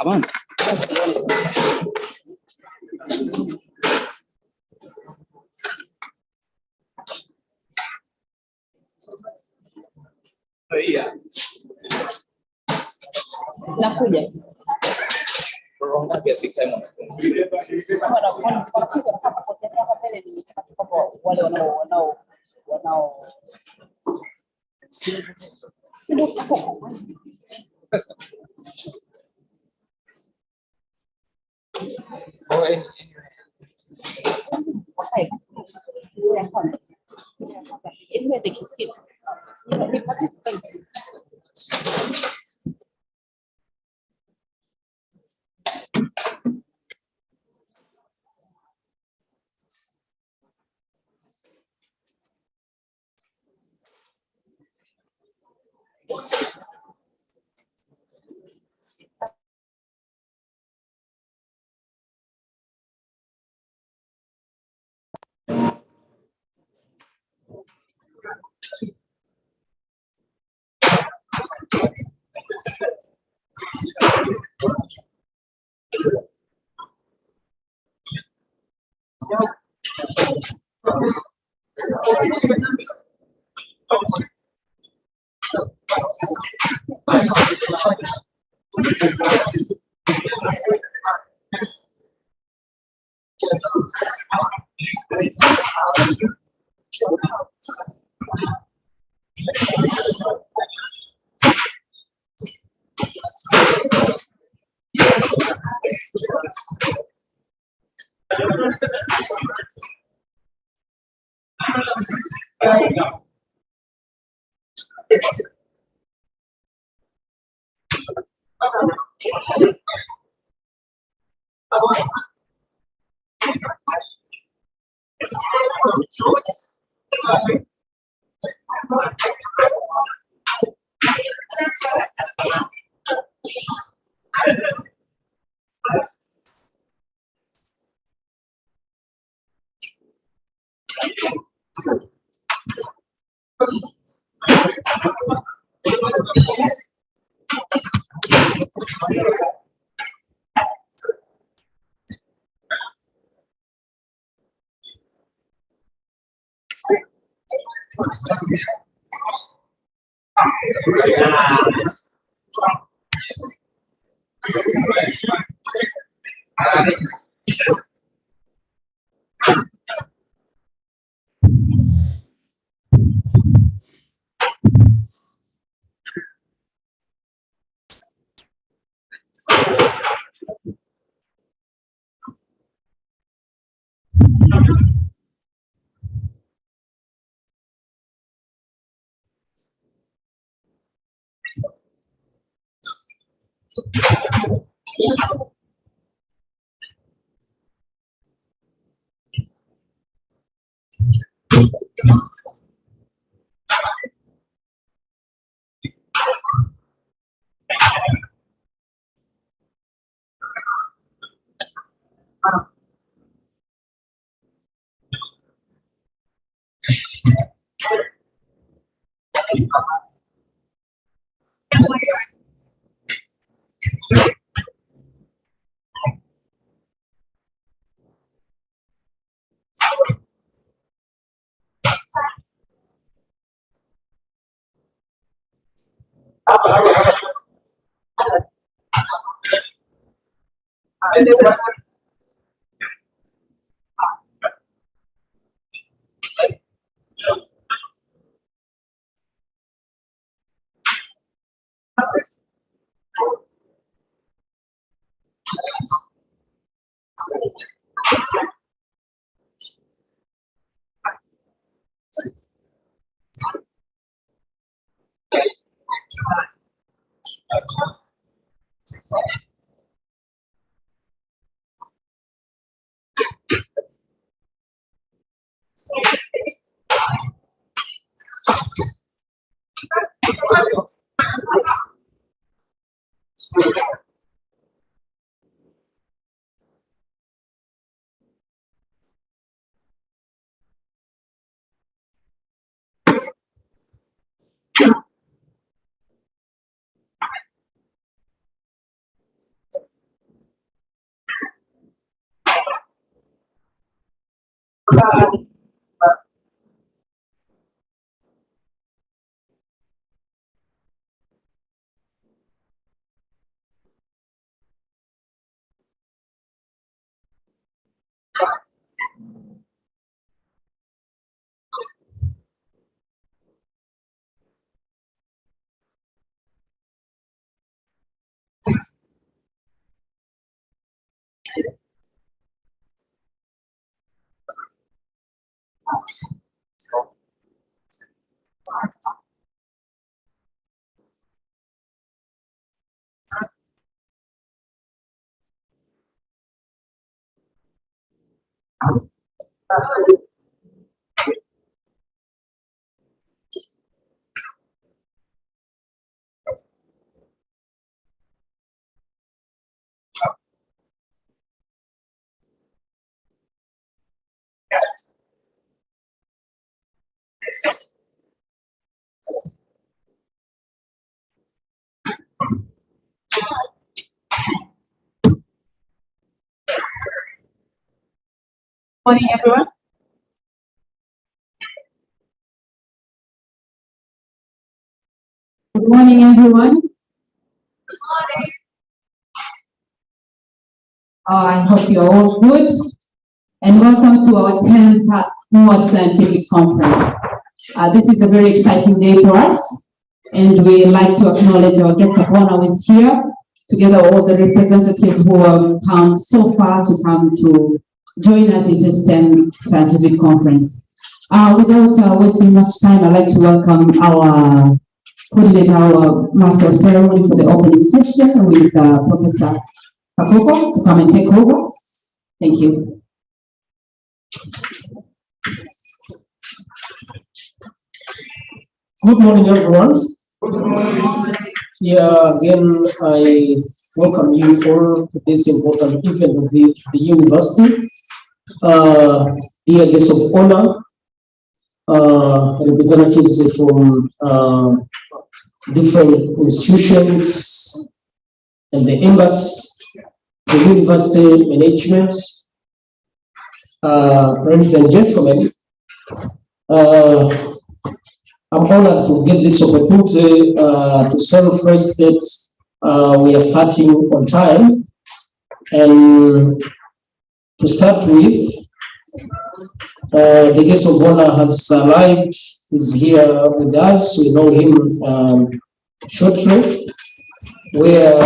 Abang. Oh iya. Nakuja. Roho biasa kama. Kama na kwa kupotea hapa mbele ni kama wale wanao sio hapo. Pesa. Oh, Okay. Anywhere they can sit. You know, the participants. Morning, everyone. Good morning, everyone. I hope you're all good, and welcome to our 10th MUHAS Scientific Conference. This is a very exciting day for us, and we'd like to acknowledge our guest of honor who is here, together with all the representatives who have come so far to come to join us in this 10th Scientific Conference. Without wasting much time, I'd like to welcome our coordinator, our Master of Ceremony for the opening session, with Professor Kakoko to come and take over. Thank you. Good morning, everyone. Good morning. Yeah, again, I welcome you all to this important event of the university. Dear guests of honor, representatives from different institutions and the embassy, the university management, ladies and gentlemen, I'm honored to get this opportunity to serve first that we are starting on time. And to start with, the guest of honor has arrived, is here with us. We know him shortly. We're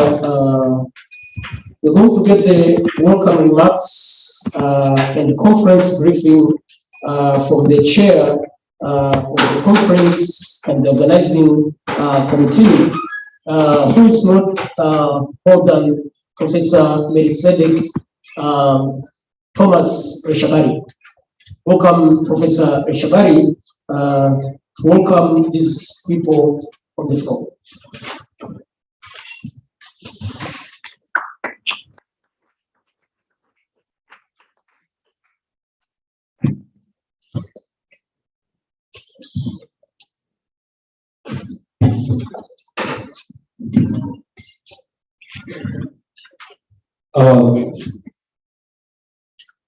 going to get the welcome remarks and conference briefing from the chair of the conference and the organizing committee, who is not more than Professor Melchizedek Thomas Reshabari. Welcome, Professor Reshabari, to welcome these people on the floor.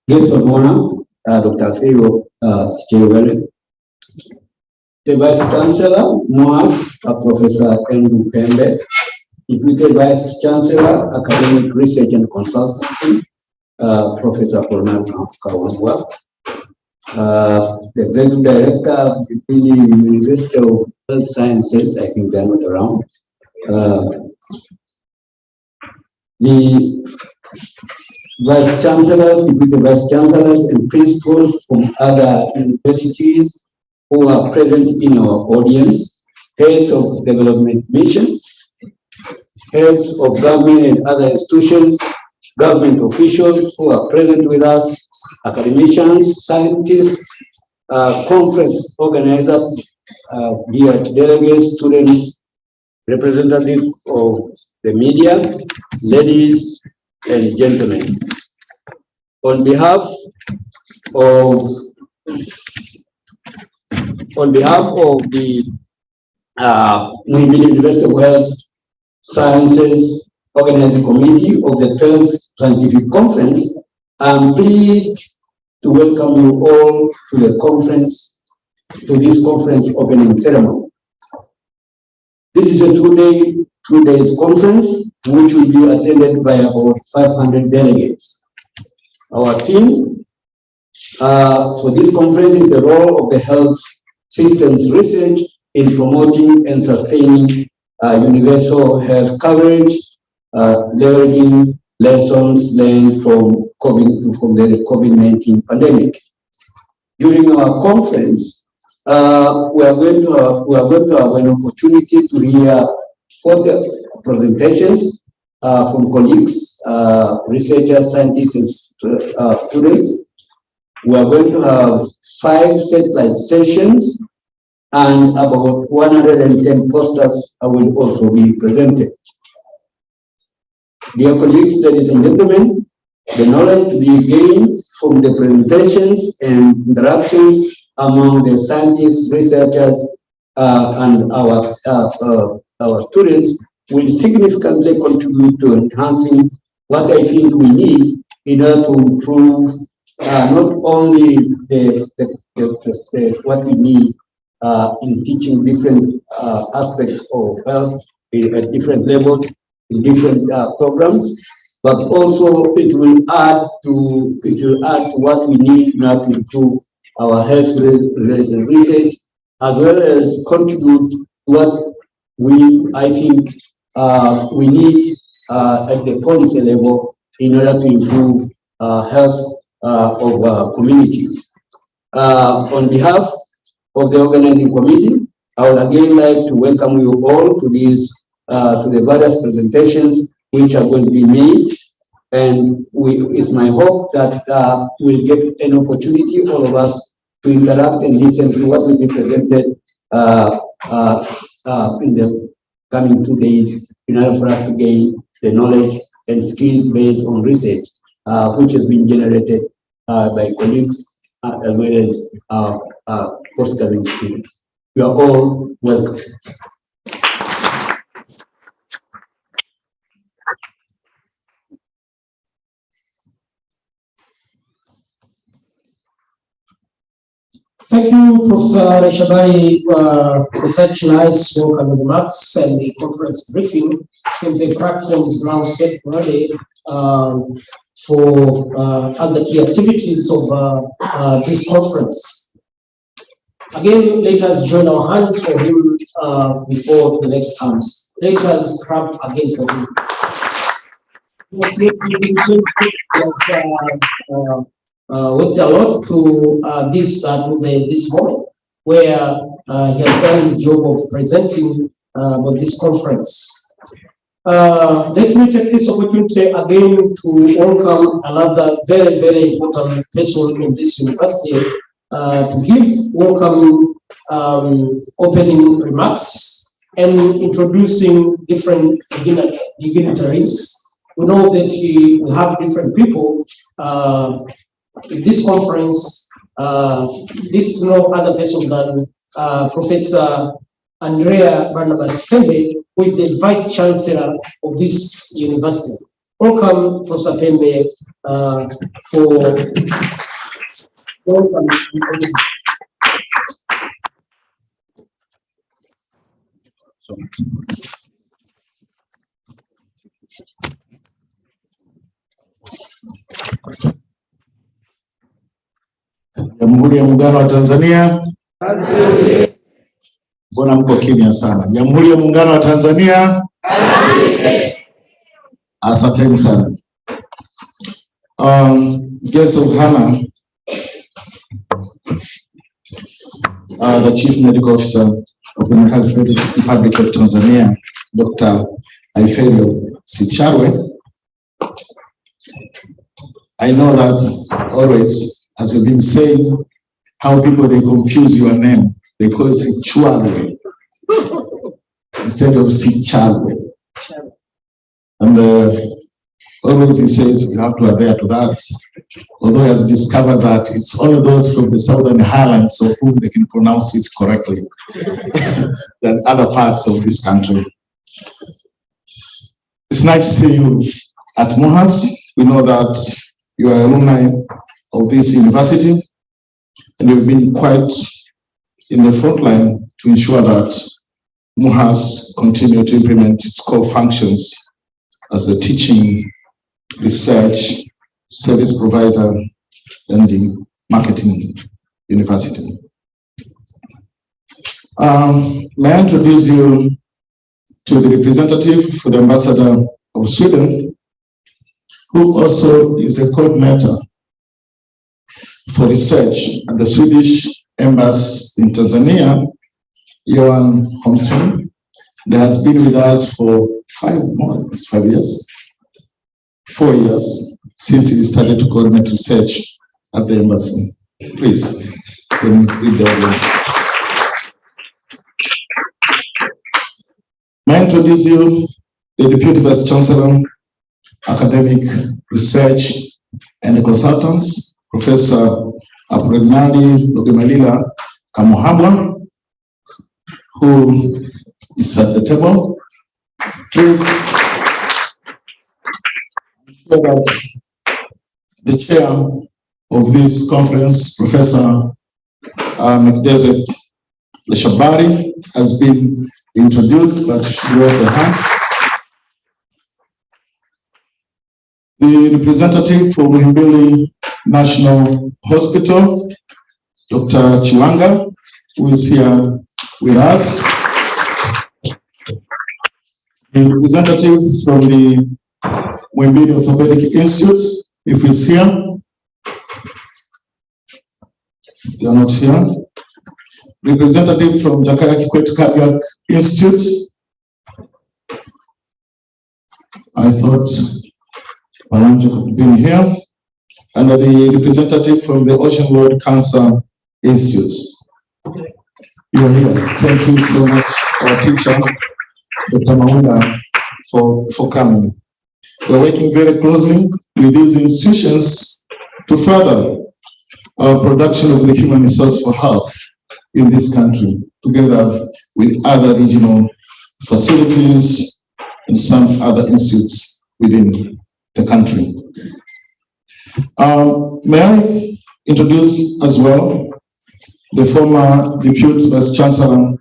Guest of honor, Dr. Theo Stewart, the Vice Chancellor, MUHAS, Professor Andrew Pembe, Deputy Vice Chancellor, Academic Research and Consultancy, Professor Cornel Kawangwa, the Executive Director of the University of Health Sciences, I think they're not around, the Vice Chancellors, Deputy Vice Chancellors, and principals from other universities who are present in our audience, heads of development missions, heads of government and other institutions, government officials who are present with us, academicians, scientists, conference organizers, dear delegates, students, representatives of the media, ladies and gentlemen. On behalf of the University of Health Sciences Organizing Committee of the 10th Scientific Conference, I'm pleased to welcome you all to the conference, to this conference opening ceremony. This is a two days conference, which will be attended by about 500 delegates. Our theme for this conference is the role of the health systems research in promoting and sustaining universal health coverage, leveraging lessons learned from the COVID-19 pandemic. During our conference, we are going to have an opportunity to hear further presentations from colleagues, researchers, scientists, and students. We are going to have 5 satellite sessions, and about 110 posters will also be presented. Dear colleagues, ladies and gentlemen, the knowledge to be gained from the presentations and interactions among the scientists, researchers, and our students will significantly contribute to enhancing what I think we need in order to improve not only what we need in teaching different aspects of health at different levels, in different programs, but also it will add to what we need in order to improve our health research, as well as contribute to what I think we need at the policy level in order to improve health of our communities. On behalf of the organizing committee, I would again like to welcome you all to these to the various presentations which are going to be made, and it's my hope that we'll get an opportunity, all of us, to interact and listen to what will be presented in the coming 2 days in order for us to gain the knowledge and skills based on research which has been generated by colleagues as well as postgraduate students. You are all welcome. Thank you, Professor Shabari, for such nice welcome remarks and the conference briefing. I think the platform is now set ready for other key activities of this conference. Again, let us join our hands for him before the next comes. Let us clap again for him. Worked a lot to this moment, where he has done his job of presenting about this conference. Let me take this opportunity again to welcome another very, very important person in this university to give welcome opening remarks and introducing different dignitaries. We know that we have different people in this conference. This is no other person than Professor Andrea Barnabas Fembe, who is the Vice Chancellor of this university. Welcome, Professor Pembe, for welcome. Jamhuri ya Muungano wa Tanzania. Mbona mko kimya sana? Jamhuri ya Muungano wa Tanzania. Asanteni sana. Guest of honor, the Chief Medical Officer of the Republic of Tanzania, Dr. Ifeyo Sicharwe. I know that always, as we've been saying, how people, they confuse your name. They call it Sicharwe instead of Sicharwe. And always he says you have to adhere to that. Although he has discovered that it's only those from the Southern Highlands of whom they can pronounce it correctly than other parts of this country. It's nice to see you at MUHAS. We know that you are alumni of this university, and you've been quite in the front line to ensure that MUHAS continue to implement its core functions as a teaching, research, service provider, and the marketing university. May I introduce you to the representative for the ambassador of Sweden, who also is a coordinator for research at the Swedish Embassy in Tanzania, Johan Holmström. He has been with us for 4 years, since he started to coordinate research at the embassy. Please, can you read the audience. May I introduce you the Deputy Vice Chancellor, Academic Research and Consultants, Professor Aprenali Logemalila Kamohamwa, who is at the table. Please ensure that the chair of this conference, Professor Mekdezet Leshabari, has been introduced, but she raised her hand. The representative for Muhimbili National Hospital, Dr. Chiwanga, who is here with us. The representative from the Muhimbili Orthopedic Institute, if he's here. They are not here. Representative from Jakaya Kikwete Cardiac Institute. I thought Malanjo could be here. And the representative from the Ocean Road Cancer Institute. You are here. Thank you so much, our teacher, Dr. Maunda, for coming. We're working very closely with these institutions to further our production of the human resource for health in this country, together with other regional facilities and some other institutes within the country. May I introduce as well the former Deputy Vice Chancellor,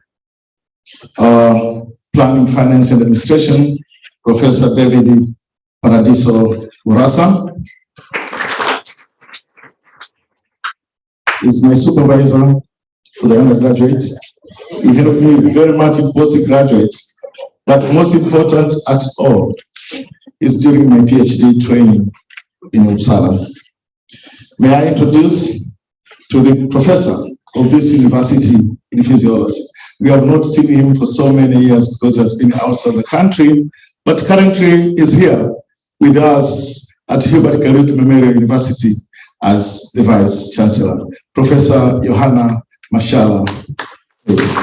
Planning, Finance and Administration, Professor David Paradiso Urasa. Is my supervisor for the undergraduate. He helped me very much in postgraduate, but most important at all is during my PhD training in Uppsala. May I introduce to the professor of this university in physiology. We have not seen him for so many years because he has been outside the country, but currently is here with us at Hubert Kariuki Memorial University as the Vice Chancellor, Professor Johanna Mashala. Please.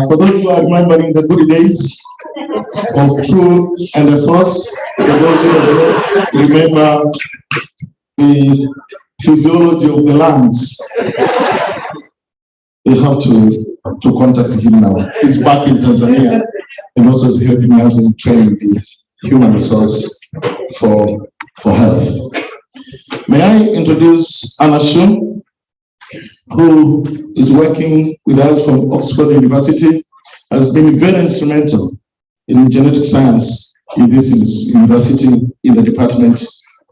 For those who are remembering the good days of True and the Force, for those who remember the physiology of the lungs. You have to contact him now. He's back in Tanzania and also is helping us in training the human resource for health. May I introduce Anna Shun, who is working with us from Oxford University, has been very instrumental in genetic science in this university in the Department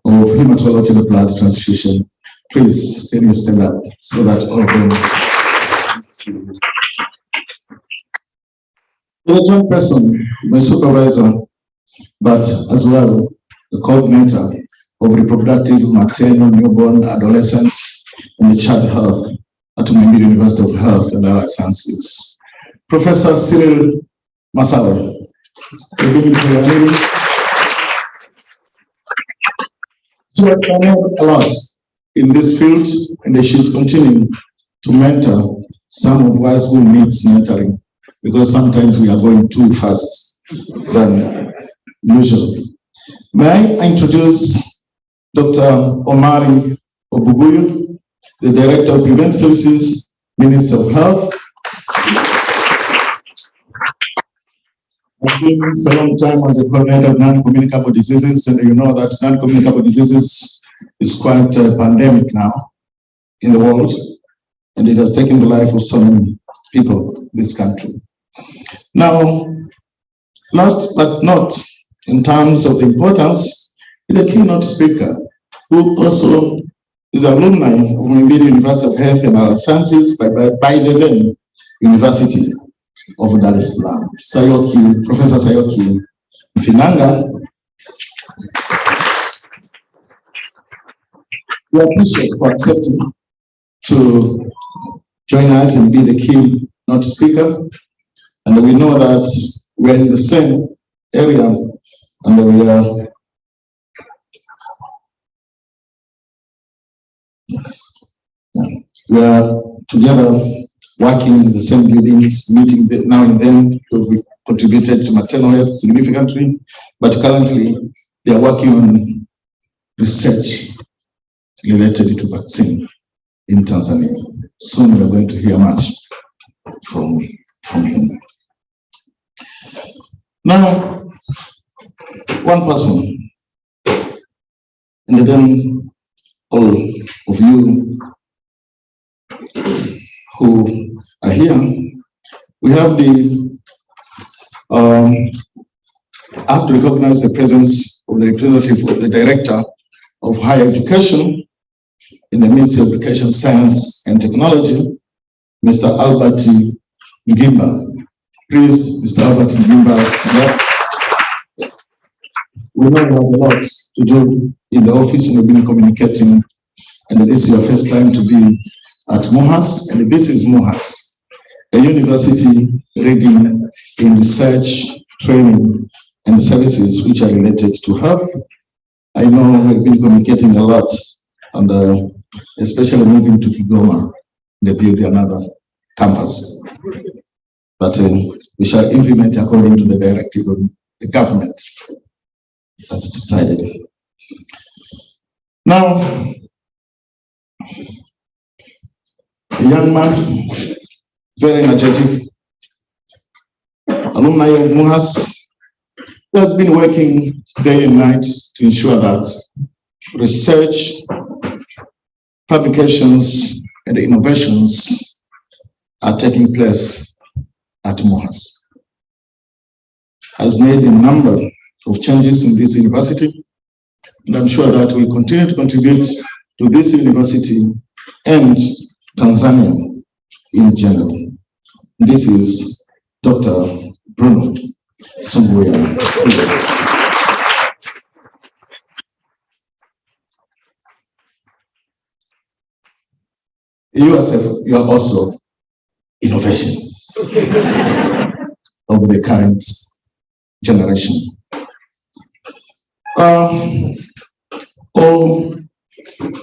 of Hematology and Blood Transfusion. Please, can you stand up so that all of them see you. The joint person, my supervisor, but as well the coordinator of reproductive, maternal, newborn, adolescents, and the child health at Muhimbili University of Health and Allied Sciences, Professor Cyril Masawe. She has done a lot in this field, and she's continuing to mentor some of us who needs mentoring, because sometimes we are going too fast than usual. May I introduce Dr. Omari Obuguyu, the Director of Preventive Services, Minister of Health. I've been for a long time as a coordinator of non-communicable diseases, and you know that non-communicable diseases is quite a pandemic now in the world, and it has taken the life of so many people in this country. Now, last but not in terms of the importance, is a keynote speaker who also is alumni of Muhimbili University of Health and Allied Sciences by the then University of Dar es Salaam, Sayoki, Professor Sayoki Mfinanga. We appreciate for accepting to join us and be the keynote speaker. And we know that we're in the same area and we are together working in the same buildings, meeting now and then. We contributed to maternal health significantly, but currently they are working on research related to vaccine in Tanzania. Soon we're going to hear much from him. Now, one person, and then all of you who are here, we have I have to recognize the presence of the representative of the Director of Higher Education in the Ministry of Education, Science and Technology, Mr. Albert Ngimba. Please, Mr. Albert Ngimba. We know you have a lot to do in the office and we've been communicating, and this is your first time to be at MUHAS, and this is MUHAS, a university reading in research, training, and services which are related to health. I know we've been communicating a lot, and especially moving to Kigoma, they build another campus. But we shall implement according to the directive of the government as decided. Now, a young man, very energetic, alumni of MUHAS, who has been working day and night to ensure that research, publications, and innovations are taking place at MUHAS. Has made a number of changes in this university, and I'm sure that we continue to contribute to this university and Tanzania in general. This is Dr. Bruno Sumbuya. You yourself, you are also innovation of the current generation. All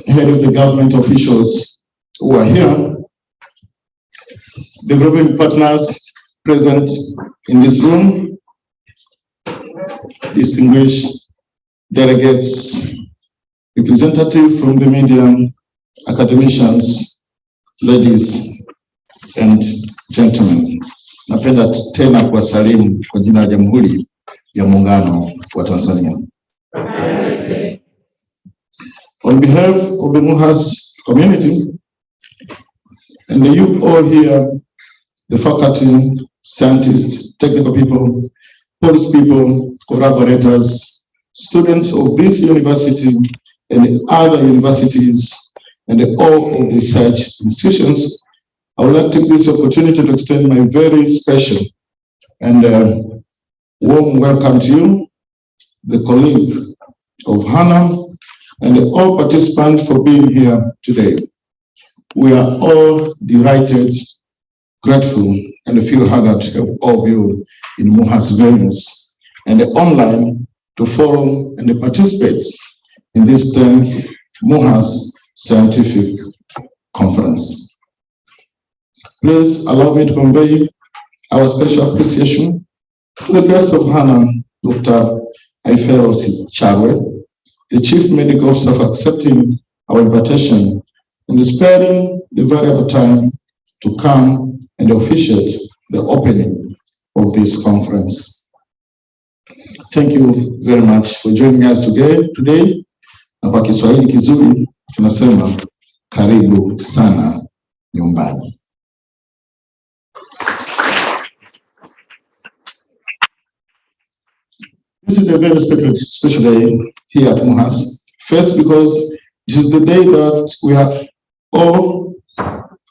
head of the government officials who are here, development partners present in this room, distinguished delegates representative from the media, academicians, ladies and gentlemen. Napenda tena kuwasalimu kwa jina la Jamhuri ya Muungano wa Tanzania. On behalf of the MUHAS community and you all here, the faculty, scientists, technical people, police people, collaborators, students of this university and other universities and all of the research institutions, I would like to take this opportunity to extend my very special and warm welcome to you, the colleague of HANA, and all participants for being here today. We are all delighted, grateful, and feel honored to have all of you in MUHAS venues and online to follow and participate in this 10th MUHAS Scientific Conference. Please allow me to convey our special appreciation to the guest of HANA, Dr. Aiferosi Charwe, the Chief Medical Officer, for accepting our invitation and sparing the valuable time to come and officiate the opening of this conference. Thank you very much for joining us today. Na kwa Kiswahili kizuri tunasema karibu sana nyumbani. This is a very special day here at MUHAS. First, because this is the day that we are all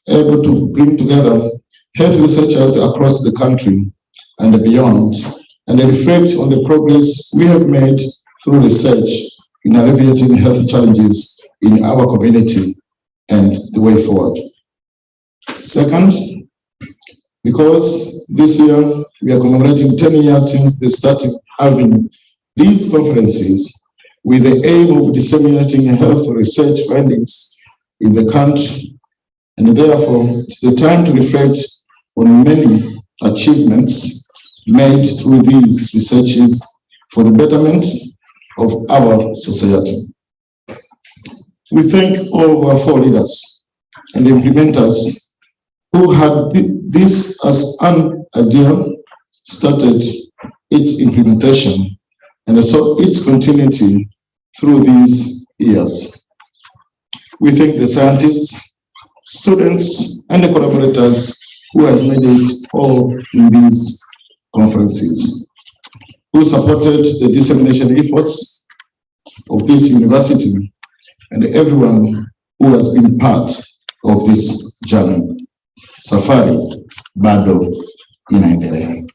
able to bring together health researchers across the country and beyond, and reflect on the progress we have made through research in alleviating health challenges in our community and the way forward. Second, because this year we are commemorating 10 years since they started having these conferences with the aim of disseminating health research findings in the country, and therefore it's the time to reflect on many achievements made through these researches for the betterment of our society. We thank all of our 4 leaders and implementers who had this as an idea, started its implementation, and saw its continuity through these years. We thank the scientists, students, and the collaborators who has made it all in these conferences, who supported the dissemination efforts of this university, and everyone who has been part of this journey. Safari bado inaendelea.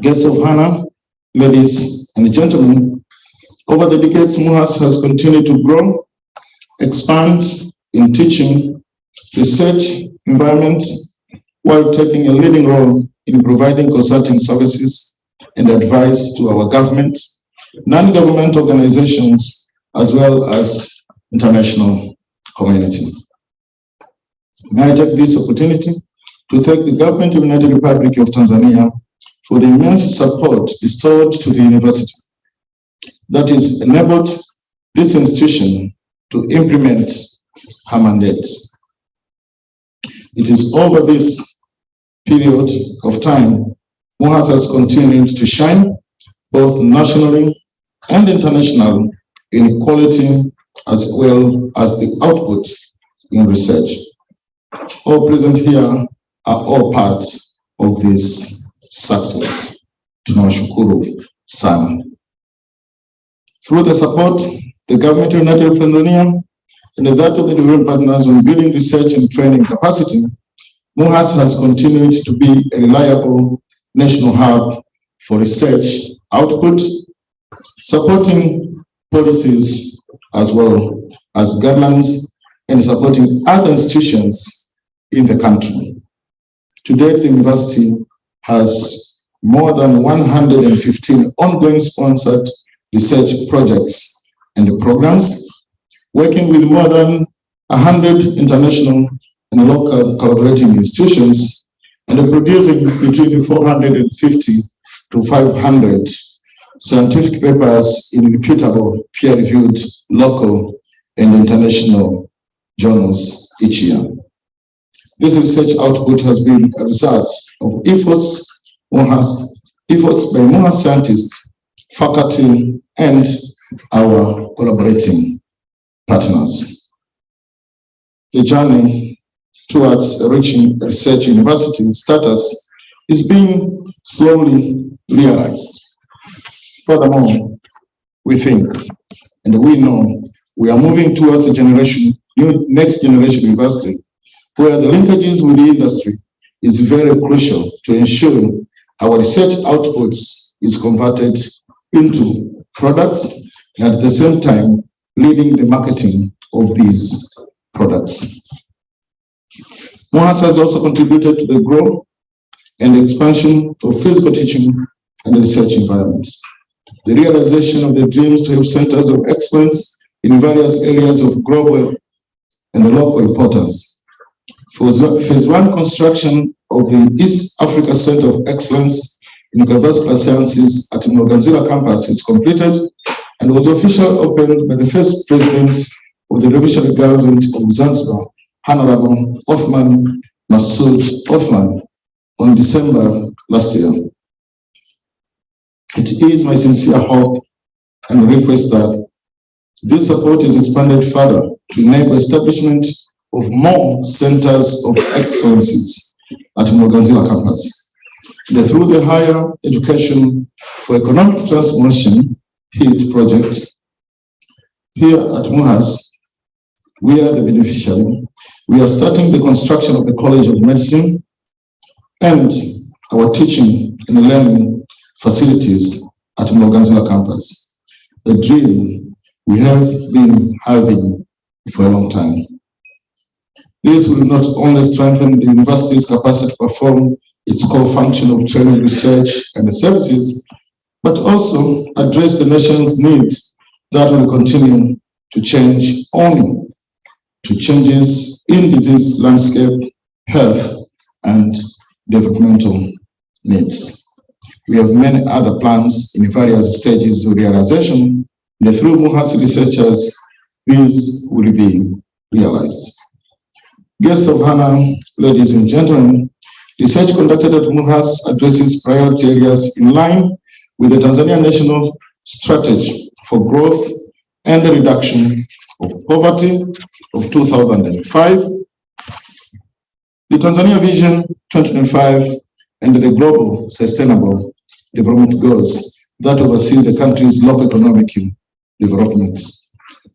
Guests of HANA, ladies and gentlemen, over the decades, MUHAS has continued to grow, expand in teaching, research environments, while taking a leading role in providing consulting services and advice to our government, non-government organizations, as well as international community. May I take this opportunity to thank the government of the United Republic of Tanzania for the immense support bestowed to the university that has enabled this institution to implement her mandate. It is over this period of time MUHAS has continued to shine both nationally and internationally in quality as well as the output in research. All present here are all part of this success. Tunawashukuru sana. Through the support, the government of United Tanzania and that of the development partners on building research and training capacity, MUHAS has continued to be a reliable national hub for research output, supporting policies as well as guidelines, and supporting other institutions in the country. Today, the university has more than 115 ongoing sponsored research projects and programs, working with more than 100 international and local collaborating institutions, and producing between 450 to 500 scientific papers in reputable, peer-reviewed local and international journals each year. This research output has been a result of efforts by MUHAS scientists, faculty, and our collaborating partners. The journey towards reaching a research university status is being slowly realized. Furthermore, we think and we know we are moving towards a next generation university where the linkages with the industry is very crucial to ensure our research outputs is converted into products and at the same time leading the marketing of these products. MUHAS has also contributed to the growth and expansion of physical teaching and research environments. The realization of the dreams to have centers of excellence in various areas of global and local importance. Phase 1 construction of the East Africa Center of Excellence in Cardiovascular Sciences at Mloganzila campus is completed and was officially opened by the first president of the revolutionary government of Zanzibar, Honorable Othman Masoud Othman, on December last year. It is my sincere hope and request that this support is expanded further to enable establishment of more centers of excellences at Mloganzila campus. Through the Higher Education for Economic Transformation HEET project, here at MUHAS, we are the beneficiary. We are starting the construction of the College of Medicine and our teaching and learning facilities at Mloganzila campus, a dream we have been having for a long time. This will not only strengthen the university's capacity to perform its core function of training, research, and services, but also address the nation's need that will continue to change owing to changes in disease landscape, health, and developmental needs. We have many other plans in various stages of realization, and through MUHAS researchers, these will be realized. Guests of honor, ladies and gentlemen, research conducted at MUHAS addresses priority areas in line with the Tanzania National Strategy for Growth and the Reduction of Poverty of 2005, the Tanzania Vision 2025, and the Global Sustainable Development Goals that oversee the country's local economic development.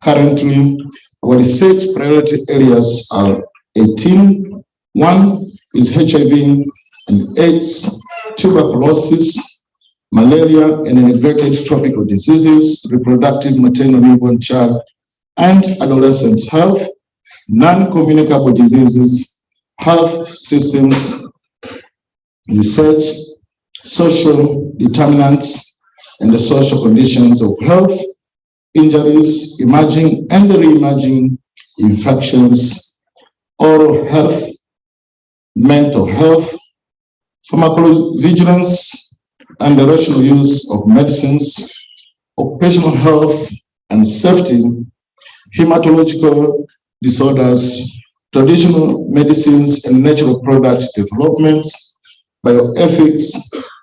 Currently, our research priority areas are 18. One is HIV and AIDS, tuberculosis, malaria and integrated tropical diseases, reproductive maternal newborn child and adolescent health, non-communicable diseases, health systems, research, social determinants and the social conditions of health, injuries, emerging and re-emerging infections, oral health, mental health, pharmacovigilance and the rational use of medicines, occupational health and safety, hematological disorders, traditional medicines and natural product development, bioethics,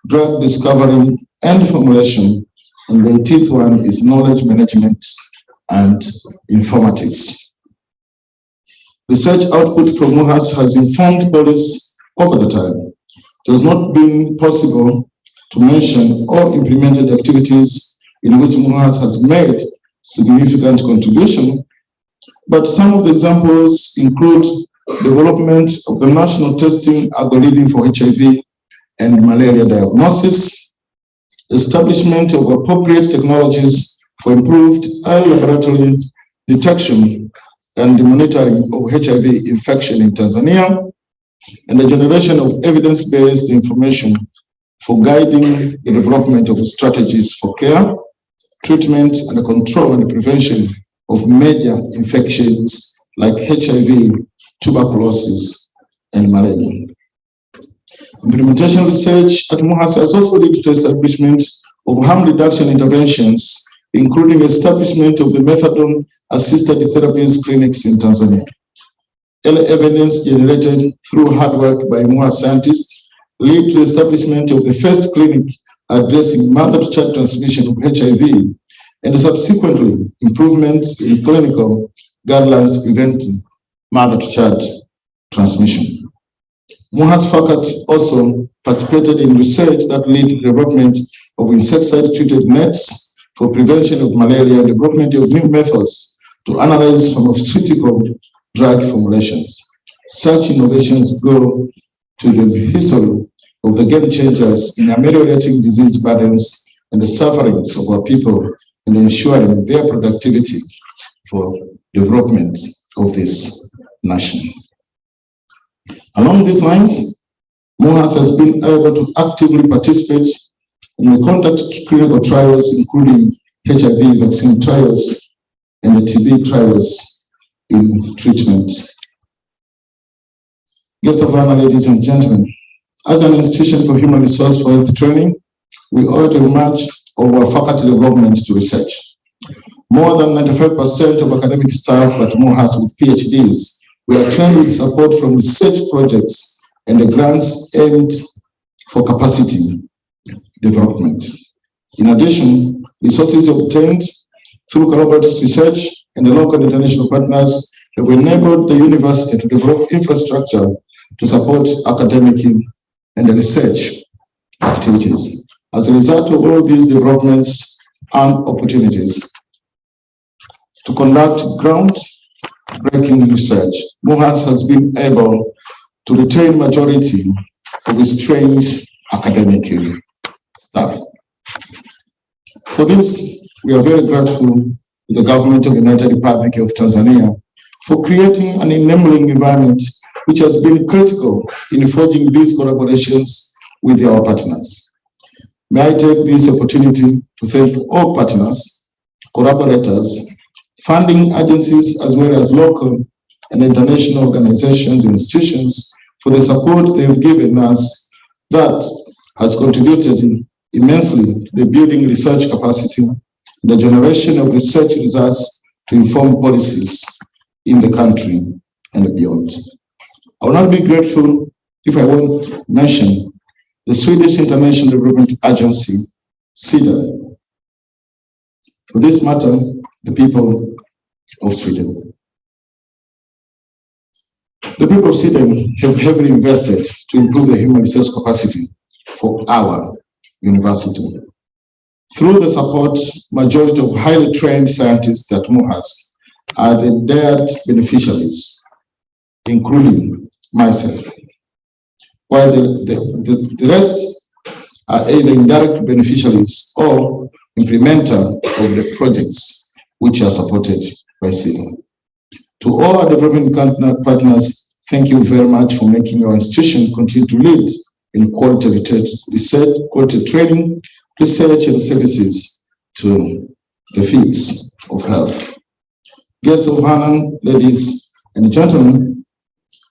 drug discovery and formulation, and the 18th one is knowledge management and informatics. Research output from MUHAS has informed policy over the time. It has not been possible to mention all implemented activities in which MUHAS has made significant contribution, but some of the examples include development of the national testing algorithm for HIV and malaria diagnosis, establishment of appropriate technologies for improved early laboratory detection and the monitoring of HIV infection in Tanzania, and the generation of evidence-based information for guiding the development of strategies for care, treatment, and the control and prevention of major infections like HIV, tuberculosis, and malaria. Implementation research at MUHAS has also led to establishment of harm reduction interventions, including establishment of the methadone-assisted therapies clinics in Tanzania. Early evidence generated through hard work by MUHAS scientists led to establishment of the first clinic addressing mother-to-child transmission of HIV, and subsequently improvements in clinical guidelines preventing mother-to-child transmission. MUHAS faculty also participated in research that led to the development of insecticide-treated nets for prevention of malaria and development of new methods to analyze pharmaceutical drug formulations. Such innovations go to the history of the game changers in ameliorating disease burdens and the sufferings of our people and ensuring their productivity for development of this nation. Along these lines, MUHAS has been able to actively participate in the conduct clinical trials, including HIV vaccine trials and the TB trials in treatment. Guests of honor, ladies and gentlemen, as an institution for human resource for health training, we owe to much of our faculty development to research. More than 95% of academic staff at MUHAS with PhDs were trained with support from research projects and the grants aimed for capacity development. In addition, resources obtained through collaborative research and the local and international partners have enabled the university to develop infrastructure to support academic and research activities. As a result of all these developments and opportunities to conduct groundbreaking research, MUHAS has been able to retain majority of its trained academic staff. For this, we are very grateful to the government of the United Republic of Tanzania for creating an enabling environment which has been critical in forging these collaborations with our partners. May I take this opportunity to thank all partners, collaborators, funding agencies, as well as local and international organizations and institutions for the support they have given us that has contributed immensely to the building research capacity and the generation of research results to inform policies in the country and beyond. I will not be grateful if I won't mention the Swedish International Development Agency, SIDA. For this matter, the people of Sweden. The people of Sweden have heavily invested to improve the human resource capacity for our university. Through the support, majority of highly trained scientists at MUHAS are the direct beneficiaries, including myself, while the rest are either indirect beneficiaries or implementer of the projects which are supported by SIDA. To all our development partners, thank you very much for making our institution continue to lead in quality research, quality training, research and services to the fields of health. Guests of honor, ladies and gentlemen,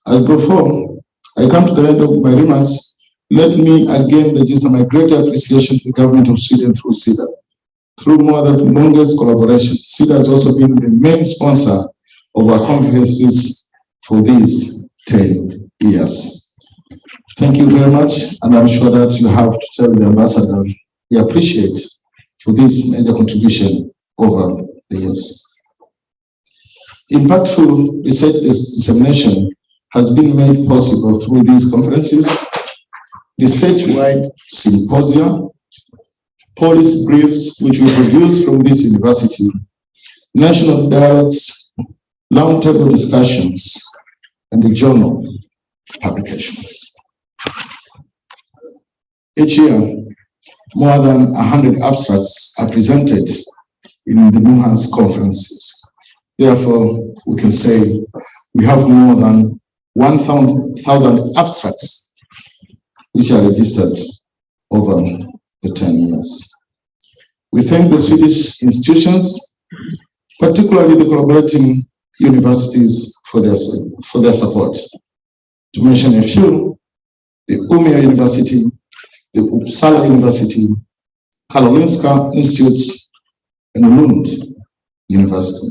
as before, I come to the end of my remarks. Let me again register my great appreciation to the government of Sweden through SIDA. Through more than the longest collaboration, SIDA has also been the main sponsor of our conferences for these 10 years. Thank you very much, and I'm sure that you have to tell the ambassador we appreciate for this major contribution over the years. Impactful research dissemination has been made possible through these conferences, research-wide symposia, policy briefs which we produce from this university, national dialogues, roundtable discussions, and the journal publications. Each year, more than 100 abstracts are presented in the MUHAS conferences. Therefore, we can say we have more than 1,000 abstracts which are registered over the 10 years. We thank the Swedish institutions, particularly the collaborating universities for their support. To mention a few, the Umeå University, the Uppsala University, Karolinska Institute, and Lund University.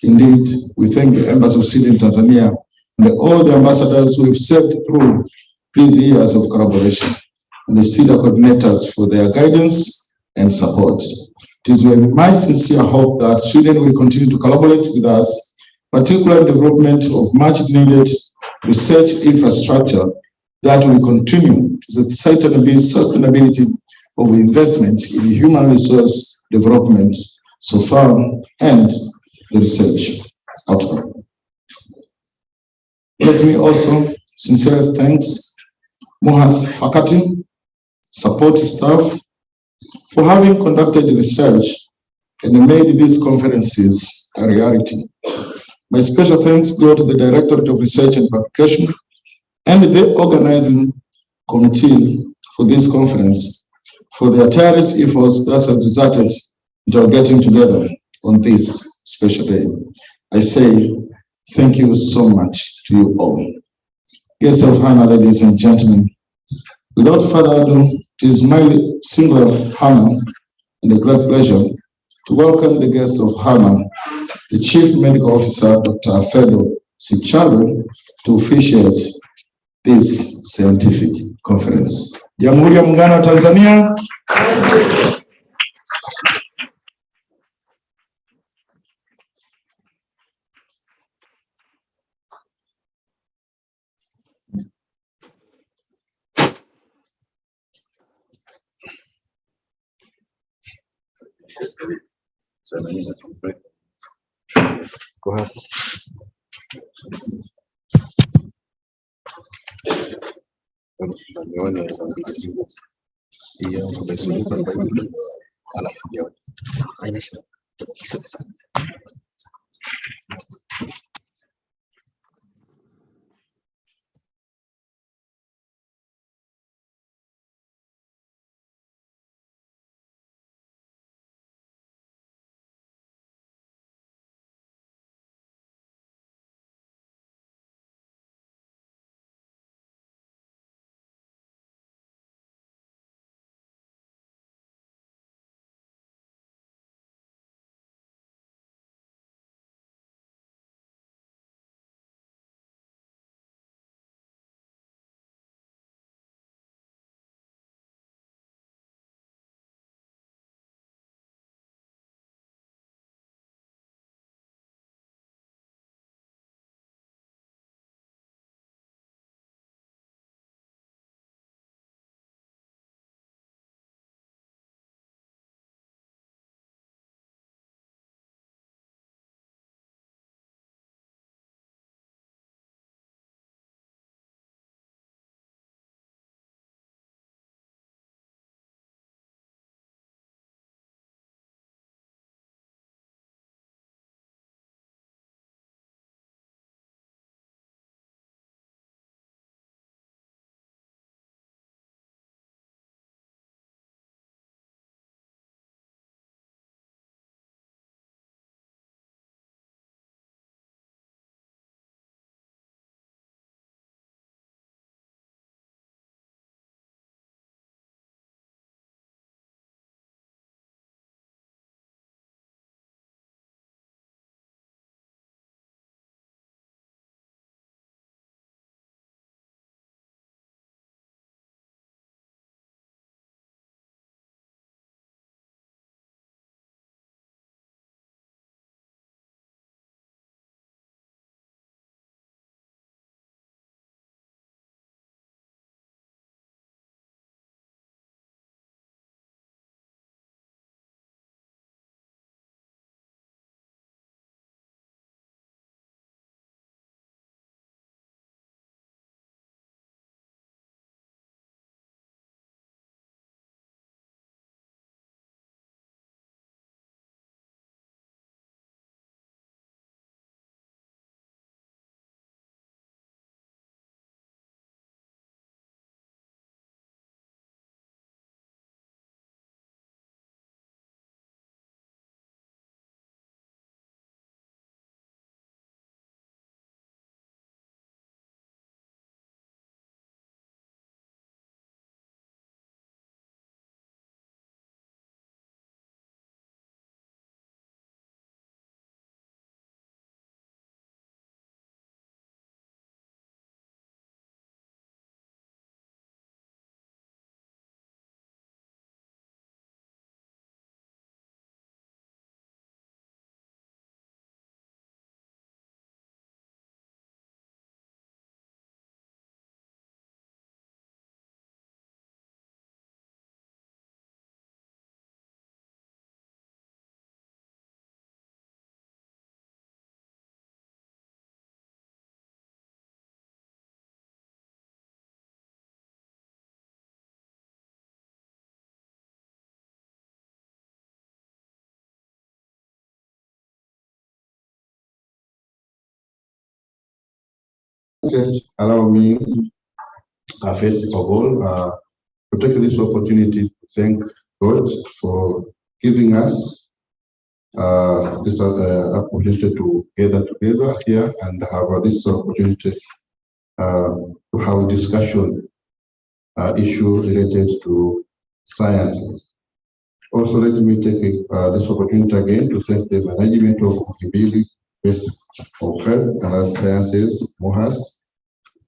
Indeed, we thank the Embassy of Sweden in Tanzania and all the ambassadors who have served through these years of collaboration, and the CEDA coordinators for their guidance and support. It is my sincere hope that Sweden will continue to collaborate with us, particularly in the development of much needed research infrastructure that will contribute to the sustainability of investment in human resource development so far and the research outcome. Let me also sincerely thank MUHAS faculty, support staff for having conducted the research and made these conferences a reality. My special thanks go to the Directorate of Research and Publication and the organizing committee for this conference for their tireless efforts that have resulted in our getting together on this special day. I say thank you so much to you all. Guests of honor, ladies and gentlemen, without further ado, it is my singular honor and a great pleasure to welcome the guests of honor, the Chief Medical Officer, Dr. Alfredo Sichalo, to officiate this scientific conference. Jamhuri ya Muungano wa Tanzania. Go ahead. allow me, first of all, to take this opportunity to thank God for giving us this opportunity to gather together here and have this opportunity to have a discussion issue related to science. Also, let me take this opportunity again to thank the management of Muhimbili University of Health and Life Sciences, MUHAS,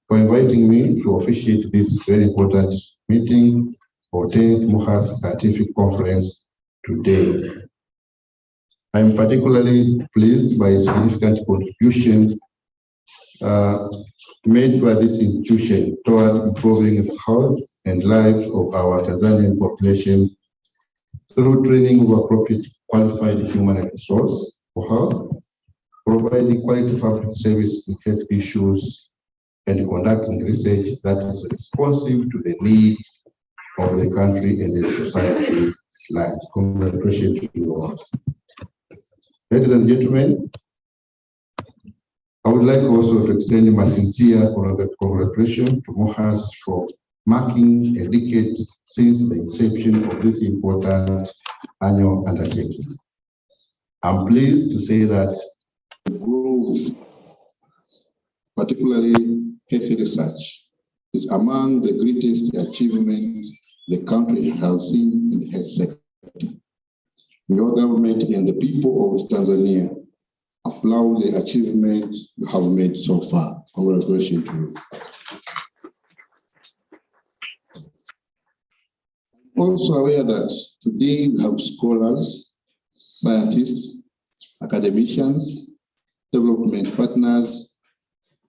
for inviting me to officiate this very important meeting for 10th MUHAS Scientific Conference today. I am particularly pleased by a significant contribution made by this institution toward improving the health and lives of our Tanzanian population through training of appropriate qualified human resource for health, providing quality public service in health issues, and conducting research that is responsive to the need of the country and the society at large. Congratulations to you all. Ladies and gentlemen, I would like also to extend my sincere congratulations to MUHAS for marking a decade since the inception of this important annual undertaking. I'm pleased to say that the growth, particularly health research, is among the greatest achievements the country has seen in the health sector. Your government and the people of Tanzania applaud the achievement you have made so far. Congratulations to you. I'm also aware that today we have scholars, scientists, academicians, development partners,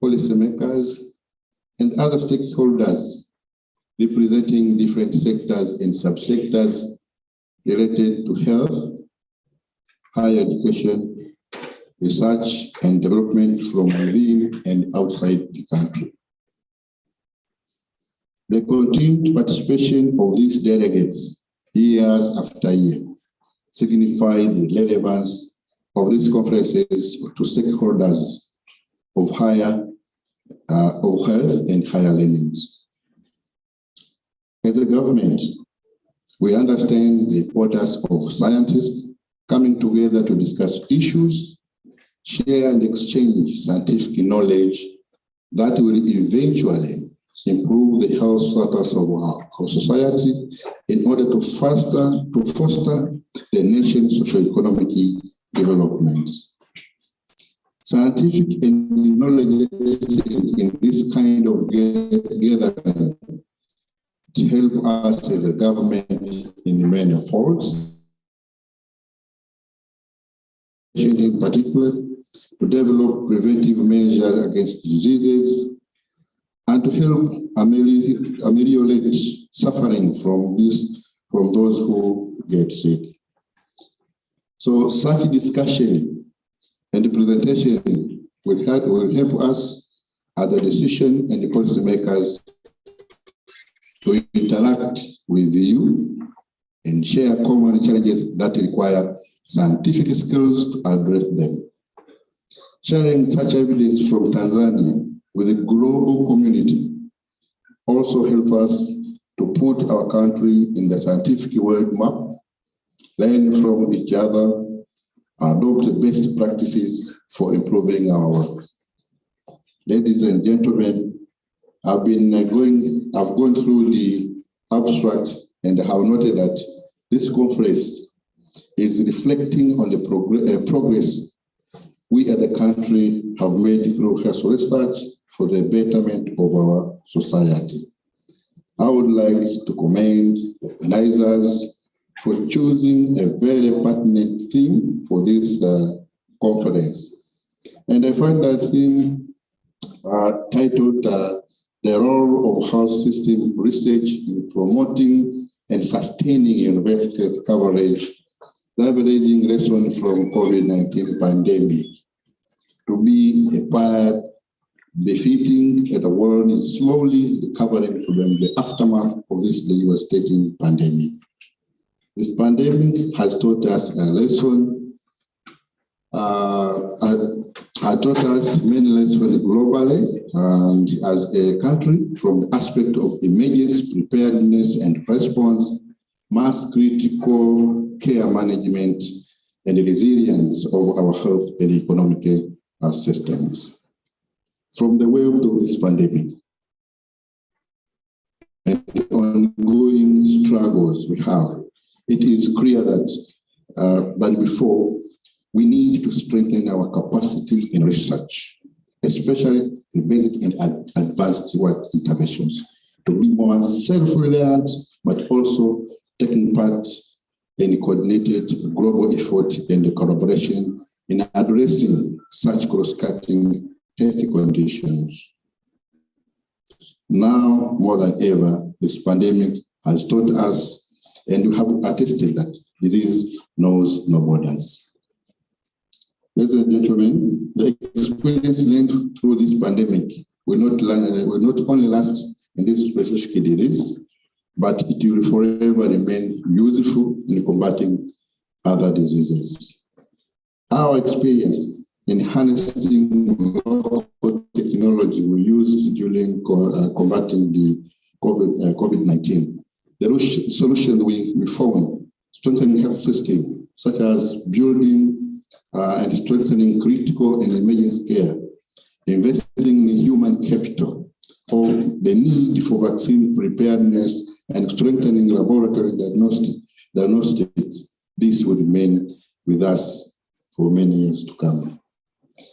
policymakers, and other stakeholders representing different sectors and subsectors related to health, higher education, research, and development from within and outside the country. The continued participation of these delegates years after year signify the relevance of these conferences to stakeholders of health and higher learnings. As a government, we understand the importance of scientists coming together to discuss issues, share and exchange scientific knowledge that will eventually improve the health status of our society in order to foster the nation's socio-economic development. Scientific and knowledge in this kind of gathering to help us as a government in many efforts, in particular, to develop preventive measures against diseases and to help ameliorate suffering from those who get sick. So such discussion and presentation will help us as the decision and the policymakers to interact with you and share common challenges that require scientific skills to address them. Sharing such evidence from Tanzania with the global community also help us to put our country in the scientific world map, learn from each other, adopt the best practices for improving our work. Ladies and gentlemen, I've gone through the abstract and have noted that this conference is reflecting on the progress we as a country have made through health research for the betterment of our society. I would like to commend the organizers for choosing a very pertinent theme for this conference. And I find that theme titled The Role of Health System Research in Promoting and Sustaining Universal Health Coverage, leveraging lessons from COVID-19 pandemic to be a part befitting as the world is slowly recovering from the aftermath of this devastating pandemic. This pandemic has taught us a lesson I taught us many lessons globally and as a country from the aspect of emergency preparedness and response, mass critical care management, and the resilience of our health and economic systems. From the wave of this pandemic and the ongoing struggles we have, it is clear that than before, we need to strengthen our capacity in research, especially in basic and advanced work interventions, to be more self-reliant, but also taking part in a coordinated global effort and the collaboration in addressing such cross-cutting health conditions. Now, more than ever, this pandemic has taught us, and we have attested that disease knows no borders. Ladies and gentlemen, the experience learned through this pandemic will not only last in this specific disease, but it will forever remain useful in combating other diseases. Our experience in harnessing local technology we used during combating the COVID-19, the solution we found, strengthening health system, such as building and strengthening critical and emergency care, investing in human capital, or the need for vaccine preparedness and strengthening laboratory diagnostics, this will remain with us for many years to come.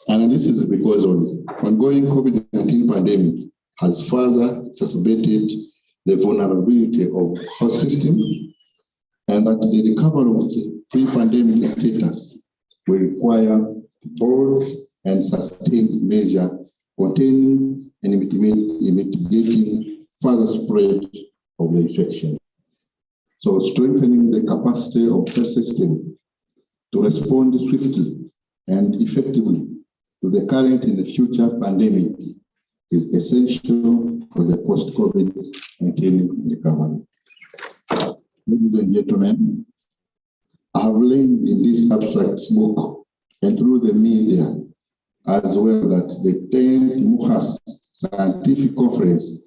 And this is because ongoing COVID-19 pandemic has further exacerbated the vulnerability of health system, and that the recovery of the pre-pandemic status will require bold and sustained measure containing and mitigating further spread of the infection. So strengthening the capacity of the system to respond swiftly and effectively to the current and the future pandemic is essential for the post-COVID-19 recovery. Ladies and gentlemen, I have learned in this abstract book and through the media as well that the 10th MUHAS scientific conference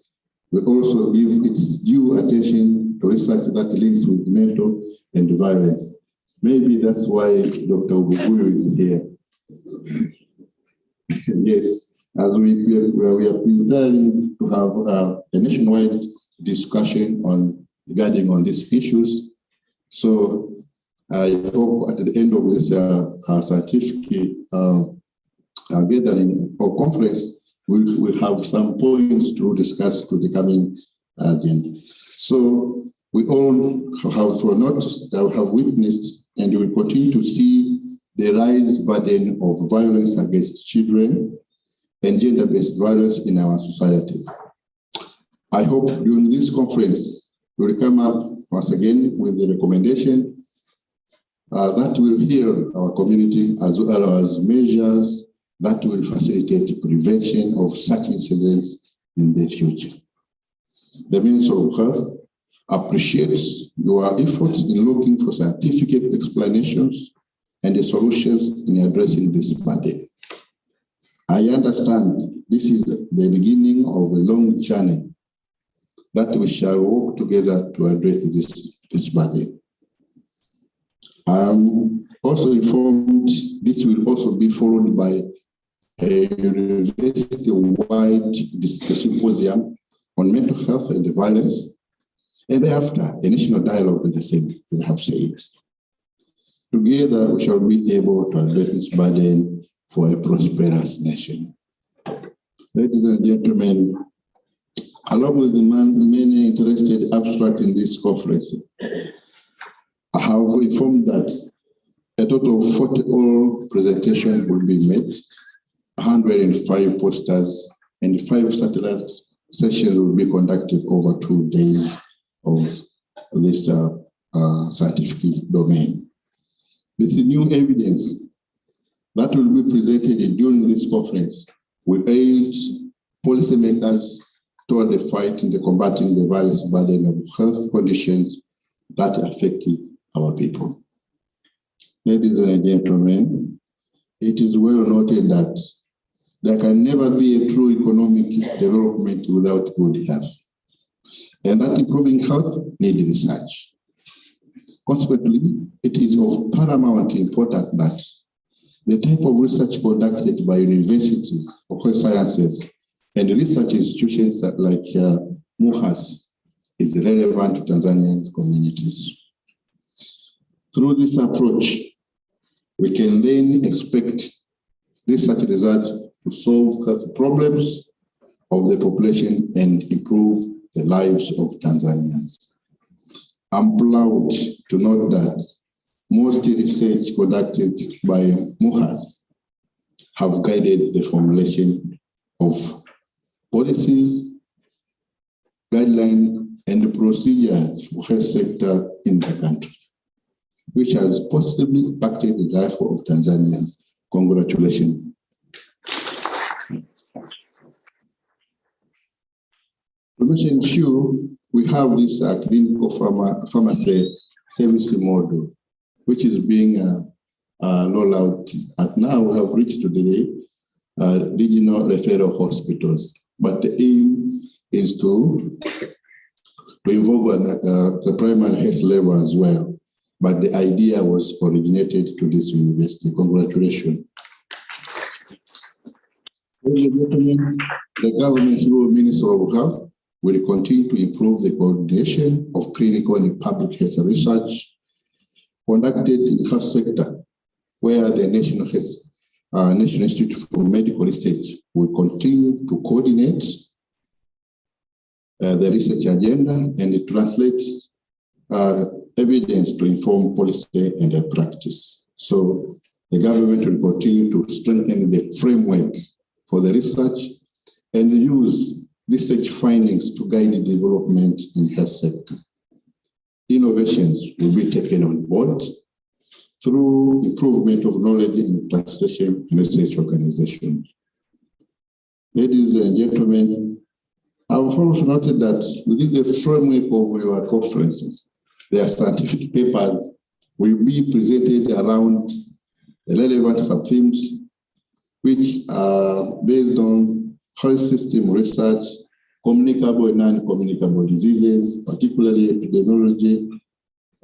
will also give its due attention to research that links with mental and violence. Maybe that's why Dr. Ubuguyo is here. Yes, as we are preparing to have a nationwide discussion regarding these issues. So I hope at the end of this scientific gathering or conference, we'll have some points to discuss to the coming agenda. So we all have noticed, have witnessed, and we will continue to see the rise burden of violence against children and gender-based violence in our society. I hope during this conference, we will come up once again with the recommendation that will heal our community as well as measures that will facilitate prevention of such incidents in the future. The Minister of Health appreciates your efforts in looking for scientific explanations and the solutions in addressing this pandemic. I understand this is the beginning of a long journey that we shall work together to address this pandemic. I am also informed this will also be followed by a university-wide symposium on mental health and violence, and thereafter a national dialogue on the same, as I have said. Together, we shall be able to address this burden for a prosperous nation. Ladies and gentlemen, along with the many interested abstracts in this conference, I have informed that a total of 40 oral presentations will be made, 105 posters, and 5 satellite sessions will be conducted over 2 days of this scientific domain. This is new evidence that will be presented during this conference will aid policymakers toward the fight in the combating the various burden of health conditions that affect our people. Ladies and gentlemen, it is well noted that there can never be a true economic development without good health, and that improving health needs research. Consequently, it is of paramount importance that the type of research conducted by universities, health sciences, and research institutions like MUHAS is relevant to Tanzanian communities. Through this approach, we can then expect research results to solve health problems of the population and improve the lives of Tanzanians. I'm proud to note that most research conducted by MUHAS have guided the formulation of policies, guidelines, and procedures for health sector in the country, which has positively impacted the life of Tanzanians. Congratulations. To mention few, we have this clinical pharmacy service model, which is being rolled out. At now, we have reached today regional referral hospitals, but the aim is to involve the primary health level as well. But the idea was originated to this university. Congratulations. Ladies and gentlemen, the government through Ministry of Health will continue to improve the coordination of clinical and public health research conducted in the health sector, where the National Institute for Medical Research will continue to coordinate the research agenda and translate evidence to inform policy and practice. So the government will continue to strengthen the framework for the research and use research findings to guide the development in health sector. Innovations will be taken on board through improvement of knowledge in translation and research organizations. Ladies and gentlemen, I've also noted that within the framework of your conferences, their scientific papers will be presented around the relevant sub-themes, which are based on health system research, communicable and non-communicable diseases, particularly epidemiology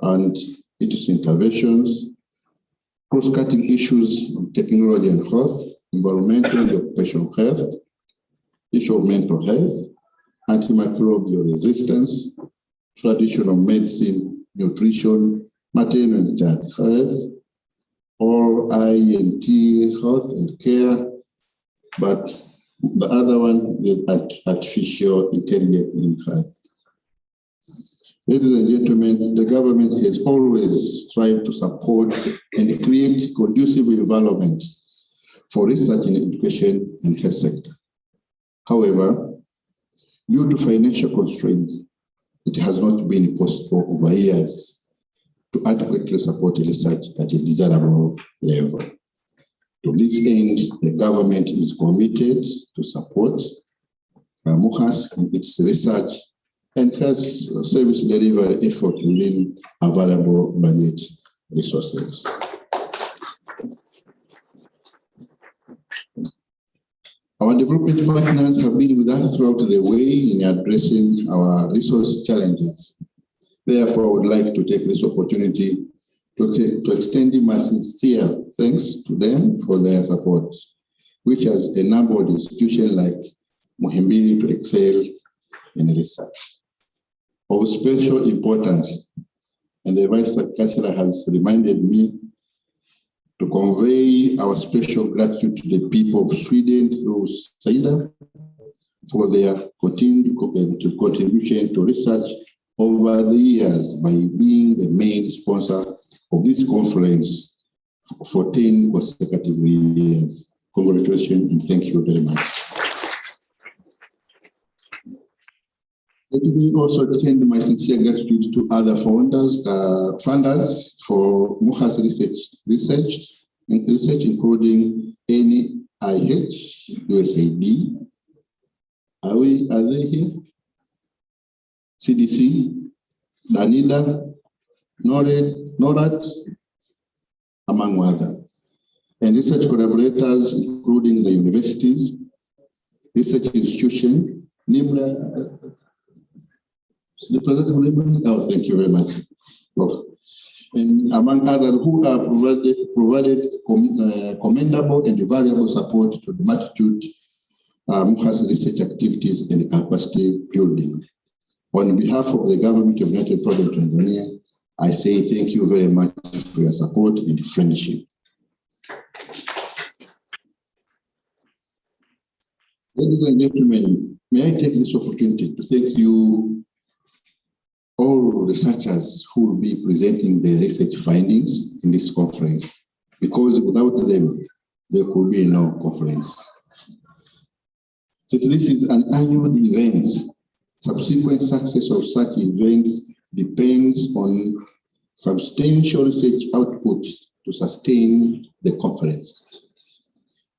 and its interventions, cross-cutting issues on technology and health, environmental and occupational health, issue of mental health, antimicrobial resistance, traditional medicine, nutrition, maternal and child health, all INT health and care, but the other one is artificial intelligence in health. Ladies and gentlemen, the government has always tried to support and create conducive environment for research in education and health sector. However, due to financial constraints, it has not been possible over years to adequately support research at a desirable level. To this end, the government is committed to support MUHAS in its research and has service delivery effort within available budget resources. Our development partners have been with us throughout the way in addressing our resource challenges. Therefore, I would like to take this opportunity to extend my sincere thanks to them for their support, which has enabled institutions like Muhimbili to excel in research. Of special importance, and the Vice Chancellor has reminded me to convey our special gratitude to the people of Sweden through SIDA for their continued contribution to research over the years by being the main sponsor of this conference for 10 consecutive years. Congratulations and thank you very much. Let me also extend my sincere gratitude to other funders for MUHAS research, including NIH, USAID. Are they here? CDC, NANIDA, NORAD, among others. and research collaborators, including the universities, research institutions, thank you very much, Prof. And among others who have provided commendable and valuable support to the multitude MUHAS research activities and capacity building. On behalf of the government of United Republic of Tanzania, I say thank you very much for your support and friendship. Ladies and gentlemen, may I take this opportunity to thank you, all researchers who will be presenting their research findings in this conference, because without them, there could be no conference. Since this is an annual event, subsequent success of such events depends on substantial research output to sustain the conference.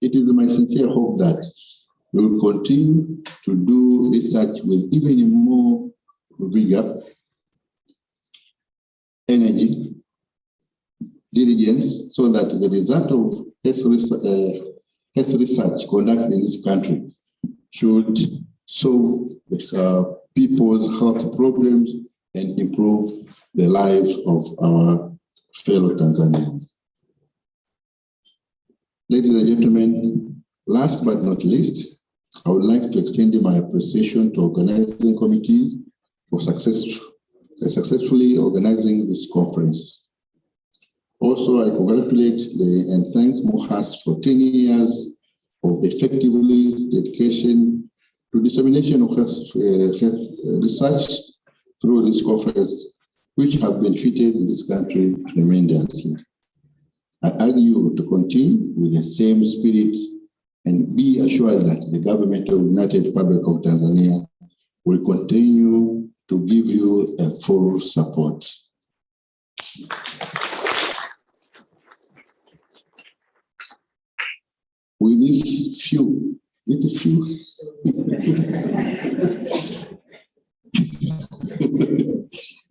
It is my sincere hope that we will continue to do research with even more vigor, energy, diligence, so that the result of health research conducted in this country should solve people's health problems and improve the lives of our fellow Tanzanians. Ladies and gentlemen, last but not least, I would like to extend my appreciation to organizing committees for successfully organizing this conference. Also, I congratulate and thank MUHAS for 10 years of effectively dedication to dissemination of health research through this conference, which have benefited in this country tremendously. I urge you to continue with the same spirit and be assured that the government of the United Republic of Tanzania will continue to give you a full support. With this few,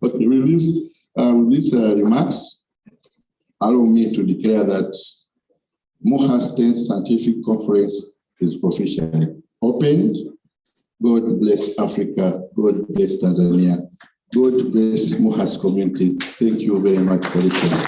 okay, with these remarks, allow me to declare that MUHAS 10th Scientific Conference is officially opened. God bless Africa. God bless Tanzania. God bless MUHAS community. Thank you very much for listening.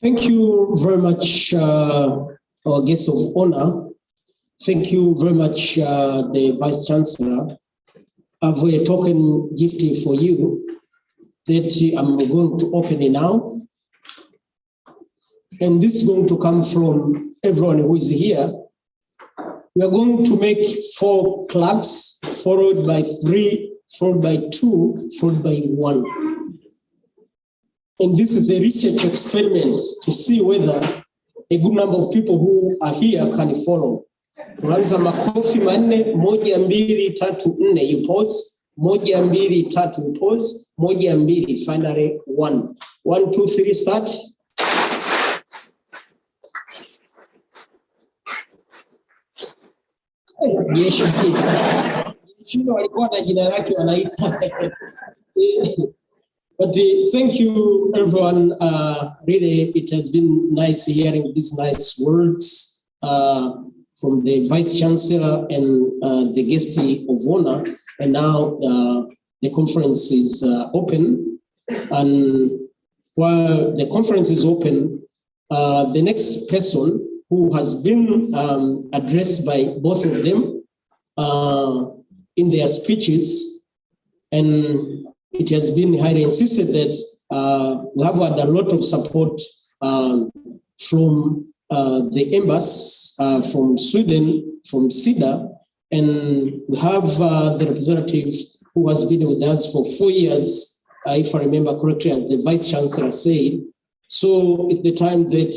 Thank you very much, our guest of honor. Thank you very much, the Vice Chancellor. I have a token gift for you that I'm going to open it now. And this is going to come from everyone who is here. We are going to make 4 claps, followed by 3, followed by 2, followed by 1. And this is a research experiment to see whether a good number of people who are here can follow. Tunaanza makofi manne, 1, 2, 3, 4, you pause. 1, 2, 3, you pause. 1, 2, finally 1. 1, 2, 3, start. Yes, walikuwa na jina lake wanaita. But thank you, everyone. Really, it has been nice hearing these nice words from the Vice Chancellor and the guest of honor. And now the conference is open. And while the conference is open, the next person who has been addressed by both of them in their speeches, and it has been highly insisted that we have had a lot of support from the embassy, from Sweden, from SIDA, and we have the representative who has been with us for 4 years, if I remember correctly, as the Vice Chancellor said. So it's the time that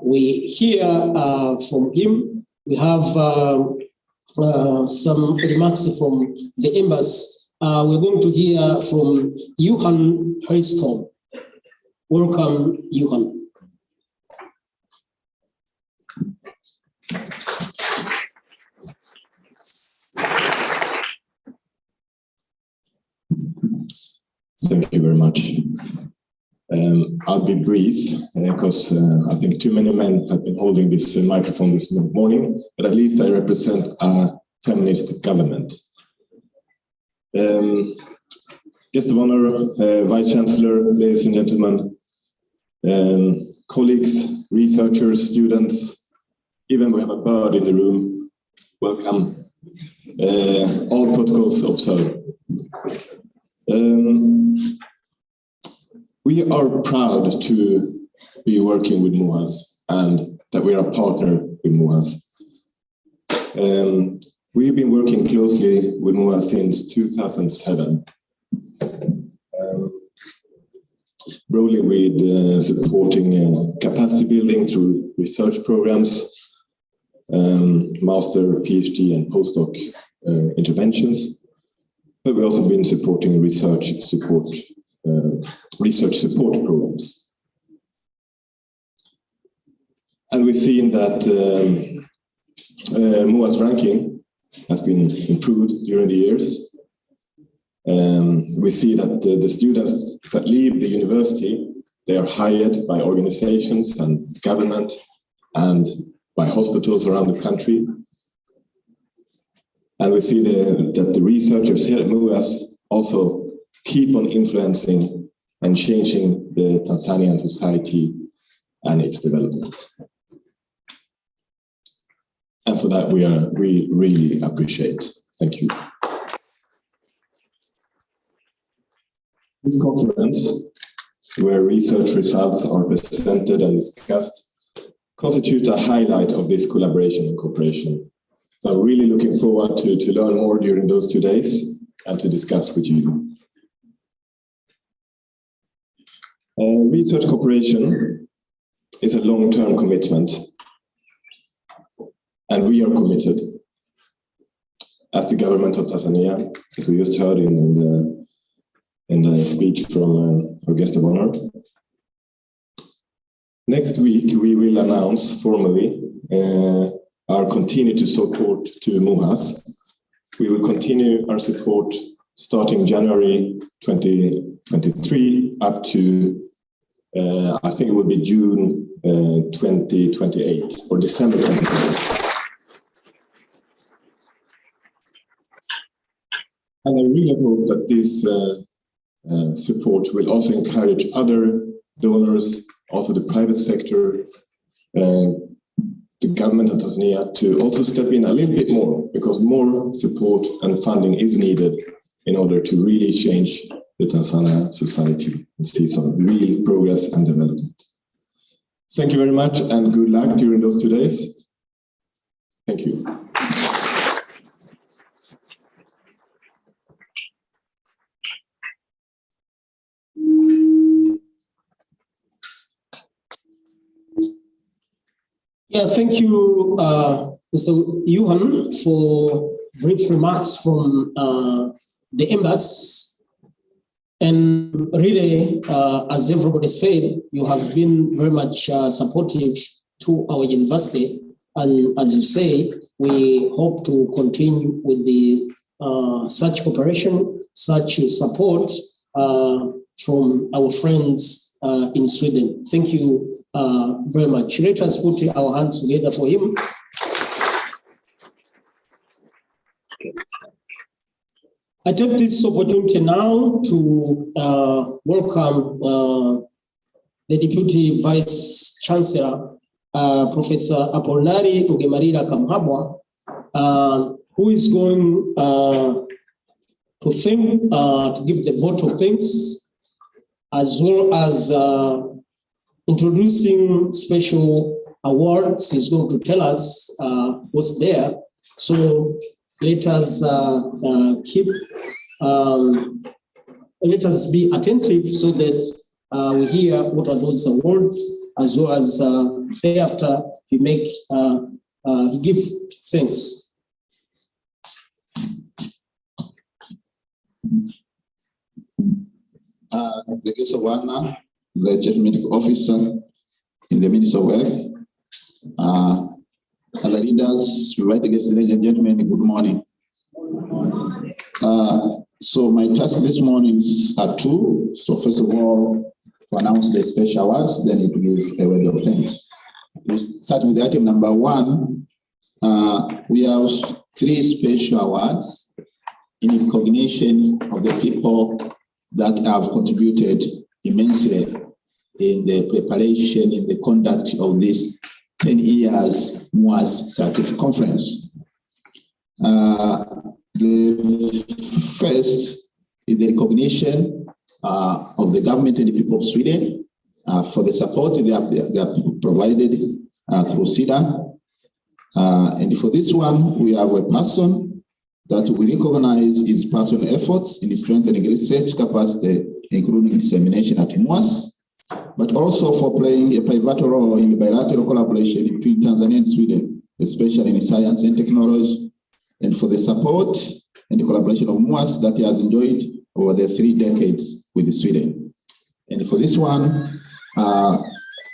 we hear from him. We have some remarks from the embassy. We're going to hear from Johan Hellstrom. Welcome, Johan. Thank you very much. I'll be brief because I think too many men have been holding this microphone this morning, but at least I represent a feminist government. Guest of honor, Vice Chancellor, ladies and gentlemen, colleagues, researchers, students, even we have a bird in the room. Welcome. All protocols observed. We are proud to be working with MUHAS and that we are a partner with MUHAS. We've been working closely with MUHAS since 2007. Broadly with supporting capacity building through research programs, master, PhD and postdoc interventions. But we've also been supporting research support programs. And we've seen that MUHAS ranking has been improved during the years. We see that the students that leave the university, they are hired by organizations and government and by hospitals around the country. And we see that the researchers here at MUHAS also keep on influencing and changing the Tanzanian society and its development. And for that, we really appreciate. Thank you. This conference, where research results are presented and discussed, constitutes a highlight of this collaboration and cooperation. So I'm really looking forward to learn more during those 2 days and to discuss with you. Research cooperation is a long-term commitment, and we are committed as the government of Tanzania, as we just heard in the speech from our guest of honor. Next week, we will announce formally our continued support to MUHAS. We will continue our support starting January 2023 up to, I think it will be June 2028 or December 2028. And I really hope that this support will also encourage other donors, also the private sector, the government of Tanzania to also step in a little bit more, because more support and funding is needed in order to really change the Tanzania society and see some real progress and development. Thank you very much and good luck during those 2 days. Thank you. Yeah, thank you, Mr. Johan, for brief remarks from the embassy. And really, as everybody said, you have been very much supportive to our university. And as you say, we hope to continue with the such cooperation, such support from our friends in Sweden. Thank you very much. Let us put our hands together for him. I take this opportunity now to welcome the Deputy Vice Chancellor, Professor Apollinaire Rugemalira Kamhabwa, who is going to give the vote of thanks, as well as introducing special awards. He's going to tell us what's there. So let us let us be attentive so that we hear what are those awards, as well as thereafter he give thanks. The guest of honor, the Chief Medical Officer in the Ministry of Health, other leaders, right guests, ladies and gentlemen, good morning. So my task this morning are two. So first of all, to announce the special awards, then it will give a word of thanks. We start with item number one. We have 3 special awards in recognition of the people that have contributed immensely in the preparation, in the conduct of this 10 years MUHAS Scientific Conference. The first is the recognition of the government and the people of Sweden for the support they have provided through SIDA. And for this one, we have a person that we recognize his personal efforts in strengthening research capacity, including dissemination at MUHAS, but also for playing a pivotal role in bilateral collaboration between Tanzania and Sweden, especially in science and technology, and for the support and the collaboration of MUHAS that he has enjoyed over the 3 decades with Sweden. And for this one,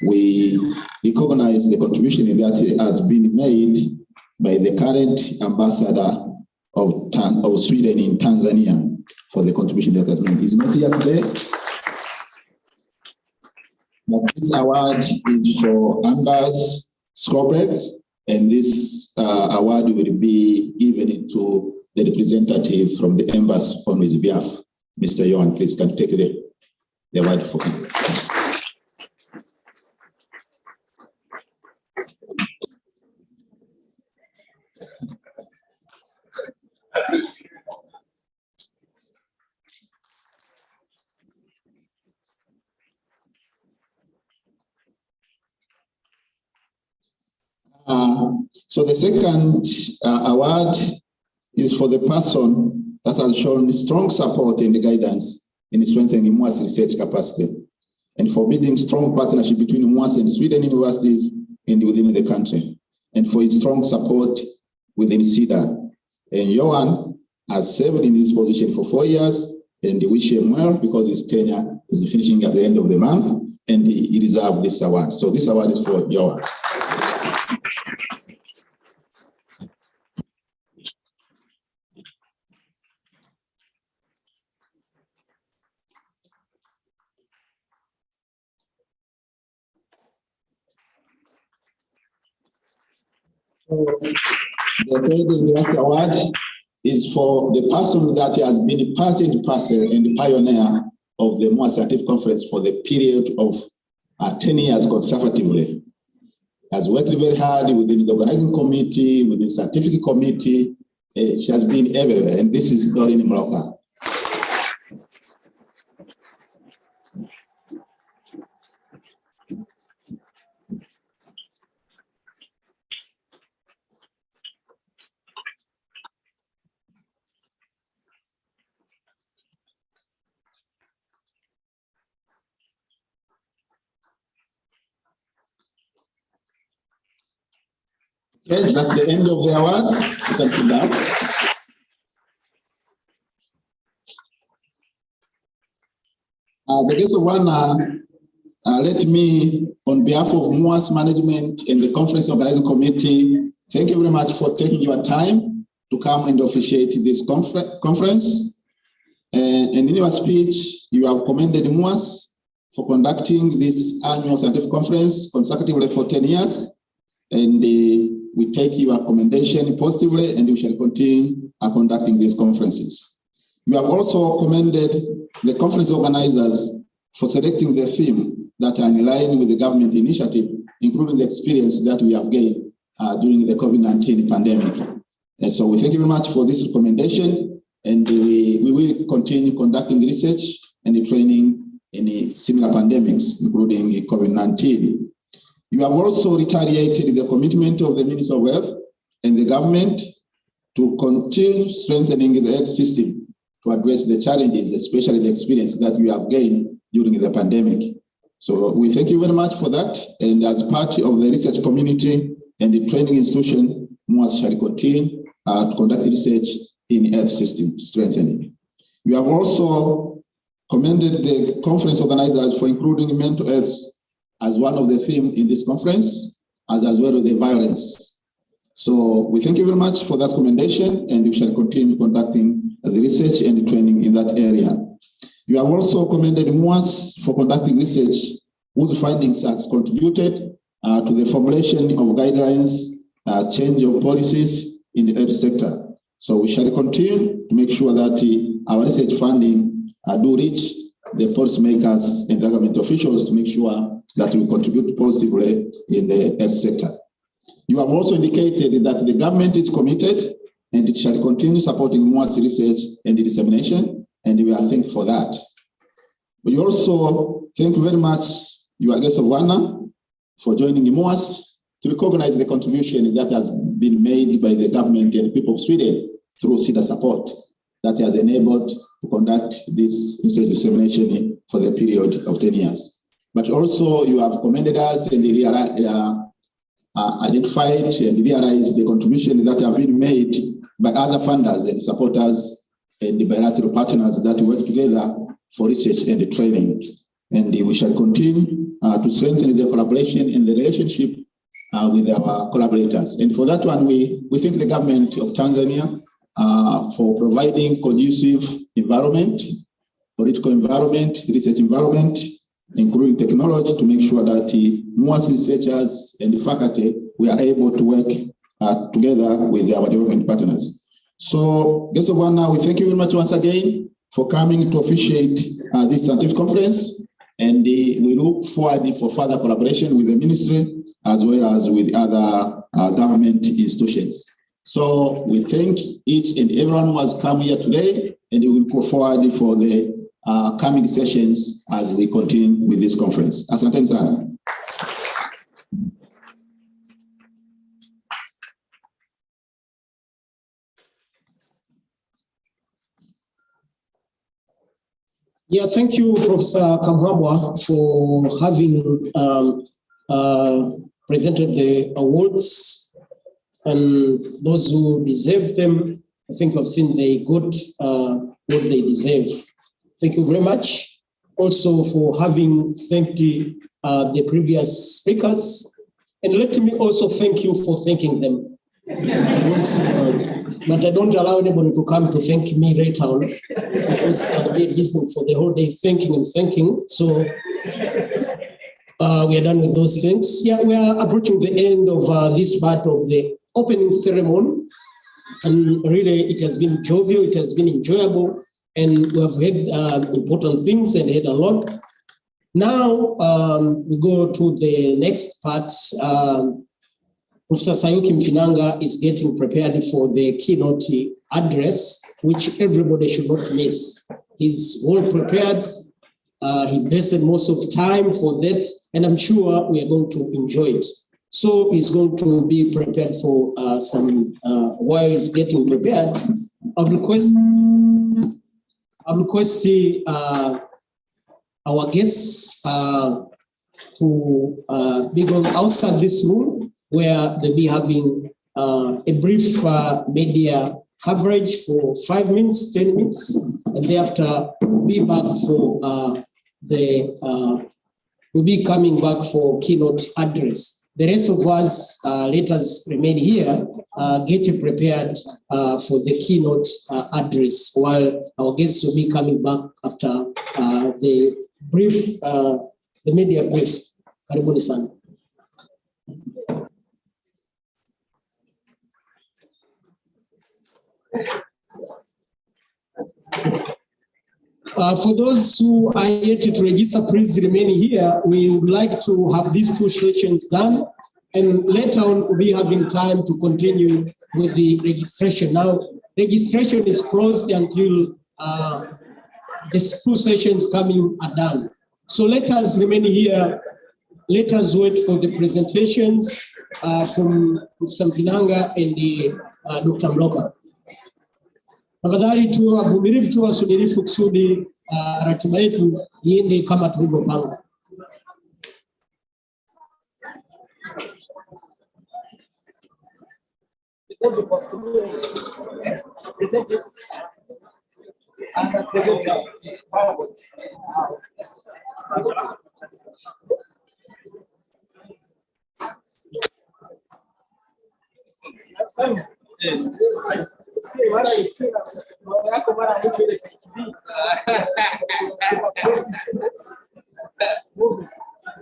we recognize the contribution that has been made by the current ambassador of Sweden in Tanzania for the contribution that has made. He's not here today, but this award is for Anders Skorberg, and this award will be given to the representative from the embassy on his behalf. Mr. Johan, please can take the award for him. So the second award is for the person that has shown strong support and guidance in strengthening MUHAS research capacity and for building strong partnership between MUHAS and Sweden universities and within the country, and for his strong support within SIDA. And Johan has served in this position for 4 years, and we wish him well because his tenure is finishing at the end of the month, and he deserves this award. So this award is for Johan. The third university award is for the person that has been part and parcel and the pioneer of the MUHAS Scientific Conference for the period of 10 years consecutively. Has worked very hard within the organizing committee, within the scientific committee. She has been everywhere, and this is Doreen Mloka. Yes, that's the end of the awards. You can sit down. The guest of honor, let me, on behalf of MUHAS management and the conference organizing committee, thank you very much for taking your time to come and officiate this conference. And in your speech, you have commended MUHAS for conducting this annual scientific conference consecutively for 10 years. And we take your commendation positively, and we shall continue conducting these conferences. You have also commended the conference organizers for selecting the theme that are in line with the government initiative, including the experience that we have gained during the COVID-19 pandemic. And so we thank you very much for this recommendation, and we will continue conducting research and training in similar pandemics, including COVID-19. You have also reiterated the commitment of the Minister of Health and the government to continue strengthening the health system to address the challenges, especially the experience that we have gained during the pandemic. So we thank you very much for that. And as part of the research community and the training institution, MUHAS shall continue to conduct research in health system strengthening. You have also commended the conference organizers for including mental health as one of the themes in this conference, as well as the violence. So we thank you very much for that commendation, and we shall continue conducting the research research and training in that area. You have also commended MUHAS for conducting research whose findings has contributed to the formulation of guidelines, change of policies in the health sector. So we shall continue to make sure that our research funding do reach the policymakers and government officials to make sure that we contribute positively in the health sector. You have also indicated that the government is committed and it shall continue supporting MUHAS research and dissemination, and we are thankful for that. But you also thank you very much, your guest of honor, for joining MUHAS to recognize the contribution that has been made by the government and the people of Sweden through CEDA support that has enabled to conduct this research dissemination for the period of 10 years. But also you have commended us and identified and realized the contribution that have been made by other funders and supporters and the bilateral partners that work together for research and training. And we shall continue to strengthen the collaboration and the relationship with our collaborators. And for that one, we thank the government of Tanzania for providing conducive environment, political environment, research environment, including technology, to make sure that MUHAS researchers and the faculty, we are able to work together with our development partners. So, guests of honor, we thank you very much once again for coming to officiate this scientific conference, and we look forward for further collaboration with the ministry as well as with other government institutions. So we thank each and everyone who has come here today, and we will go forward for the coming sessions as we continue with this conference. Asante sana. Yeah, thank you, Professor Kamhabwa, for having presented the awards, and those who deserve them, I think I've seen they got what they deserve. Thank you very much. Also for having thanked the previous speakers, and let me also thank you for thanking them. Because, but I don't allow anybody to come to thank me later on, because I'll be listening for the whole day thanking and thanking. So we are done with those things. Yeah, we are approaching the end of this part of the opening ceremony, and really it has been jovial, it has been enjoyable, and we have heard important things and heard a lot. Now we go to the next part. Professor Sayuki Mfinanga is getting prepared for the keynote address, which everybody should not miss. He's well prepared. He invested most of the time for that, and I'm sure we are going to enjoy it. So he's going to be prepared for some, while he's getting prepared, I'll request our guests to be going outside this room, where they'll be having a brief media coverage for 5 minutes, 10 minutes, and thereafter be back for we'll be coming back for keynote address. The rest of us, let us remain here, get prepared for the keynote address, while our guests will be coming back after the brief, the media brief. Karibuni sana. For those who are yet to register, please remain here. We would like to have these 2 sessions done, and later on we'll be having time to continue with the registration. Now, registration is closed until these 2 sessions coming are done. So let us remain here. Let us wait for the presentations from Professor Mfinanga and Dr. Mloka. Tafadhali tu wavumilivu, tu wasubirifu kusudi ratiba yetu iende kama tulivyopanga.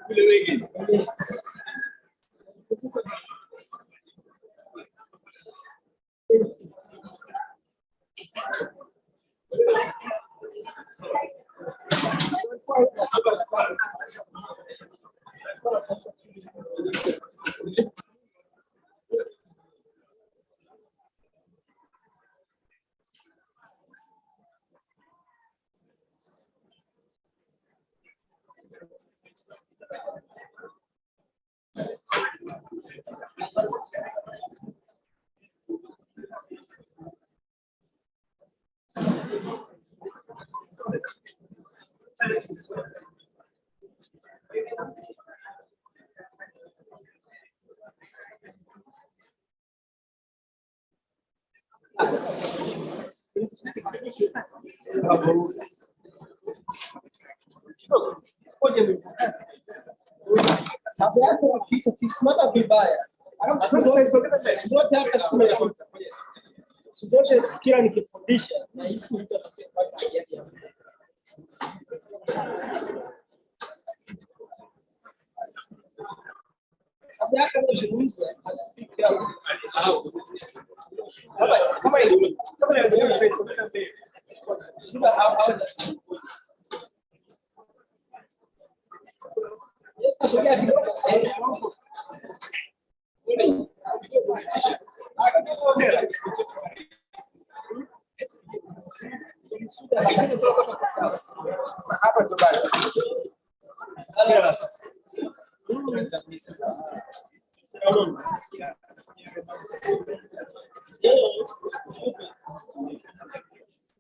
Kule wengi. Tabia yake ukisimama vibaya, alafu zote hata siku zote kila nikifundisha na hisi mtu atapata ajali ya mtu. Tabia yake unazungumza asipike kama ilivyo shida hapa. Yes, sogea kidogo sasa. Hapa tubali.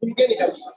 Mgeni kabisa.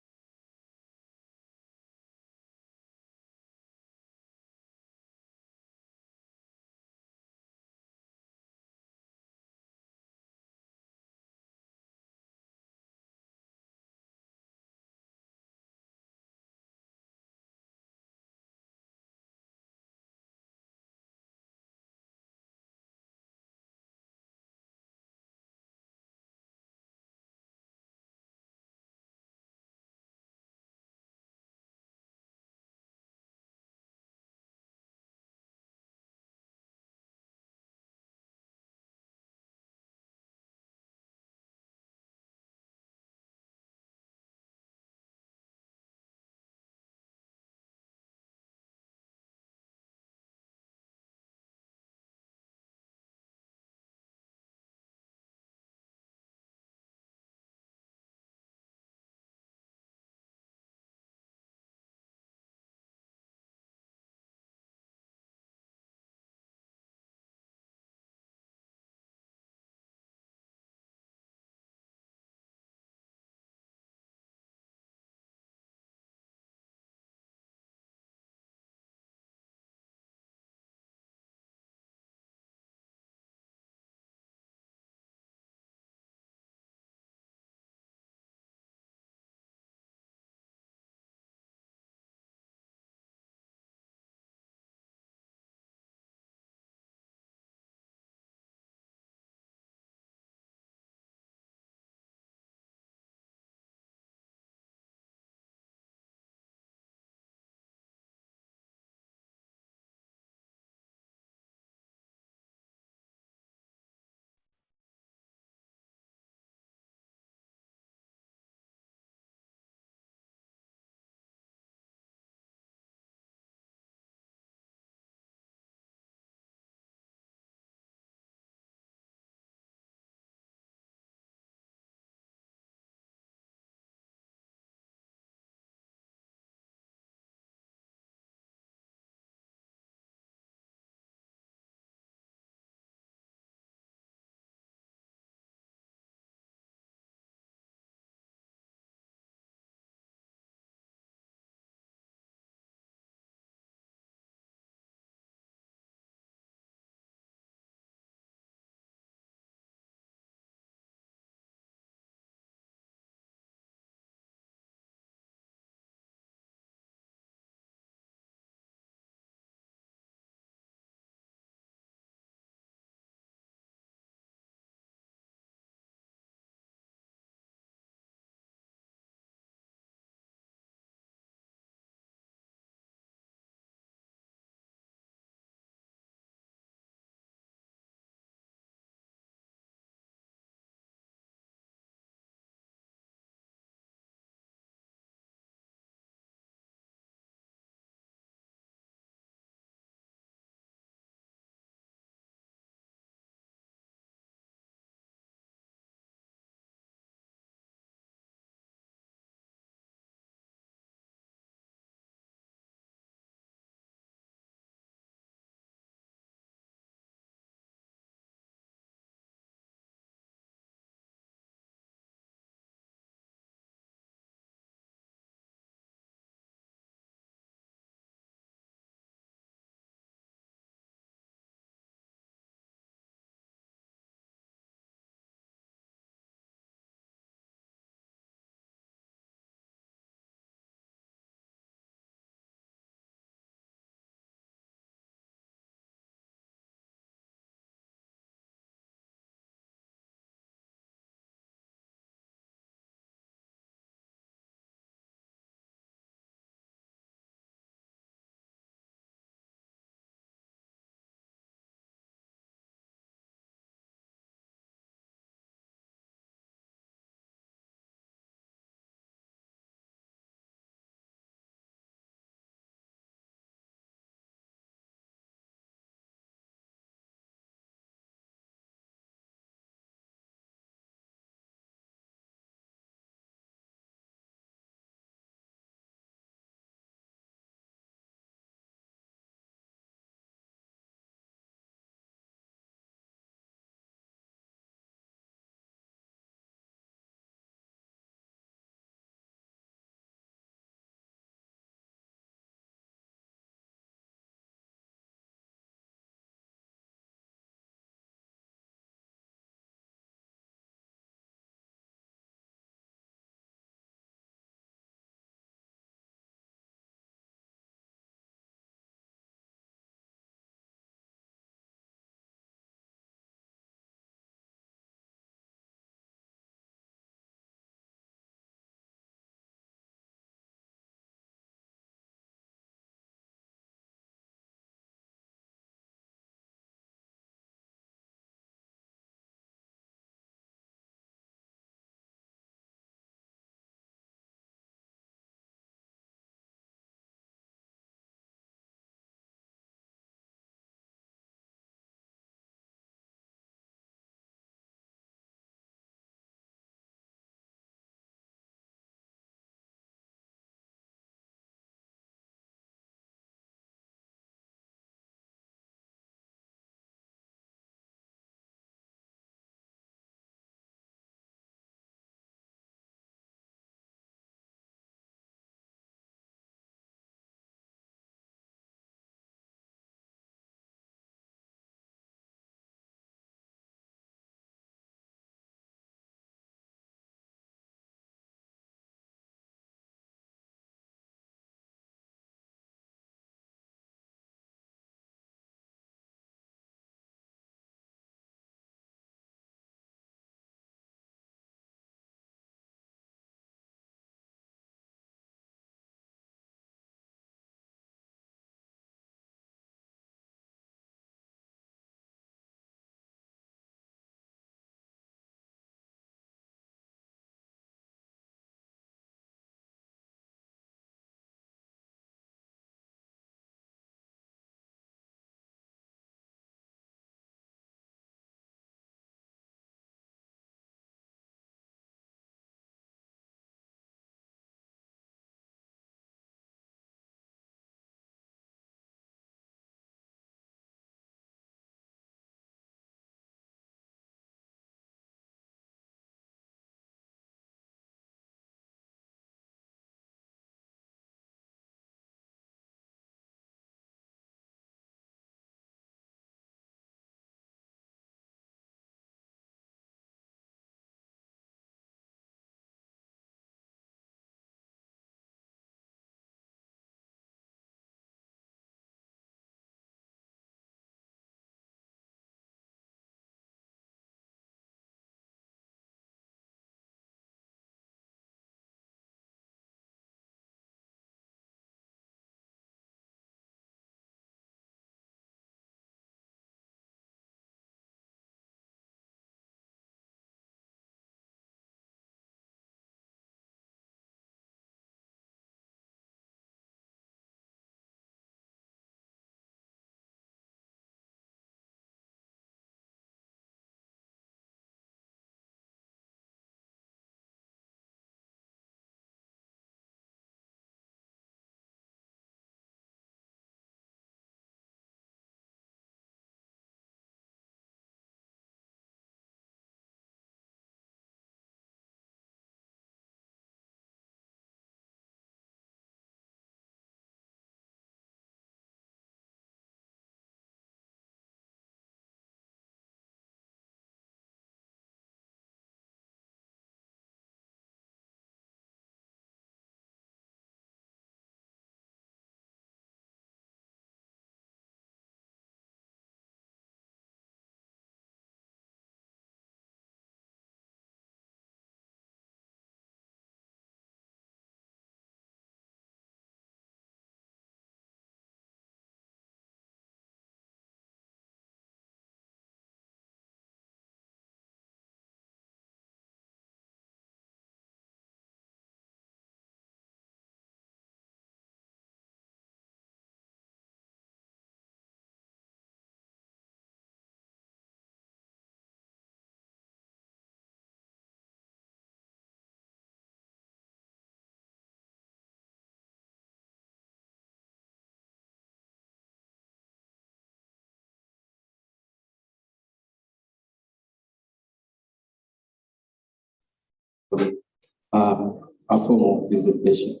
a formal presentation.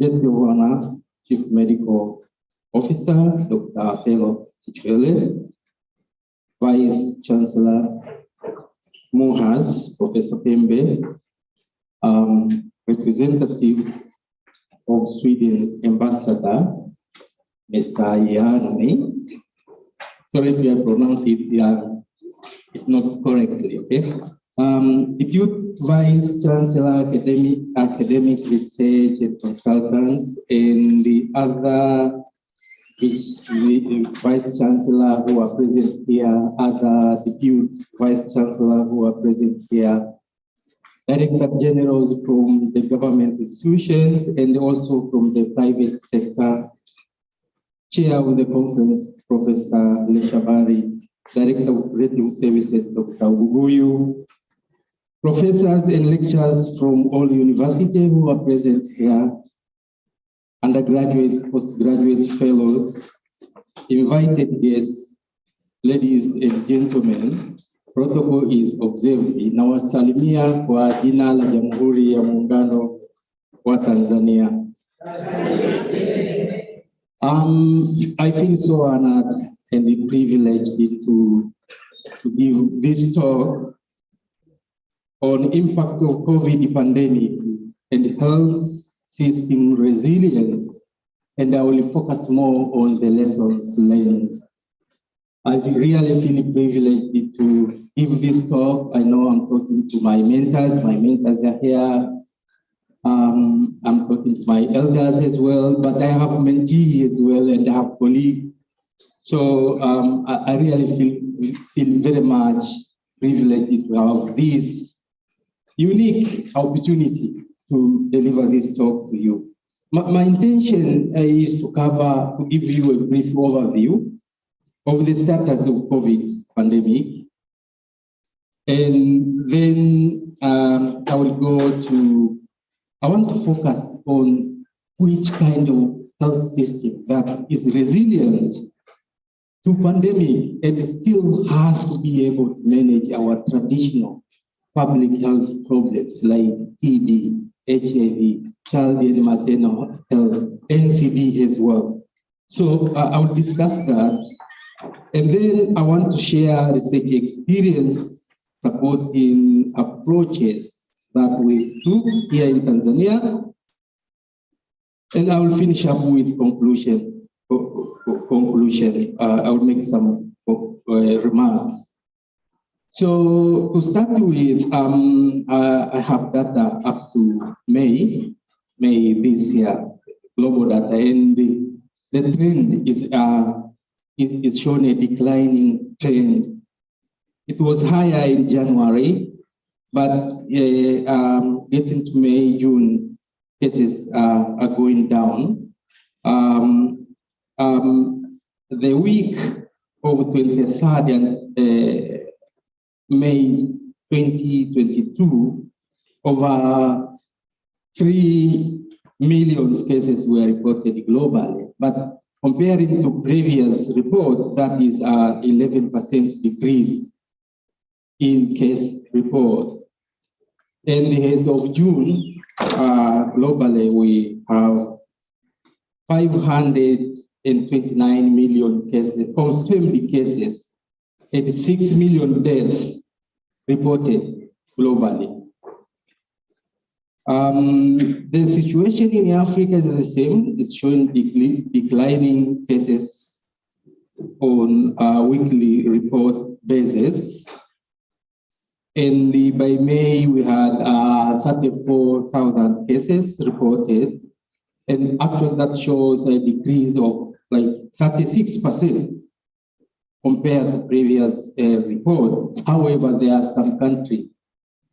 Guest of honor, Chief Medical Officer, Dr. Fellow Sichwele, Vice Chancellor MUHAS, Professor Pembe, representative of Sweden Ambassador, Mr. Yanni. Sorry if I pronounce it not correctly, okay? Deputy Vice Chancellor, academic research and consultants, and the other Vice Chancellor who are present here, other Deputy Vice Chancellor who are present here, Director Generals from the government institutions and also from the private sector, Chair of the conference, Professor Leshabari, Director of Radio Services, Dr. Uguyu, professors and lecturers from all universities who are present here, undergraduate, postgraduate fellows, invited guests, ladies and gentlemen, protocol is observed. Nawasalimia kwa jina la Jamhuri ya Muungano wa Tanzania. I feel so honored and privileged to give this talk on impact of COVID pandemic and health system resilience, and I will focus more on the lessons learned. I really feel privileged to give this talk. I know I'm talking to my mentors are here. I'm talking to my elders as well, but I have mentees as well, and I have colleagues. So I really feel very much privileged to have this unique opportunity to deliver this talk to you. My intention is to give you a brief overview of the status of COVID pandemic. And then I want to focus on which kind of health system that is resilient to pandemic and still has to be able to manage our traditional public health problems like TB, HIV, child and maternal health, NCD as well. So I will discuss that. And then I want to share research experience supporting approaches that we took here in Tanzania. And I will finish up with conclusion. I will make some remarks. So to start with, I have data up to May this year, global data, and the trend is showing a declining trend. It was higher in January, but getting to May, June, cases are going down. The week of 23rd and May 2022, over 3 million cases were reported globally, but comparing to previous report, that is 11% decrease in case report. And as of June, globally, we have 529 million cases, confirmed cases, and 6 million deaths reported globally. The situation in Africa is the same. It's showing declining cases on a weekly report basis. And by May, we had 34,000 cases reported. And actually that shows a decrease of like 36% compared to previous report. However, there are some countries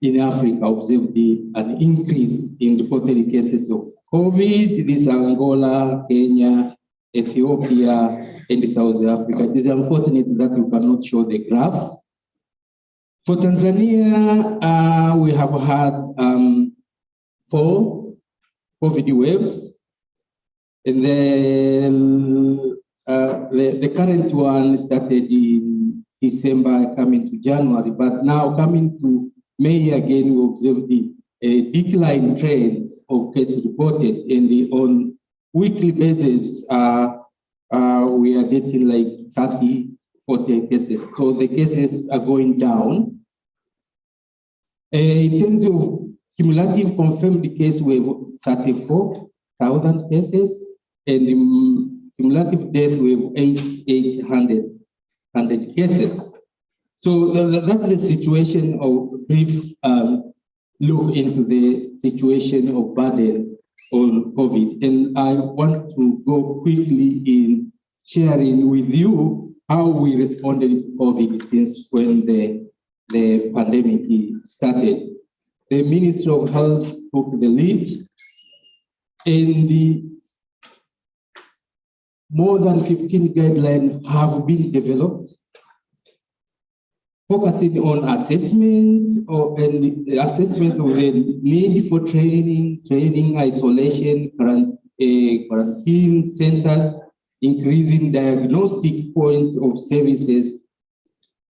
in Africa observed an increase in reported cases of COVID. This is Angola, Kenya, Ethiopia, and South Africa. It is unfortunate that we cannot show the graphs. For Tanzania, we have had 4 COVID waves. And then the current one started in December, coming to January, but now coming to May again we observe the decline trends of cases reported, and on weekly basis, we are getting like 30, 40 cases. So the cases are going down. In terms of cumulative confirmed case, we have 34,000 cases, and cumulative deaths, we have 800 cases. So that's the situation of brief look into the situation of burden on COVID. And I want to go quickly in sharing with you how we responded to COVID since when the pandemic started. The Ministry of Health took the lead, and more than 15 guidelines have been developed, focusing on assessment and assessment of the need for training, isolation, quarantine centers, increasing diagnostic point of services,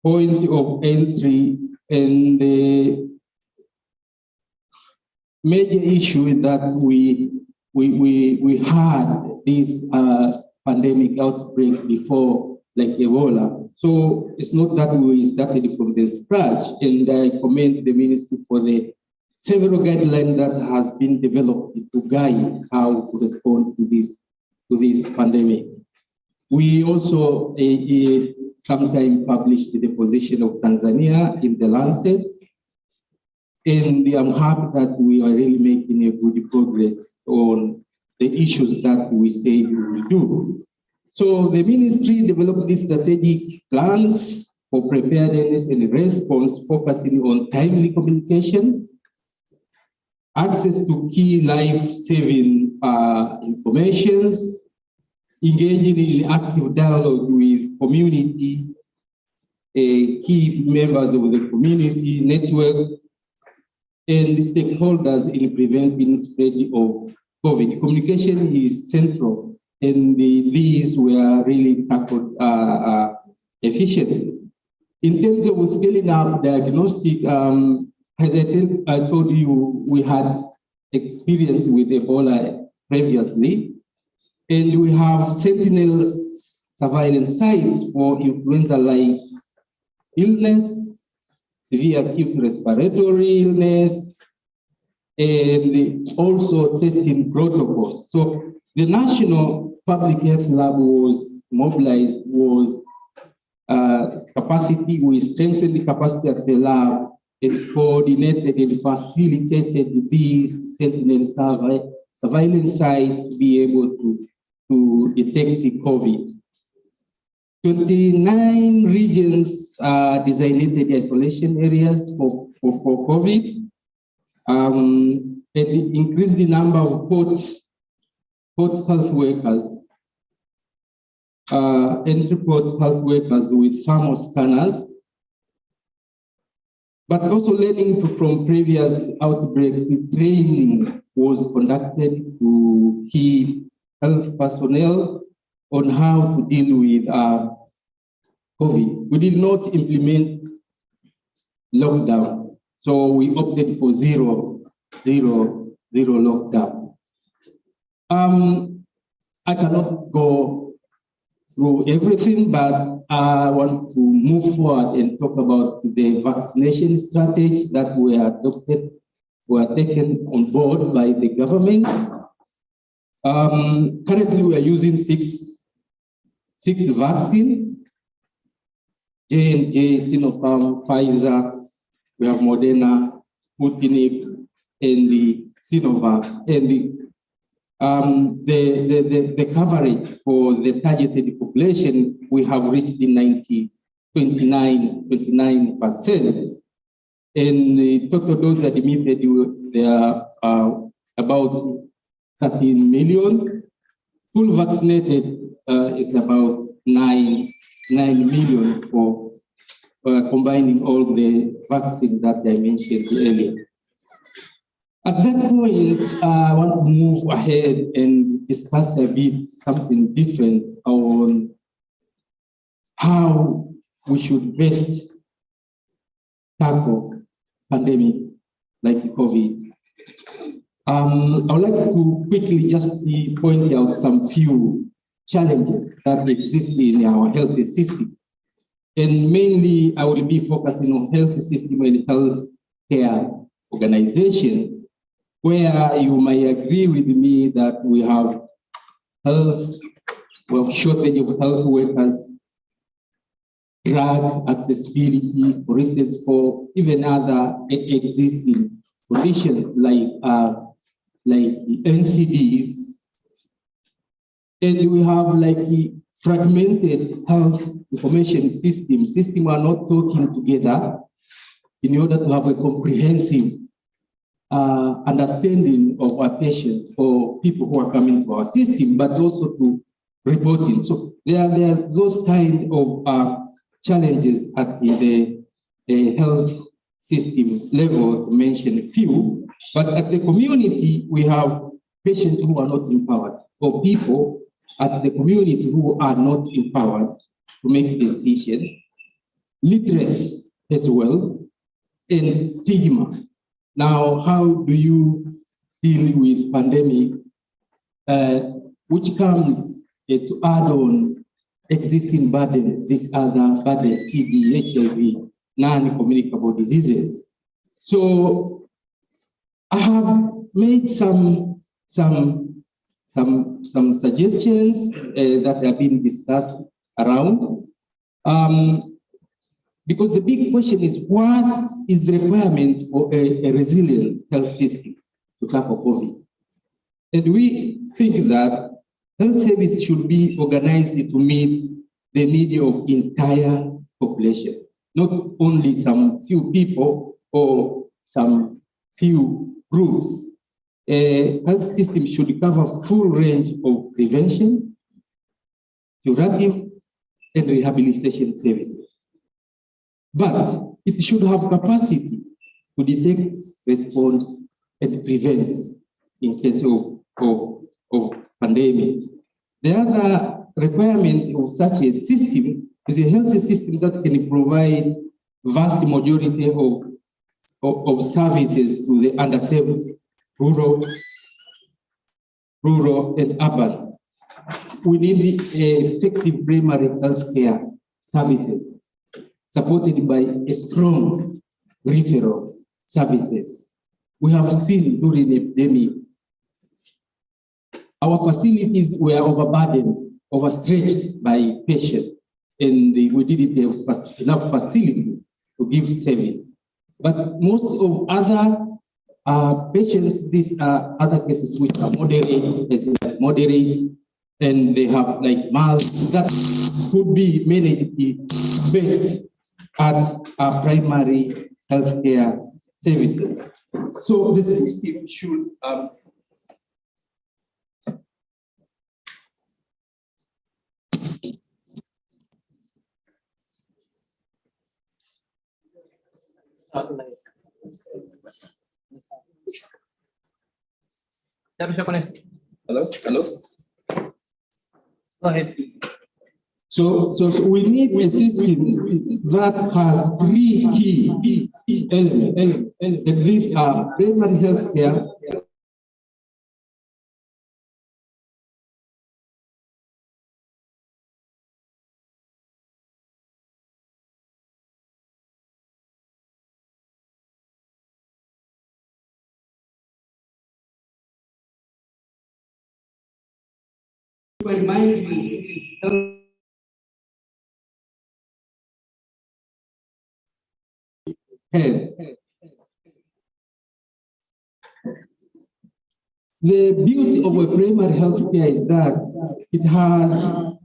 point of entry, and the major issue that we had this pandemic outbreak before, like Ebola. So it's not that we started from the scratch, and I commend the ministry for the several guidelines that has been developed to guide how to respond to this pandemic. We also sometime published the position of Tanzania in the Lancet, and I'm happy that we are really making a good progress on the issues that we say we will do. So the ministry developed these strategic plans for preparedness and response, focusing on timely communication, access to key life-saving informations, engaging in active dialogue with community, key members of the community network, and stakeholders in preventing spread of COVID. Communication is central, and these were really tackled efficiently. In terms of scaling up diagnostic, as I told you, we had experience with Ebola previously, and we have sentinel surveillance sites for influenza-like illness, severe acute respiratory illness, and also testing protocols. So the National Public Health Lab was mobilized, capacity, we strengthened the capacity at the lab and coordinated and facilitated these sentinel surveillance sites to be able to detect the COVID. 29 regions are designated isolation areas for COVID, and it increased the number of port health workers, entry port health workers with thermal scanners, but also learning from previous outbreaks. Training was conducted to key health personnel on how to deal with COVID. We did not implement lockdown, so we opted for zero lockdown. I cannot go through everything, but I want to move forward and talk about the vaccination strategy that were taken on board by the government. Currently, we are using six vaccines: J&J, Sinopharm, Pfizer. We have Moderna, Sputnik, and the Sinovac. And the coverage for the targeted population, we have reached the 29%. And the total dose admitted, there are about 13 million. Full vaccinated is about 9 million for combining all the vaccines that I mentioned earlier. At that point, I want to move ahead and discuss a bit something different on how we should best tackle pandemic like COVID. I would like to quickly just point out some few challenges that exist in our health system. And mainly, I will be focusing on health system and health care organizations, where you may agree with me that we have shortage of health workers, drug accessibility, for instance, for even other existing conditions like NCDs, and we have fragmented health information systems are not talking together in order to have a comprehensive understanding of our patients or people who are coming to our system, but also to reporting. So there are those kind of challenges at the health system level, to mention a few, but at the community, we have patients who are not empowered, or people at the community who are not empowered to make decisions, literacy as well, and stigma. Now, how do you deal with pandemic, which comes to add on existing burden, this other burden, TB, HIV, non-communicable diseases? So I have made some suggestions that have been discussed around. Because the big question is, what is the requirement for a resilient health system to tackle COVID? And we think that health service should be organized to meet the need of entire population, not only some few people or some few groups. A health system should cover full range of prevention, curative, and rehabilitation services. But it should have capacity to detect, respond, and prevent in case of pandemic. The other requirement of such a system is a health system that can provide vast majority of services to the underserved, rural and urban. We need effective primary health care services supported by a strong referral services. We have seen during the epidemic, our facilities were overburdened, overstretched by patients, and we didn't have enough facility to give service. But most of other patients, these are other cases which are moderate, and they have mild, that could be managed best at primary healthcare services. So the system should Hello? Go ahead. So we need a system that has three key elements. And these are primary health care, health. The beauty of a primary health care is that it has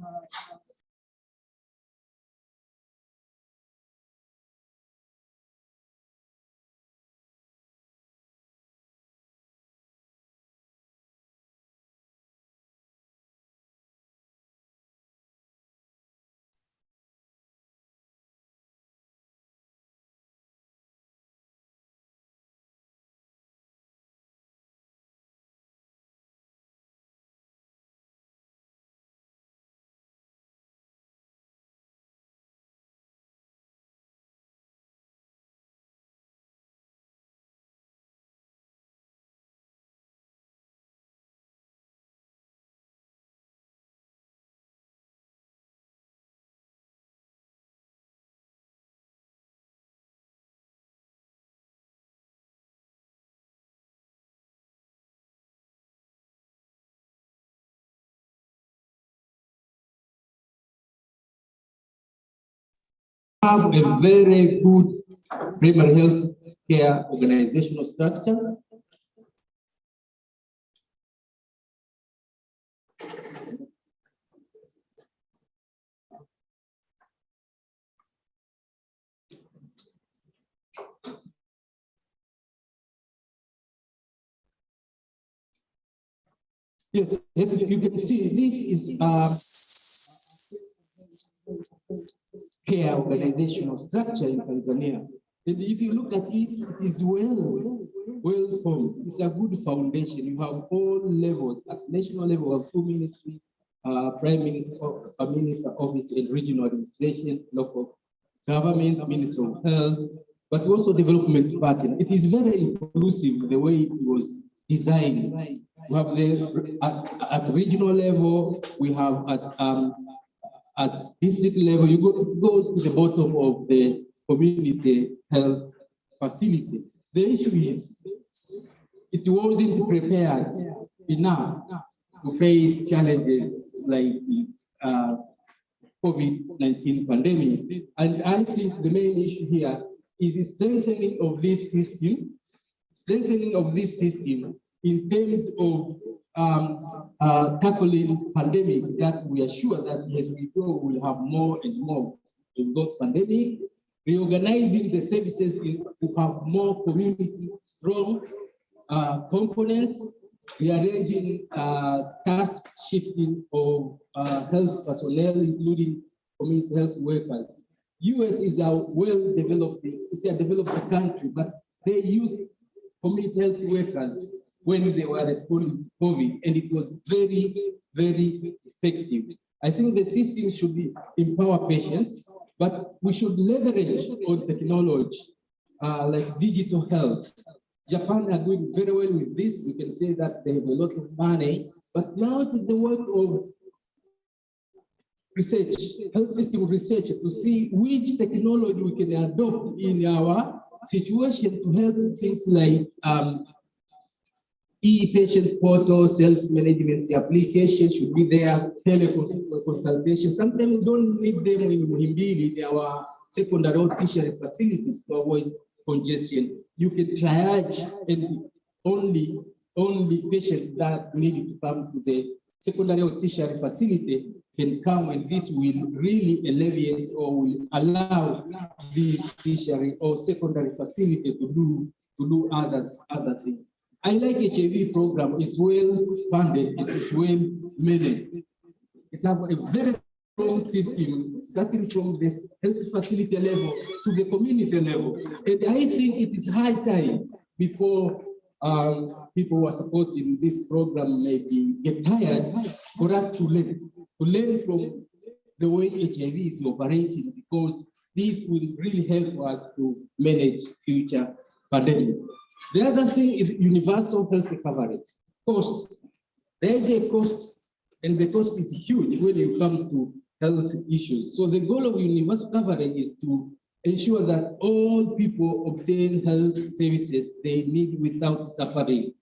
have a very good primary health care organizational structure. Yes, yes, you can see this is care organizational structure in Tanzania. And if you look at it, it is well formed. It's a good foundation. You have all levels at national level of two ministry, prime minister, minister office and regional administration, local government, minister of health, but also development partner. It is very inclusive the way it was designed. We have at regional level, we have at district level, you go to the bottom of the community health facility. The issue is it wasn't prepared enough to face challenges like COVID-19 pandemic. And I think the main issue here is the strengthening of this system in terms of tackling pandemic, that we are sure that as we go, we'll have more and more of those pandemic, reorganizing the services to have more community strong components, rearranging task shifting of health personnel, including community health workers. US is a well-developed, it's a developed country, but they use community health workers when they were responding to COVID, and it was very, very effective. I think the system should empower patients, but we should leverage on technology like digital health. Japan are doing very well with this. We can say that they have a lot of money, but now it is the work of research, health system research, to see which technology we can adopt in our situation to help things like e-patient portal, self-management application should be there, teleconsultation. Sometimes we don't need them in Muhimbili, in our secondary or tertiary facilities to avoid congestion. You can triage, and only patients that need to come to the secondary or tertiary facility can come, and this will really alleviate or will allow this tertiary or secondary facility to do other things. I like HIV program. It's well funded. It is well managed. It has a very strong system, starting from the health facility level to the community level. And I think it is high time before people who are supporting this program maybe get tired, for us to learn from the way HIV is operating, because this will really help us to manage future pandemic. The other thing is universal health coverage. Costs. There is a cost, and the cost is huge when you come to health issues. So the goal of universal coverage is to ensure that all people obtain health services they need without suffering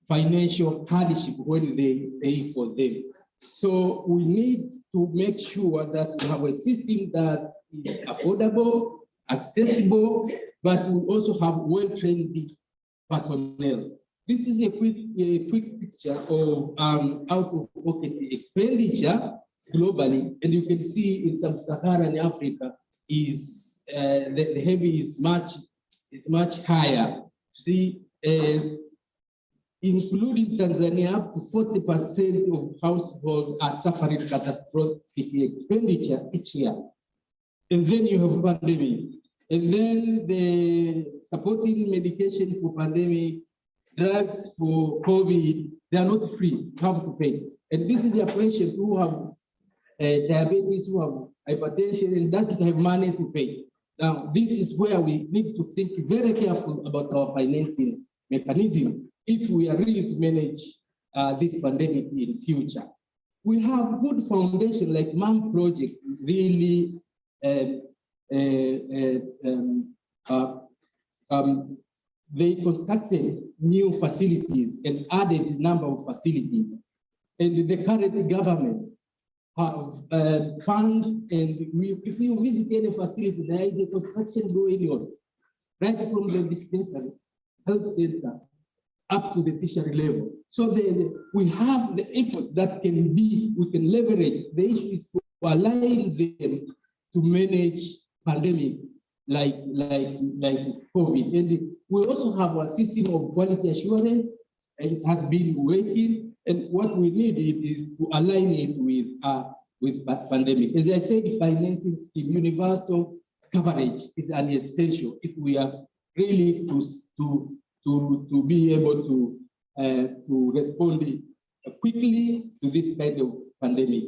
financial hardship when they pay for them. So we need to make sure that we have a system that is affordable, accessible, but we also have well-trained personnel. This is a quick picture of out-of-pocket expenditure globally, and you can see in sub-Saharan Africa is the heavy is much higher. See, including Tanzania, up to 40% of households are suffering catastrophic expenditure each year. And then you have pandemic. And then the supporting medication for pandemic, drugs for COVID, they are not free, you have to pay. And this is a patient who have diabetes, who have hypertension, and doesn't have money to pay. Now, this is where we need to think very careful about our financing mechanism if we are really to manage this pandemic in future. We have good foundation like MUHAS project, really they constructed new facilities and added number of facilities. And the current government have fund, and if you visit any facility, there is a construction going on, right from the dispensary, health center, up to the tertiary level. So we have the effort that we can leverage. The issue is to align them to manage pandemic like COVID. And we also have a system of quality assurance, and it has been working. And what we need is to align it with pandemic. As I said, financing scheme, universal coverage is an essential if we are really to be able to respond quickly to this kind of pandemic.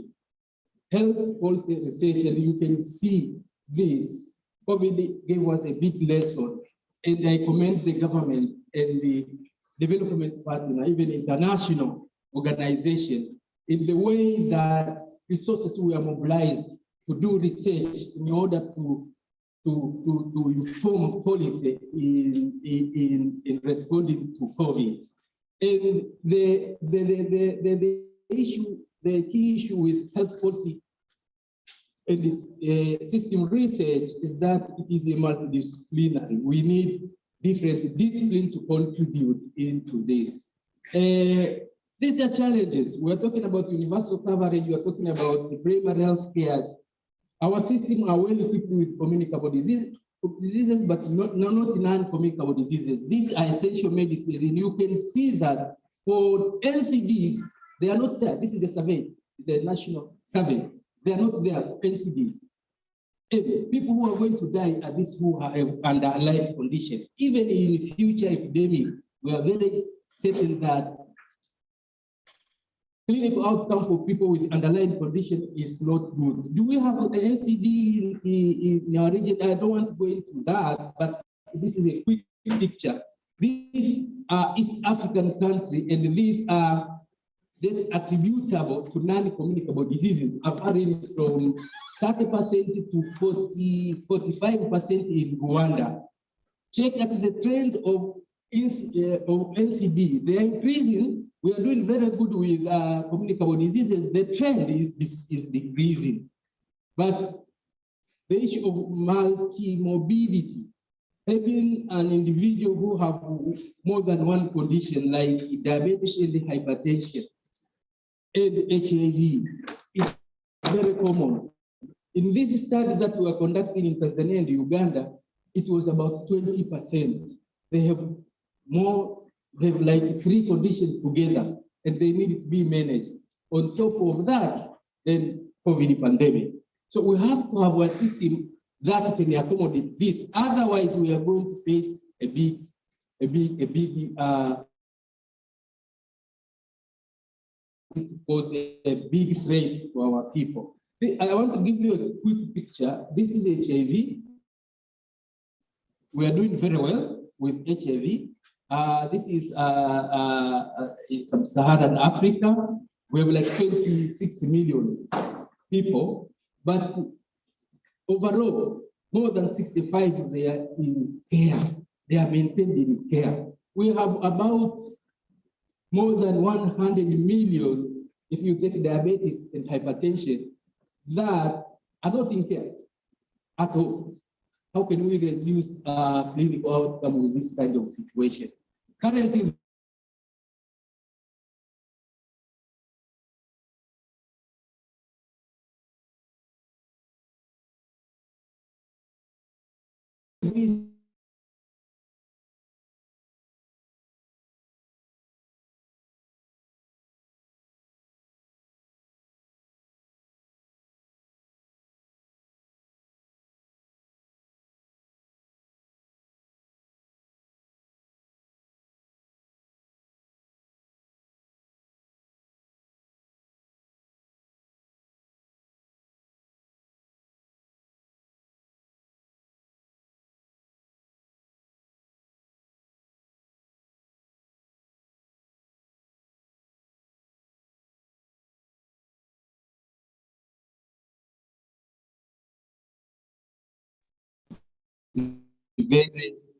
Health policy research, and you can see this. COVID gave us a big lesson, and I commend the government and the development partner, even international organization, in the way that resources were mobilized to do research in order to inform policy in responding to COVID. And the key issue with health policy and this system research is that it is a multidisciplinary. We need different disciplines to contribute into this. These are challenges. We're talking about universal coverage. We're talking about primary health care. Our system are well equipped with communicable diseases, but not non-communicable diseases. These are essential medicine, and you can see that for NCDs, they are not there. This is a survey. It's a national survey. They are not there for NCDs. And people who are going to die are these who are under life condition. Even in future epidemic, we are very certain that clinical outcome for people with underlying condition is not good. Do we have the NCD in our region? I don't want to go into that, but this is a quick picture. These are East African countries, and these are attributable to non-communicable diseases, varying from 30% to 45% in Rwanda. Check at the trend of NCD. They are increasing. We are doing very good with communicable diseases. The trend is decreasing. But the issue of multimorbidity, having an individual who have more than one condition like diabetes and hypertension and HIV is very common. In this study that we are conducting in Tanzania and Uganda, it was about 20%. They have like 3 conditions together, and they need to be managed. On top of that, then COVID pandemic. So we have to have a system that can accommodate this. Otherwise, we are going to face a big pose a big threat to our people. I want to give you a quick picture. This is HIV. We are doing very well with HIV. This is sub-Saharan Africa. We have like 26 million people, but overall, more than 65 they are in care. They are maintained in care. We have about more than 100 million, if you take diabetes and hypertension, that are not in care at all. How can we reduce clinical outcome with this kind of situation? Currently,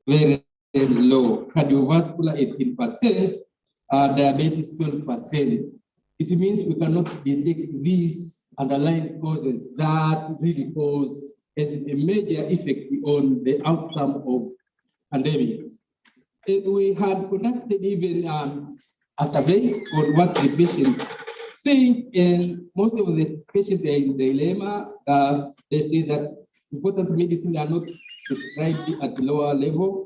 very low. Cardiovascular 18%, diabetes 12%. It means we cannot detect these underlying causes that really cause as a major effect on the outcome of pandemics. And we had conducted even a survey on what the patient think, and most of the patients are in dilemma. They say that important medicine are not prescribed at the lower level.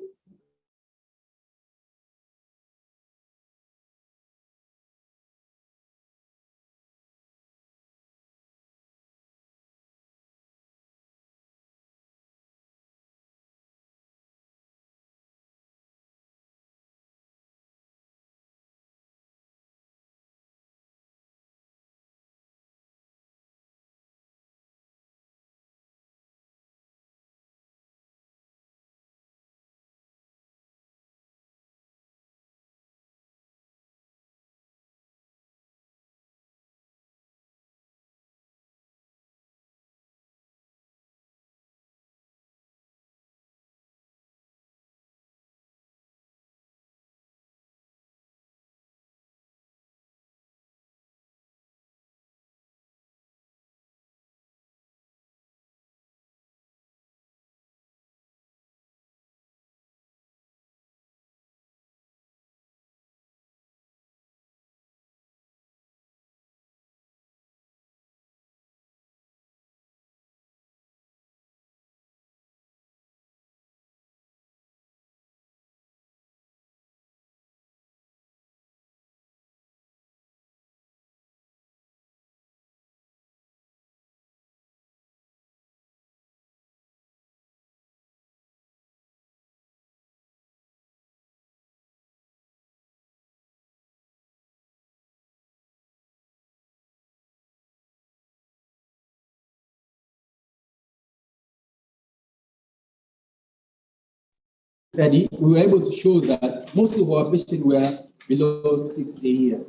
Study, we were able to show that most of our patients were below 60 years.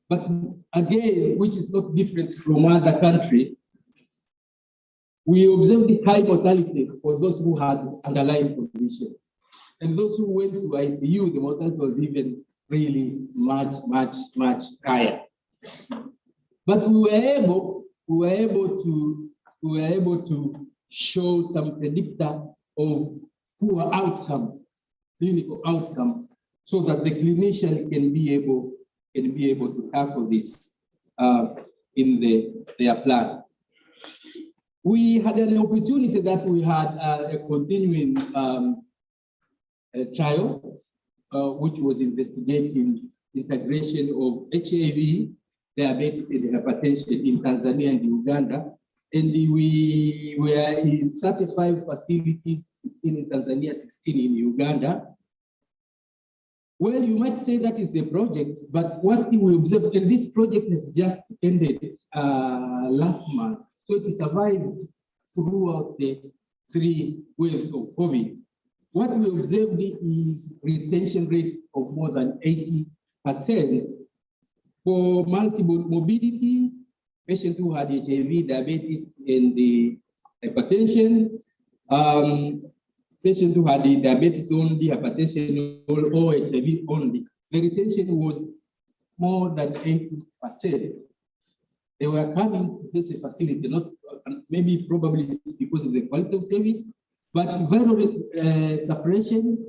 But again, which is not different from other countries, we observed the high mortality for those who had underlying conditions. And those who went to ICU, the mortality was even really much higher. But we were able to show some predictor of poor outcome, clinical outcome, so that the clinician can be able to tackle this in their plan. We had an opportunity that we had a continuing trial, which was investigating integration of HIV, diabetes, and hypertension in Tanzania and Uganda. And we were in 35 facilities, 16 in Tanzania, 16 in Uganda. Well, you might say that is a project, but what we observed, and this project is just ended last month, so it survived throughout the 3 waves of COVID. What we observed is retention rate of more than 80% for multiple morbidity, patients who had HIV, diabetes, and the hypertension, patients who had the diabetes only, hypertension, or HIV only. The retention was more than 80%. They were coming to this facility, not maybe probably because of the quality of service, but viral suppression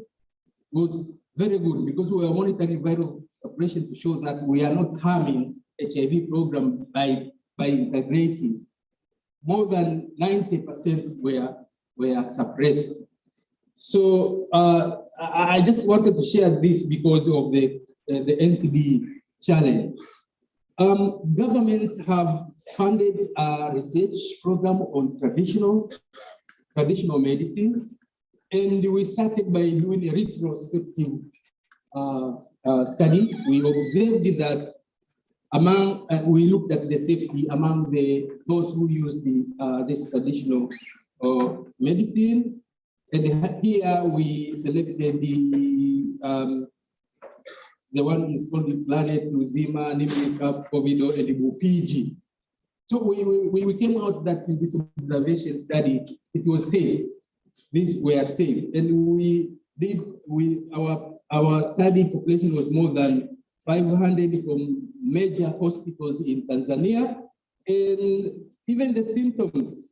was very good because we were monitoring viral suppression to show that we are not harming HIV program by integrating. More than 90% were suppressed. So I just wanted to share this because of the NCD challenge. Government have funded a research program on traditional medicine, and we started by doing a retrospective study. We observed that we looked at the safety among those who use this traditional medicine, and here we selected the one is called the Planet, Luzima, Nimrika, Covido, and the Bupiji. So we came out that in this observation study, it was safe. These were safe, and our study population was more than 500 from major hospitals in Tanzania And even the symptoms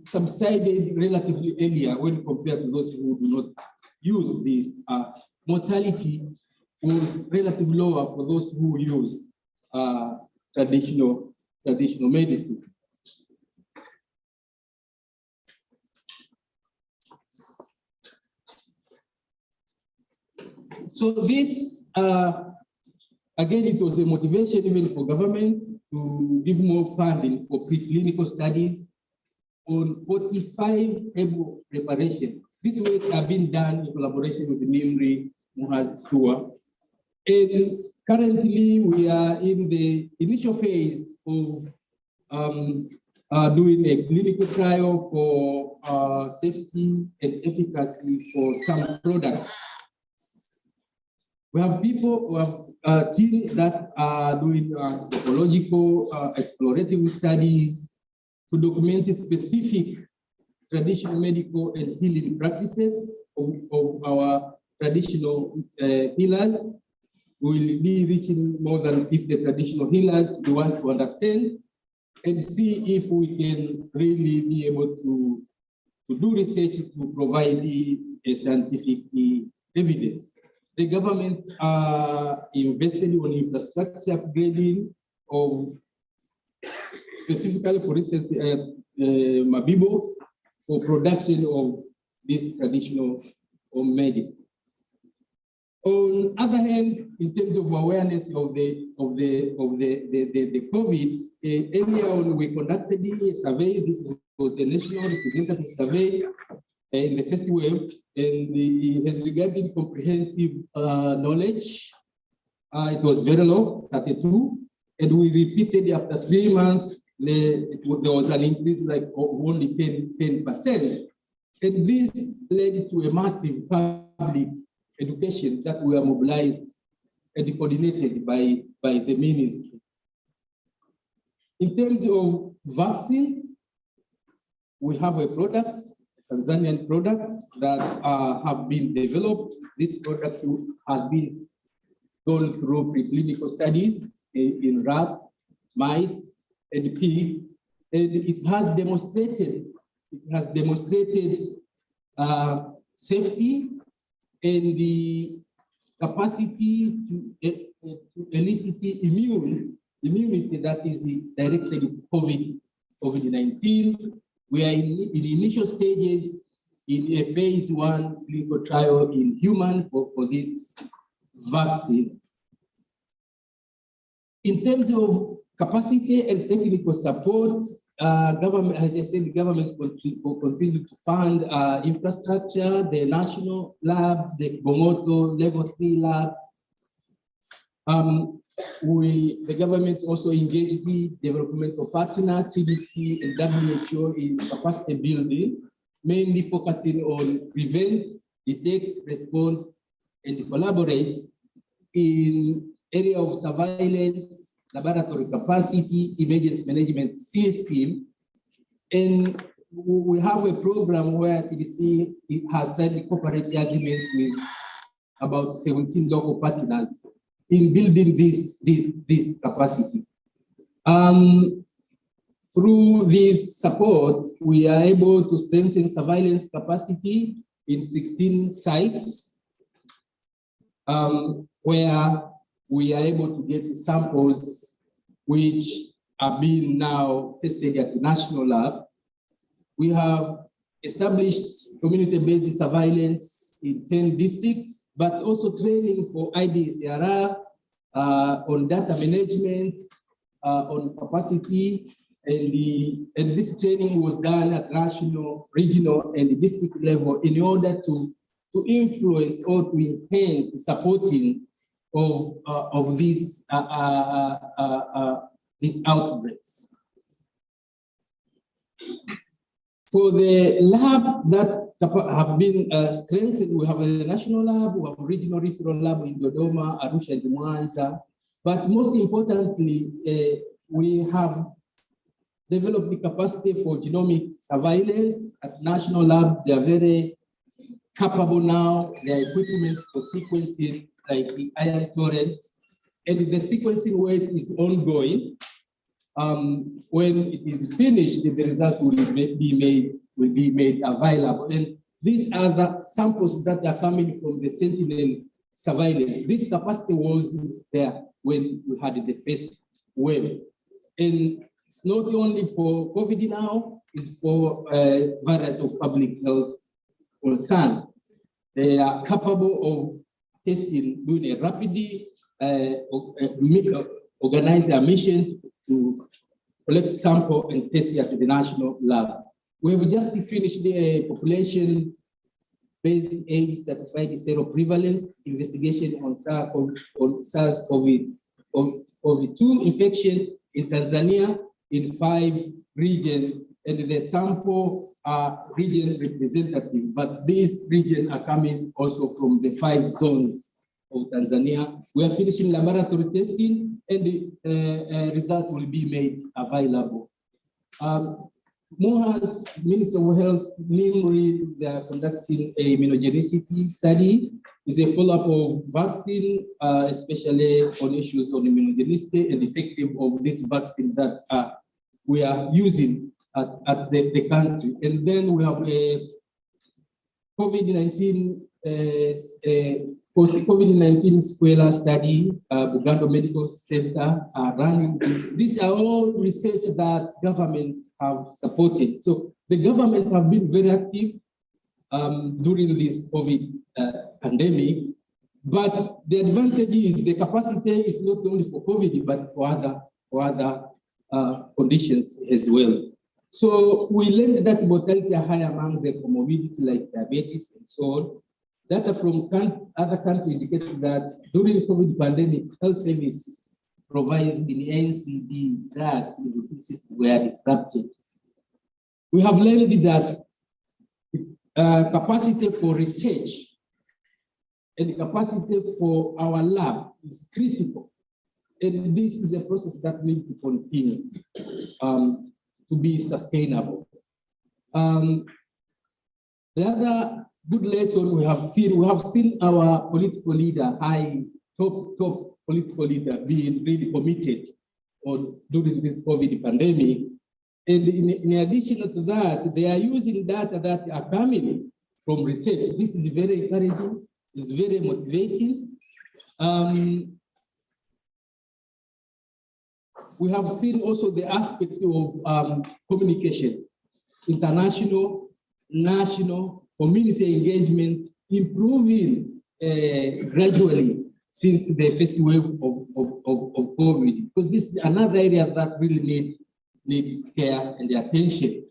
subsided relatively earlier when compared to those who do not use this. Mortality was relatively lower for those who use traditional medicine. So this, again, it was a motivation even for government to give more funding for preclinical studies on 45 able preparation. This work has been done in collaboration with the NIMRI, MUHAS, SUA. And currently we are in the initial phase of doing a clinical trial for safety and efficacy for some products. We have people who have teams that are doing ecological explorative studies to document specific traditional medical and healing practices of our traditional healers. We will be reaching more than 50 traditional healers. We want to understand and see if we can really be able to do research to provide the scientific evidence. The government invested on infrastructure upgrading of, specifically, for instance, Mabibo, for production of this traditional medicine. On the other hand, in terms of awareness of the COVID, earlier on we conducted a survey. This was a national representative survey in the first wave, and it has regarding comprehensive knowledge. It was very low, 32, and we repeated after 3 months. There was an increase like only 10%, and this led to a massive public education that we are mobilized and coordinated by the ministry. In terms of vaccine, we have a product, Tanzanian products that have been developed. This product has been gone through preclinical studies in rat, mice, and pig, and it has demonstrated safety and the capacity to elicit immunity that is directed to COVID-19. We are in initial stages in a phase 1 clinical trial in human for this vaccine. In terms of capacity and technical support, government, as I said, the government will continue to fund infrastructure, the national lab, the Bomoto level 3 lab. The government also engaged the developmental partners, CDC and WHO, in capacity building, mainly focusing on prevent, detect, respond, and collaborate in area of surveillance, laboratory capacity, emergency management system. And we have a program where CDC has signed a cooperative agreement with about 17 local partners in building this capacity. Through this support, we are able to strengthen surveillance capacity in 16 sites, where we are able to get samples which are being now tested at the national lab. We have established community-based surveillance in 10 districts, but also training for IDCRR on data management, on capacity, and this training was done at national, regional, and district level in order to influence or to enhance supporting of these outbreaks. For the lab that have been strengthened, we have a national lab, we have a regional referral lab in Dodoma, Arusha, and Mwanza. But most importantly, we have developed the capacity for genomic surveillance at national lab. They are very capable now. Their equipment for sequencing, like the iron torrent, and the sequencing work is ongoing. When it is finished, the result will be made available. And these are the samples that are coming from the Sentinel surveillance. This capacity was there when we had the first wave. And it's not only for COVID now, it's for various of public health concerns. They are capable of testing, doing a rapidly organize a mission to collect sample and test it at the national lab. We have just finished the population-based age stratified seroprevalence investigation on SARS-CoV-2 infection in Tanzania in 5 regions, and the sample are region representative, but these regions are coming also from the 5 zones of Tanzania. We are finishing laboratory testing, and the result will be made available. MUHAS, Ministry of Health, NIMRI, they are conducting a immunogenicity study. It's a follow-up of vaccine, especially on issues on immunogenicity and effective of this vaccine that we are using at the country. And then we have a COVID-19 post-COVID-19 squalor study, Bugando Medical Center are running this. These are all research that government have supported. So the government have been very active during this COVID pandemic, but the advantage is the capacity is not only for COVID, but for other conditions as well. So we learned that mortality are high among the comorbidity like diabetes and so on. Data from other countries indicates that during the COVID pandemic, health service provides in NCD drugs in the system were disrupted. We have learned that capacity for research and capacity for our lab is critical. And this is a process that needs to continue to be sustainable. The other good lesson we have seen our political leader, top political leader being really committed during this COVID pandemic. And in addition to that, they are using data that are coming from research. This is very encouraging, it's very motivating. We have seen also the aspect of communication, international, national, community engagement, improving gradually since the first wave of COVID, because this is another area that really need care and attention.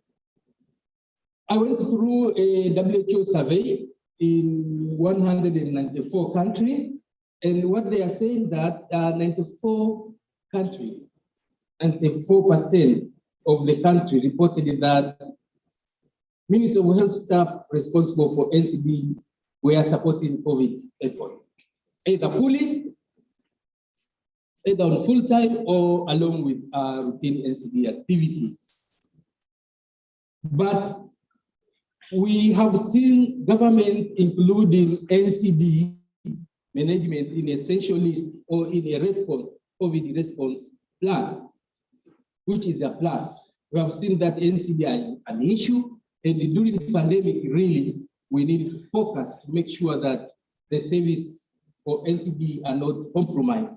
I went through a WHO survey in 194 countries, and what they are saying that 94 countries, 94% of the country reported that Ministry of Health staff responsible for NCD were supporting COVID effort, either on full-time or along with routine NCD activities. But we have seen government including NCD management in essential list or in a response, COVID response plan, which is a plus. We have seen that NCD are an issue, and during the pandemic, really, we need to focus to make sure that the service for NCD are not compromised.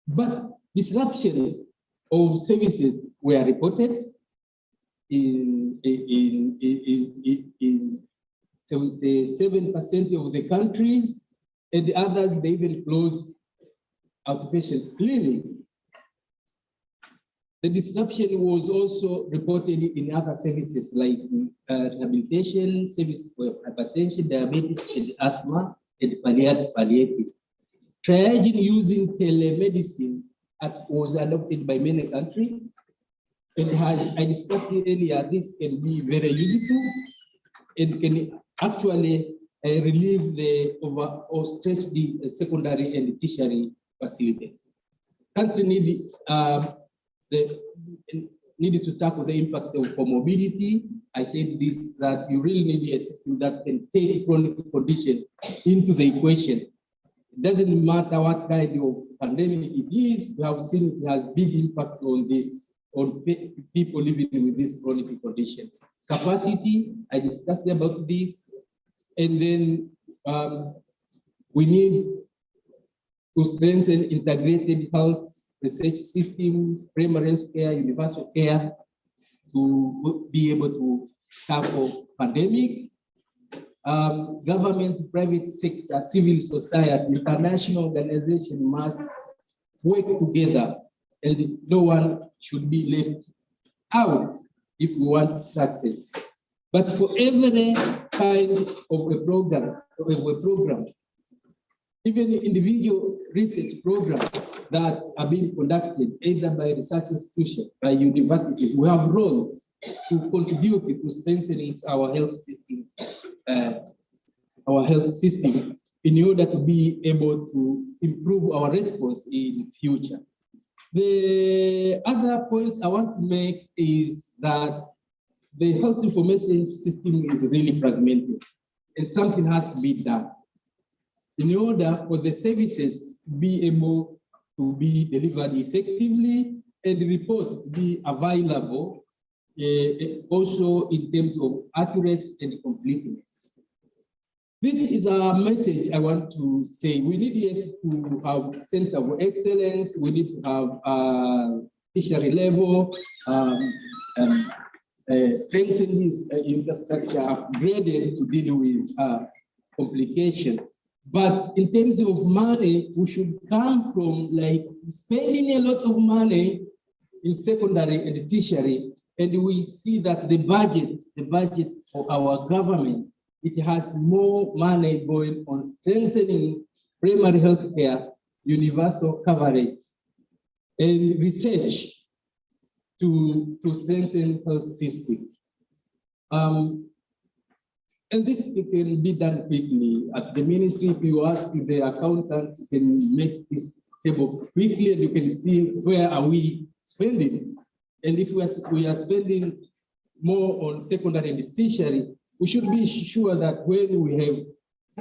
But disruption of services were reported in 77% of the countries, and the others, they even closed outpatient clinic. The disruption was also reported in other services like rehabilitation, service for hypertension, diabetes, and asthma, and palliative. Triaging using telemedicine was adopted by many countries. And as I discussed earlier, this can be very useful and can actually relieve the or stretch the secondary and tertiary facility. Country needed to tackle the impact of comorbidity. I said this, that you really need a system that can take chronic condition into the equation It doesn't matter what kind of pandemic it is, we have seen it has big impact on this, on people living with this chronic condition. Capacity, I discussed about this, and then we need to strengthen integrated health research system, primary health care, universal care, to be able to tackle pandemic. Government, private sector, civil society, international organization must work together, and no one should be left out if we want success. But for every kind of a program, even individual research programs that are being conducted either by research institutions, by universities, we have roles to contribute to strengthening our health system in order to be able to improve our response in the future. The other point I want to make is that the health information system is really fragmented, and something has to be done in order for the services to be able to be delivered effectively and the report to be available, also in terms of accuracy and completeness. This is a message I want to say. We need, yes, to have center of excellence. We need to have tertiary level, strengthen this infrastructure, upgraded to deal with complication. But in terms of money, we should come from like spending a lot of money in secondary and tertiary, and we see that the budget for our government, it has more money going on strengthening primary health care, universal coverage, and research to strengthen health system. And this can be done quickly. At the ministry, if you ask the accountant, you can make this table quickly and you can see where are we spending. And if we are spending more on secondary and tertiary, we should be sure that when we have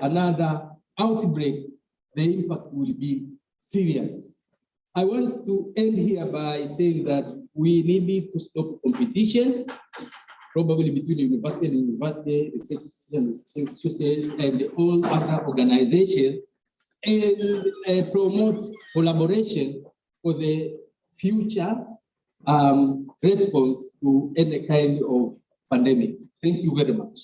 another outbreak, the impact will be serious. I want to end here by saying that we need to stop competition, probably between university and university, research institutions, and all other organizations, and promote collaboration for the future response to any kind of pandemic. Thank you very much.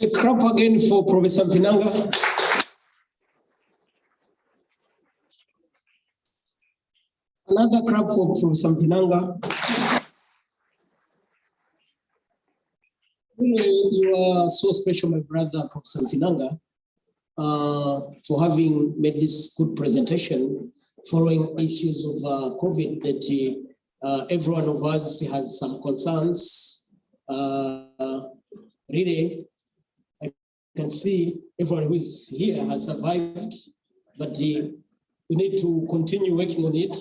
A clap again for Professor Finanga. Another clap for Professor Finanga. You are so special, my brother, Professor Finanga, for having made this good presentation following issues of COVID that every one of us has some concerns. Really, I can see everyone who is here has survived, but we need to continue working on it.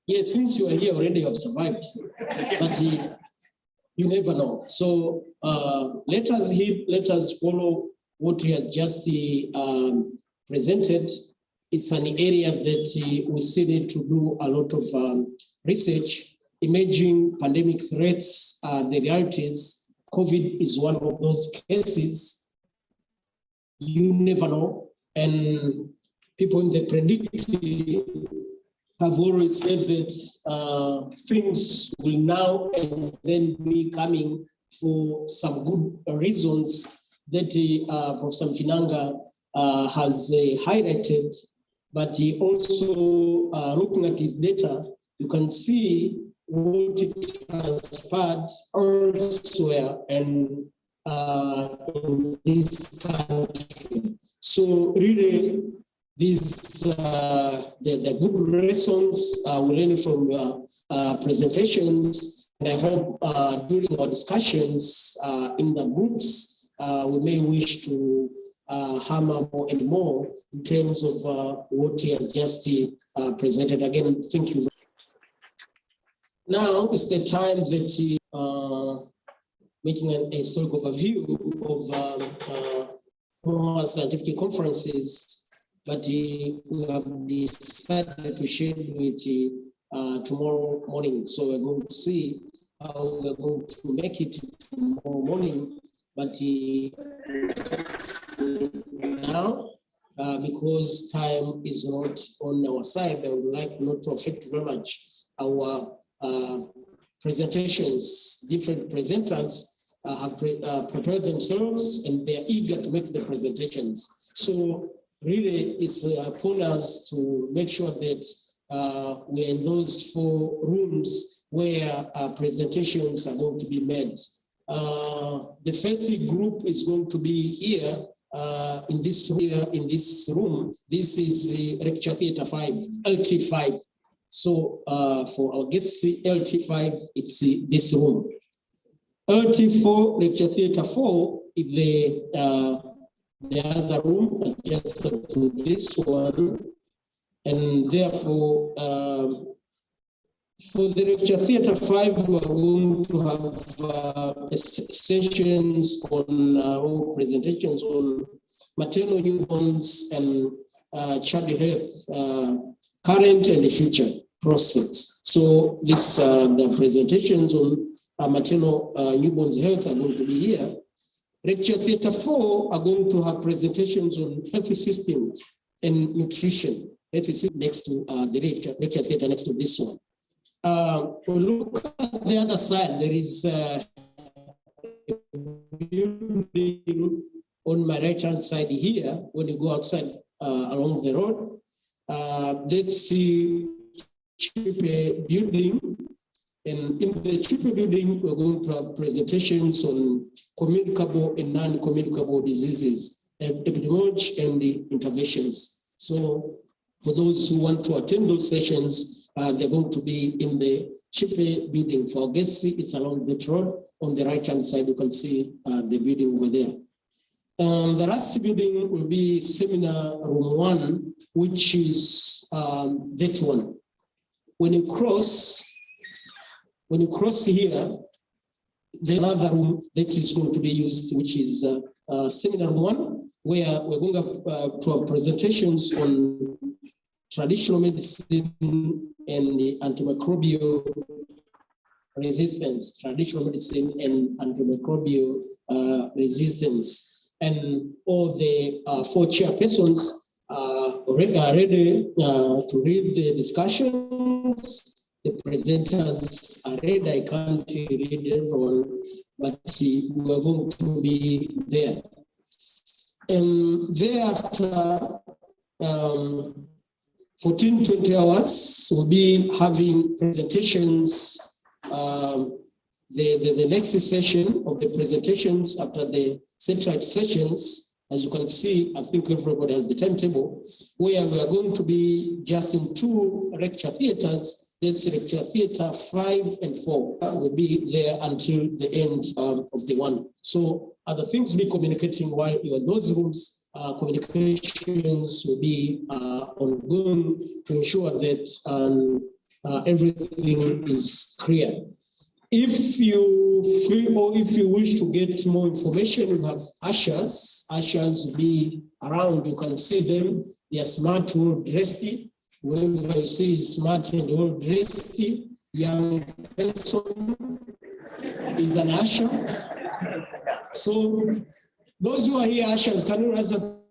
Yes, since you are here already, you have survived, but you never know. So let us follow what he has just presented. It's an area that we still need to do a lot of research. Emerging pandemic threats, the realities. COVID is one of those cases. You never know. And people in the predicting have always said that things will now and then be coming for some good reasons that Professor Finanga has highlighted. But he also, looking at his data, you can see what it transferred elsewhere and in this country. So really, these the good lessons we learn from presentations And I hope during our discussions in the groups, we may wish to hammer more and more in terms of what he has just presented. Again, thank you. Now is the time that making an historical overview of MUHAS scientific conferences, but we have decided to schedule it tomorrow morning. So we're going to see how we're going to make it tomorrow morning. But now, because time is not on our side, I would like not to affect very much our presentations. Different presenters have prepared themselves and they're eager to make the presentations. So really it's upon us to make sure that we're in those 4 rooms where presentations are going to be made. The first group is going to be here in this room. This is the lecture theater 5, LT5. So for our guests, LT5, it's this room. LT4, lecture theater 4, is the other room adjacent to this one. And therefore, for the lecture theater 5, we are going to have sessions on or presentations on maternal newborns and child health, current and future prospects. So this the presentations on maternal newborns health are going to be here. Lecture theater 4 are going to have presentations on health systems and nutrition. Next to the lecture theater next to this one. Look at the other side. There is a building on my right-hand side here. When you go outside along the road, that's the Chipe building. And in the Chipe building, we're going to have presentations on communicable and non-communicable diseases, epidemiology and the interventions. So for those who want to attend those sessions, they're going to be in the Chipe building. For our guests, it's along that road. On the right-hand side, you can see the building over there. The last building will be seminar room 1, which is that one. When you cross here, the other room that is going to be used, which is seminar 1, where we're going to have presentations on traditional medicine and the antimicrobial resistance, traditional medicine and antimicrobial resistance. And all the 4 chairpersons are ready to read the discussions. The presenters are ready. I can't read everyone, but we are going to be there. And thereafter, 14-20 hours, we'll be having presentations. The next session of the presentations after the satellite sessions, as you can see, I think everybody has the timetable, where we are going to be just in 2 lecture theaters. That's lecture theater 5 and 4. Will be there until the end of the one. So other things be communicating while you're in those rooms. Communications will be ongoing to ensure that everything is clear. If you feel or if you wish to get more information, you have ushers. Ushers will be around. You can see them. They are smart, well dressed. Whoever you see is smart and well dressed, young person is an usher. So those who are here, ushers, can you raise up?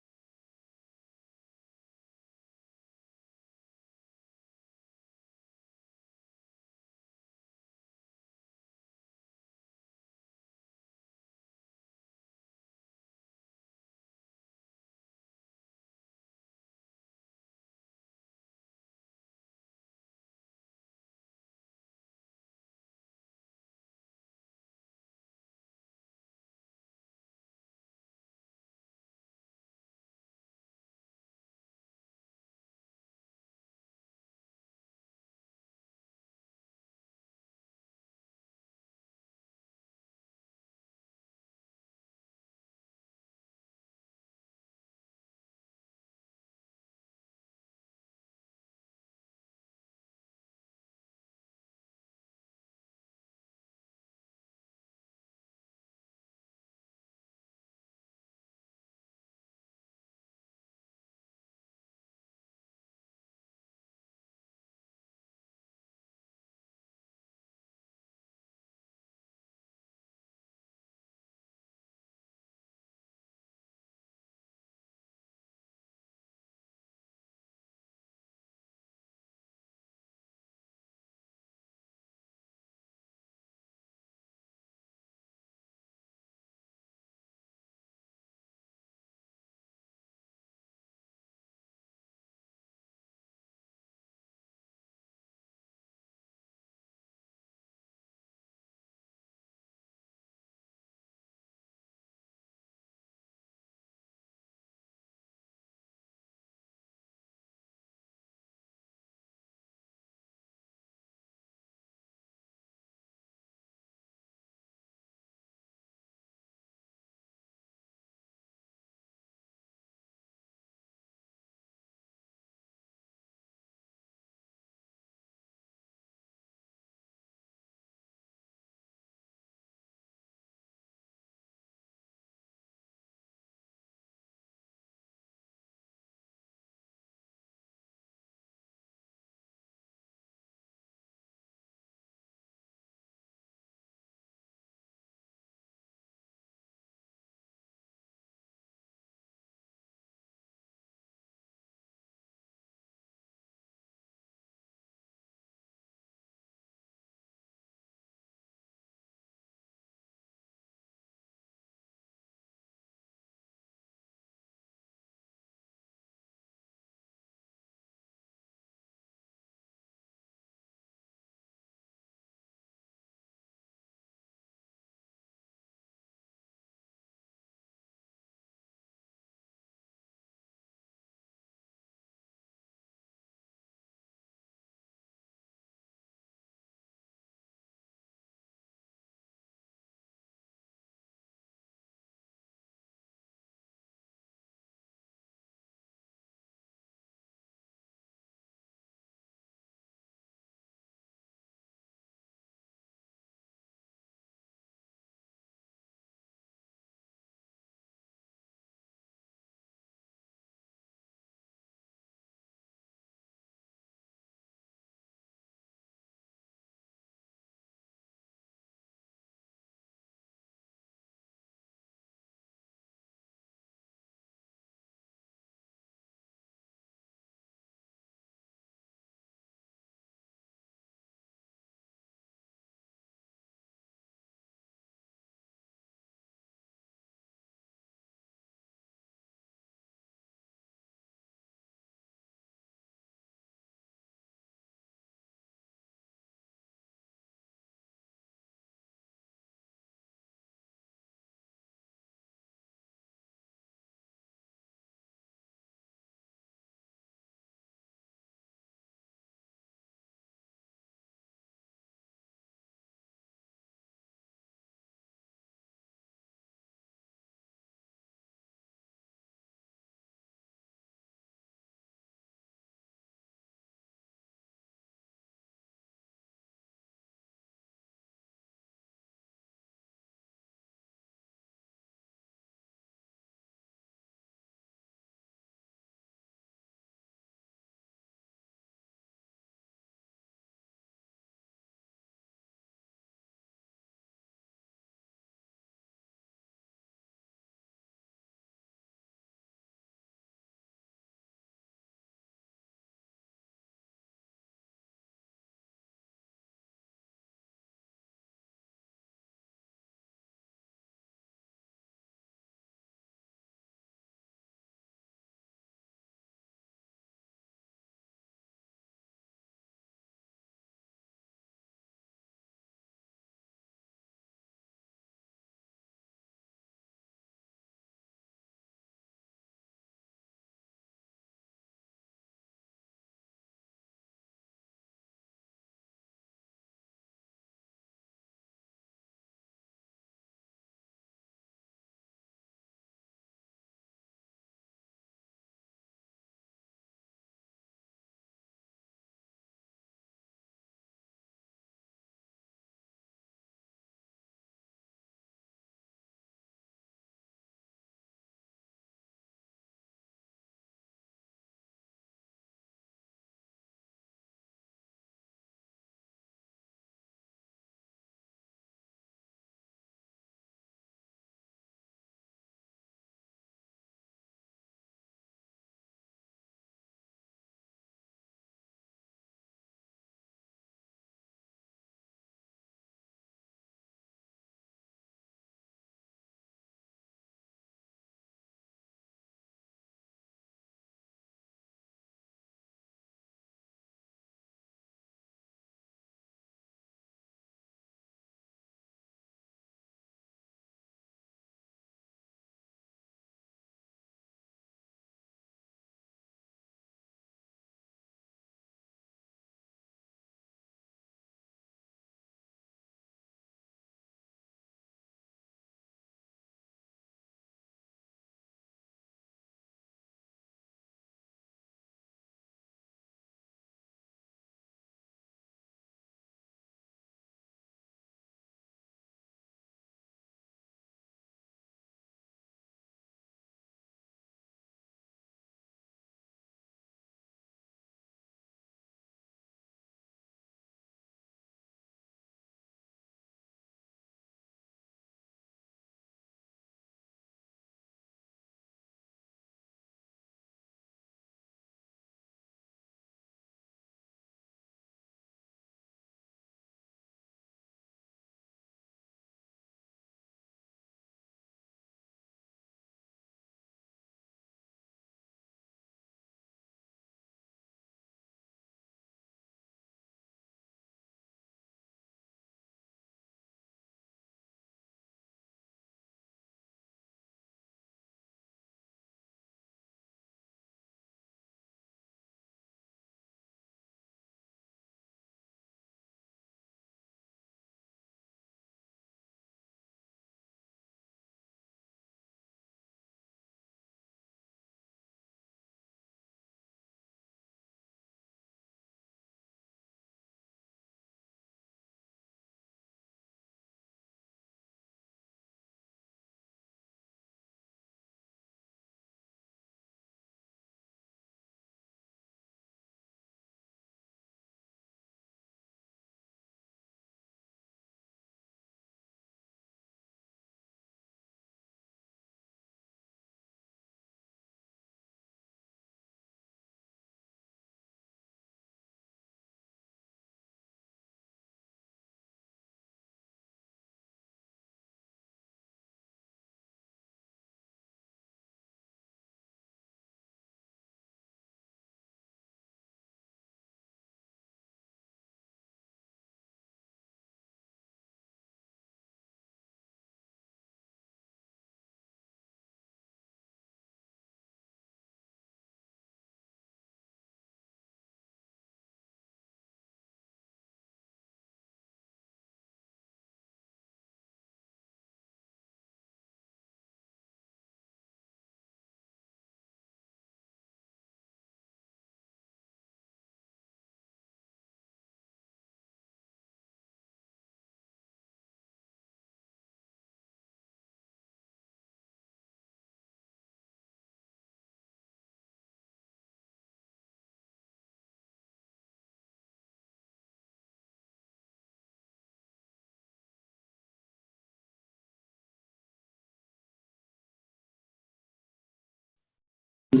The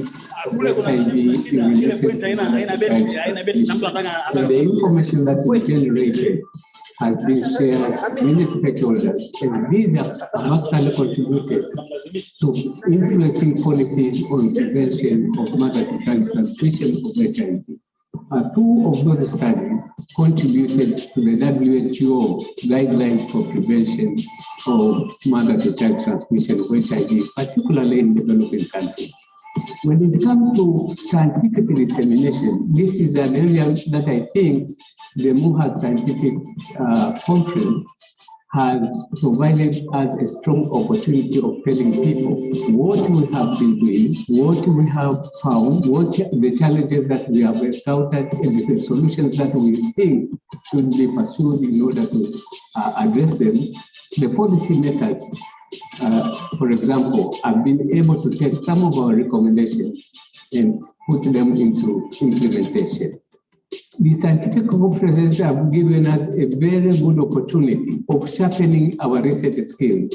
information that is generated has been shared with the stakeholders, and these have actually contributed to influencing policies on prevention of mother-to-child transmission of HIV. Two of those studies contributed to the WHO guidelines for prevention of mother-to-child transmission of HIV, particularly in developing countries. When it comes to scientific dissemination, this is an area that I think the MUHAS scientific conference has provided us a strong opportunity of telling people what we have been doing, what we have found, what the challenges that we have encountered, and the solutions that we think should be pursued in order to address them. The policymakers, for example, have been able to take some of our recommendations and put them into implementation. The scientific conferences have given us a very good opportunity of sharpening our research skills.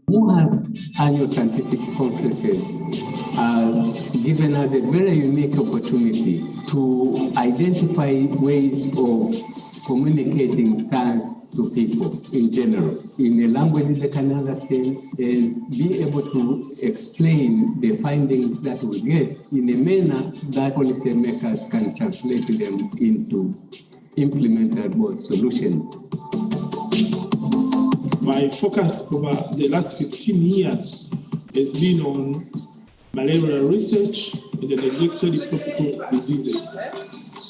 MUHAS annual scientific conferences have given us a very unique opportunity to identify ways of communicating science to people in general, in a language they can understand, and be able to explain the findings that we get in a manner that policymakers can translate them into implementable solutions. My focus over the last 15 years has been on malaria research and the neglected tropical diseases.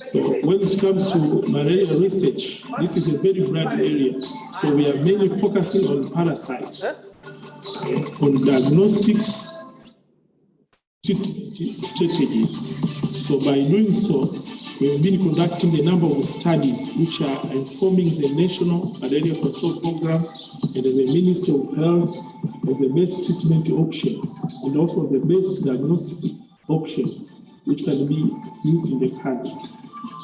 So when it comes to malaria research, this is a very broad area. So we are mainly focusing on parasites, on diagnostics strategies. So by doing so, we have been conducting a number of studies which are informing the National Malaria Control Program and the Ministry of Health of the best treatment options and also the best diagnostic options which can be used in the country.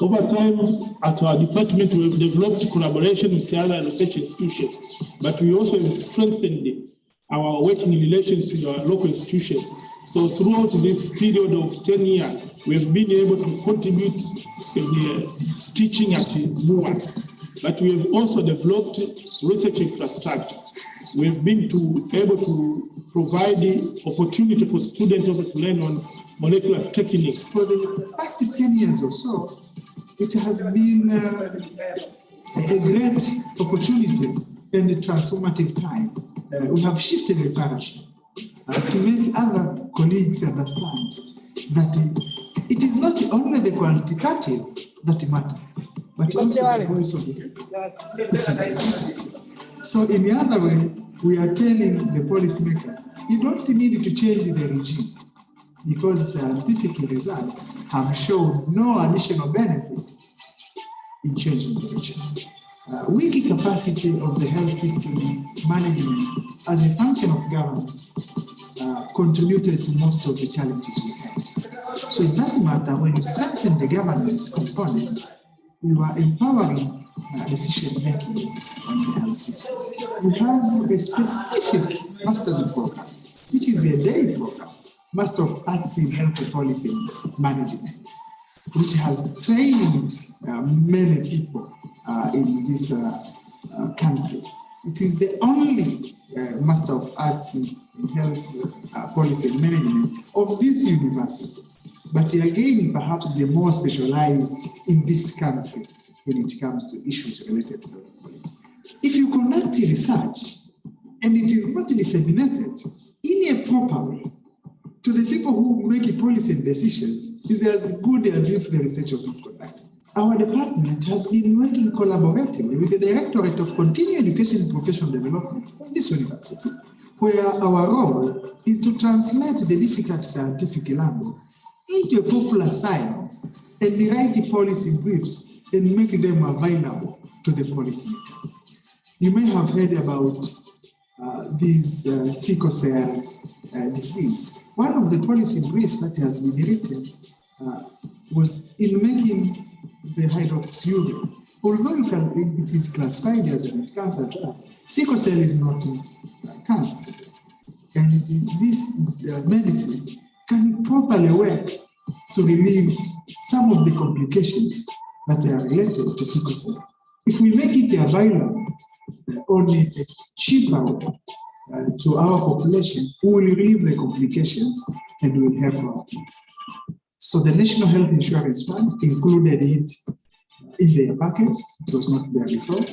Over time, at our department, we've developed collaboration with other research institutions, but we also have strengthened our working relations with our local institutions. So throughout this period of 10 years, we've been able to contribute in the teaching at MUHAS, but we have also developed research infrastructure. We've been able to provide the opportunity for students also to learn on molecular techniques. For the past 10 years or so, it has been a great opportunity and a transformative time. We have shifted the paradigm to make other colleagues understand that it is not only the quantitative that matters, but also the voice of the So in the other way, we are telling the policymakers, you don't need to change the regime because scientific results have shown no additional benefit in changing the regime. Weak capacity of the health system management as a function of governance contributed to most of the challenges we had. So in that matter, when you strengthen the governance component, you are empowering decision-making on the health system. We have a specific master's program, which is a day program, Master of Arts in Health Policy Management, which has trained many people in this country. It is the only Master of Arts in Health Policy Management of this university, but again, perhaps the more specialized in this country when it comes to issues related to health policy. If you conduct research and it is not disseminated in a proper way to the people who make policy decisions, is as good as if the research was not conducted. Our department has been working collaboratively with the Directorate of Continuing Education and Professional Development of this university, where our role is to translate the difficult scientific language into a popular science and write policy briefs and make them available to the policymakers. You may have heard about this sickle cell disease. One of the policy briefs that has been written was in making the hydroxyurea. Although it is classified as a cancer, sickle cell is not cancer. and this medicine can properly work to relieve some of the complications that are related to sickle cell. If we make it available only cheaper to our population, we will relieve the complications and we will help our people. So the National Health Insurance Fund included it in their package. It was not there before.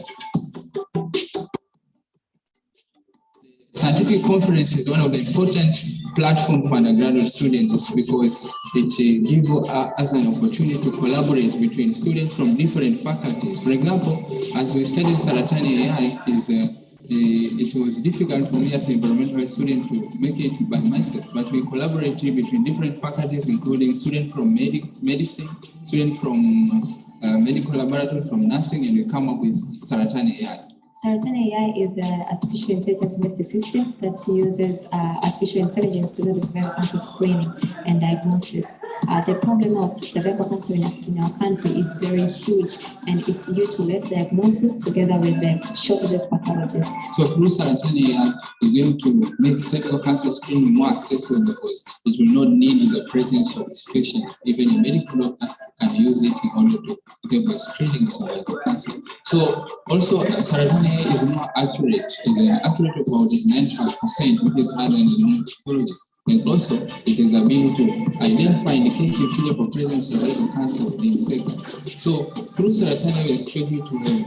Scientific conference is one of the important platforms for undergraduate students because it gives us an opportunity to collaborate between students from different faculties. For example, as we studied Saratani AI, it was difficult for me as an environmental student to make it by myself, but we collaborated between different faculties, including students from medicine, students from medical laboratory, from nursing, and we come up with Saratani AI. Saratani AI is an artificial intelligence-based system that uses artificial intelligence to do the cervical cancer screening and diagnosis. The problem of cervical cancer in our country is very huge, and it's due to late diagnosis together with the shortage of pathologists. So through Saratani AI is going to make cervical cancer screening more accessible because it will not need the presence of patients. Even a medical doctor can use it in order to get the screening of cervical cancer. So also Saratani AI is more accurate. It's accurate about 95%, which is higher than the normal technologies. And also, it is able to identify indicative feature for presence of cervical cancer within seconds. So through Saratani, we expect you to have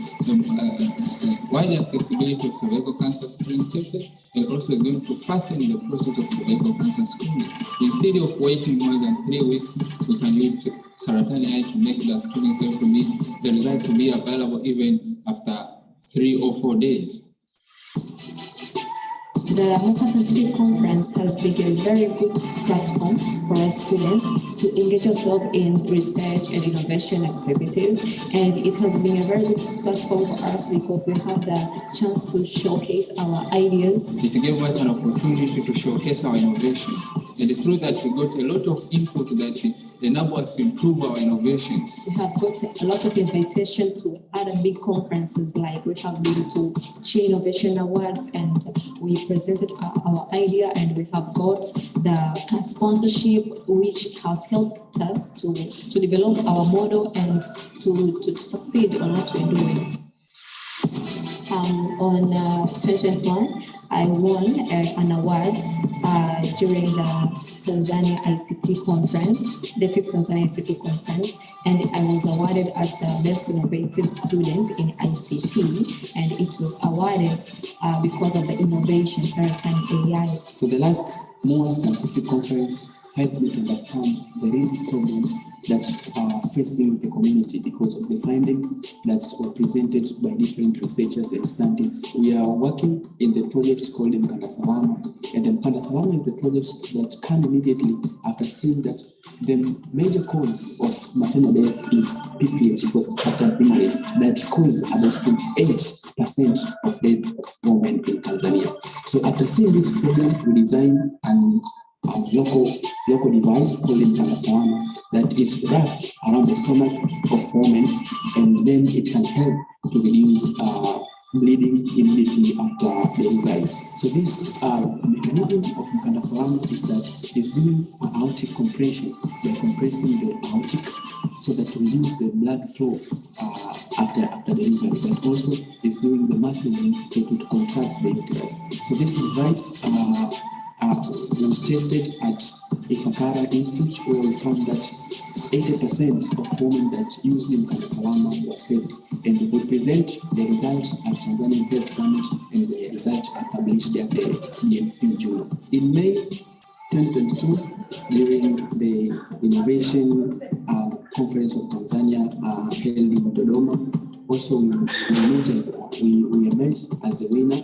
wide accessibility of cervical cancer screening services, and also going to fasten the process of cervical cancer screening. Instead of waiting more than 3 weeks, we can use Saratani AI to make the screening service the result to be available even after 3 or 4 days. The MUHAS Scientific Conference has been a very good platform for our students to engage ourselves in research and innovation activities, and it has been a very good platform for us because we have the chance to showcase our ideas. It gave us an opportunity to showcase our innovations, and through that we got a lot of input that enable us to improve our innovations. We have got a lot of invitation to other big conferences, like we have been to Chi Innovation Awards, and we presented our idea, and we have got the sponsorship, which has helped us to develop our model and to succeed on what we're doing. On 2021, I won an award during the Tanzania ICT conference, the 5th Tanzania ICT conference, and I was awarded as the best innovative student in ICT, and it was awarded because of the innovation, Saratani AI. So the last MUHAS Scientific Conference helped me to understand the real problems that are facing the community because of the findings that were presented by different researchers and scientists. We are working in the project called Mkanda Salama, and the Mkanda Salama is the project that came immediately after seeing that the major cause of maternal death is PPH, postpartum hemorrhage, that causes about 28% of death of women in Tanzania. So after seeing this problem, we designed a local device called Mkanda Salama that is wrapped around the stomach of women, and then it can help to reduce bleeding immediately after delivery. So this mechanism of Mkanda Salama is that it's doing an aortic compression. By compressing the aortic so that to reduce the blood flow after delivery, but also is doing the massaging to contract the uterus. So this device was tested at Ifakara Institute, where we found that 80% of women that used Mkanda Salama were saved. And we present the results at Tanzania Health Summit, and the results are published at the BMC Journal. In May 2022, during the Innovation Conference of Tanzania held in Dodoma, also we emerged as a winner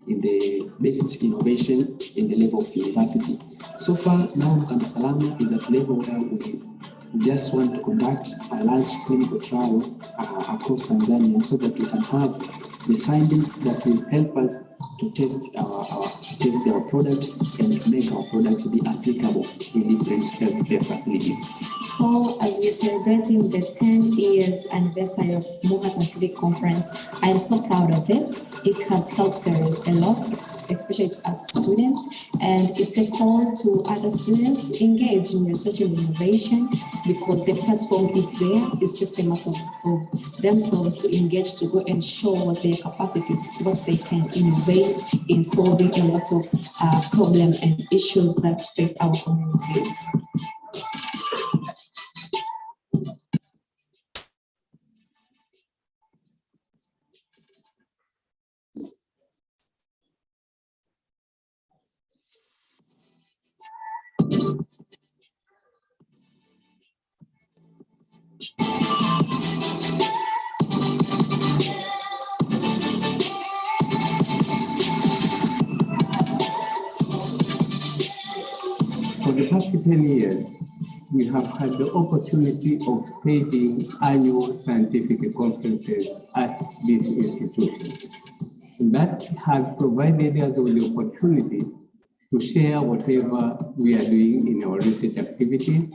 in the best innovation in the level of university. So far now, Mkanda Salama is at a level where we just want to conduct a large clinical trial across Tanzania so that we can have the findings that will help us to test our product and make our product be applicable in different healthcare facilities. So, as we're celebrating the 10 years anniversary of MUHAS Scientific Conference, I am so proud of it. It has helped a lot, especially as students, and it's a call to other students to engage in research and innovation because the platform is there. It's just a matter of themselves to engage, to go and show what their capacities, what they can innovate in solving a lot of problems and issues that face our communities. For the past 10 years, we have had the opportunity of staging annual scientific conferences at this institution. And that has provided us with the opportunity to share whatever we are doing in our research activities.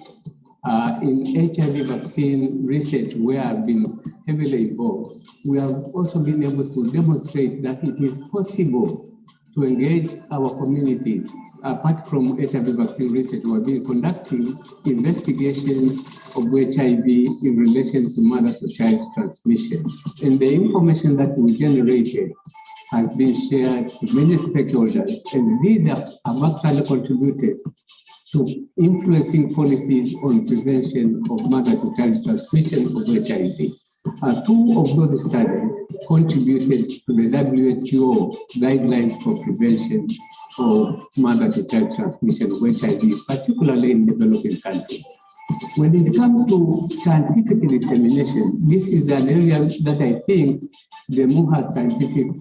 In HIV vaccine research, where I've been heavily involved, we have also been able to demonstrate that it is possible to engage our community. Apart from HIV vaccine research, we have been conducting investigations of HIV in relation to mother-to-child transmission. And the information that we generated has been shared to many stakeholders, and these have actually contributed to influencing policies on prevention of mother-to-child transmission of HIV. Two of those studies contributed to the WHO guidelines for prevention of mother-to-child transmission of HIV, particularly in developing countries. When it comes to scientific dissemination, this is an area that I think the MUHAS Scientific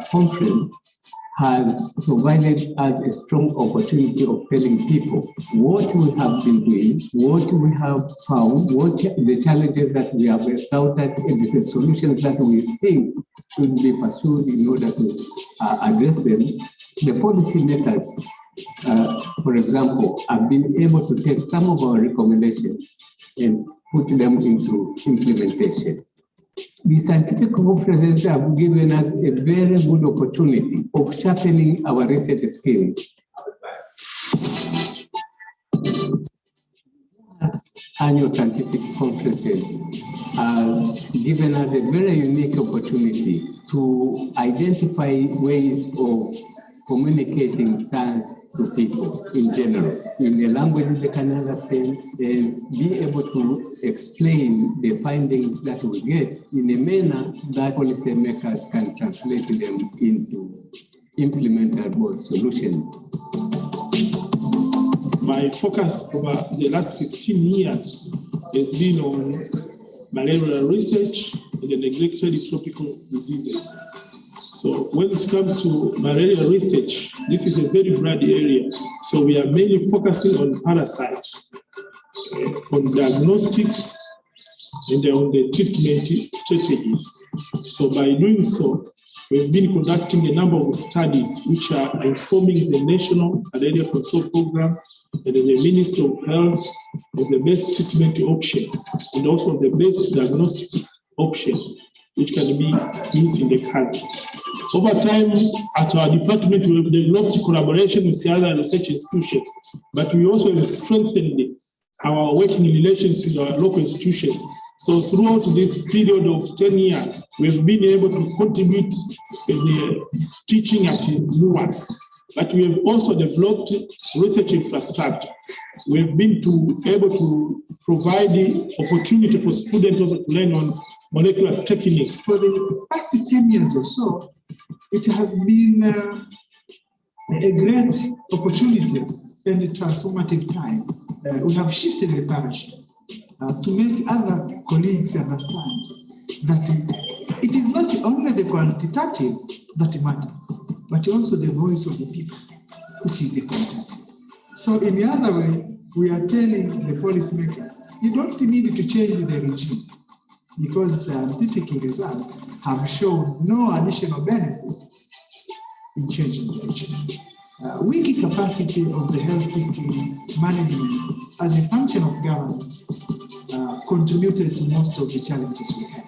Conference has provided us a strong opportunity of telling people what we have been doing, what we have found, what the challenges that we have encountered, and the solutions that we think should be pursued in order to address them. The policymakers, for example, have been able to take some of our recommendations and put them into implementation. The scientific conferences have given us a very good opportunity of sharpening our research skills. Annual scientific conferences have given us a very unique opportunity to identify ways of communicating science to people in general, in a language they can understand, and be able to explain the findings that we get in a manner that policymakers can translate them into implementable solutions. My focus over the last 15 years has been on malaria research and the neglected tropical diseases. So when it comes to malaria research, this is a very broad area. So we are mainly focusing on parasites, on diagnostics, and on the treatment strategies. So by doing so, we've been conducting a number of studies which are informing the National Malaria Control Program and the Ministry of Health of the best treatment options and also the best diagnostic options which can be used in the country. Over time, at our department, we have developed collaboration with the other research institutions, but we also have strengthened our working relations with our local institutions. So throughout this period of 10 years, we've been able to contribute in the teaching at MUHAS, but we have also developed research infrastructure. We've been able to provide the opportunity for students also to learn on molecular techniques. For the past 10 years or so, it has been a great opportunity and a transformative time. We have shifted the paradigm to make other colleagues understand that it is not only the quantitative that matters, but also the voice of the people, which is the qualitative. So in the other way, we are telling the policymakers, you don't need to change the regime because scientific results have shown no additional benefits in changing the region. Weak capacity of the health system management as a function of governance contributed to most of the challenges we had.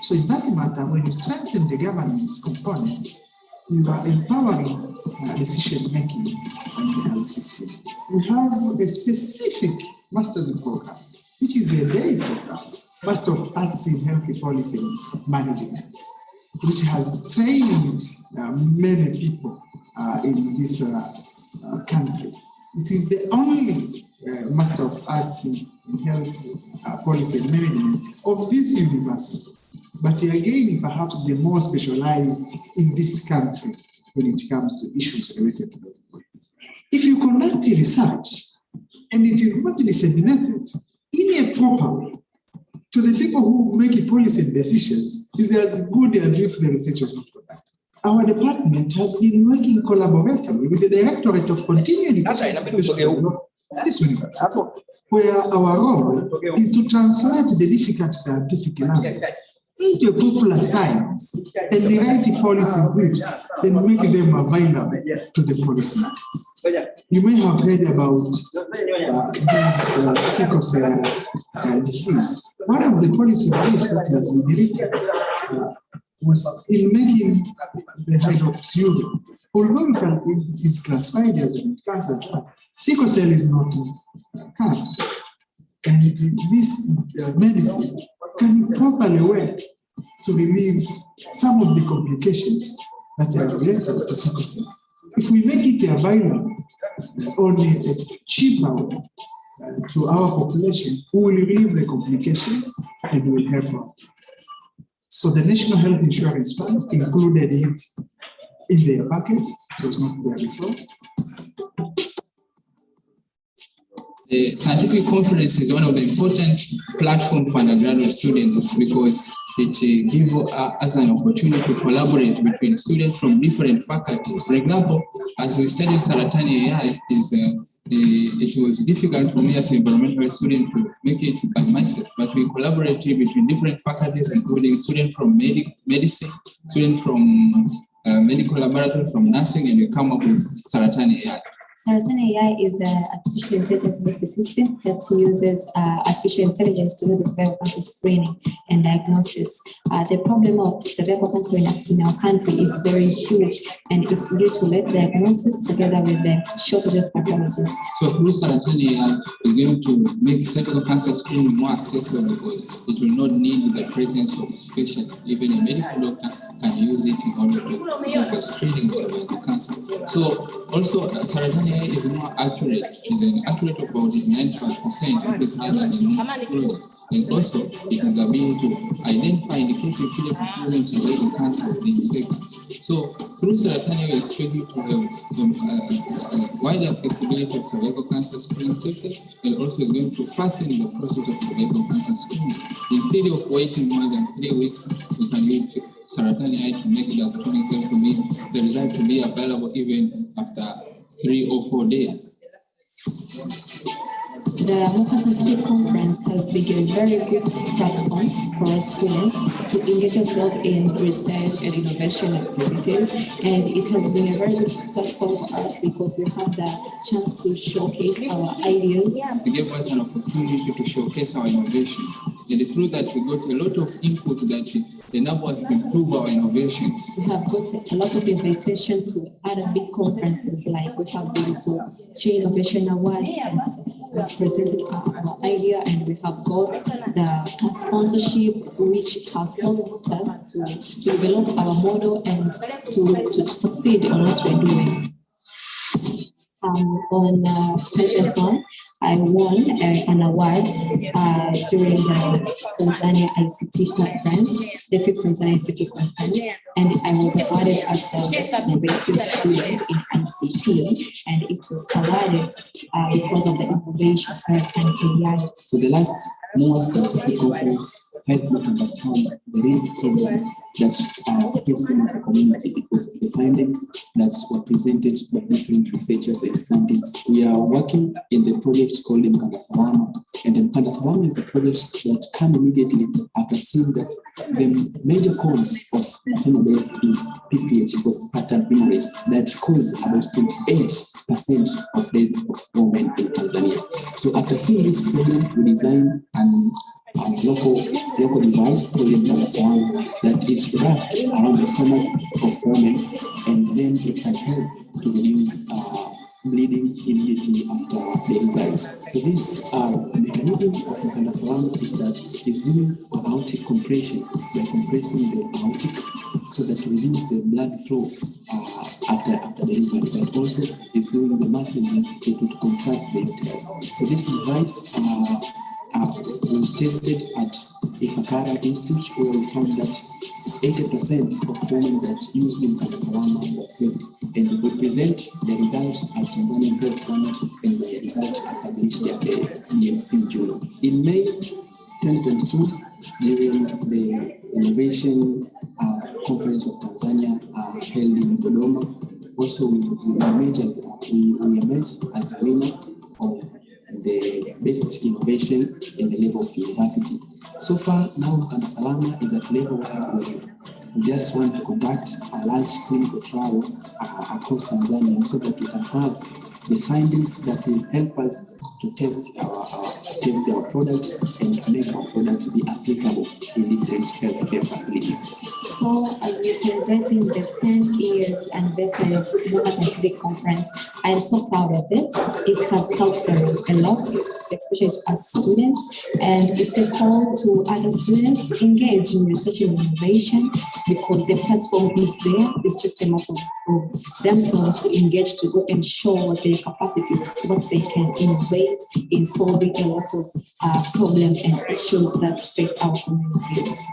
So in that matter, when you strengthen the governance component, you are empowering decision-making in the health system. We have a specific master's program, which is a day program, Master of Arts in Health Policy Management, which has trained many people in this country. It is the only Master of Arts in Health Policy Management of this university. But again, perhaps the more specialized in this country when it comes to issues related to health policy. If you conduct research and it is not disseminated in a proper way to the people who make policy decisions, is as good as if the research was not conducted. Our department has been working collaboratively with the Directorate of Continuing Education this university, where our role is to translate the difficult scientific language into popular science and write policy briefs and make them available to the policymakers. You may have heard about this sickle cell disease. One of the policy briefs that has been written was in making the hydroxyurea. Although it is classified as a cancer drug, sickle cell is not cancer. And this medicine can properly work to relieve some of the complications that are related to sickle cell. If we make it available on a cheaper way to our population, we will relieve the complications and we will help out. So the National Health Insurance Fund included it in their package. It was not there before. The scientific conference is one of the important platforms for undergraduate students because it gives us an opportunity to collaborate between students from different faculties. For example, as we studied Saratani AI, it was difficult for me as an environmental student to make it by myself, but we collaborated between different faculties, including students from medicine, students from medical laboratory, from nursing, and we come up with Saratani AI. Saratani AI is the artificial intelligence-based system that uses artificial intelligence to do the cervical cancer screening and diagnosis. The problem of cervical cancer in our country is very huge, and it's due to late diagnosis together with the shortage of pathologists. So through Saratani AI is going to make cervical cancer screening more accessible because it will not need the presence of specialists. Even a medical doctor can use it in order to do the screening of cervical cancer. So also Saratani AI is more accurate. It's accurate about 95% because it has an immunity. And also it has the ability to identify indicative fetal pathology cervical cancer within seconds. So through Saratani, we expect you to have wide accessibility of cervical cancer screening sector, and also going to fasten the process of cervical cancer screening. Instead of waiting more than 3 weeks, we can use Saratani AI to make the screening cell to be the result to be available even after 3 or 4 days. The MUHAS Scientific Conference has been a very good platform for our students to engage yourself in research and innovation activities, and it has been a very good platform for us because we have the chance to showcase our ideas. It gave us an opportunity to showcase our innovations, and through that we got a lot of input that enable us to improve our innovations. We have got a lot of invitation to other big conferences, like we have been to Chair Innovation Awards, and we presented our idea, and we have got the sponsorship, which has helped us to develop our model and to succeed on what we're doing. On 2021, I won an award during the Tanzania ICT conference, the 5th Tanzania ICT conference, and I was awarded as the best innovative student in ICT, and it was awarded because of the innovation Saratani AI. So the last MUHAS Scientific Conference help me understand the real problems that are facing the community because of the findings that were presented by different researchers and scientists. We are working in the project called Mkanda Salama, and the Mkanda Salama is the project that came immediately after seeing that the major cause of maternal death is PPH, postpartum hemorrhage, that causes about 28% of death of women in Tanzania. So after seeing this problem, we designed a local device called Mkanda Salama that is wrapped around the stomach of women, and then it can help to reduce bleeding immediately after delivery. So this mechanism of Mkanda Salama is that it's doing aortic compression by compressing the aortic so that to reduce the blood flow after delivery, but also is doing the massaging to contract the uterus. So this device was tested at Ifakara Institute, where we found that 80% of women that used Mkanda Salama were saved, and we present the results at Tanzania Health Summit, and the results are published at the EMC Journal. In May 2022, during the Innovation Conference of Tanzania held in Dodoma, also we emerged as a winner of the best innovation in the level of university. So far now, Mkanda Salama is at level where we just want to conduct a large clinical trial across Tanzania so that we can have the findings that will help us to test our product and make our product be applicable in different healthcare facilities. So, as we're celebrating the 10 years anniversary of MUHAS Scientific Conference, I am so proud of it. It has helped a lot, especially to us students, and it's a call to other students to engage in research and innovation because the platform is there. It's just a matter of themselves to engage, to go and show their capacities, what they can innovate in solving a lot of problems and issues that face our communities.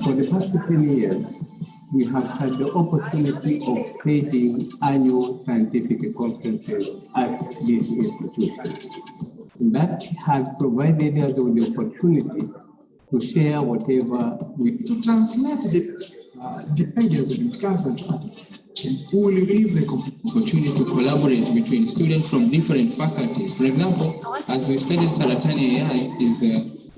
For the past 10 years, we have had the opportunity of staging annual scientific conferences at this institution. That has provided us with the opportunity to share whatever we... To translate the ideas of cancer we will leave the opportunity to collaborate between students from different faculties. For example, as we studied Saratani AI,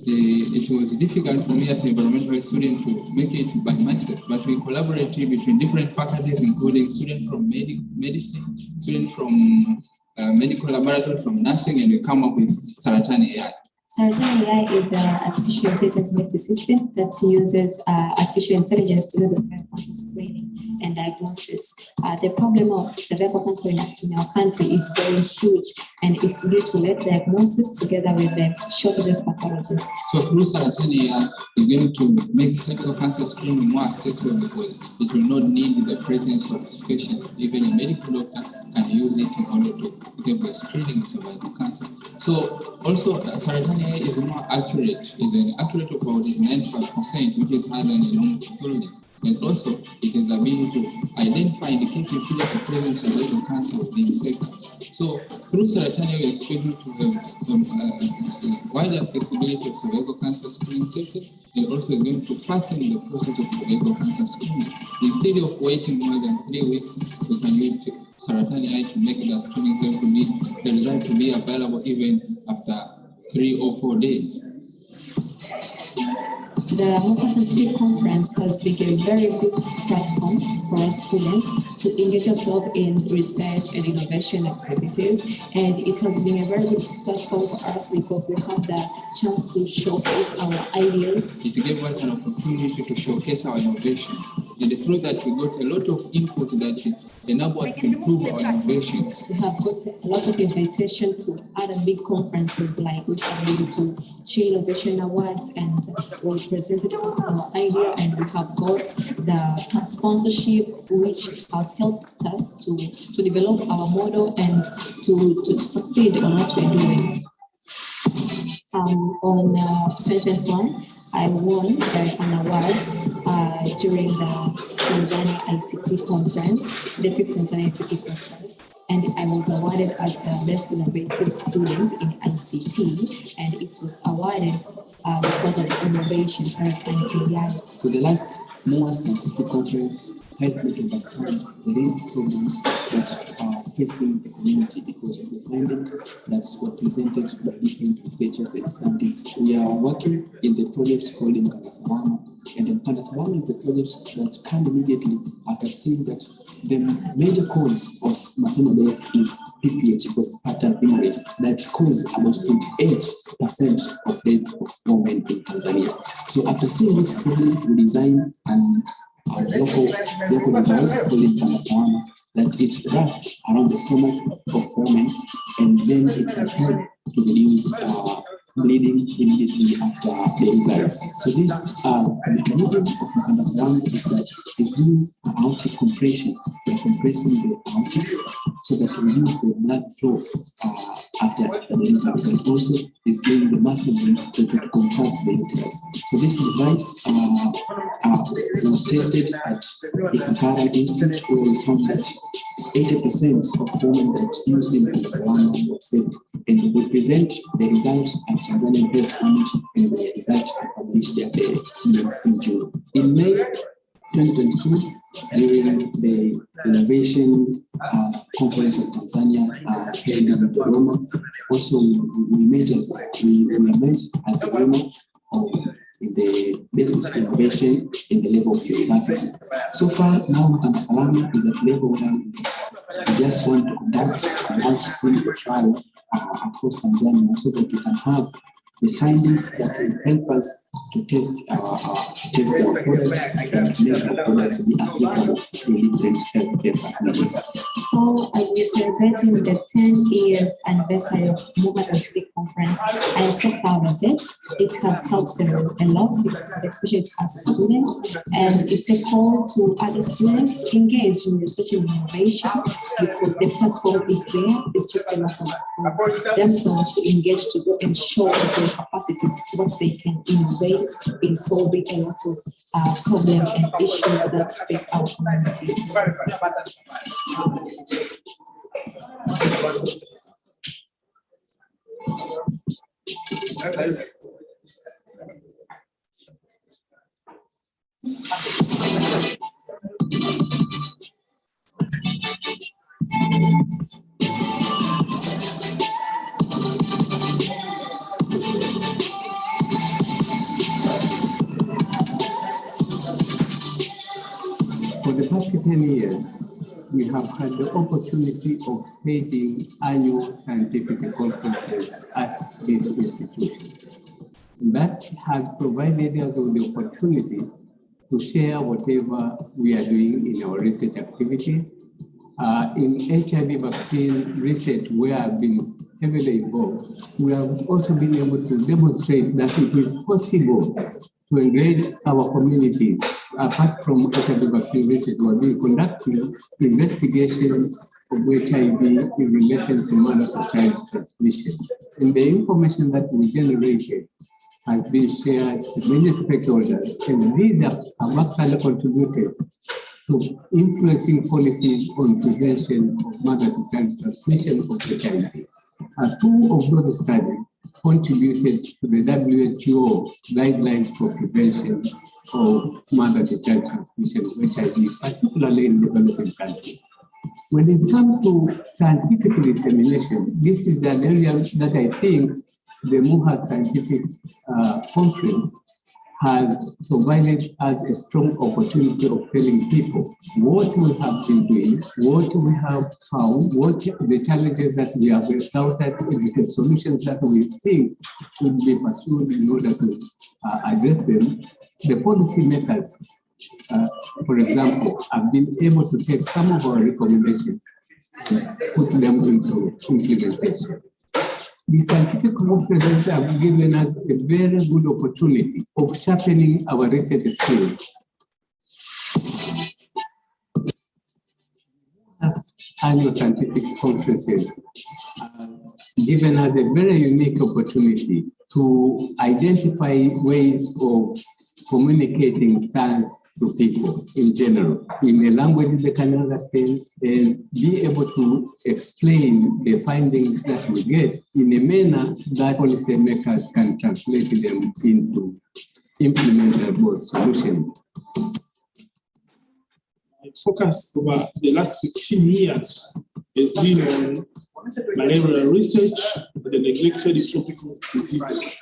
it was difficult for me as an environmental student to make it by myself, but we collaborated between different faculties, including students from medicine, students from medical laboratory, from nursing, and we come up with Saratani AI. Saratani AI is the artificial intelligence-based system that uses artificial intelligence to do the cervical screening and diagnosis. The problem of cervical cancer in our country is very huge, and it's due to late diagnosis together with the shortage of pathologists. So through Saratani AI is going to make cervical cancer screening more accessible because it will not need the presence of specialists. Even a medical doctor can use it in order to give the screening of cervical cancer. So also Saratani AI is more accurate, accurate of about 95%, which is higher than a normal pathologist. And also, it is ability to identify indicative features of presence of cervical cancer within seconds. So, through Saratani, we expect to have wide accessibility of cervical cancer screening services, and also going to fasten the process of cervical cancer screening. Instead of waiting more than 3 weeks, we can use Saratani AI to make the screening service to be the result to be available even after 3 or 4 days. The MUHAS Scientific Conference has been a very good platform for our students to engage ourselves in research and innovation activities, and it has been a very good platform for us because we have the chance to showcase our ideas. It gave us an opportunity to showcase our innovations, and through that we got a lot of input that enable us to improve our innovations. We have got a lot of invitation to other big conferences, like we have been to Chi Innovation Awards, and we presented our idea, and we have got the sponsorship, which has helped us to develop our model and to succeed on what we're doing. On 2021, I won an award during the Tanzania ICT conference, the 5th Tanzania ICT conference, and I was awarded as the best innovative student in ICT, and it was awarded because of innovations and AI. So the last MUHAS scientific conference helped me to understand the real problems that are facing the community because of the findings that were presented by different researchers and scientists. We are working in the project called Mkanda Salama, and Mkanda Salama is the project that came immediately after seeing that the major cause of maternal death is PPH, postpartum hemorrhage, that causes about 28% of death of women in Tanzania. So after seeing this problem, we designed a local device called Mkanda Salama that is wrapped around the stomach of women, and then it can help to reduce bleeding immediately after delivery. So this mechanism of Mkanda Salama is that it's doing an aortic compression. We're compressing the aortic so that to reduce the blood flow after delivery, and also is doing the massaging to contract the uterus. So this device was tested at the Fakara Institute, where we found that 80% of women that used Mkanda Salama were saved. And we present the results at Tanzanian Health Summit, and the results are published at the UNC June. In May 2022, during the Innovation Conference of Tanzania held in Roma, also we emerged as a winner of the best innovation in the level of university. So far, now Mkanda Salama is at level where we just want to conduct a large-scale trial across Tanzania so that we can have the findings that will help us to test our product and make our product to be applicable in different healthcare facilities. So, as we're celebrating the 10 years anniversary of MUHAS Scientific Conference, I am so proud of it. It has helped a lot, especially as students, and it's a call to other students to engage in research and innovation because the platform is there. It's just a matter of themselves to engage, to go and show their capacities, what they can innovate in solving a lot of problems and issues that face our communities. For the past 10 years, we have had the opportunity of staging annual scientific conferences at this institution. That has provided us with the opportunity to share whatever we are doing in our research activities. In HIV vaccine research, where I've been heavily involved, we have also been able to demonstrate that it is possible to engage our communities. Apart from HIV vaccine research, we have been conducting investigations of HIV in relation to mother-to-child transmission. And the information that we generated has been shared with many stakeholders, and these have actually contributed to influencing policies on prevention of mother-to-child transmission of HIV. Two of those studies contributed to the WHO guidelines for prevention of mother-to-child transmission of HIV, particularly in developing countries. When it comes to scientific dissemination, this is an area that I think the MUHAS Scientific Conference has provided us a strong opportunity of telling people what we have been doing, what we have found, what the challenges that we have encountered, and the solutions that we think should be pursued in order to address them. The policy makers For example, I've been able to take some of our recommendations, put them into implementation. The scientific conferences have given us a very good opportunity of sharpening our research skills. Annual scientific conferences given us a very unique opportunity to identify ways of communicating science to people in general, in a language they can understand, and be able to explain the findings that we get in a manner that policymakers can translate them into implementable solutions. Focus over the last 15 years has been on malaria research and the neglected tropical diseases.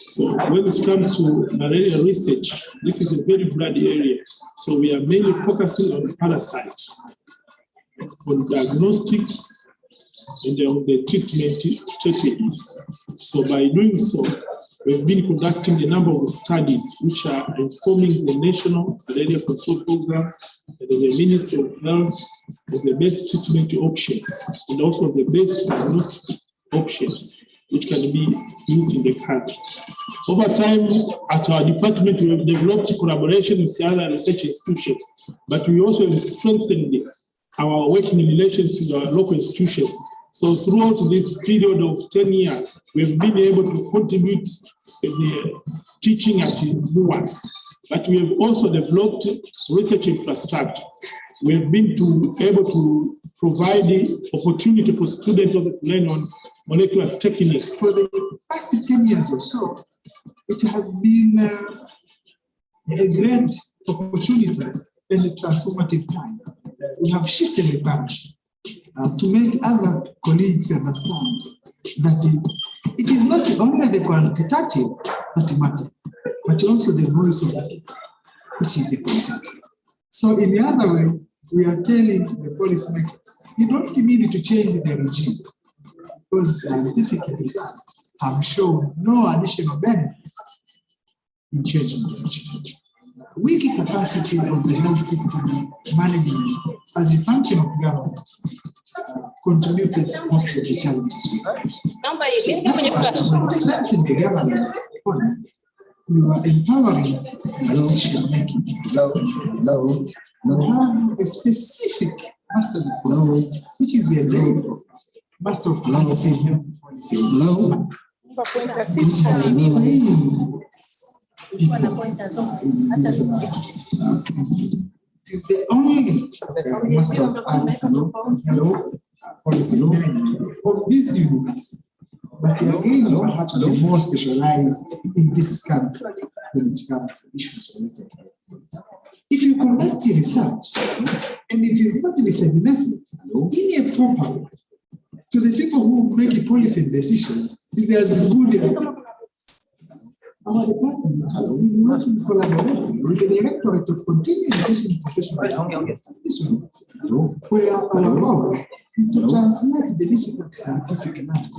So when it comes to malaria research, this is a very broad area. So we are mainly focusing on parasites, on diagnostics, and on the treatment strategies. So by doing so, we've been conducting a number of studies which are informing the National Malaria Control Program and the Ministry of Health of the best treatment options and also the best diagnostic options which can be used in the country. Over time, at our department, we have developed collaboration with other research institutions, but we also have strengthened our working relations with our local institutions. So throughout this period of 10 years, we've been able to contribute in the teaching at MUHAS, but we have also developed research infrastructure. We have been able to provide the opportunity for students to learn on molecular techniques. For the past 10 years or so, it has been a great opportunity and a transformative time. We have shifted the paradigm to make other colleagues understand that it is not only the quantitative that matters, but also the voice of the people, which is the qualitative. So in the other way, we are telling the policymakers, you don't need to change the regime because scientific results have shown no additional benefits in changing the regime. Weak capacity of the health system management as a function of governance contributed most of the challenges we have. To strengthen the governance, you are empowering decision making. You have a specific master's plan, which is a label, master of policy. It is the only master of arts policy of this university. But again, perhaps the more specialized in this country when it comes to issues related to health. If you conduct research and it is not disseminated in a proper way to the people who make policy decisions, is as good. Our department has been working collaboratively with the Directorate of Continuing Education Professional, where our role is to translate the difficult scientific knowledge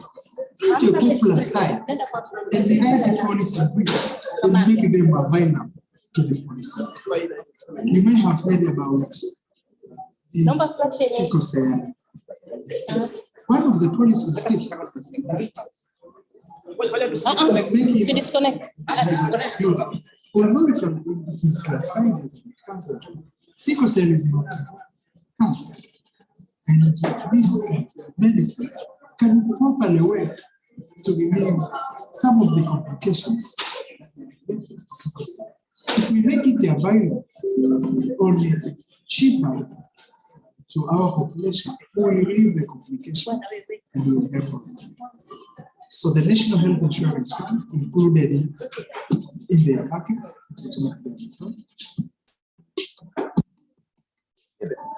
into a popular science and write policy briefs and make them available to the policy. You may have heard about this sickle cell. One of the policy briefs disconnect. Although it is classified as cancer, sickle cell is not cancer. And this medicine can properly work to relieve some of the complications of sickle cell. If we make it available only cheaper to our population, we will relieve the complications and we will help them. So the National Health Insurance Fund included it in their packet.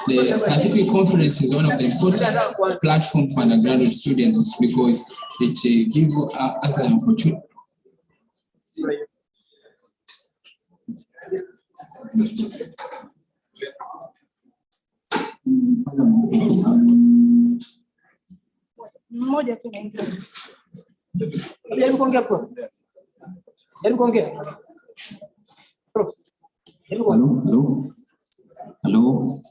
The scientific conference is one of the important platforms for undergraduate students because it gives us an opportunity. Mmoja tu naingia. Jaribu kuongea prof. Jaribu kuongea. Prof. Hello, hello, hello,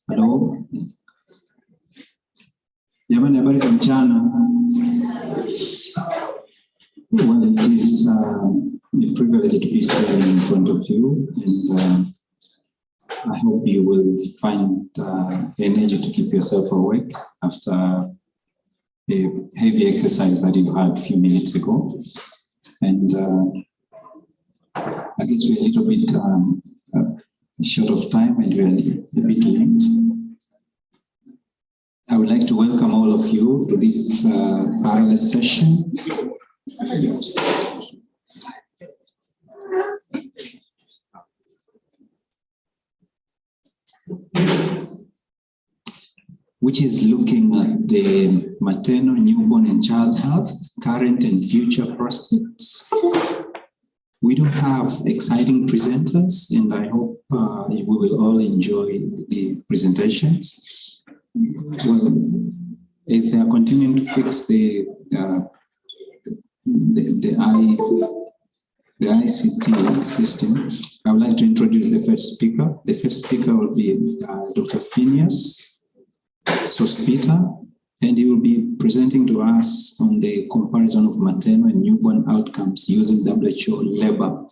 hello. Jamani, habari za mchana. Well, it is a privilege to be standing in front of you, and I hope you will find energy to keep yourself awake after a heavy exercise that you had a few minutes ago. And I guess we're a little bit short of time and we're a bit late. I would like to welcome all of you to this parallel session. Which is looking at the maternal, newborn, and child health, current and future prospects. We do have exciting presenters, and I hope we will all enjoy the presentations. Well, as they are continuing to fix the ICT system, I would like to introduce the first speaker. The first speaker will be Dr. Phineas Sospita, and he will be presenting to us on the comparison of maternal and newborn outcomes using WHO labor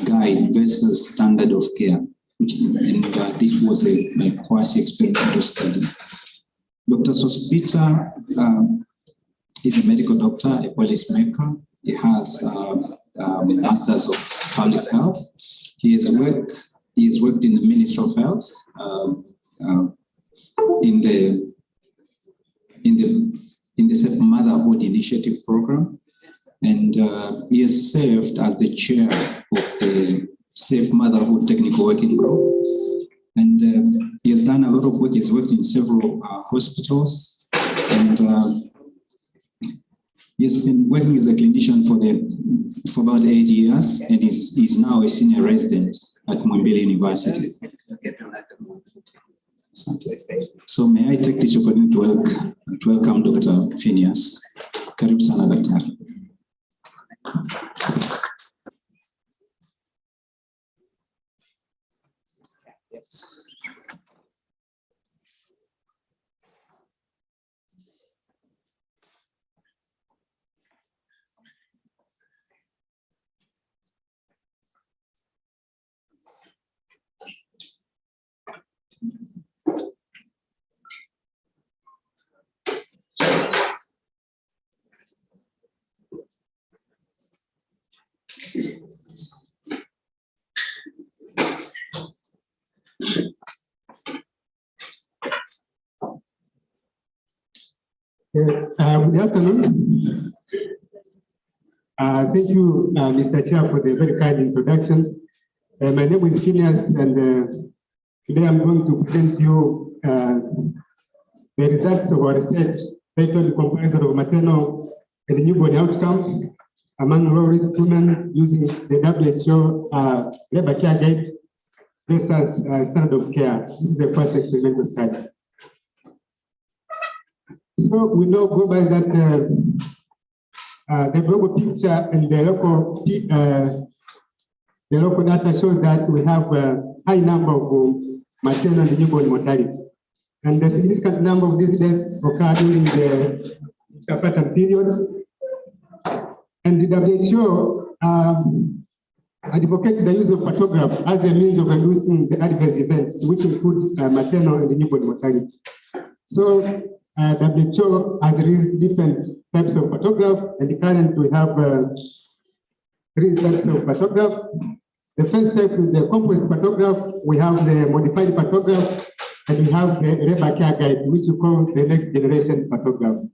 guide versus standard of care, and this was a quasi-experimental study. Dr. Sospita is a medical doctor, a policymaker. He has masters of public health. He has worked in the Ministry of Health, in the Safe Motherhood Initiative program, and he has served as the chair of the Safe Motherhood Technical Working Group, and he has done a lot of work. He's worked in several hospitals, and he has been working as a clinician for about 8 years, and he's now a senior resident at Muhimbili University. So may I take this opportunity to welcome Dr. Phineas. Karibu sana daktari. Good afternoon. Thank you, Mr. Chair, for the very kind introduction. My name is Phineas, and today I'm going to present you the results of our research titled Comparison of Maternal and Newborn Outcome among low-risk women using the WHO labor care guide versus standard of care. This is the first experimental study. So we know globally that the global picture and the local data shows that we have a high number of maternal and newborn mortality. And a significant number of these deaths occur during the postpartum period. And the WHO advocates the use of photograph as a means of reducing the adverse events, which include maternal and newborn mortality. So WHO has released different types of photograph, and currently we have 3 types of photograph. The first type is the composite photograph. We have the modified photograph, and we have the labor care guide, which we call the next generation photograph.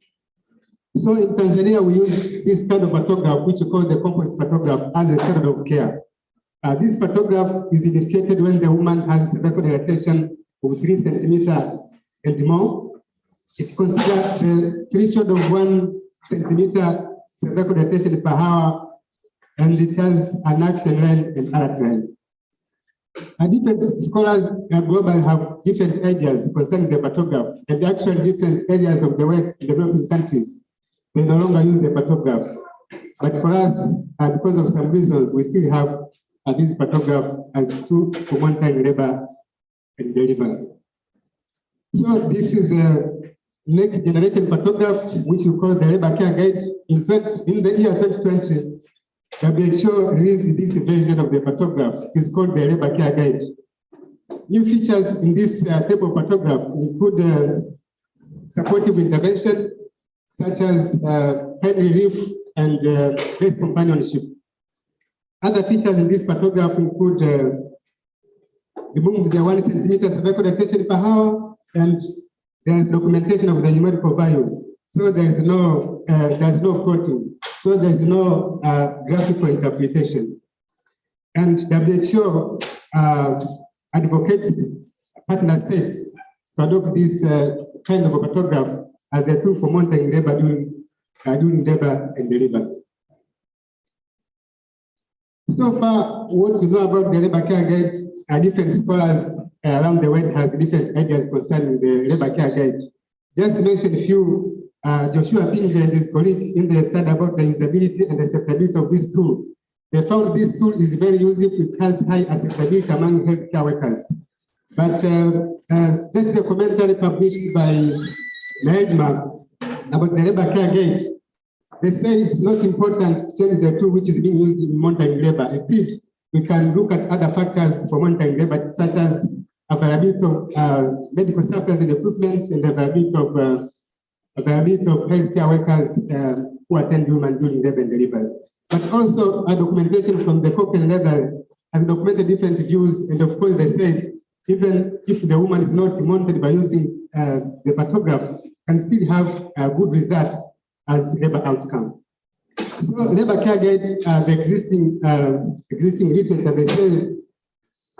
So in Tanzania, we use this kind of photograph, which we call the composite photograph, as a standard of care. This photograph is initiated when the woman has cervical dilatation of 3 centimeters and more. It considers the threshold of 1 centimeter cervical dilatation per hour, and it has an action line and alert line. Different scholars globally have different ideas concerning the photograph, and actually different areas of the world in developing countries, they no longer use the photograph. But for us, because of some reasons, we still have this photograph as tool for monitoring labor and delivery. So this is a next generation photograph, which we call the Labor Care Guide. In fact, in the year 2020, WHO released this version of the photograph. It's called the Labor Care Guide. New features in this type of photograph include supportive intervention, such as pain relief and health companionship. Other features in this photograph include remove the 1 centimeter cervical rotation per hour, and there's documentation of the numerical values. So there's no plotting. So there's no graphical interpretation. And WHO advocates partner states to adopt this kind of a photograph as a tool for monitoring labor during labor and delivery. So far, what we know about the Labor Care Guide, different scholars around the world has different ideas concerning the Labor Care Guide. Just to mention a few, Joshua Pingley and his colleague in the study about the usability and acceptability of this tool. They found this tool is very useful, it has high acceptability among healthcare workers. But just the commentary published by NAEDMA about the Labor Care Guide, they say it's not important to change the tool which is being used in monitoring labor. Instead, we can look at other factors for monitoring labor, such as availability of medical supplies and equipment, and availability of healthcare workers who attend women during labor and delivery. But also a documentation from the Cochrane level has documented different views, and of course they said even if the woman is not monitored by using the photograph, can still have good results as labor outcome. So Labor Care Guide, the existing literature, they say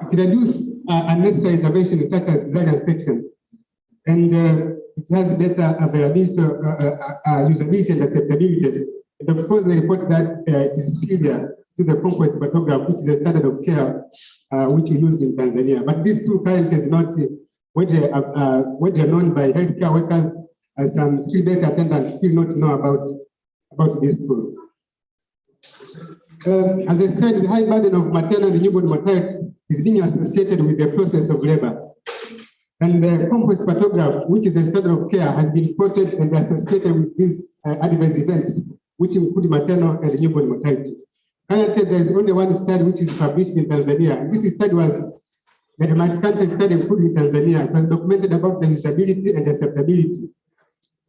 it reduces unnecessary intervention such as cesarean section, and it has better availability, usability and acceptability. And of course, they report that it is superior to the conquest photograph, which is a standard of care which we use in Tanzania. But this tool currently is not widely known by healthcare workers, as some skilled birth attendants still not know about this tool. As I said, the high burden of maternal and newborn mortality is being associated with the process of labor. And the conquest photograph, which is a standard of care, has been reported and associated with these adverse events, which include maternal and newborn mortality. Currently, there is only one study which is published in Tanzania. And this study was the multi-country study including Tanzania. It was documented about the usability and acceptability.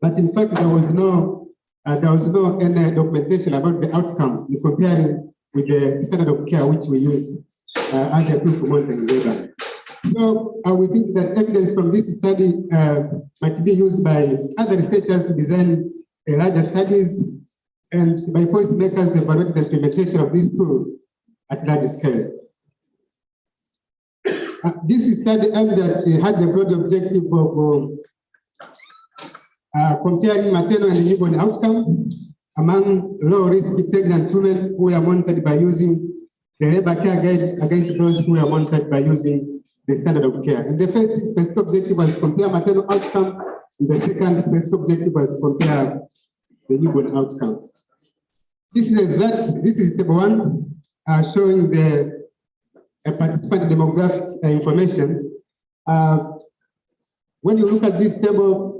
But in fact, there was no any documentation about the outcome in comparing with the standard of care which we use as a tool for monitoring labor. So we think that evidence from this study might be used by other researchers to design larger studies and by policymakers to evaluate the implementation of this tool at large scale. This study aimed at had the broad objective of comparing maternal and newborn outcome among low-risk pregnant women who are monitored by using the Labor Care Guide against those who are monitored by using the standard of care. And the first specific objective was to compare maternal outcome, and the second specific objective was to compare the newborn outcome. This is table 1, showing the participant demographic information. When you look at this table,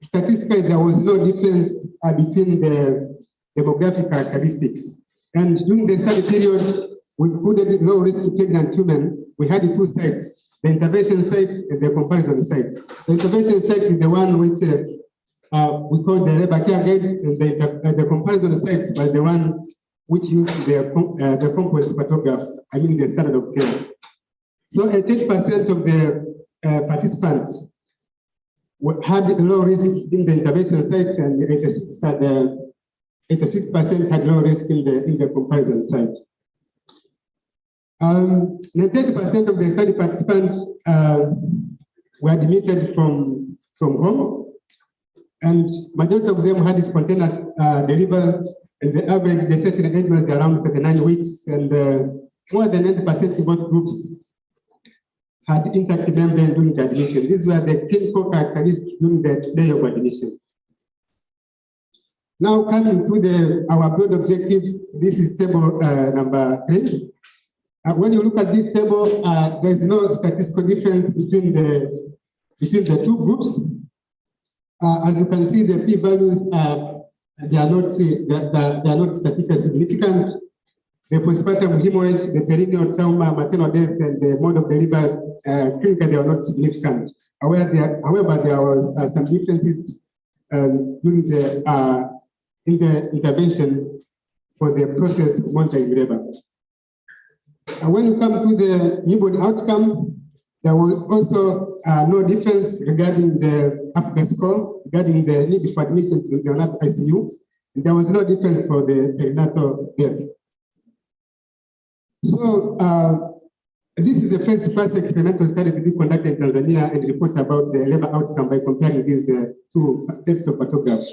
statistically, there was no difference between the demographic characteristics. And during the study period, we included low-risk pregnant women. We had 2 sites, the intervention site and the comparison site. The intervention site is the one which we call the Labor Care Guide, and the comparison site was the one which used the composite photograph, I mean the standard of care. So 80% of the participants had low risk in the intervention site, and 86% had low risk in the comparison site. 90% of the study participants were admitted from home, and majority of them had spontaneous delivery, and the average gestation age was around 39 weeks, and more than 90% of both groups had intact membrane during the admission. These were the clinical characteristics during the day of admission. Now coming to our broad objective, this is table number 3. When you look at this table, there is no statistical difference between the two groups. As you can see, the p-values they are not statistically significant. The postpartum hemorrhage, the perineal trauma, maternal death, and the mode of delivery, clinically they are not significant. However, there was some differences during in the intervention for the process of monitoring labor. When you come to the newborn outcome, there was also no difference regarding the APGAR score, regarding the need for admission to the neonatal ICU. There was no difference for the perinatal death. So this is the first experimental study to be conducted in Tanzania and report about the labor outcome by comparing these two types of photographs.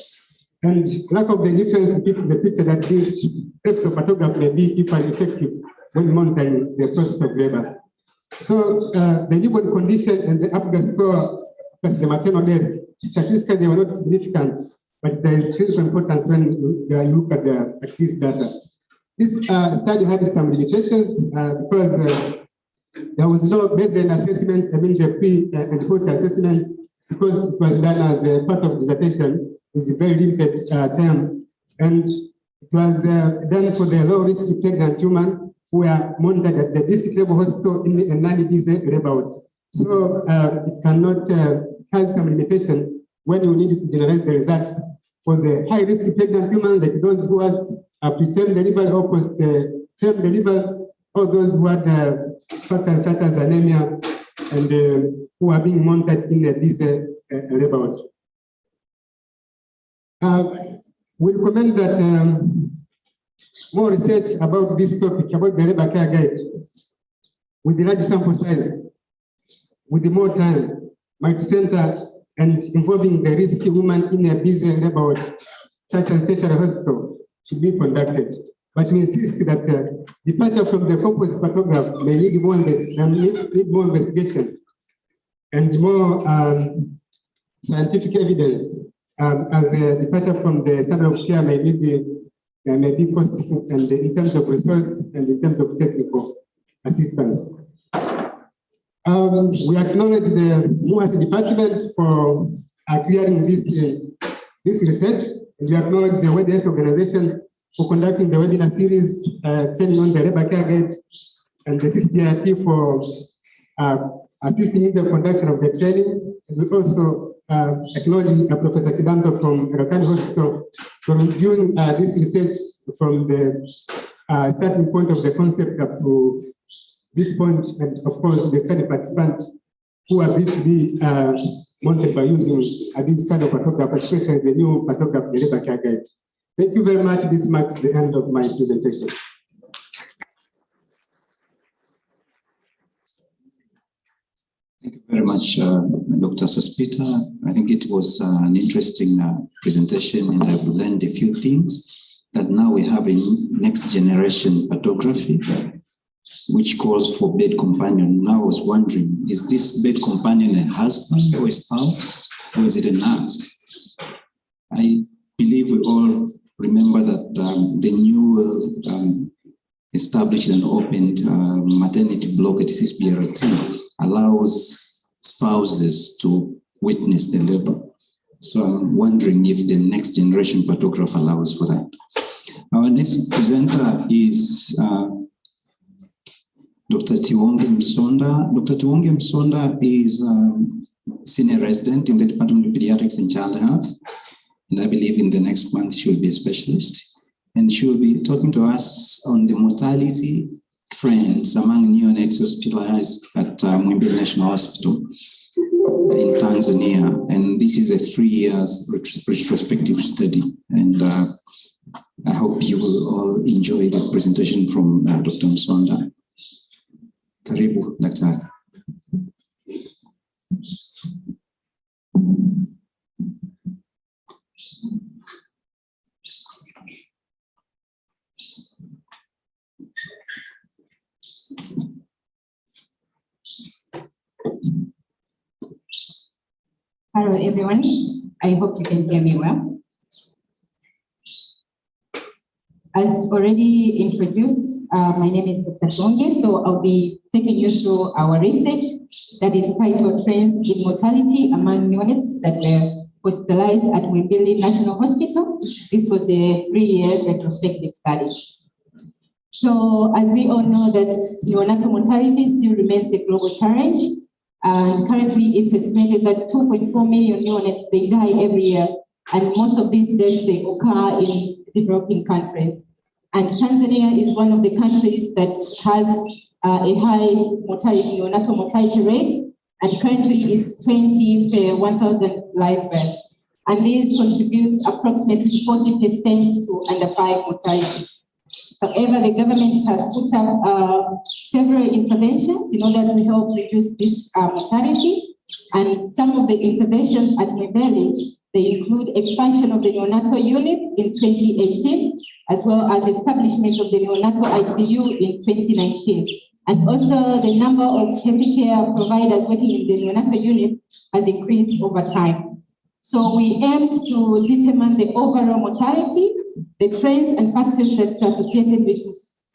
And lack of the difference between the picture that these types of photographs may be equally effective when monitoring the process of labor. So the newborn condition and the APGAR score plus the maternal death, statistically they were not significant, but there is critical importance when you look at this data. This study had some limitations because there was no baseline assessment, I mean the pre and post assessment, because it was done as a part of dissertation with a very limited term. And it was done for the low-risk pregnant women who were monitored at the district level hospital in a non-busy labor ward. So it cannot, has some limitation when you need to generate the results for the high-risk pregnant women, like those who has preterm delivery or post-term delivery, or those who had factors such as anemia and who are being monitored in a busy labor ward. We recommend that more research about this topic, about the labor care guide, with the large sample size, with the more time, multi-center, and involving the risky woman in a busy labor ward, such as tertiary hospital, should be conducted. But we insist that departure from the composite photograph may need more investigation and more scientific evidence, as a departure from the standard of care may be costly and in terms of resource and in terms of technical assistance. We acknowledge the MUHAS department for acquiring this research. We acknowledge the World Health Organization for conducting the webinar series training on the labor care guide, and the CCDRT for assisting in the conduction of the training. We also acknowledge Professor Kidanto from Rakani Hospital for reviewing this research from the starting point of the concept up to this point, and of course the study participants who agreed to be monitored by using this kind of photograph, especially the new photograph, the labor care guide. Thank you very much. This marks the end of my presentation. Thank you very much, Dr. Sospita. I think it was an interesting presentation, and I've learned a few things, that now we have a next generation photography, which calls for bed companion. Now I was wondering, is this bed companion a husband or a spouse, or is it a nurse? I believe we all remember that the new established and opened maternity block at CSBRT allows spouses to witness the labor. So I'm wondering if the next generation photograph allows for that. Our next presenter is Dr. Tiwonge Msonda. Dr. Tiwonge Msonda is senior resident in the Department of Pediatrics and Child Health. And I believe in the next month she will be a specialist. And she will be talking to us on the mortality trends among neonates hospitalized at Muhimbili National Hospital in Tanzania. And this is a 3-year retrospective study. And I hope you will all enjoy the presentation from Dr. Msonda. Karibu, Daktari. Hello, everyone. I hope you can hear me well. As already introduced, my name is Dr. Tonge, so I'll be taking you through our research that is titled Trends in Mortality Among Neonates that were hospitalized at Muhimbili National Hospital. This was a 3-year retrospective study. So as we all know that neonatal mortality still remains a global challenge, and currently it's estimated that 2.4 million neonates, they die every year, and most of these deaths, they occur in developing countries. And Tanzania is one of the countries that has a high mortality, neonatal mortality rate, and currently is 20 per 1,000 live births. And this contributes approximately 40% to under 5 mortality. However, the government has put up several interventions in order to help reduce this mortality. And some of the interventions at Muhimbili, they include expansion of the neonatal unit in 2018, as well as establishment of the neonatal ICU in 2019. And also the number of healthcare providers working in the neonatal unit has increased over time. So we aimed to determine the overall mortality, the trends and factors that are associated with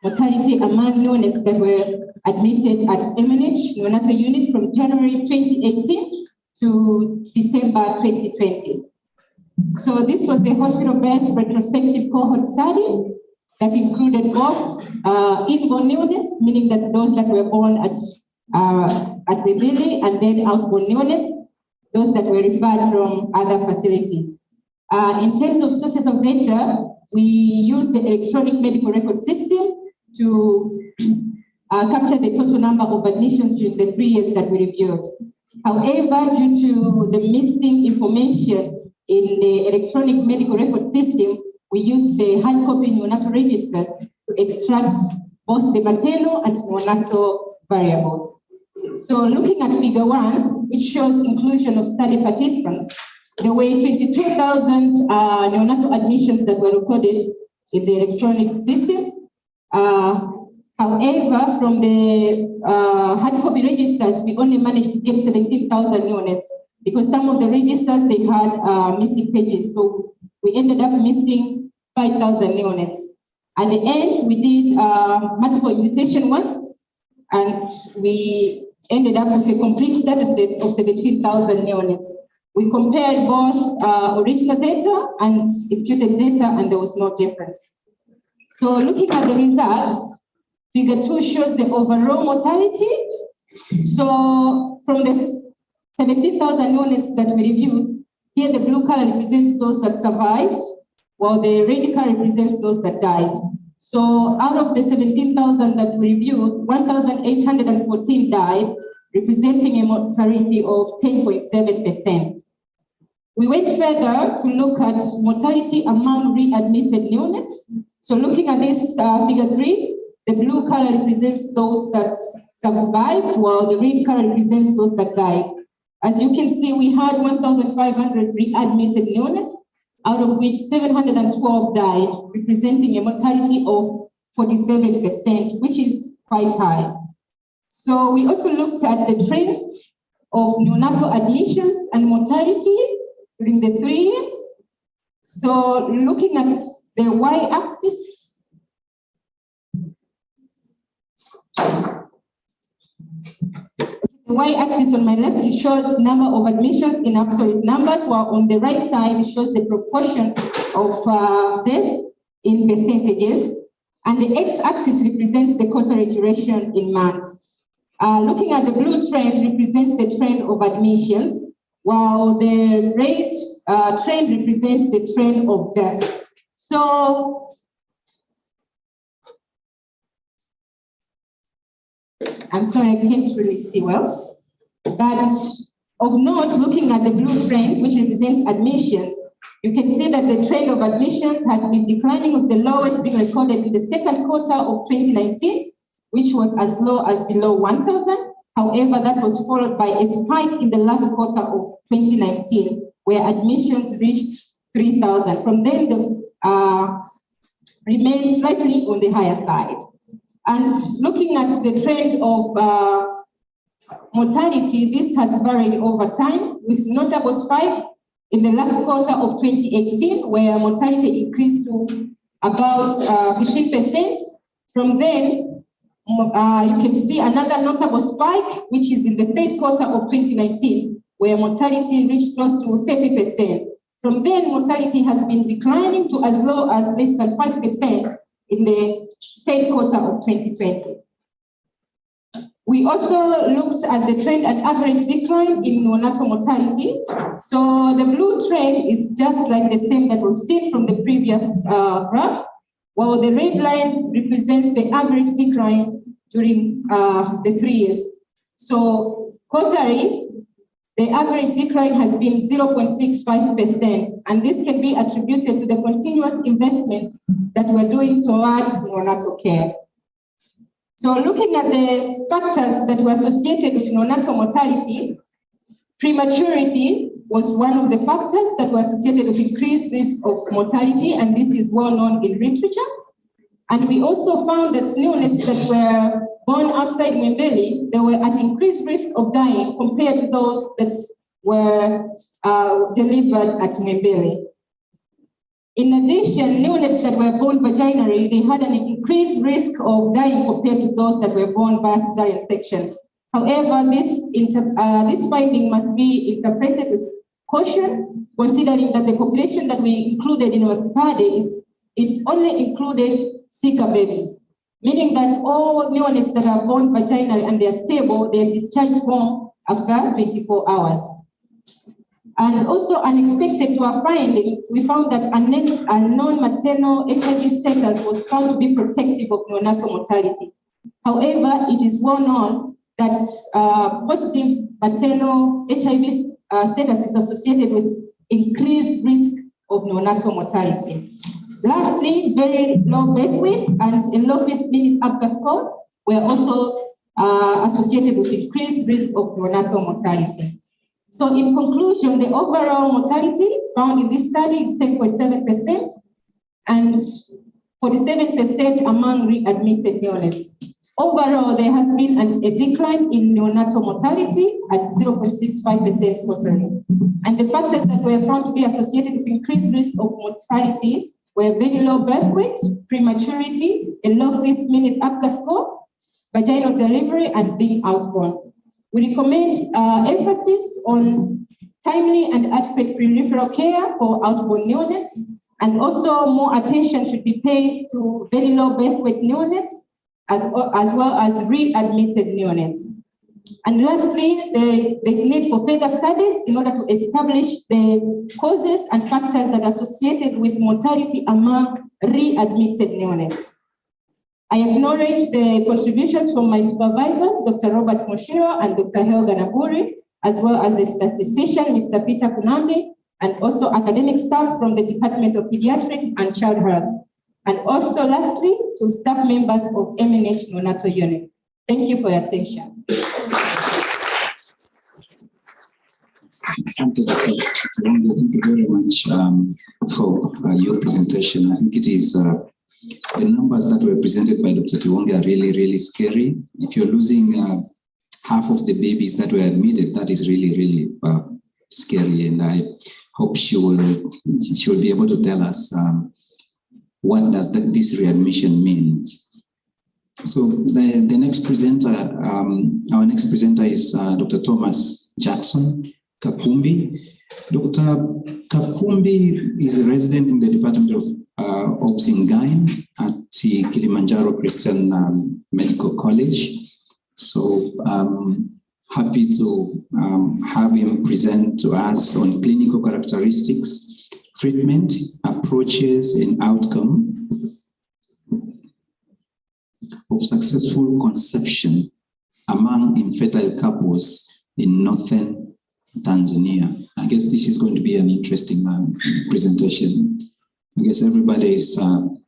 mortality among neonates that were admitted at MNH neonatal unit from January 2018 to December 2020. So this was the hospital-based retrospective cohort study that included both inborn neonates, meaning that those that were born at Muhimbili, and then outborn neonates, those that were referred from other facilities. In terms of sources of data, we use the electronic medical record system to capture the total number of admissions during the 3 years that we reviewed. However, due to the missing information in the electronic medical record system, we use the hard copy neonatal register to extract both the maternal and neonatal variables. So looking at figure 1, which shows inclusion of study participants, there were 22,000 neonatal admissions that were recorded in the electronic system. However, from the hard copy registers, we only managed to get 17,000 neonates because some of the registers, they had missing pages. So we ended up missing 5,000 neonates. At the end, we did multiple imputation once, and we ended up with a complete data set of 17,000 neonates. We compared both original data and imputed data, and there was no difference. So looking at the results, figure 2 shows the overall mortality. So from the 17,000 neonates that we reviewed, here the blue color represents those that survived, while the red color represents those that died. So out of the 17,000 that we reviewed, 1,814 died, representing a mortality of 10.7%. We went further to look at mortality among readmitted neonates. So looking at this figure 3, the blue color represents those that survived, while the red color represents those that died. As you can see, we had 1,500 readmitted neonates, out of which 712 died, representing a mortality of 47%, which is quite high. So we also looked at the trends of neonatal admissions and mortality during the 3 years. So looking at the y-axis, the y-axis on my left, it shows number of admissions in absolute numbers, while on the right side, it shows the proportion of death in percentages. And the x-axis represents the quarterly duration in months. Looking at the blue trend represents the trend of admissions, while the red trend represents the trend of death. So, I'm sorry, I can't really see well. But of note, looking at the blue trend, which represents admissions, you can see that the trend of admissions has been declining, with the lowest being recorded in the second quarter of 2019, which was as low as below 1,000. However, that was followed by a spike in the last quarter of 2019, where admissions reached 3,000. From then, they remained slightly on the higher side. And looking at the trend of mortality, this has varied over time, with notable spike in the last quarter of 2018, where mortality increased to about 15%. From then, you can see another notable spike, which is in the third quarter of 2019, where mortality reached close to 30%. From then, mortality has been declining to as low as less than 5% in the third quarter of 2020. We also looked at the trend and average decline in neonatal mortality. So the blue trend is just like the same that we've seen from the previous graph, while the red line represents the average decline during the 3 years. So quarterly, the average decline has been 0.65%, and this can be attributed to the continuous investment that we're doing towards neonatal care. So looking at the factors that were associated with neonatal mortality, prematurity was one of the factors that were associated with increased risk of mortality, and this is well known in literature. And we also found that neonates that were born outside Mwembeli, they were at increased risk of dying compared to those that were delivered at Mwembeli. In addition, neonates that were born vaginally, they had an increased risk of dying compared to those that were born via cesarean section. However, this finding must be interpreted with caution, considering that the population that we included in our study it only included sicker babies, meaning that all neonates that are born vaginally and they are stable, they are discharged home after 24 hours. And also unexpected to our findings, we found that a non-maternal HIV status was found to be protective of neonatal mortality. However, it is well known that positive maternal HIV status is associated with increased risk of neonatal mortality. Lastly, very low birth weight and a low 5-minute APGAR score were also associated with increased risk of neonatal mortality. So in conclusion, the overall mortality found in this study is 10.7% and 47% among readmitted neonates. Overall, there has been a decline in neonatal mortality at 0.65% quarterly. And the factors that were found to be associated with increased risk of mortality were very low birth weight, prematurity, a low 5-minute APGAR score, vaginal delivery, and being outborn. We recommend emphasis on timely and adequate peripheral care for outborn neonates, and also more attention should be paid to very low birth weight neonates, as well as readmitted neonates. And lastly, there's need for further studies in order to establish the causes and factors that are associated with mortality among readmitted neonates. I acknowledge the contributions from my supervisors, Dr. Robert Moshiro and Dr. Helga Naburi, as well as the statistician, Mr. Peter Kunambi, and also academic staff from the Department of Pediatrics and Child Health. And also lastly, to staff members of MNH Neonatal Unit. Thank you for your attention. Thank you very much for your presentation. I think it is the numbers that were presented by Dr. Tiwonge are really, really scary. If you're losing half of the babies that were admitted, that is really, really scary. And I hope she will be able to tell us what does this readmission mean. So the next presenter, our next presenter is Dr. Thomas Jackson Kakumbi. Dr. Kakumbi is a resident in the Department of Obs in Gyne at the Kilimanjaro Christian Medical College. So happy to have him present to us on clinical characteristics, treatment, approaches, and outcome of successful conception among infertile couples in northern Tanzania. I guess this is going to be an interesting presentation. I guess everybody is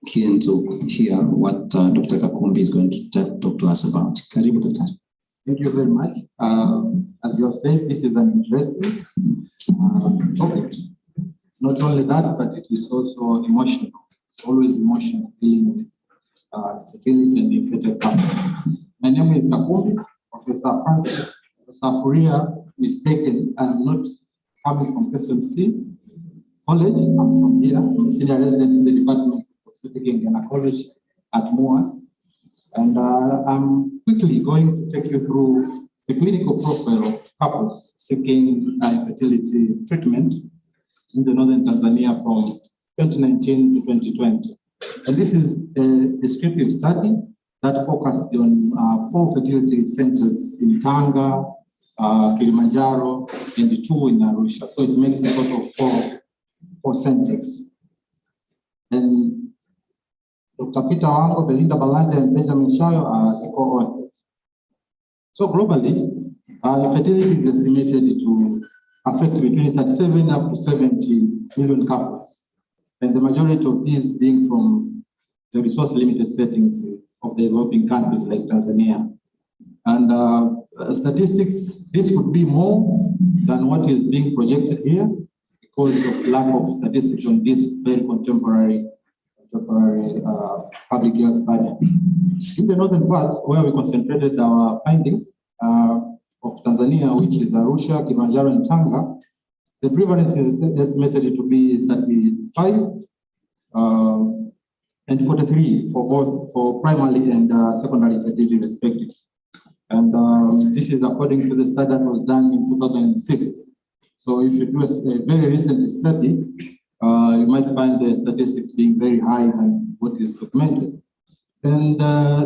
keen to hear what Dr. Kakumbi is going to talk to us about. Karibu, Dr. Thank you very much. As you have said, this is an interesting topic. Not only that, but it is also emotional. It's always emotional dealing with fertility and infertile couple. My name is Kakumbi. Professor Francis Safuria mistaken. I'm not coming from SMC College. I'm from here. I'm a senior resident in the Department of certificate gynecology at MUHAS. And I'm quickly going to take you through the clinical profile of couples seeking infertility treatment in the northern Tanzania from 2019 to 2020. And this is a descriptive study that focused on 4 fertility centers in Tanga, Kilimanjaro, and 2 in Arusha. So it makes a total of 4 centers. And Dr. Peter Wango, Belinda Balanda, and Benjamin Shayo are the co-authors. So globally, infertility is estimated to affect between 37 up to 70 million couples, and the majority of these being from the resource-limited settings of the developing countries like Tanzania. And statistics, this would be more than what is being projected here because of lack of statistics on this very contemporary public health budget. In the northern part, where we concentrated our findings of Tanzania, which is Arusha, Kilimanjaro, and Tanga, the prevalence is estimated to be 35 and 43 for both for primary and secondary fertility respectively. And this is according to the study that was done in 2006. So if you do a very recent study, you might find the statistics being very high than what is documented. And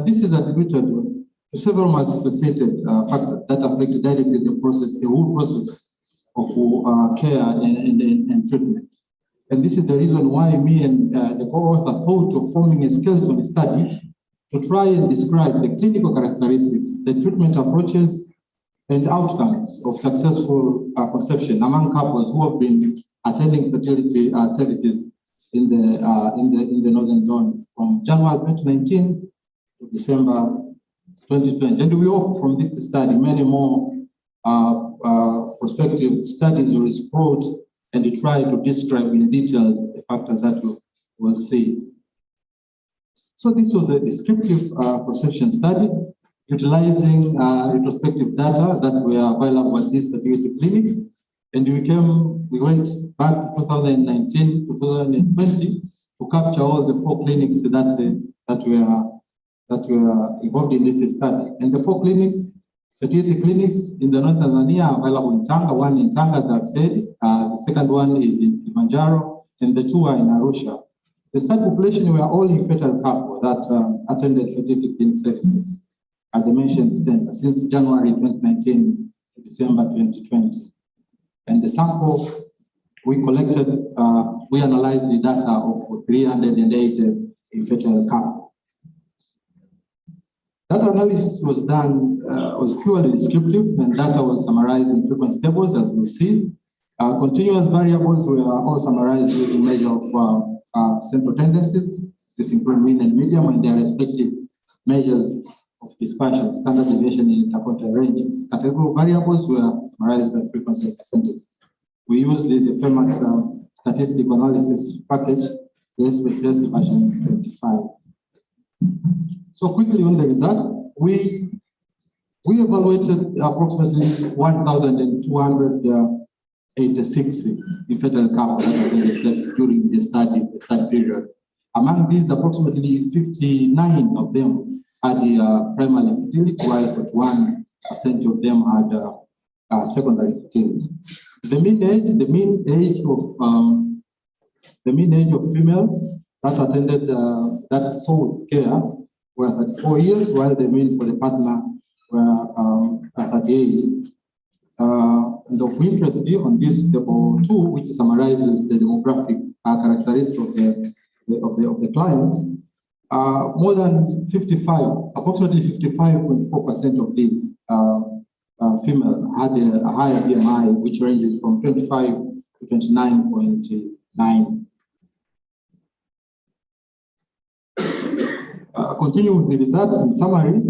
this is attributed to several multifaceted factors that affect directly the whole process of care and treatment. And this is the reason why me and the co-author thought of forming a skeleton study to try and describe the clinical characteristics, the treatment approaches, and outcomes of successful conception among couples who have been attending fertility services in the northern zone from January 2019 to December 2020. And we hope from this study many more prospective studies will explode and try to describe in details the factors that we'll see. So this was a descriptive perception study utilizing retrospective data that were available at these fertility clinics. And we went back to 2019 to 2020 to capture all the 4 clinics that were involved in this study. And the 4 clinics, fertility clinics in the North Tanzania are available in Tanga, 1 in Tanga, as I've said. The second one is in Kilimanjaro, and the 2 are in Arusha. The study population were all infertile couples that attended fertility clinic services at the mentioned center since January 2019 to December 2020. And the sample we collected, we analyzed the data of 380 infertile couples. Data analysis was done, was purely descriptive, and data was summarized in frequency tables, as we'll see. Continuous variables were all summarized using measure of central tendencies. This includes mean and median and their respective measures of dispersion, standard deviation in interquartile ranges. Categorical variables were summarized by frequency and percentage. We used the famous statistical analysis package, the SPSS version 25. So quickly on the results, we evaluated approximately 1,286 infertile couples that attended sex during the study period. Among these, approximately 59 of them had primary fertility, while 41% of them had secondary fertility. The mean age of females that attended that sought care were 34 years, while the mean for the partner were 38. And of interest here on this table 2, which summarizes the demographic characteristics of the clients, more than 55, approximately 55.4% of these females had a higher BMI, which ranges from 25 to 29.9. Continue with the results in summary.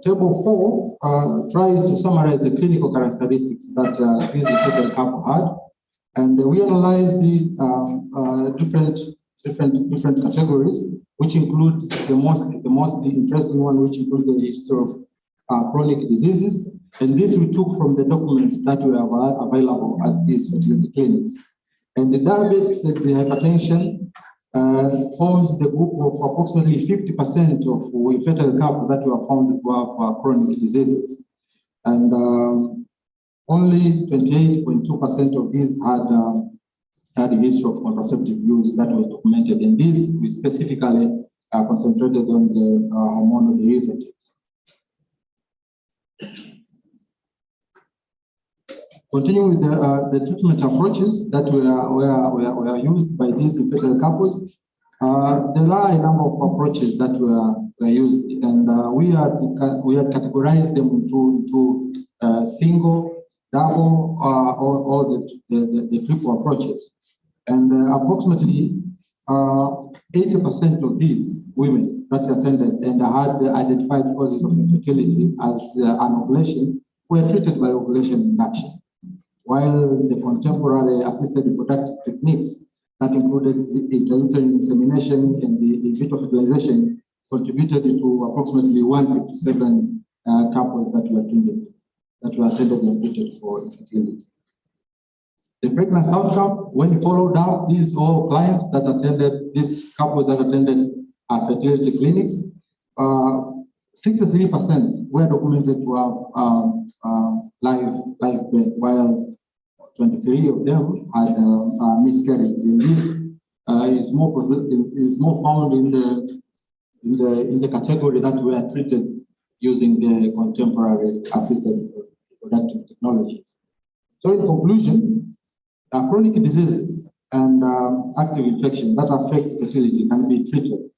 Table 4 tries to summarize the clinical characteristics that this infertile couple had, and we analyzed the different categories, which include the most interesting one, which includes the history of chronic diseases, and this we took from the documents that were available at these fertility clinics. And the diabetes, the hypertension, forms the group of approximately 50% of infertile couples that were found to have chronic diseases. And only 28.2% of these had a history of contraceptive use that was documented. And these we specifically concentrated on the hormonal derivatives. Continuing with the treatment approaches that were used by these infertile couples, there are a number of approaches that were used, and we had categorized them into single, double, or the triple approaches. And approximately 80% of these women that attended and had identified causes of infertility as anovulation were treated by ovulation induction, while the contemporary assisted reproductive techniques that included intrauterine insemination and the in vitro fertilization contributed to approximately 157 couples that were attended and treated for infertility. The pregnancy outcome, when you followed up these all clients that attended, these couples that attended fertility clinics, 63% were documented to have live birth, while 23 of them had miscarriage. And this is more found in the category that were treated using the contemporary assisted reproductive technologies. So in conclusion, chronic diseases and active infection that affect fertility can be treated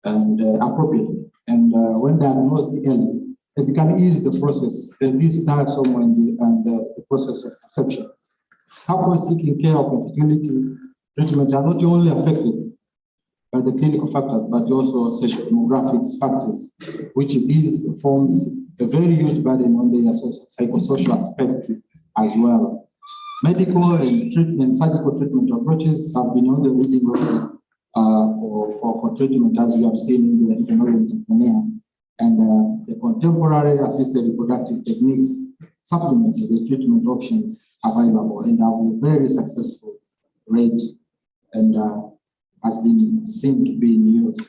and appropriately. And when diagnosed early, it can ease the process. This starts somewhere in the process of conception. Couples seeking care of infertility treatment are not only affected by the clinical factors, but also social demographics factors, which these forms a very huge burden on the psychosocial aspect as well. Medical and surgical treatment approaches have been on the leading road for treatment, as we have seen in the northern Tanzania. And the contemporary assisted reproductive techniques supplement the treatment options available and have a very successful rate and has been seen to be in use.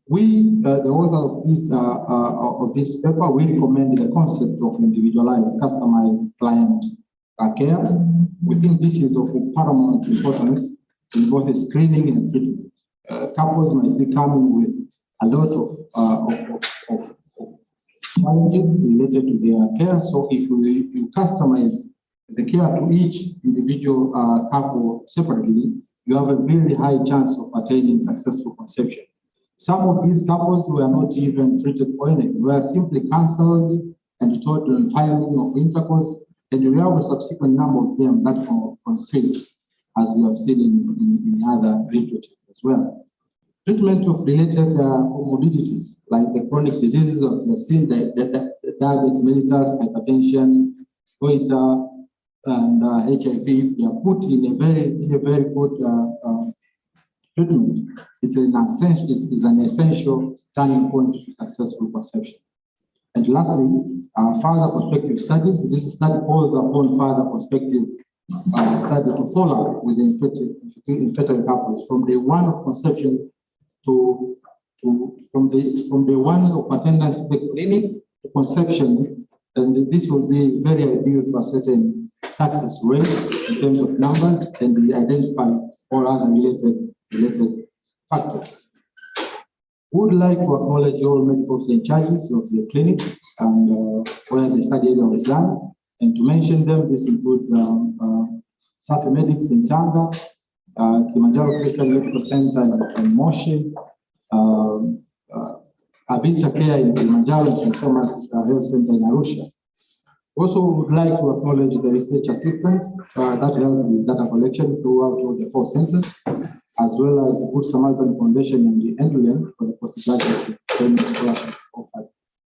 We, the author of this paper, we recommend the concept of individualized, customized client care. We think this is of paramount importance in both the screening and treatment. Couples might be coming with a lot of challenges related to their care. So if you customize the care to each individual couple separately, you have a very high chance of attaining successful conception. Some of these couples were not even treated for anything. They were simply cancelled and told on timing of intercourse, and you have a subsequent number of them that concede, as we have seen in other literature as well. Treatment of related comorbidities, like the chronic diseases that we have seen, the diabetes mellitus, hypertension, goiter, and HIV, they are put in a very good treatment. It's an essential turning point to successful conception. And lastly, further prospective studies. This study calls upon further prospective study to follow with the infertile couples from the one of conception from the one of attendance to the clinic to conception, and this will be very ideal for a certain success rate in terms of numbers, and we identify all other related factors. We would like to acknowledge all medical in charges of the clinic and where the study area was done, and to mention them, this includes Safi Medics in Tanga, Kilimanjaro Christian Medical Center in Moshi, Avita Care in Kilimanjaro, and St. Thomas Health Center in Arusha. Also, we would like to acknowledge the research assistants that helped with data collection throughout all the 4 centers, as well as Good Samaritan Foundation and the Endlin for the postgraduate training scholarship offered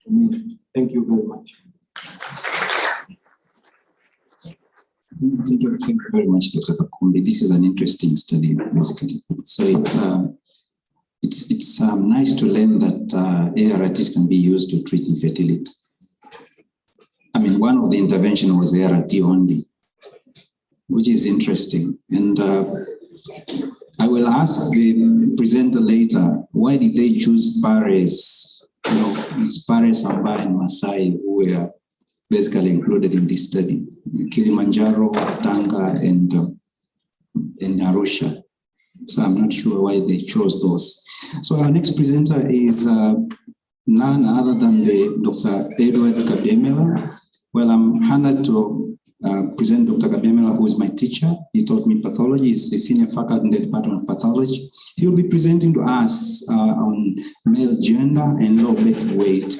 to me. Thank you very much. Thank you very much, Dr. Kakumbi. This is an interesting study, basically. So it's nice to learn that ART can be used to treat infertility. I mean, one of the interventions was ART only, which is interesting. And I will ask the presenter later, why did they choose Pares? You know, it's Pares, Samba, and Masai who were basically included in this study. Kilimanjaro, Tanga, and Arusha. So I'm not sure why they chose those. So our next presenter is none other than the Dr. Edward Kabemela. Well, I'm honored to present Dr. Kabemela, who is my teacher. He taught me pathology. He's a senior faculty in the Department of Pathology. He will be presenting to us on male gender and low birth weight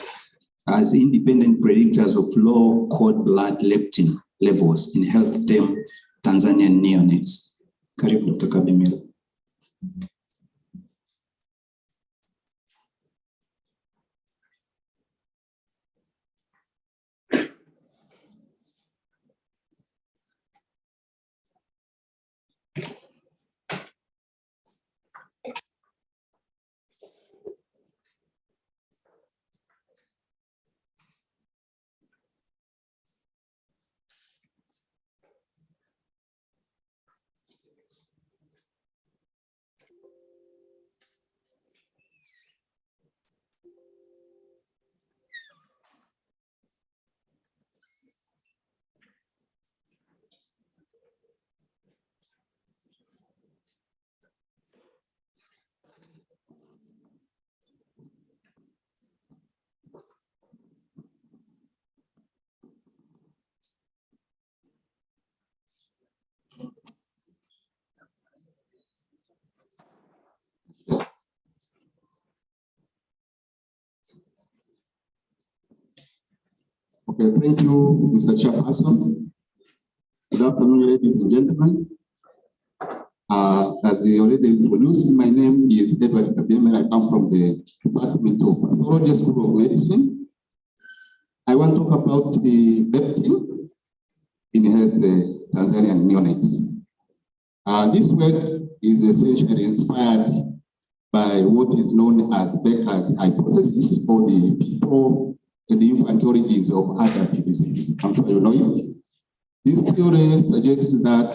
as independent predictors of low cord blood leptin levels in health-term Tanzanian neonates. Karibu, Dr. Kabemela. Okay, thank you, Mr. Chairperson. Good afternoon, ladies and gentlemen. As he already introduced, my name is Edward Kabemela. I come from the Department of Pathology, School of Medicine. I want to talk about the leptin in health Tanzanian neonates. This work is essentially inspired by what is known as Becker's hypothesis for the people and the infant origins of adult disease. I'm sure you know it. This theory suggests that,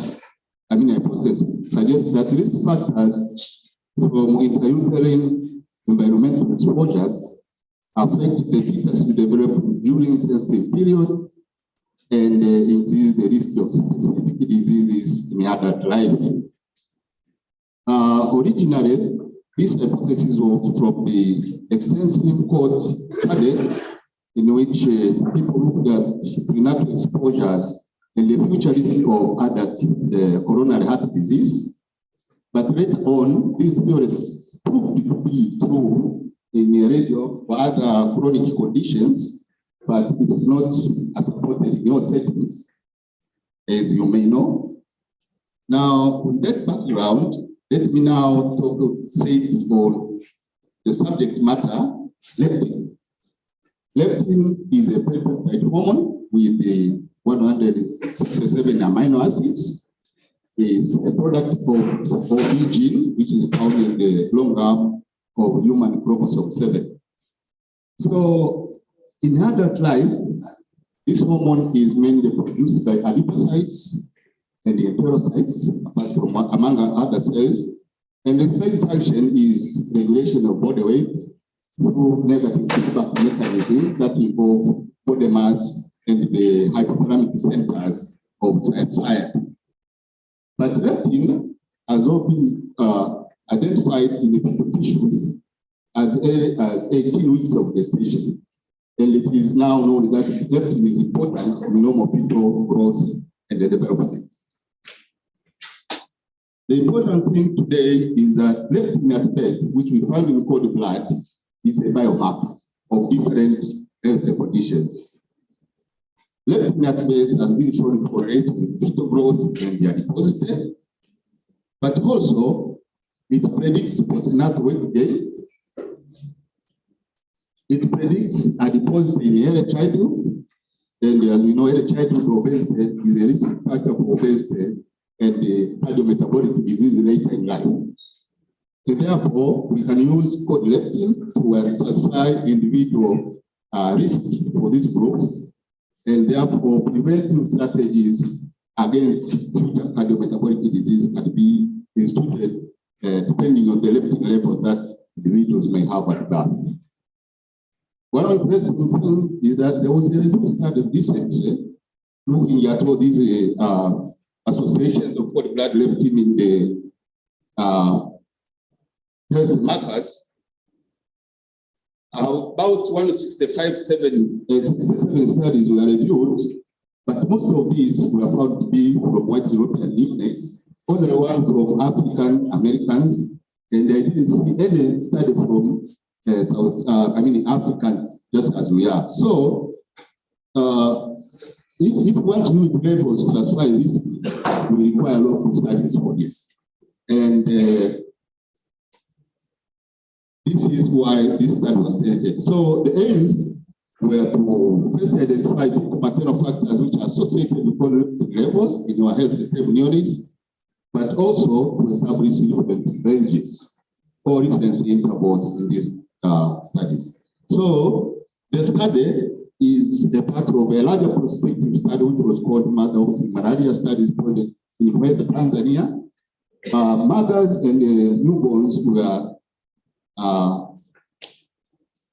hypothesis suggests that risk factors from intrauterine environmental exposures affect the fetus to develop during sensitive period and increase the risk of specific diseases in adult life. Originally, this hypothesis was from the extensive cohort study in which people looked at prenatal exposures and the future risk of adult coronary heart disease. But later on, these theories proved to be true in radio or other chronic conditions, but it's not supported in your settings, as you may know. Now, with that background, let me now talk straight on the subject matter, leptin. Leptin is a peptide hormone with the 167 amino acids. It's a product of OV gene, which is found in the long arm of human chromosome 7. So, in adult life, this hormone is mainly produced by adipocytes and the enterocytes, apart from among other cells. And its main function is regulation of body weight through negative feedback mechanisms that involve body mass and the hypothalamic centers of satiety. But leptin has all been identified in the fetal tissues as early as 18 weeks of gestation. And it is now known that leptin is important in normal fetal growth and the development. The important thing today is that leptin at birth, which we find in cord blood, is a biomarker of different health conditions. Leptin at birth has been shown to correlate with fetal growth and their adiposity, but also it predicts postnatal weight gain. It predicts adiposity in early childhood, and as we know, early childhood obesity is a risk factor for obesity and the cardiometabolic disease later in life. And therefore, we can use cord leptin to classify individual risk for these groups, and therefore preventive strategies against future cardiometabolic disease can be instituted individuals may have at birth. One interesting thing is that there was a new study recently looking at all these associations of cord blood leptin in the health markers. About 167 studies were reviewed, but most of these were found to be from white European neonates, only one from African Americans, and I didn't see any study from Africans, just as we are. So, if we want to use levels to classify risk, we require a lot of studies for this. And this is why this study was started. So the aims were to first identify maternal factors which are associated with cord levels in our health neonates, but also to establish different ranges or reference intervals in these studies. So the study is a part of a larger prospective study which was called Mother of Malaria Studies Project in West Tanzania. Mothers and newborns were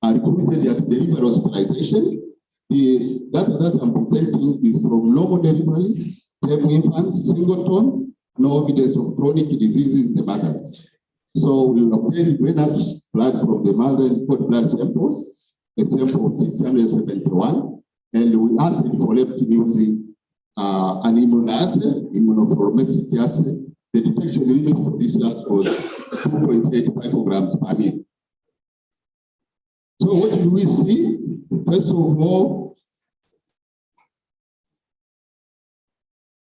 recruited at delivery hospitalization. The data that I'm presenting is from normal deliveries, term infants, singleton, no evidence of chronic diseases in the mothers. So we obtained venous blood from the mother and cord blood samples, a sample of 671, and we asked for leptin using an immunoassay, immunofluorescence assay. The detection limit for this gas was 2.8 micrograms per ml. So what do we see? First of all,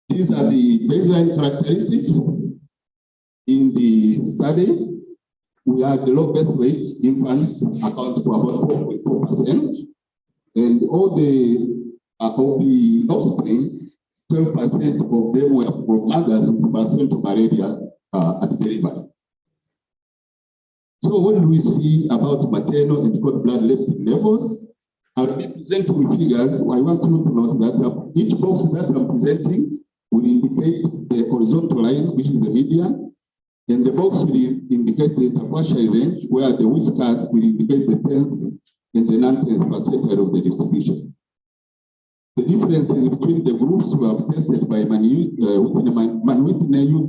these are the baseline characteristics in the study. We had the low birth weight infants account for about 4.4%, and all the of the offspring, 12% of them were from mothers with placenta malaria at delivery. So what do we see about maternal and cord blood leptin levels? I'll be presenting figures. I want you to note that each box that I'm presenting will indicate the horizontal line, which is the median, and the box will indicate the interquartile range, where the whiskers will indicate the tenth and the non-tenth percentile of the distribution. The differences between the groups were tested by Mann-Whitney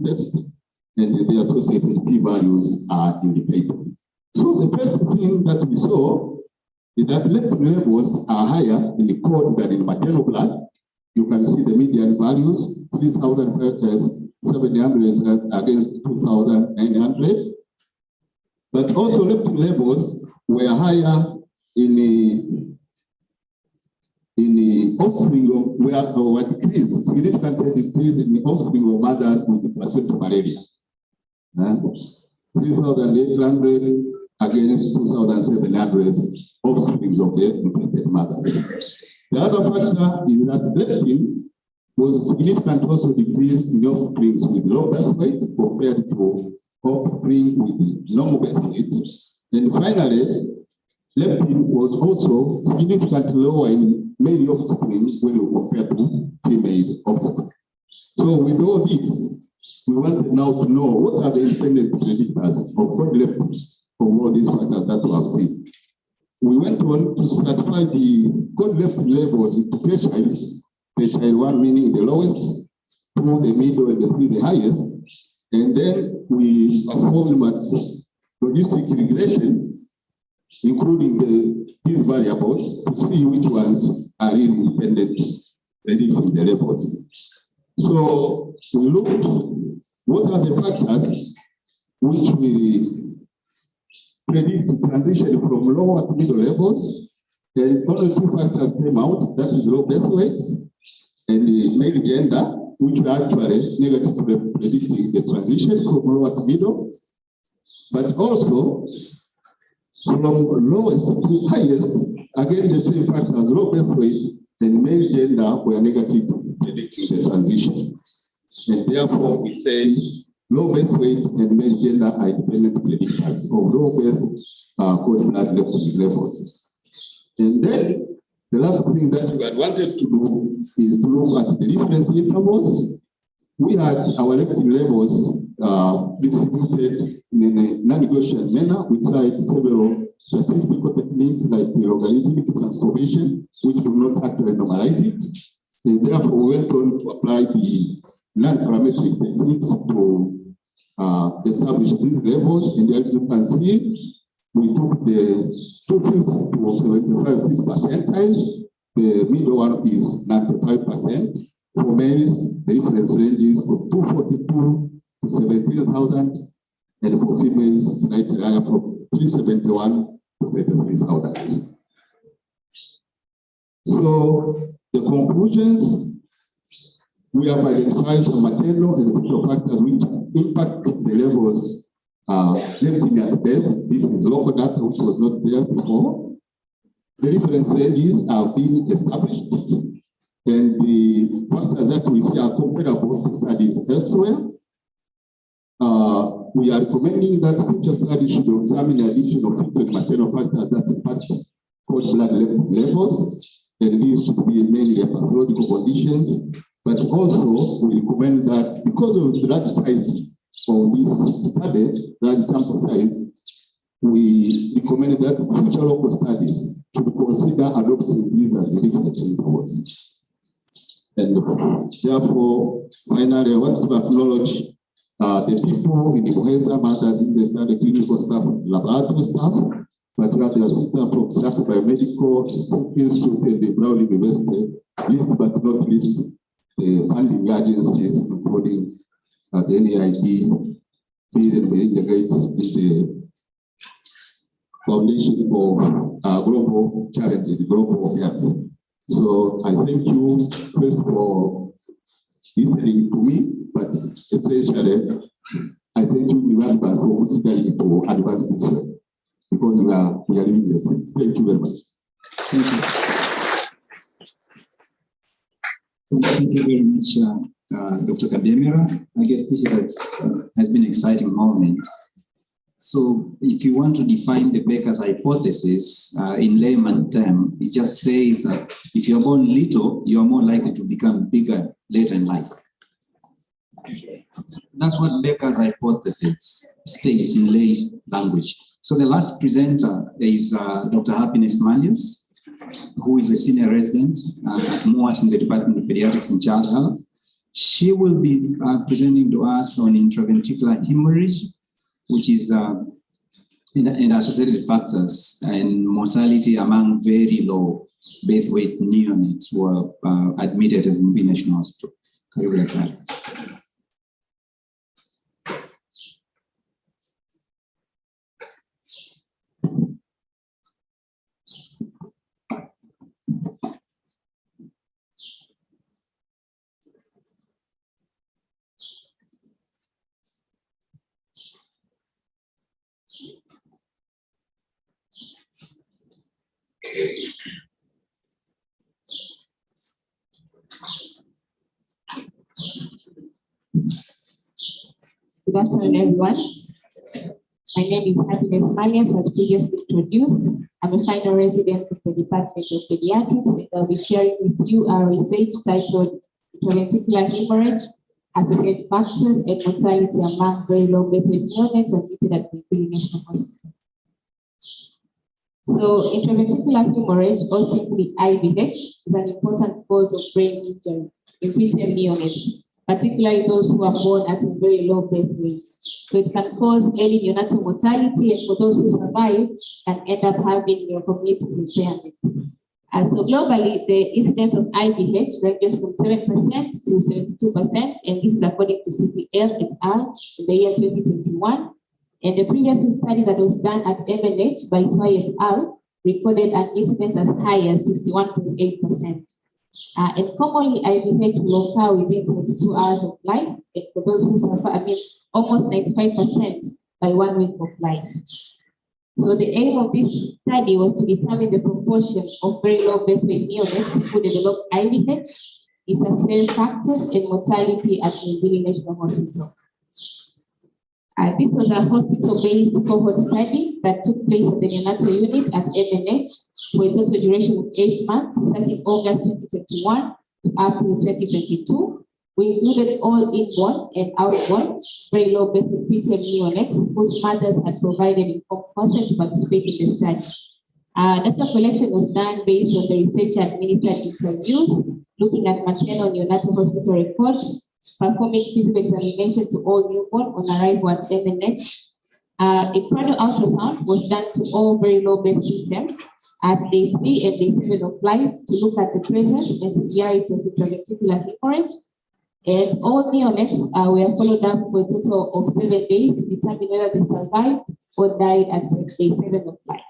test, and the associated p-values are indicated. So the first thing that we saw is that leptin levels are higher in the cord than in maternal blood. You can see the median values, 3,700 against 2,900. But also leptin levels were higher in the offspring of were decreased, significantly decreased in the offspring of mothers with placenta malaria. 3,800 against 2,700 offsprings of the infected mothers. The other factor is that leptin was significantly also decreased in offsprings with low birth weight compared to offspring with normal birth weight. And finally, leptin was also significantly lower in male offspring when we compare to female offspring. So with all this, we wanted now to know what are the independent predictors of cord leptin for all these factors that we have seen. We went on to stratify the cord leptin levels into tertiles, tertile 1 meaning the lowest, 2 the middle, and the 3 the highest. And then we performed logistic regression, including these variables, to see which ones are independent predicting the levels. So we looked what are the factors which will predict transition from lower to middle levels, and only 2 factors came out, that is low birth weight and the male gender, which are actually negatively predicting the transition from lower to middle, but also from lowest to highest, again the same factors, low birth weight and male gender were negative predicting the transition. And therefore we say low birth weight and male gender are independent predictors of low birth cord blood leptin levels. And then the last thing that we had wanted to do is to look at the difference intervals. We had our leptin levels distributed in a non-negotiable manner. We tried several statistical techniques like the logarithmic transformation, which will not actually normalize it. Therefore, we went on to apply the non-parametric techniques to establish these levels. And as you can see, we took the 2/5 to 75 percentiles. The middle one is 95%. For males, the reference range is from 242 to 17,000, and for females, slightly higher from 371 to 33,000. So the conclusions, we have identified some maternal and fetal factors which impact the levels limiting at birth. This is local data which was not there before. The reference ranges have been established, and the factors that we see are comparable to studies elsewhere. We are recommending that future studies should examine the addition of fetal and maternal factors that impact cord blood levels, and these should be mainly pathological conditions. But also, we recommend that because of the large size of this study, large sample size, we recommend that future local studies should consider adopting these as reference intervals. And therefore, finally, I want to acknowledge the people in the MUHAS, mothers in the study, clinical staff, laboratory staff, but we have the assistant professor biomedical institute at the Brown University, least but not least, the funding agencies, including the NAID, Bill and Melinda Gates in the Foundation of Global Challenge, Global Health. So I thank you first for listening to me, but essentially, I thank you in advance for considering to advance this way, because we are living this. Thank you very much. Thank you. Thank you very much, Dr. Kademira. I guess this has been an exciting moment. So if you want to define the Becker's hypothesis in layman term, it just says that if you're born little, you are more likely to become bigger later in life. That's what Becker's hypothesis states in lay language. So the last presenter is Dr. Happiness Manius, who is a senior resident at MUHAS in the Department of Pediatrics and Child Health. She will be presenting to us on intraventricular hemorrhage, which is and associated factors and mortality among very low birth weight neonates who are admitted at Mumbai National Hospital. Good afternoon, everyone. My name is Happiness Manius, as previously introduced. I'm a final resident of the Department of Pediatrics, and I'll be sharing with you our research titled Intraventricular Hemorrhage, Associated Factors and Mortality Among Very Low Birth Weight Neonates admitted at Mumbai National Hospital. So, intraventricular hemorrhage, or simply IVH, is an important cause of brain injury in preterm neonates, particularly those who are born at a very low birth weight. So it can cause early neonatal mortality, and for those who survive, can end up having cognitive impairment. So globally, the incidence of IVH ranges from 7% to 72%, and this is according to CPL et al. In the year 2021. And the previous study that was done at MNH by Swai et al. Recorded an incidence as high as 61.8%. And commonly, IVH will occur within 22 hours of life, and for those who suffer, almost 95% by 1 week of life. So the aim of this study was to determine the proportion of very low birth weight neonates who develop IVH, its associated factors, and mortality at the Mumbai National Hospital. This was a hospital-based cohort study that took place at the neonatal unit at MNH for a total duration of 8 months, starting August 2021 to April 2022. We included all inborn and outborn very low birth weight preterm neonates whose mothers had provided informed consent to participate in the study. Data collection was done based on the researcher-administered interviews, looking at maternal neonatal hospital records, performing physical examination to all newborn on arrival at MNH. A cranial ultrasound was done to all very low birth preterm at day 3 and day 7 of life to look at the presence and severity of intraventricular hemorrhage. And all neonates were followed up for a total of 7 days to determine whether they survived or died at day 7 of life.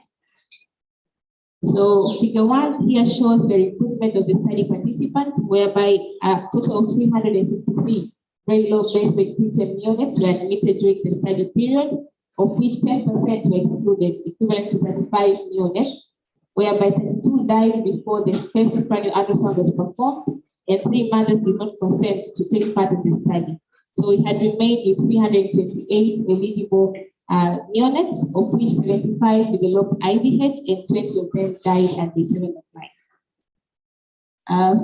So figure 1 here shows the recruitment of the study participants, whereby a total of 363 very low birth weight preterm neonates were admitted during the study period, of which 10% were excluded, equivalent to 35 neonates, whereby 32 died before the first cranial ultrasound was performed, and 3 mothers did not consent to take part in the study. So we had remained with 328 eligible neonates, of which 75 developed IVH and 20 of them died at the 7 of life.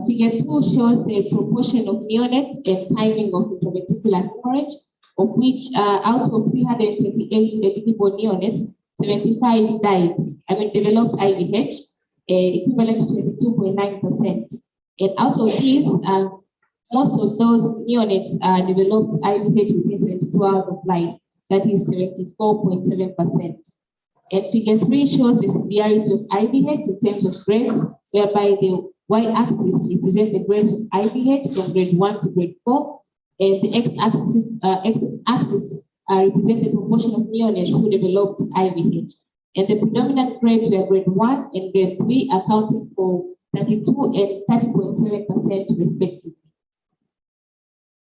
Figure 2 shows the proportion of neonates and timing of intraventricular hemorrhage, of which out of 328 eligible neonates, 75 died, developed IVH, equivalent to 22.9%. And out of these, most of those neonates developed IVH within 72 hours of life. That is 74.7%. And figure 3 shows the severity of IVH in terms of grades, whereby the y-axis represents the grades of IVH from grade 1 to grade 4, and the x-axis represents the proportion of neonates who developed IVH. And the predominant grades were grade 1 and grade 3, accounting for 32 and 30.7% respectively.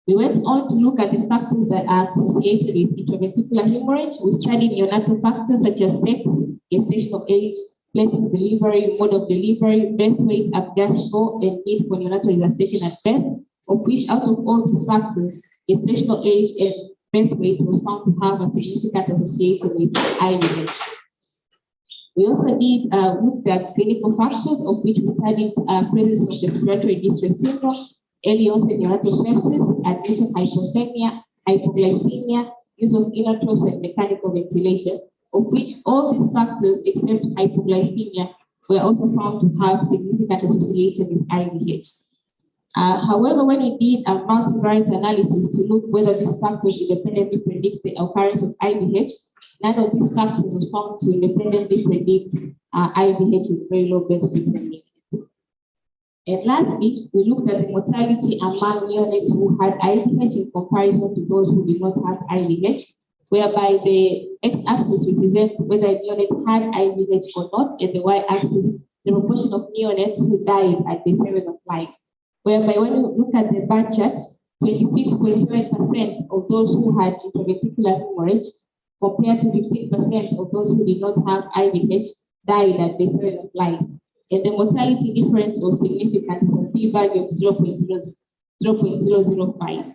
We went on to look at the factors that are associated with intraventricular hemorrhage. We studied neonatal factors such as sex, gestational age, place of delivery, mode of delivery, birth weight, Apgar score, and need for neonatal resuscitation at birth, of which out of all these factors, gestational age and birth weight was found to have a significant association with IVH. We also looked at clinical factors, of which we studied presence of respiratory distress syndrome, early onset neonatal sepsis, admission hypothermia, hypoglycemia, use of inotropes and mechanical ventilation, of which all these factors except hypoglycemia were also found to have significant association with IVH. However, when we did a multivariate analysis to look whether these factors independently predict the occurrence of IVH, none of these factors was found to independently predict IVH with very low birth preterm neonates. And lastly, we looked at the mortality among neonates who had IVH in comparison to those who did not have IVH, whereby the x-axis represents whether a neonate had IVH or not, and the y-axis, the proportion of neonates who died at the 7 of life. Whereby when you look at the bar chart, 26.7% of those who had intraventricular hemorrhage compared to 15% of those who did not have IVH died at the 7 of life. And the mortality difference was significant with a p-value of 0.005.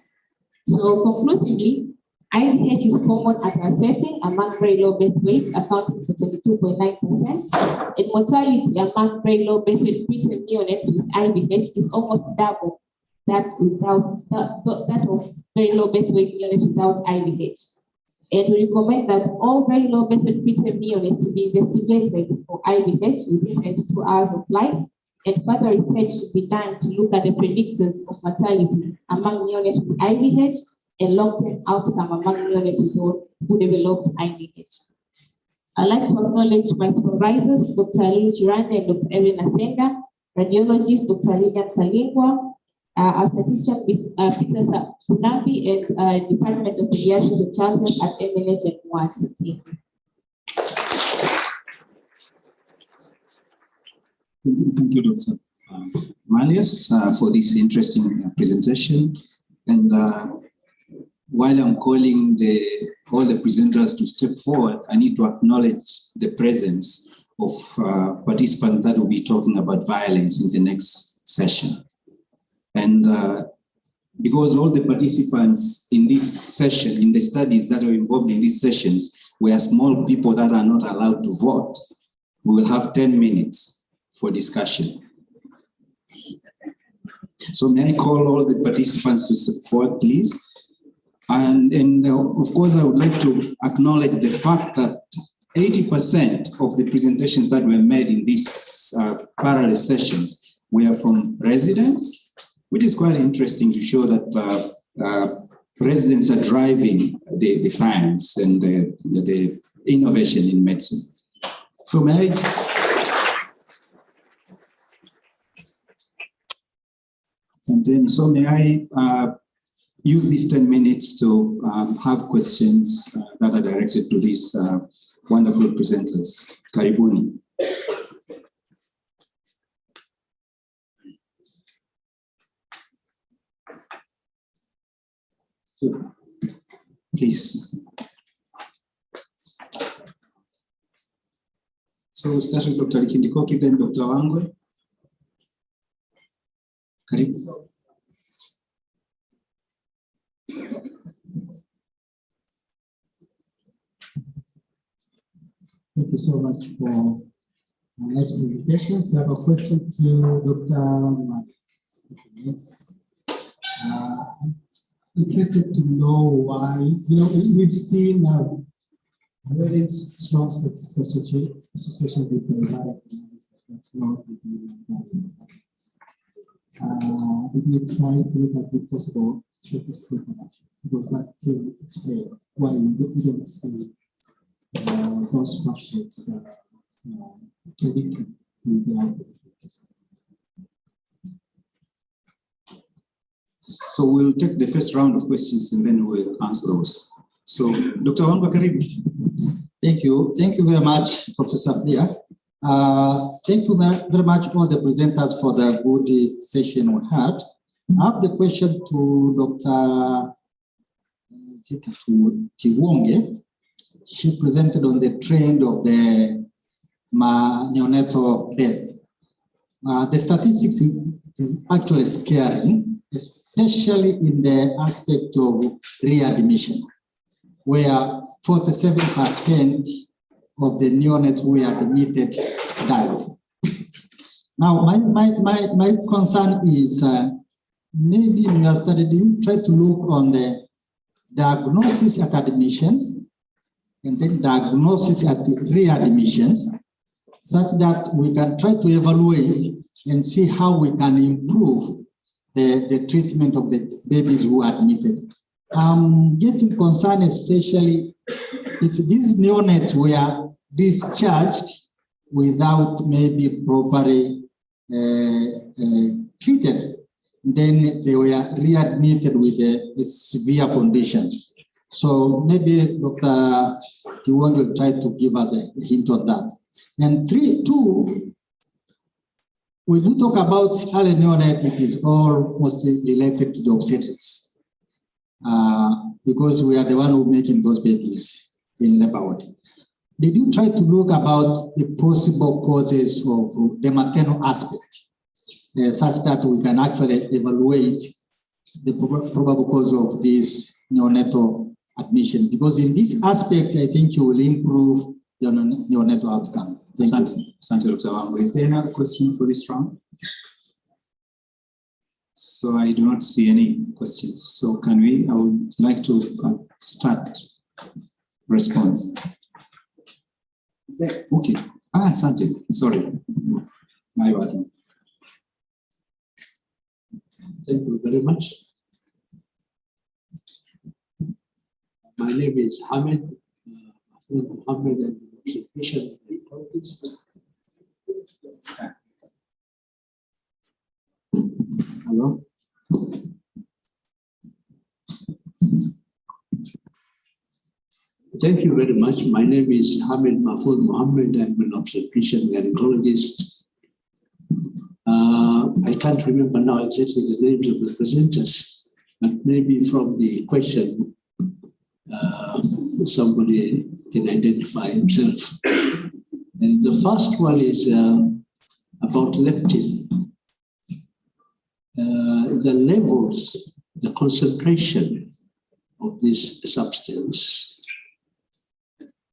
So conclusively, IVH is common at a setting among very low birth weights, accounting for 22.9%, and mortality among very low birth weight preterm neonates with IVH is almost double that of very low birth weight neonates without IVH. And we recommend that all very low birth weight preterm neonates to be investigated for IVH within 72 hours of life, and further research should be done to look at the predictors of mortality among neonates with IVH and long-term outcome among neonates who developed IVH. I'd like to acknowledge my supervisors, Dr. Lulu Chiranda and Dr. Erin Asenga, radiologist, Dr. Lilian Salingwa, our statistician, Peter Punambi, and Department of Pediatrics and Childhood at MNH and MUHAS. Thank you, Dr. Malius, for this interesting presentation. And while I'm calling all the presenters to step forward, I need to acknowledge the presence of participants that will be talking about violence in the next session. And because all the participants in this session, in the studies that are involved in these sessions, were small people that are not allowed to vote, we will have 10 minutes for discussion. So may I call all the participants to step forward, please? And of course, I would like to acknowledge the fact that 80% of the presentations that were made in these parallel sessions were from residents, which is quite interesting to show that residents are driving the science and the innovation in medicine. So may I use these 10 minutes to have questions that are directed to these wonderful presenters. Karibuni. Please. So we'll start with Dr. Likindikoki, then Dr. Wangwe. Karibu. Thank you so much for nice presentations. I have a question to Dr. Yes. Interested to know why, we've seen a very strong statistical association with the viral analysis, but not with the analysis. If you try to look at the possible statistical connection, because that can explain why we don't see those factors predicting the output. So we'll take the first round of questions and then we'll answer those. So, Dr. Wangwe, karibu. Thank you. Thank you very much, Professor Flia. Thank you very much all the presenters for the good session we had. I have the question to Dr. Tiwonge. She presented on the trend of the neonatal death. The statistics is actually scary, especially in the aspect of readmission, where 47% of the neonates who were admitted died. Now, my concern is maybe in your study, do you try to look on the diagnosis at admissions and then diagnosis at the readmissions, such that we can try to evaluate and see how we can improve the treatment of the babies who are admitted. I'm getting concerned, especially if these neonates were discharged without maybe properly treated, then they were readmitted with the severe conditions. So maybe Dr. Tiwonge will try to give us a hint on that. And two, when you talk about early neonate, it is all mostly related to the obstetrics, because we are the one who are making those babies in labor ward. Did you try to look about the possible causes of the maternal aspect, such that we can actually evaluate the probable cause of this neonatal admission? Because in this aspect, I think you will improve the neonatal outcome. Asante, Dr. Wangwe. Is there another question for this round? So I do not see any questions. So I would like to start response. Okay. Asante, sorry. My bad. Thank you very much. My name is Hamid Mohammed, and I'm a patient oncologist. Hello. Thank you very much. My name is Hamid Mahfoud Mohammed. I'm an obstetrician gynecologist. I can't remember now exactly the names of the presenters, but maybe from the question, somebody can identify himself. And the first one is about leptin. The levels, the concentration of this substance,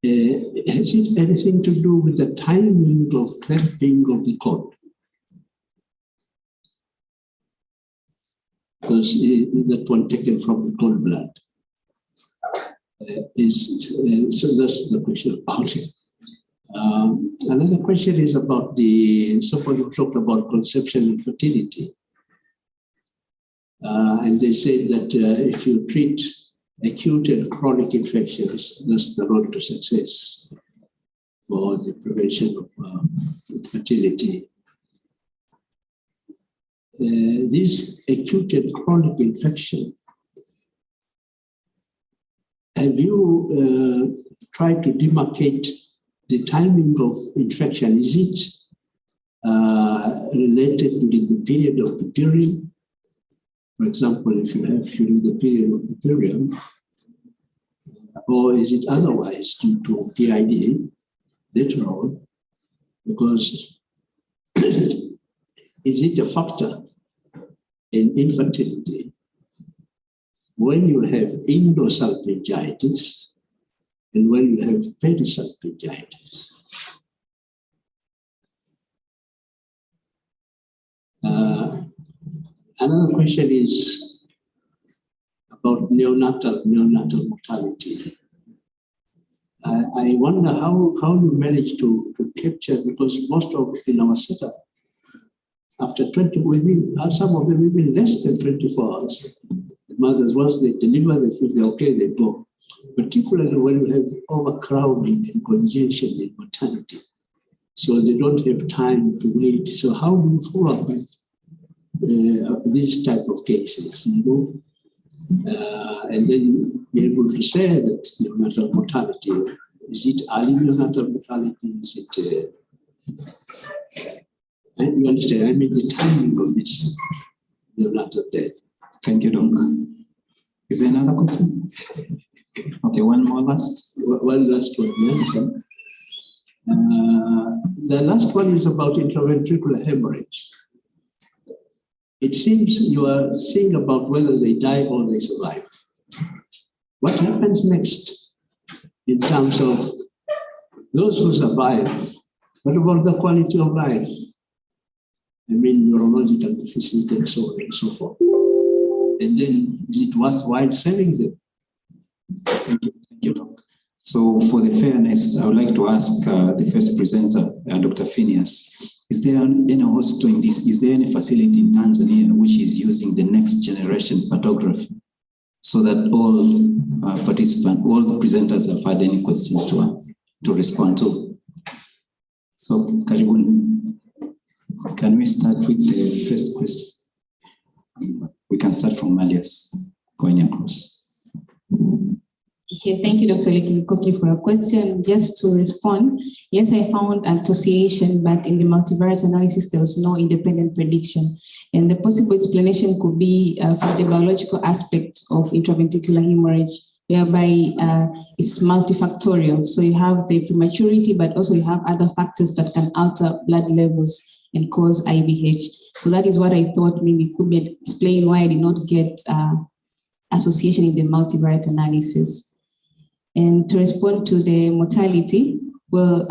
has it anything to do with the timing of clamping of the cord? because that one taken from the cord blood. So that's the question about it. Another question is about someone who talked about conception and fertility. And they said that if you treat acute and chronic infections, that's the road to success for the prevention of infertility. This acute and chronic infection, have you tried to demarcate the timing of infection? Is it related to the period of purpurium? For example, if you have during the period of purpurium, or is it otherwise due to PID later on? Because is it a factor in infertility when you have endosalpingitis and when you have perisalpingitis? Another question is about neonatal mortality. I wonder how you manage to capture, because most of in our setup, after 20, within some of them even less than 24 hours, the mothers, once they deliver, they feel they're okay, they go. Particularly when you have overcrowding and congestion in maternity. So they don't have time to wait. So how do you follow up with these type of cases, you know? And then be able to say that neonatal mortality, is it early neonatal mortality? Is it, you understand, I mean the timing of this neonatal death. Thank you, Doc. Is there another question? Okay, one last one. Yeah. The last one is about intraventricular hemorrhage. It seems you are saying about whether they die or they survive. What happens next in terms of those who survive? What about the quality of life? I mean, neurological deficit and so on and so forth. And then is it worthwhile saving them? Thank you, Doc. So for the fairness, I would like to ask the first presenter, Dr. Phineas, is there any hospital in this, is there any facility in Tanzania which is using the next generation photography so that all participants, all the presenters have had any questions to respond to? So, Karibuni, can we start with the first question? We can start from Malias, going across. Okay, thank you, Dr. Lekikoki, for a question. Just to respond, yes, I found association, but in the multivariate analysis, there was no independent prediction. And the possible explanation could be from the biological aspect of intraventricular hemorrhage, whereby it's multifactorial. So you have the prematurity, but also you have other factors that can alter blood levels and cause IVH. So that is what I thought maybe could be explain why I did not get association in the multivariate analysis. And to respond to the mortality, well,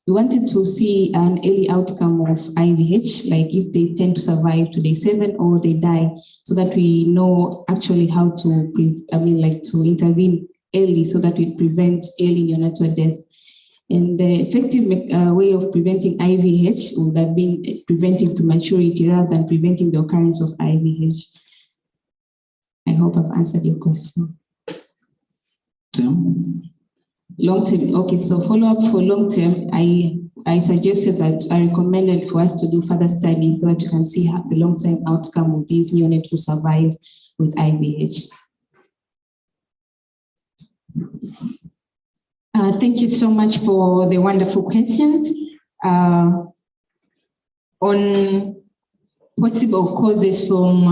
we wanted to see an early outcome of IVH, like if they tend to survive to day 7 or they die, so that we know actually how to, to intervene early so that we prevent early neonatal death. And the effective way of preventing IVH would have been preventing prematurity rather than preventing the occurrence of IVH. I hope I've answered your question. Long term. Okay, so follow up for long term, I suggested that I recommended for us to do further studies so that you can see how the long term outcome of these neonates who survive with IVH. Thank you so much for the wonderful questions. On possible causes from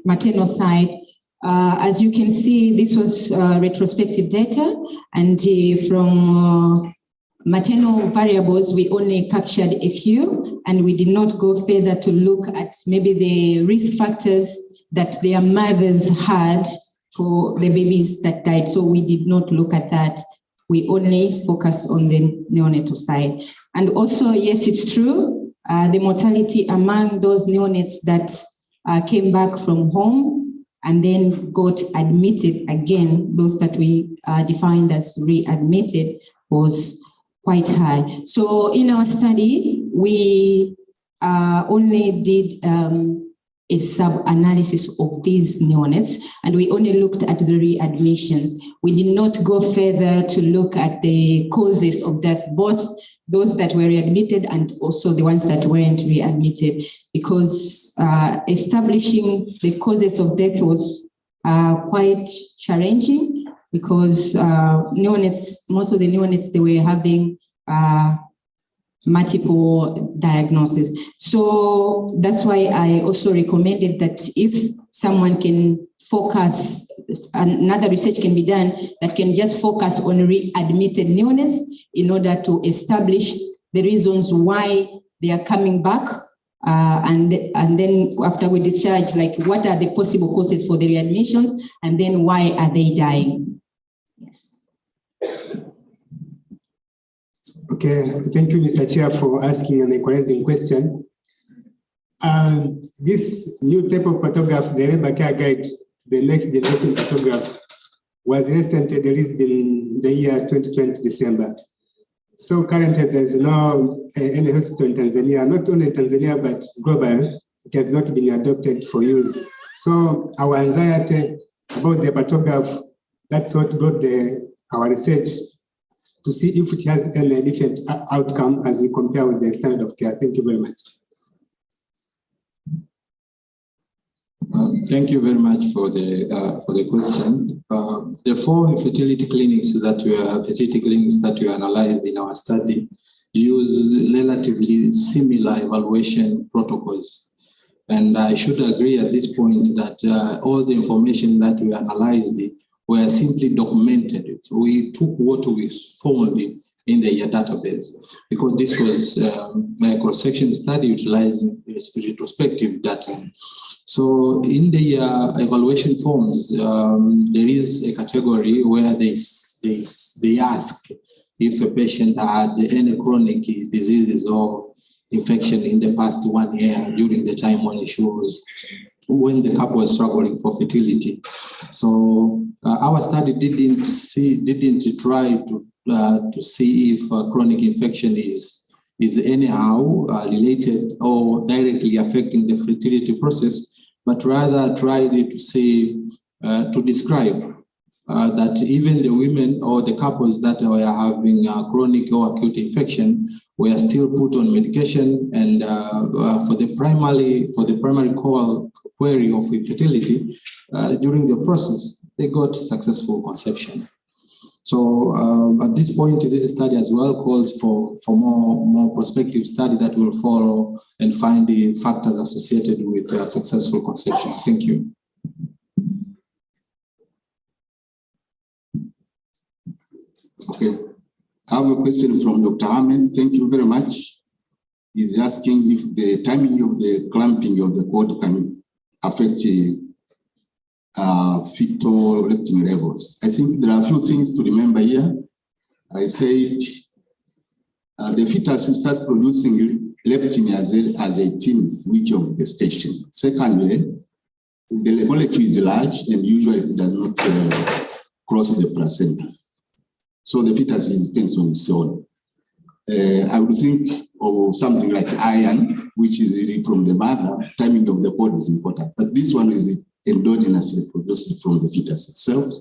maternal side, as you can see, this was retrospective data, and from maternal variables, we only captured a few, and we did not go further to look at maybe the risk factors that their mothers had for the babies that died. So we did not look at that. We only focused on the neonatal side. And also, yes, it's true, the mortality among those neonates that came back from home and then got admitted again, those that we defined as readmitted, was quite high. So in our study, we only did a sub-analysis of these neonates, and we only looked at the readmissions. We did not go further to look at the causes of death, both those that were readmitted and also the ones that weren't readmitted, because establishing the causes of death was quite challenging, because neonates, most of the neonates, they were having multiple diagnoses. So that's why I also recommended that if someone can focus, another research can be done that can just focus on readmitted neonates in order to establish the reasons why they are coming back. And then after we discharge, like what are the possible causes for the readmissions, and then why are they dying? Yes. Okay, thank you, Mr. Chair, for asking an encouraging question. This new type of photograph, the Labor Care Guide, the next generation photograph, was recently released in the year 2020, December. So currently there's no any hospital in Tanzania, not only in Tanzania, but globally, it has not been adopted for use. So our anxiety about the photograph, that's what got our research to see if it has any different outcome as we compare with the standard of care. Thank you very much. Thank you very much for the question. The 4 fertility clinics that we analyzed in our study use relatively similar evaluation protocols. And I should agree at this point that all the information that we analyzed were simply documented. We took what we found in the database, because this was a cross-section study utilizing retrospective data. So in the evaluation forms, there is a category where they ask if a patient had any chronic diseases or infection in the past 1 year during the time when the couple was struggling for fertility. So our study didn't try to see if chronic infection is anyhow related or directly affecting the fertility process, but rather tried to see, to describe that even the women or the couples that were having chronic or acute infection were still put on medication, and for the primary query of infertility, during the process, they got successful conception. So at this point, this study as well calls for more prospective study that will follow and find the factors associated with successful conception. Thank you. Okay, I have a question from Dr. Ahmed. Thank you very much. He's asking if the timing of the clamping of the cord can affect fetal leptin levels. I think there are a few things to remember here. I said the fetus start producing leptin as 18th week of gestation. Secondly, the molecule is large and usually it does not cross the placenta. So the fetus depends on its own. I would think of something like iron, which is really from the mother. Timing of the cord is important, but this one is endogenously produced from the fetus itself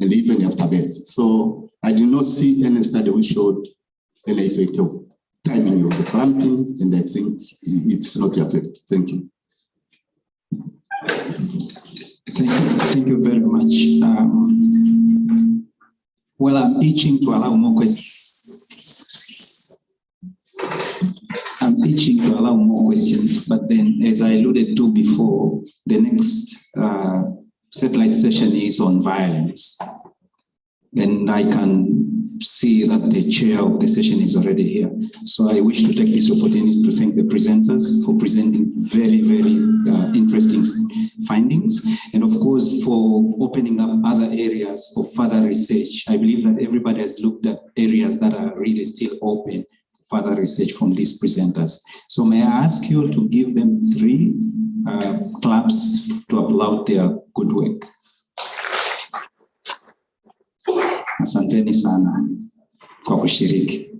and even after birth. So I did not see any study which showed any effect of timing of the clamping, and I think it's not affected. Thank you. Thank you very much. Well, I'm itching to allow more questions. But then, as I alluded to before, the next satellite session is on violence. And I can see that the chair of the session is already here. So I wish to take this opportunity to thank the presenters for presenting very, very interesting findings. And of course, for opening up other areas of further research. I believe that everybody has looked at areas that are really still open for further research from these presenters. So may I ask you to give them 3 claps to applaud their good work. Asanteni sana kwa kushiriki.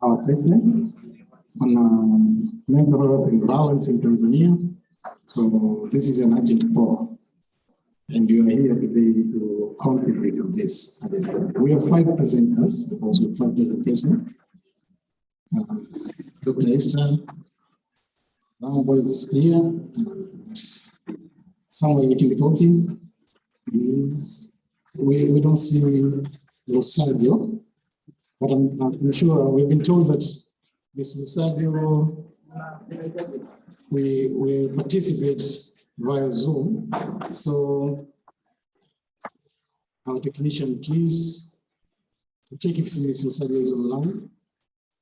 Our session on mental health and violence in Tanzania. So this is an urgent call, and you are here today to contribute to this. We have 5 presenters, because we have 5 presentations. Dr. Esther is here. Somewhere we can be talking. We don't see Rosario, but I'm sure we've been told that Ms. Rosario, we participate via Zoom. So our technician, please check if Ms. Rosario is online,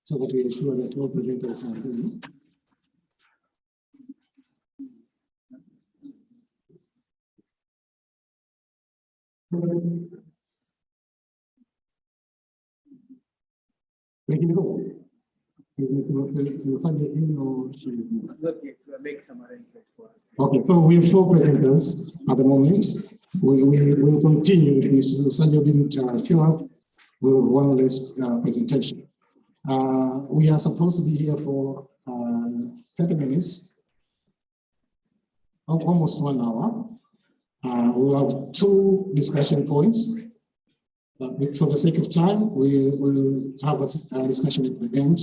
so that we ensure that all presenters are here. Okay, so we have 4 presenters at the moment. We will continue. If Mrs. Rosario didn't show up, we will have 1 less presentation. We are supposed to be here for 30 minutes, almost 1 hour. We'll have 2 discussion points. For the sake of time, we will have a discussion at the end.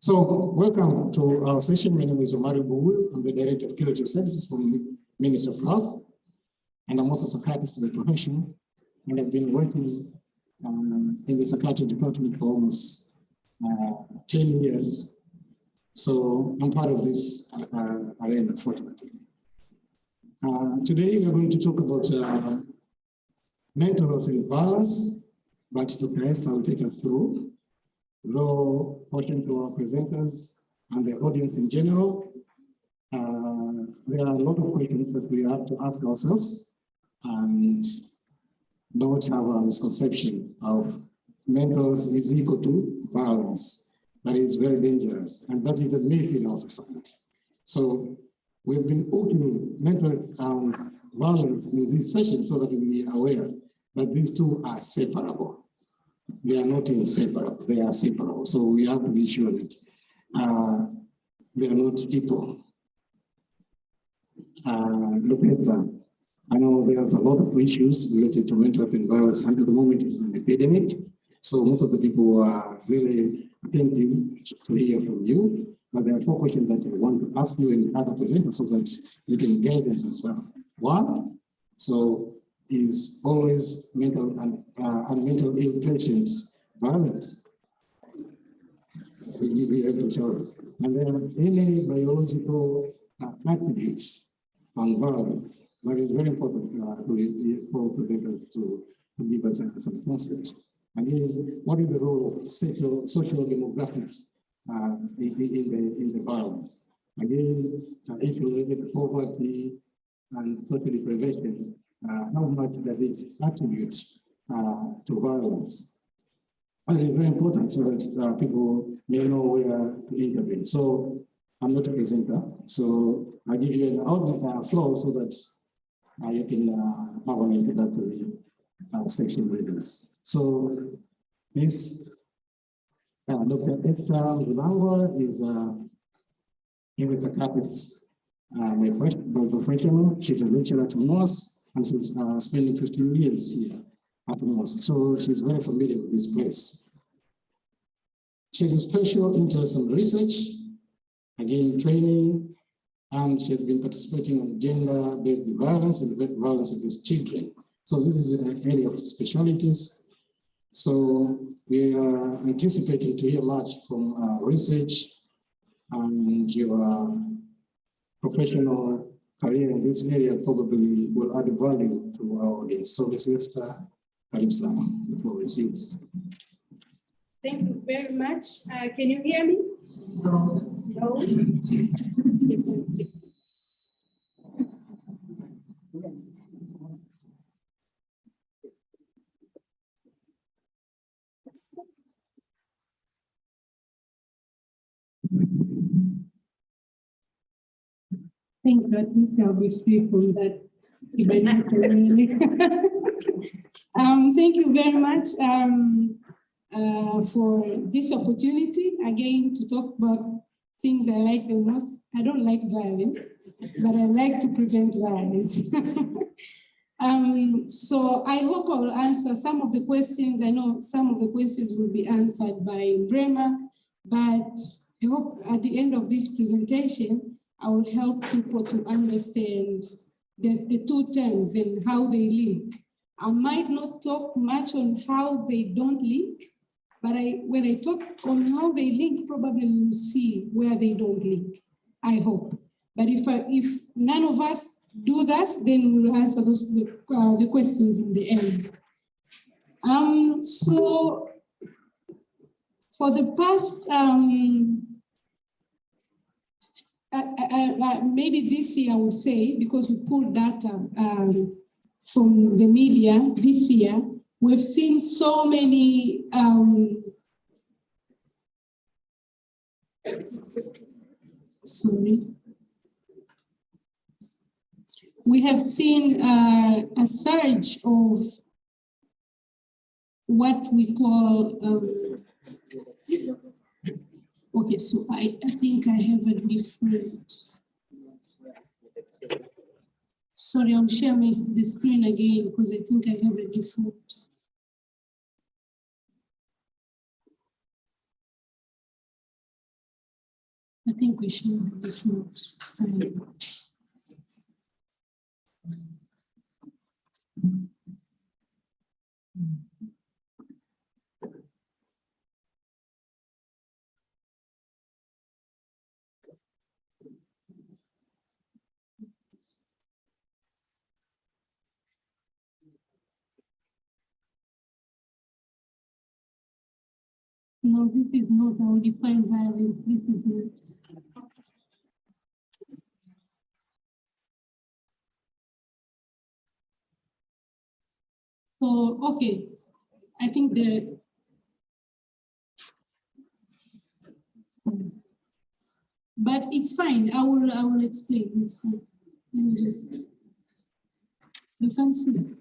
So, welcome to our session. My name is Omari Buwu. I'm the Director of Curative Services from the Ministry of Health, and I'm also a psychiatrist by profession, and I've been working in the psychiatry department for almost 10 years. So, I'm part of this arena, fortunately. Today, we're going to talk about mental health and violence, but Dr. Esther will take us through. Though, according to our presenters and the audience in general, there are a lot of questions that we have to ask ourselves and don't have a misconception of mental health is equal to violence. That is very dangerous, and that is the myth in our society. So we've been opening mental and violence in this session so that we are aware that these two are separable. They are not inseparable, they are separable. So we have to be sure that they are not equal. Look at that. I know there's a lot of issues related to mental health and violence, and at the moment it's an epidemic. So most of the people are very attentive to hear from you. But there are 4 questions that I want to ask you and other presenters so that you can guide us as well. 1, so is always mental and mental ill patients violent? We have to tell them. And then any biological attributes on violence, that is very important for presenters to give us some context. And then what is the role of social demographics in the violence? Again, issue related to poverty and social deprivation, how much does it attribute to violence? And it's very important so that people may know where to intervene. So I'm not a presenter, so I give you an floor so that you can have an introductory section with us. So this Dr. Esther Zulangwa is a psychiatrist by professional. She's a lecturer at MUHAS, and she's spending 15 years here at MUHAS. So she's very familiar with this place. She has a special interest in research, again, training, and she has been participating in gender-based violence and violence against children. So this is an area of specialties. So we are anticipating to hear much from research and your professional career in this area probably will add value to our audience. So, Ms. Esther, karibu sana, the floor is yours. Thank you very much. Can you hear me? No. No? Thank you. I think I'll be free from that. Thank you very much for this opportunity again to talk about things I like the most. I don't like violence, but I like to prevent violence. So I hope I will answer some of the questions. I know some of the questions will be answered by Brema, but I hope at the end of this presentation, I will help people to understand the two terms and how they link. I might not talk much on how they don't link, but when I talk on how they link, probably you'll see where they don't link, I hope. But if none of us do that, then we will answer the questions in the end. So for the past, maybe this year I would say, because we pulled data from the media this year, we've seen so many we have seen a surge of what we call okay, so I think I have a different. Sorry, I'll share the screen again because I think I have a different. I think we should have a different file. No, this is not how we define violence. This is not. So, okay, I think but it's fine. I will explain. It's fine. Let's just, you can see.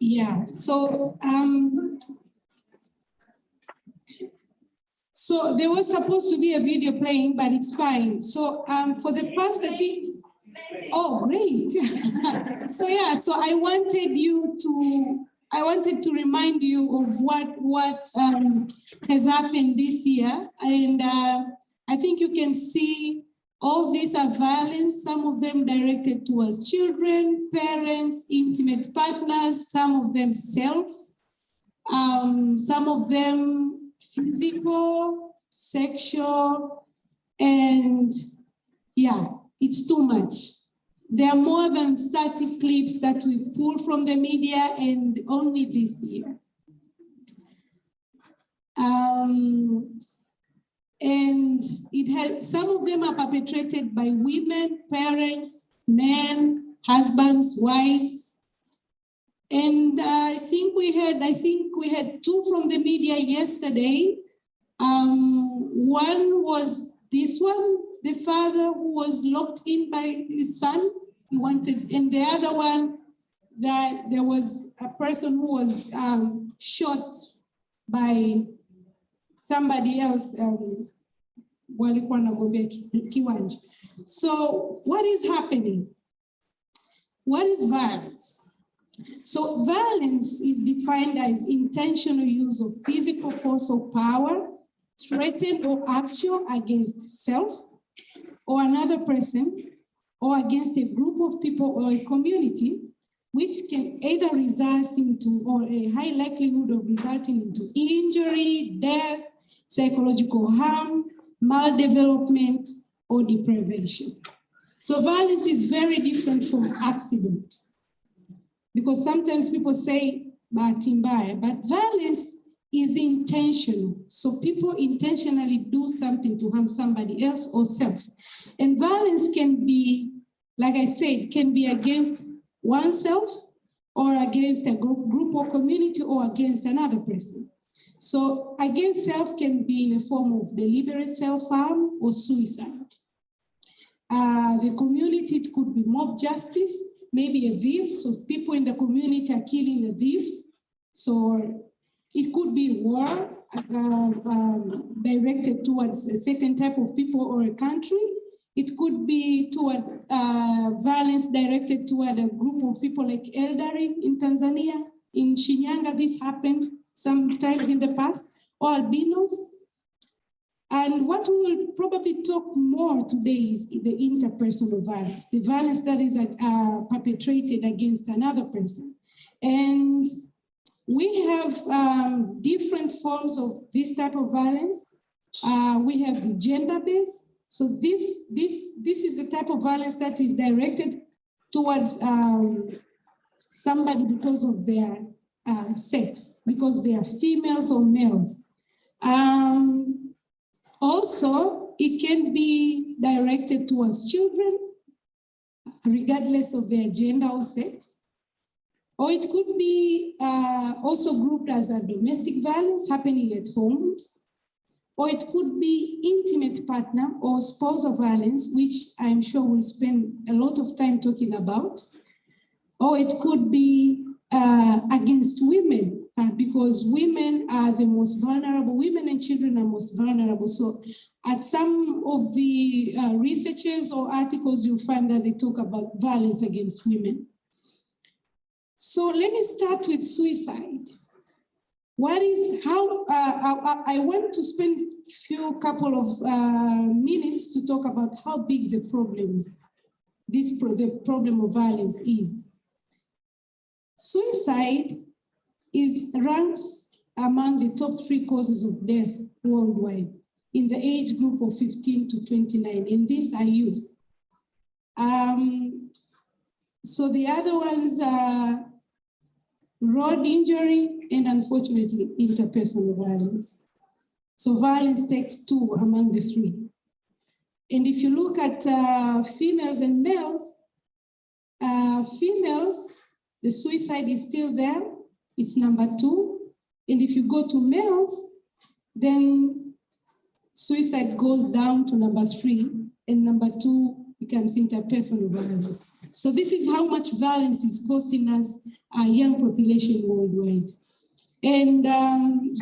Yeah, so so there was supposed to be a video playing, but it's fine. So for the past, I think, oh, great. So yeah, so I wanted to remind you of what has happened this year. And I think you can see all these are violence, some of them directed towards children, parents, intimate partners, some of them self, some of them physical, sexual, and yeah, it's too much. There are more than 30 clips that we pulled from the media and only this year. And it had, some of them are perpetrated by women, parents, men, husbands, wives. And I think we had two from the media yesterday. One was this one, the father who was locked in by his son. He wanted, and the other one, that there was a person who was shot by somebody else. So what is happening? What is violence? So violence is defined as intentional use of physical force or power, threatened or actual against self or another person, or against a group of people or a community, which can either result into, or a high likelihood of resulting into, injury, death, psychological harm, maldevelopment, or deprivation. So violence is very different from accident, because sometimes people say bahati mbaya, but violence is intentional. So people intentionally do something to harm somebody else or self. And violence can be, like I said, can be against oneself or against a group or community or against another person. So against self can be in a form of deliberate self-harm or suicide. The community, it could be mob justice, maybe a thief, so people in the community are killing a thief. So it could be war directed towards a certain type of people or a country. It could be toward violence directed toward a group of people like elderly in Tanzania. In Shinyanga, this happened sometimes in the past, or albinos. And what we will probably talk more today is the interpersonal violence, the violence that is perpetrated against another person. And we have different forms of this type of violence. We have the gender-based. So this is the type of violence that is directed towards somebody because of their sex, because they are females or males. Also, it can be directed towards children, regardless of their gender or sex. Or it could be also grouped as a domestic violence happening at homes. Or it could be intimate partner or spousal violence, which I'm sure we'll spend a lot of time talking about. Or it could be against women, because women are the most vulnerable. Women and children are most vulnerable. So at some of the researches or articles, you'll find that they talk about violence against women. So let me start with suicide. What is, how, I want to spend a couple of minutes to talk about how big the problems, the problem of violence is. Suicide ranks among the top 3 causes of death worldwide in the age group of 15 to 29, and these are youth. So the other ones are road injury, and unfortunately, interpersonal violence. So violence takes 2 among the 3. And if you look at females and males, females, the suicide is still there. It's number 2. And if you go to males, then suicide goes down to number 3. And number 2 becomes interpersonal violence. So this is how much violence is costing us, our young population worldwide. And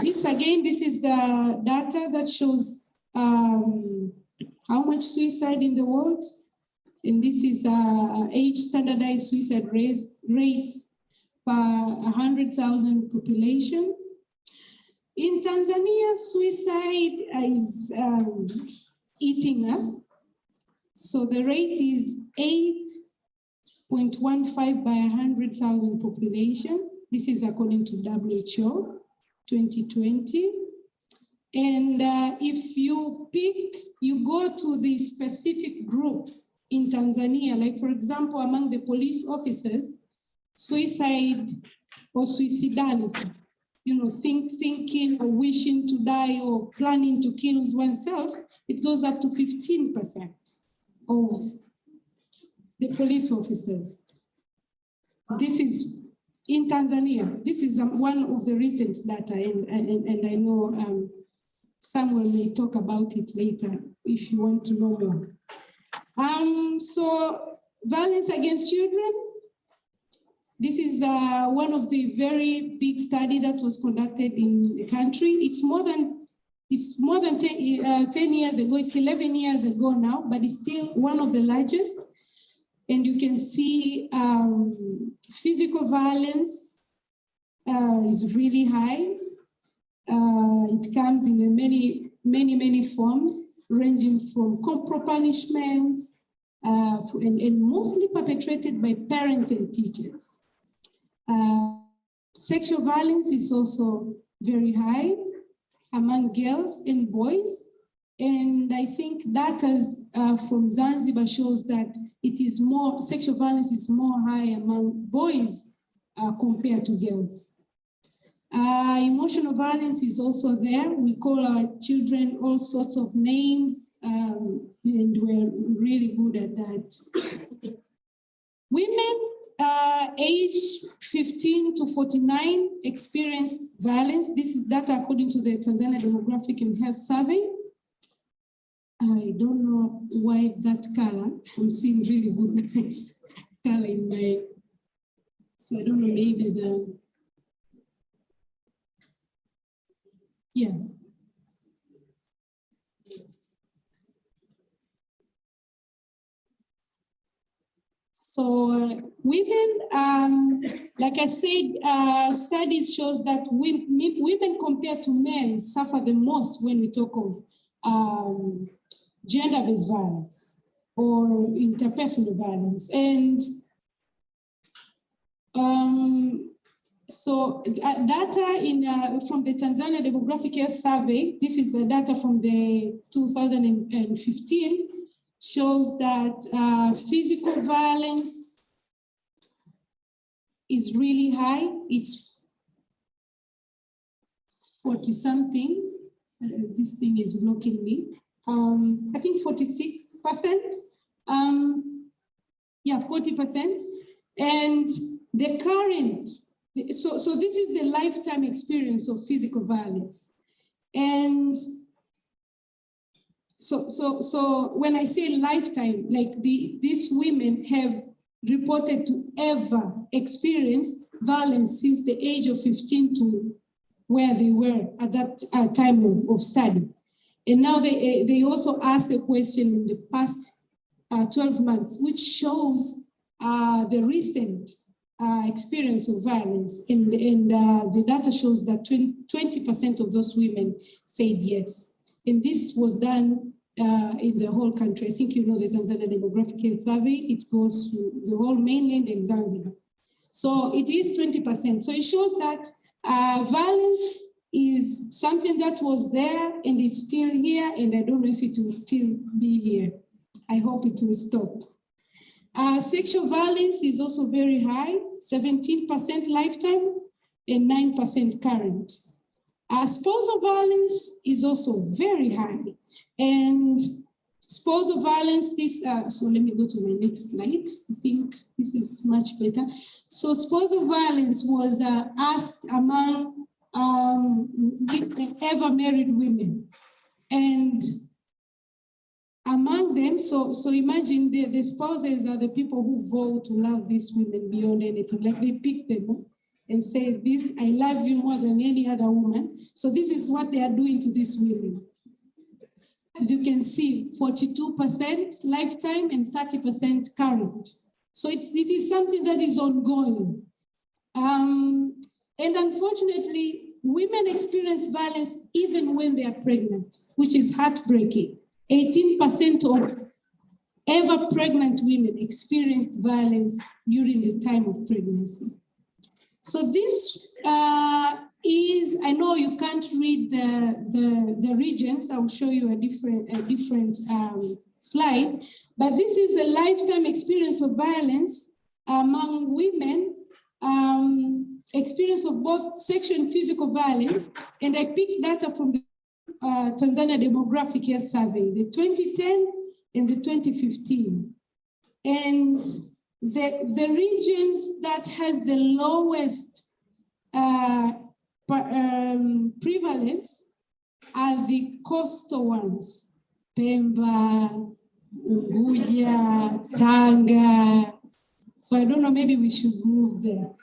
this is the data that shows how much suicide in the world. And this is age standardized suicide rates per 100,000 population. In Tanzania, suicide is eating us. So the rate is 8.15 by 100,000 population. This is according to WHO 2020. And if you go to the specific groups in Tanzania, like for example, among the police officers, suicide or suicidality, thinking or wishing to die or planning to kill oneself, it goes up to 15% of the police officers. This is in Tanzania. This is one of the recent data, and I know Samuel may talk about it later if you want to know more. So violence against children. This is one of the very big study that was conducted in the country. It's more than 10 years ago. It's 11 years ago now, but it's still one of the largest. And you can see physical violence is really high. It comes in many forms, ranging from corporal punishments and mostly perpetrated by parents and teachers. Sexual violence is also very high among girls and boys. And I think data from Zanzibar shows that sexual violence is more high among boys compared to girls. Emotional violence is also there. We call our children all sorts of names, and we're really good at that. Women age 15 to 49 experience violence. This is data according to the Tanzania Demographic and Health Survey. I don't know why that color. I'm seeing really good nice color in my, so I don't know, maybe yeah. So women, like I said, studies shows that women compared to men suffer the most when we talk of gender-based violence or interpersonal violence. And so data from the Tanzania Demographic Health Survey, this is the data from the 2015, shows that physical violence is really high. It's 40-something. This thing is blocking me. I think 46%. Yeah, 40%. And the current, so this is the lifetime experience of physical violence. And so when I say lifetime, like these women have reported to ever experience violence since the age of 15 to where they were at that time of study. And now they also asked a question in the past 12 months, which shows the recent experience of violence. And the data shows that 20% of those women said yes. And this was done in the whole country. I think you know the Tanzania Demographic Health Survey. It goes to the whole mainland and Zanzibar. So it is 20%. So it shows that violence is something that was there and it's still here, and I don't know if it will still be here. I hope it will stop. Sexual violence is also very high, 17% lifetime and 9% current. Spousal violence is also very high. And spousal violence, so let me go to my next slide. I think this is much better. So spousal violence was asked among ever married women. And among them, so imagine the spouses are the people who vow to love these women beyond anything. Like they pick them and say, "This, I love you more than any other woman." So this is what they are doing to these women. As you can see, 42% lifetime and 30% current. So it is something that is ongoing. And unfortunately, women experience violence even when they are pregnant, which is heartbreaking. 18% of ever pregnant women experienced violence during the time of pregnancy. So this is, I know you can't read the regions. I'll show you a different slide, but this is the lifetime experience of violence among women, experience of both sexual and physical violence. And I picked data from the Tanzania Demographic Health Survey, the 2010 and the 2015. And the regions that has the lowest prevalence are the coastal ones. Pemba, Unguja, Tanga. So I don't know, maybe we should move there.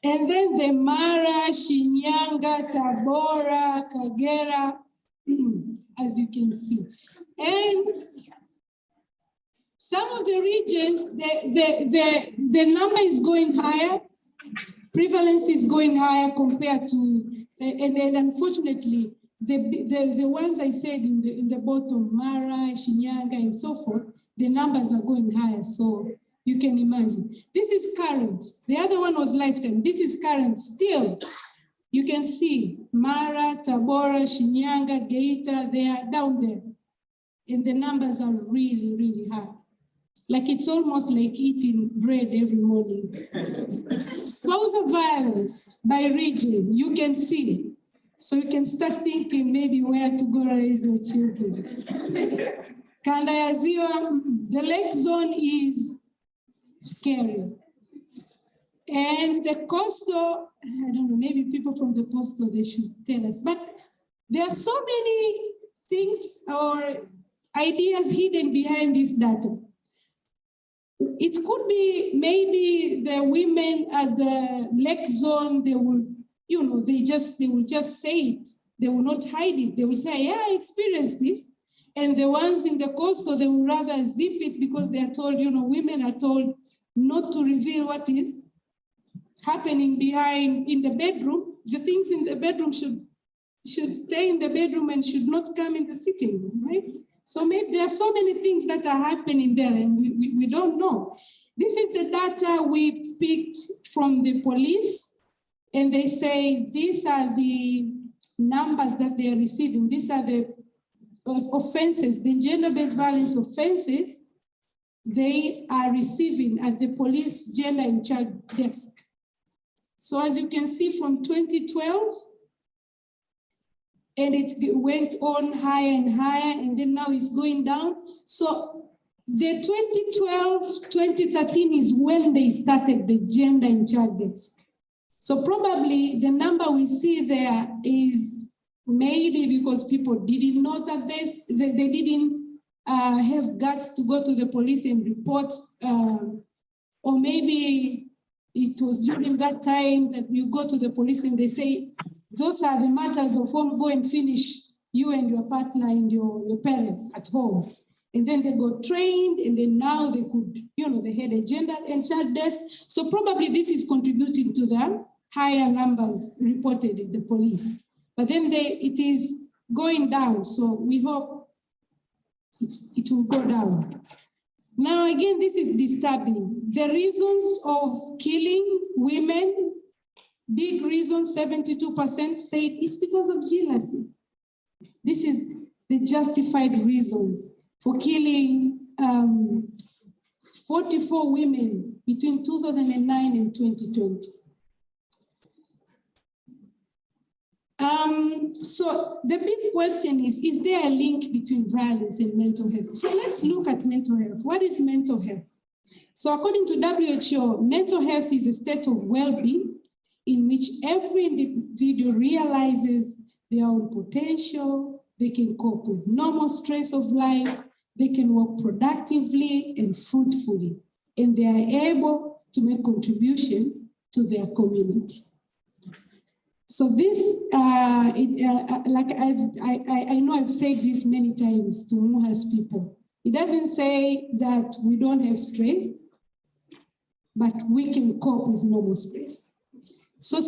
And then the Mara, Shinyanga, Tabora, Kagera, as you can see. And some of the regions, the number is going higher, prevalence is going higher compared to, and unfortunately, the ones I said in the bottom, Mara, Shinyanga, and so forth, the numbers are going higher. So you can imagine. This is current. The other one was lifetime. This is current. Still, you can see Mara, Tabora, Shinyanga, Geita, they are down there. And the numbers are really, really high. Like it's almost like eating bread every morning. Spousal violence by region, you can see. So you can start thinking maybe where to go raise your children. Kanda ya Ziwa, the lake zone is scary. And the coastal, I don't know, maybe people from the coastal, they should tell us. But there are so many things or ideas hidden behind this data. It could be maybe the women at the lake zone, they will, you know, they will just say it. They will not hide it. They will say, yeah, I experienced this. And the ones in the coastal, they will rather zip it because they are told, you know, women are told not to reveal what is happening behind in the bedroom. The things in the bedroom should stay in the bedroom and should not come in the sitting room, right? So maybe there are so many things that are happening there and we don't know. This is the data we picked from the police, and they say these are the numbers that they are receiving. These are the offenses, the gender-based violence offenses they are receiving at the police gender in charge desk. So as you can see from 2012, and it went on higher and higher, and then now it's going down. So the 2012, 2013 is when they started the gender in child desk. So probably the number we see there is maybe because people didn't know that they didn't have guts to go to the police and report, or maybe it was during that time that you go to the police and they say, those are the matters of home, go and finish you and your partner and your parents at home. And then they got trained, and then now they could, you know, they had a gender and child desk. So probably this is contributing to the higher numbers reported in the police. But then it is going down, so we hope it will go down. Now, again, this is disturbing. The reasons of killing women, big reason, 72% say it's because of jealousy. This is the justified reasons for killing 44 women between 2009 and 2020. So the big question is there a link between violence and mental health? So let's look at mental health. What is mental health? So according to WHO, mental health is a state of well-being in which every individual realizes their own potential, they can cope with normal stress of life, they can work productively and fruitfully, and they are able to make contribution to their community. So this, like I know I've said this many times to MUHAS people. It doesn't say that we don't have stress, but we can cope with normal stress. So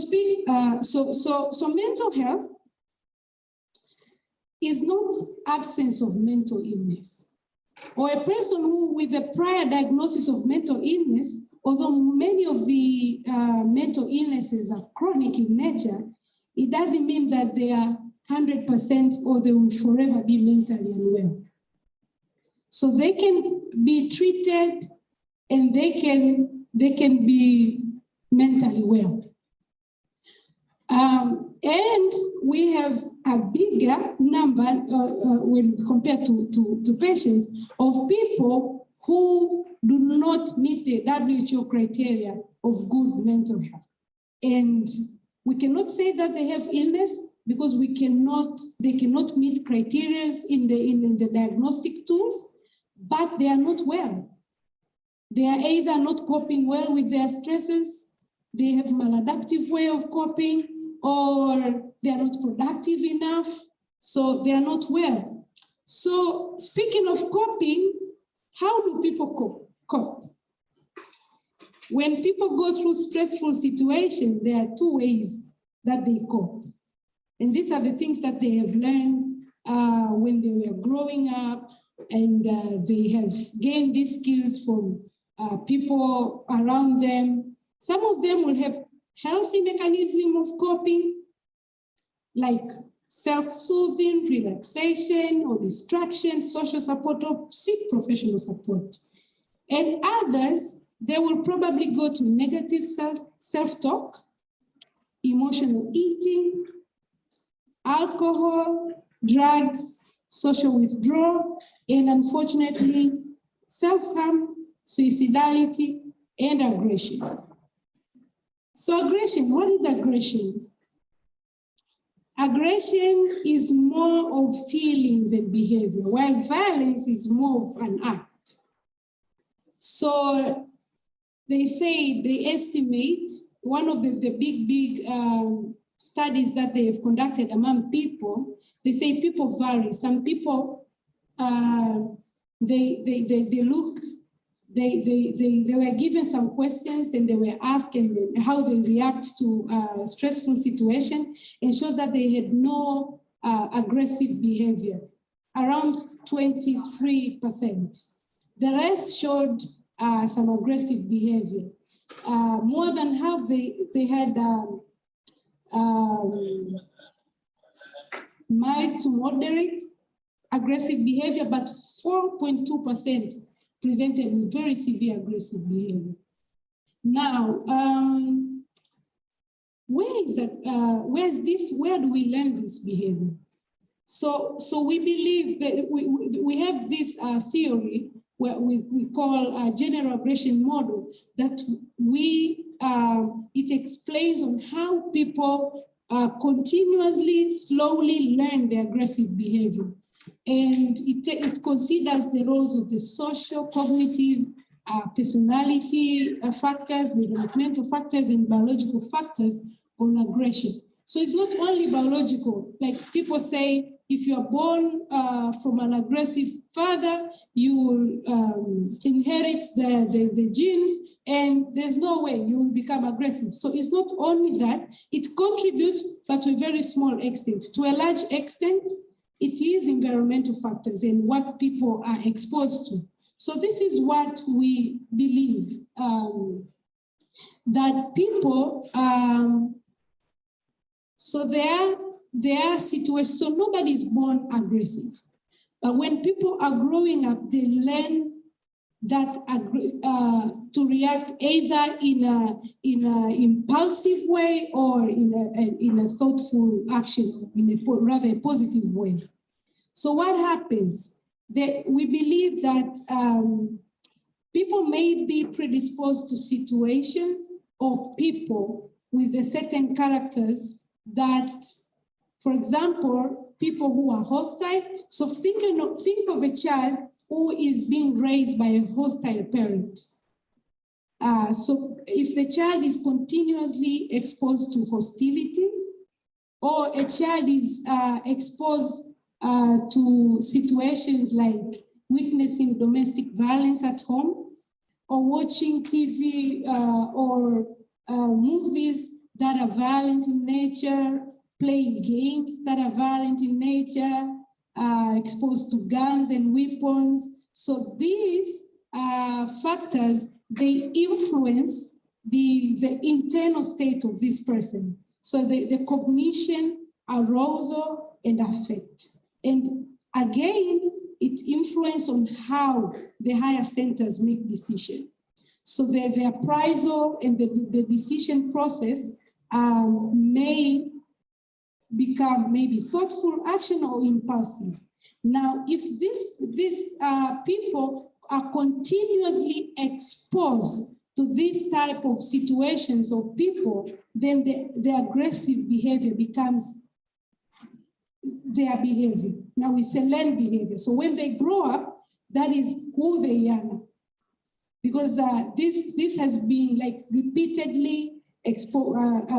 mental health is not absence of mental illness, or a person who with a prior diagnosis of mental illness, although many of the mental illnesses are chronic in nature, it doesn't mean that they are 100% or they will forever be mentally unwell. So they can be treated and they can be mentally well. And we have a bigger number when compared to patients of people who do not meet the WHO criteria of good mental health. And We cannot say that they have illness because they cannot meet criteria in the diagnostic tools, but they are not well. They are either not coping well with their stresses, they have maladaptive way of coping, or they are not productive enough, so they are not well. So speaking of coping, how do people cope? When people go through stressful situations, there are two ways that they cope. And these are the things that they have learned when they were growing up, and they have gained these skills from people around them. Some of them will have healthy mechanism of coping, like self-soothing, relaxation, or distraction, social support, or seek professional support. And others, they will probably go to negative self-talk, emotional eating, alcohol, drugs, social withdrawal, and unfortunately, self-harm, suicidality, and aggression. So aggression, what is aggression? Aggression is more of feelings and behavior, while violence is more of an act. So they estimate, one of the big studies that they have conducted among people, they say people vary. Some people, they were given some questions, then they were asked how they react to a stressful situation, and showed that they had no aggressive behavior, around 23%. The rest showed some aggressive behavior. More than half, they had mild to moderate aggressive behavior, but 4.2% presented with very severe aggressive behavior. Now, where do we learn this behavior? So we believe that we have this theory where we call a general aggression model, that it explains on how people continuously, slowly learn the aggressive behavior. And it considers the roles of the social, cognitive, personality factors, developmental factors, and biological factors on aggression. So it's not only biological. Like people say, if you are born from an aggressive father, you will inherit the genes, and there's no way you will become aggressive. So it's not only that, it contributes, but to a very small extent. To a large extent, it is environmental factors and what people are exposed to. So this is what we believe, that people, so there are situations, so nobody is born aggressive. But when people are growing up, they learn that to react either in an impulsive way or in a thoughtful action, in a rather positive way. So what happens? We believe that people may be predisposed to situations or people with a certain characters that, for example, people who are hostile. So think of a child who is being raised by a hostile parent. So if the child is continuously exposed to hostility, or a child is exposed to situations like witnessing domestic violence at home, or watching TV or movies that are violent in nature, playing games that are violent in nature, exposed to guns and weapons. So these factors, they influence the internal state of this person. So the cognition, arousal, and affect. And again, it influences on how the higher centers make decisions. So the appraisal and the decision process may become maybe thoughtful action or impulsive. Now, if these people are continuously exposed to this type of situations of people then the aggressive behavior becomes their behavior. Now it's a learned behavior. So when they grow up, that is who they are now. Because this has been like repeatedly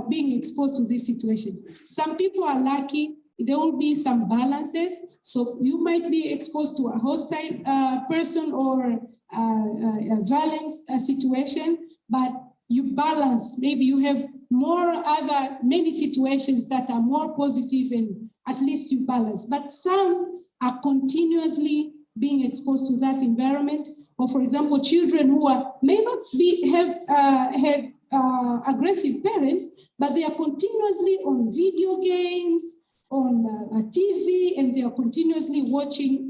being exposed to this situation. Some people are lucky, there will be some balances. So you might be exposed to a hostile person or a violence situation, but you balance. Maybe you have many situations that are more positive and at least you balance. But some are continuously being exposed to that environment. Or for example, children who may not have had aggressive parents, but they are continuously on video games, on TV, and they are continuously watching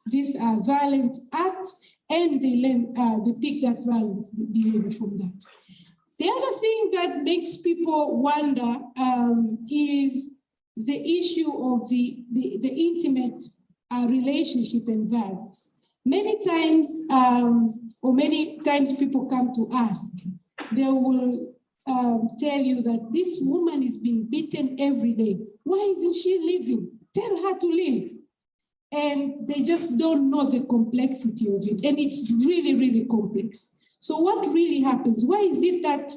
this violent acts, and they learn, they pick that violent behavior from that. The other thing that makes people wonder is the issue of the intimate relationship and violence. Many times people come to ask, they will tell you that this woman is being beaten every day. Why isn't she leaving? Tell her to leave. And they just don't know the complexity of it. And it's really, really complex. So what really happens? Why is it that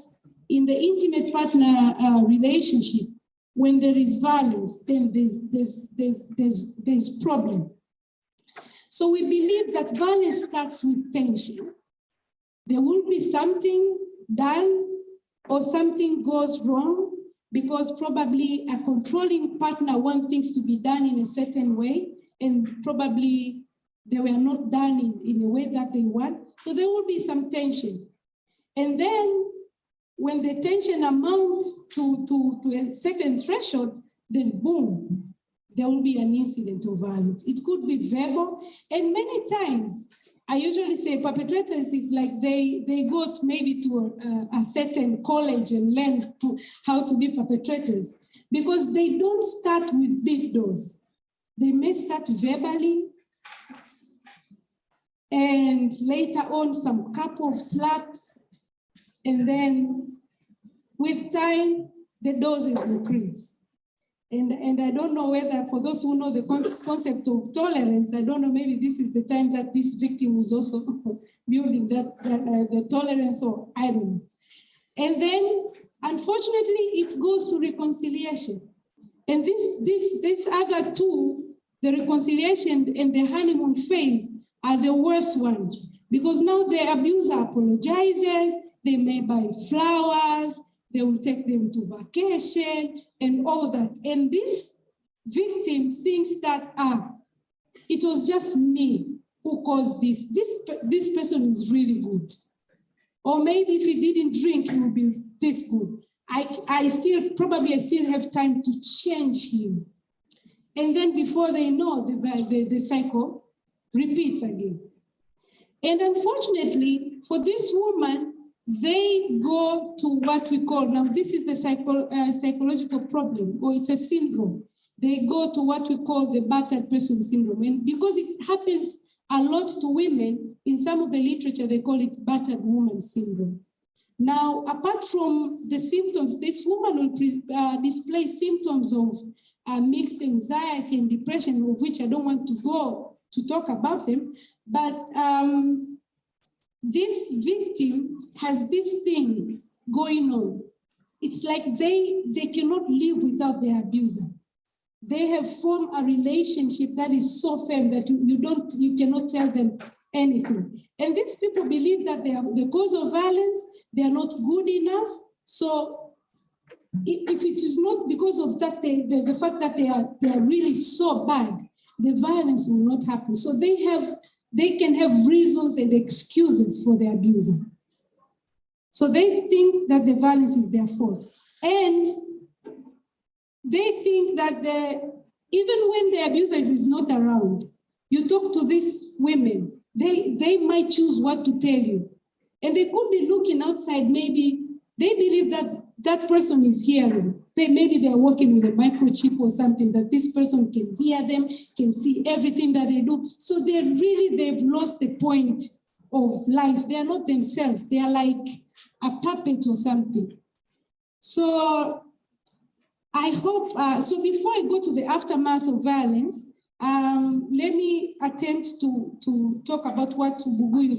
in the intimate partner relationship, when there is violence, then there's problem? So we believe that violence starts with tension. There will be something done or something goes wrong because probably a controlling partner wants things to be done in a certain way, and probably they were not done in a way that they want. So there will be some tension. And then when the tension amounts to a certain threshold, then boom, there will be an incident of violence. It could be verbal, and many times, I usually say perpetrators is like they go maybe to a certain college and learn how to be perpetrators, because they don't start with big dose. They may start verbally, and later on some couple of slaps, and then with time, the doses increase. And I don't know whether, for those who know the concept of tolerance, I don't know, maybe this is the time that this victim is also building the tolerance, or I don't know. And then, unfortunately, it goes to reconciliation. And this other two, the reconciliation and the honeymoon phase, are the worst ones, because now the abuser apologizes, they may buy flowers, they will take them to vacation and all that. And this victim thinks that, it was just me who caused this. This person is really good. Or maybe if he didn't drink, he would be this good. I still have time to change him. And then before they know, the cycle repeats again. And unfortunately, for this woman, they go to what we call, now this is the psychological problem, or it's a syndrome. They go to what we call the battered person syndrome. And because it happens a lot to women, in some of the literature, they call it battered woman syndrome. Now, apart from the symptoms, this woman will display symptoms of mixed anxiety and depression, of which I don't want to go to talk about them, but this victim has these things going on. It's like they cannot live without their abuser. They have formed a relationship that is so firm that you cannot tell them anything. And these people believe that they are the cause of violence, they are not good enough. So if it is not because of that, the fact that they are really so bad, the violence will not happen. So they can have reasons and excuses for the abuser. So they think that the violence is their fault. And they think that even when the abuser is not around, you talk to these women, they might choose what to tell you. And they could be looking outside, maybe they believe that that person is hearing. Maybe they're working with a microchip or something, that this person can hear them, can see everything that they do. So they've lost the point of life. They are not themselves. They are like a puppet or something. So I hope, so before I go to the aftermath of violence, let me attempt to talk about what Buguyu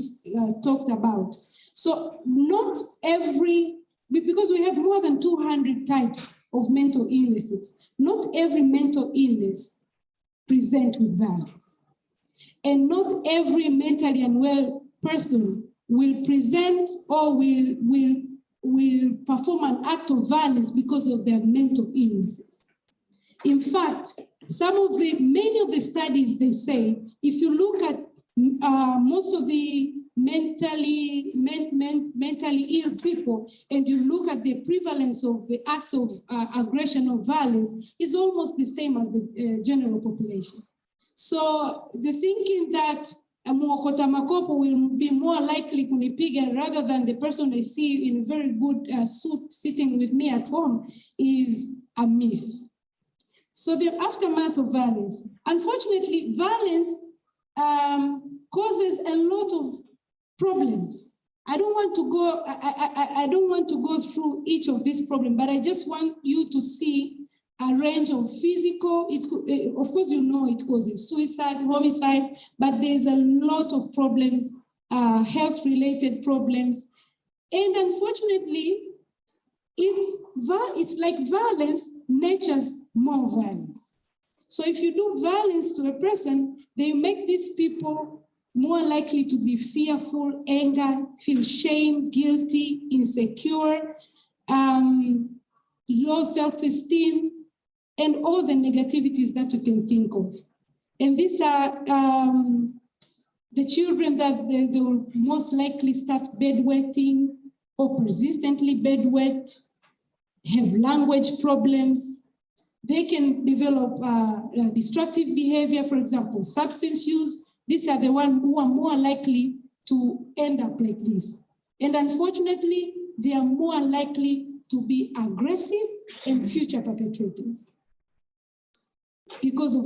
talked about. So not every, because we have more than 200 types of mental illnesses, not every mental illness presents with violence. And not every mentally unwell person will present or will perform an act of violence because of their mental illnesses. In fact, many of the studies, they say, if you look at most of the mentally ill people, and you look at the prevalence of the acts of aggression or violence, is almost the same as the general population. So the thinking that a Mwokota Makopo will be more likely kunipiga rather than the person I see in a very good suit sitting with me at home is a myth. So the aftermath of violence. Unfortunately, violence causes a lot of problems. I don't want to go. I don't want to go through each of these problems, but I just want you to see a range of physical. It could, of course, you know it causes suicide, homicide, but there's a lot of problems, health-related problems, and unfortunately, it's like violence nurtures more violence. So if you do violence to a person, they make these people more likely to be fearful, anger, feel shame, guilty, insecure, low self-esteem, and all the negativities that you can think of. And these are the children that they will most likely start bedwetting or persistently bedwet, have language problems. They can develop destructive behavior, for example, substance use. These are the ones who are more likely to end up like this. And unfortunately, they are more likely to be aggressive and future perpetrators because of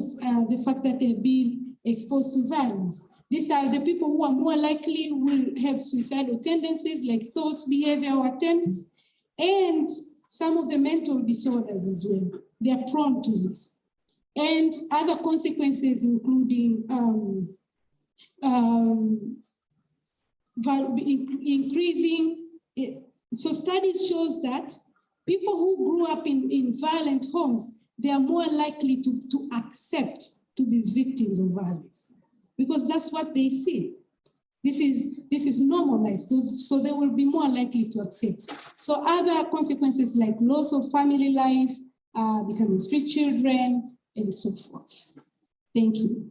the fact that they've been exposed to violence. These are the people who are more likely will have suicidal tendencies like thoughts, behavior, or attempts, and some of the mental disorders as well. They are prone to this. And other consequences including increasing. So studies shows that people who grew up in violent homes, they are more likely to accept to be victims of violence because that's what they see. This is normal life, so they will be more likely to accept. So other consequences like loss of family life, becoming street children, and so forth. Thank you.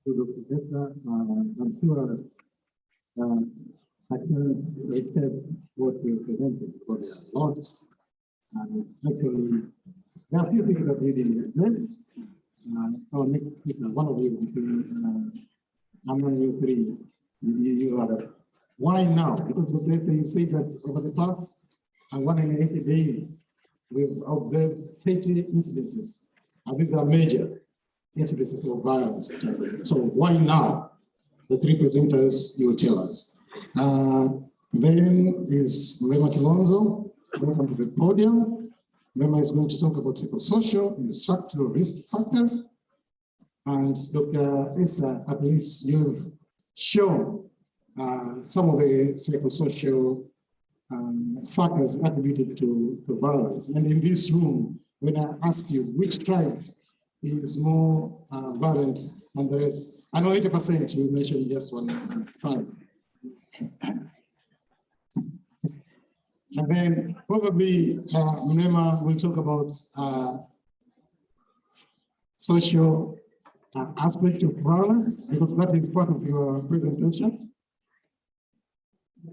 Dr. Zeta, I'm sure I can accept what you presented because there are lots. And actually, there are a few things that we didn't address. Our next speaker, one of you, among you three, you are. Why now? Because Dr. Zeta, you say that over the past 180 days, we've observed 30 incidences. I think they are major incidences of violence. So why now? The three presenters, you will tell us. Then is Mrema Kilonzo. Welcome to the podium. Mrema is going to talk about psychosocial and structural risk factors. And Dr. Esther, at least you've shown some of the psychosocial factors attributed to violence. And in this room, when I ask you which tribe is more violent than the rest, I know 80% you mentioned just one tribe. And then probably Mrema will talk about social aspect of violence, because that is part of your presentation.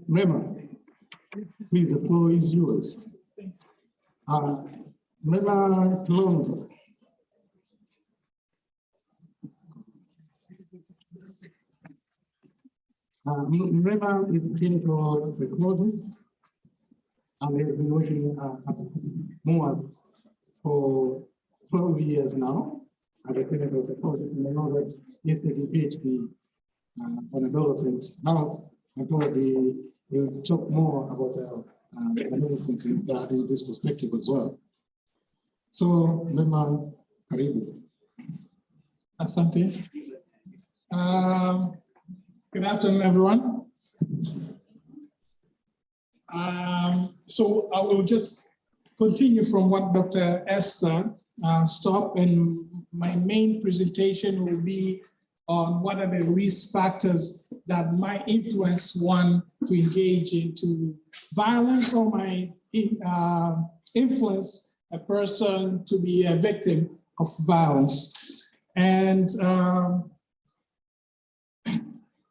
Mrema, please, the floor is yours. Mrema Kilonzo. Mrema is a clinical psychologist and has been working at MUHAS for 12 years now. the clinical psychologist, and I know that yesterday PhD on adolescent health, and probably we'll talk more about adolescents in this perspective as well. So, Mema, karibu. Asante. Good afternoon, everyone. So I will just continue from what Dr. Esther stopped, and my main presentation will be on what are the risk factors that might influence one to engage into violence or might influence a person to be a victim of violence. And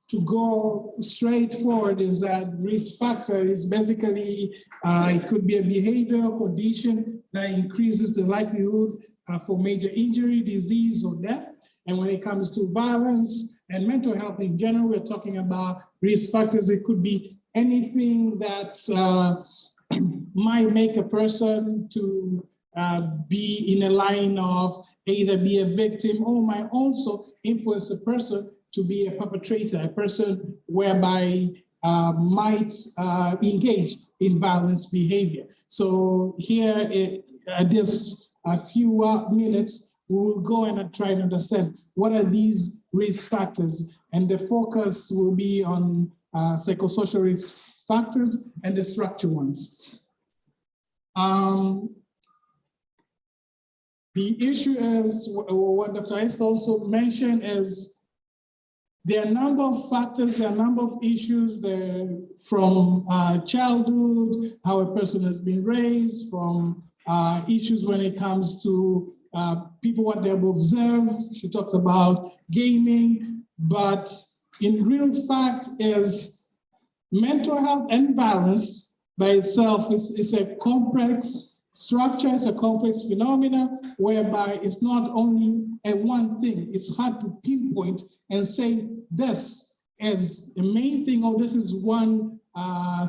to go straight forward is that risk factor is basically, it could be a behavioral condition that increases the likelihood for major injury, disease, or death. And when it comes to violence and mental health in general, we're talking about risk factors. It could be anything that might make a person to be in a line of either be a victim or might also influence a person to be a perpetrator, a person whereby might engage in violence behavior. So here, at this few minutes, we will go and try to understand what are these risk factors, and the focus will be on psychosocial risk factors and the structure ones. The issue is, what Dr. Esther also mentioned, is there are a number of factors, there are a number of issues there, from childhood, how a person has been raised, from issues when it comes to people, what they've observed. She talked about gaming, but in real fact is mental health and violence by itself is a complex structure, it's a complex phenomena whereby it's not only a one thing. It's hard to pinpoint and say this is the main thing, or this is one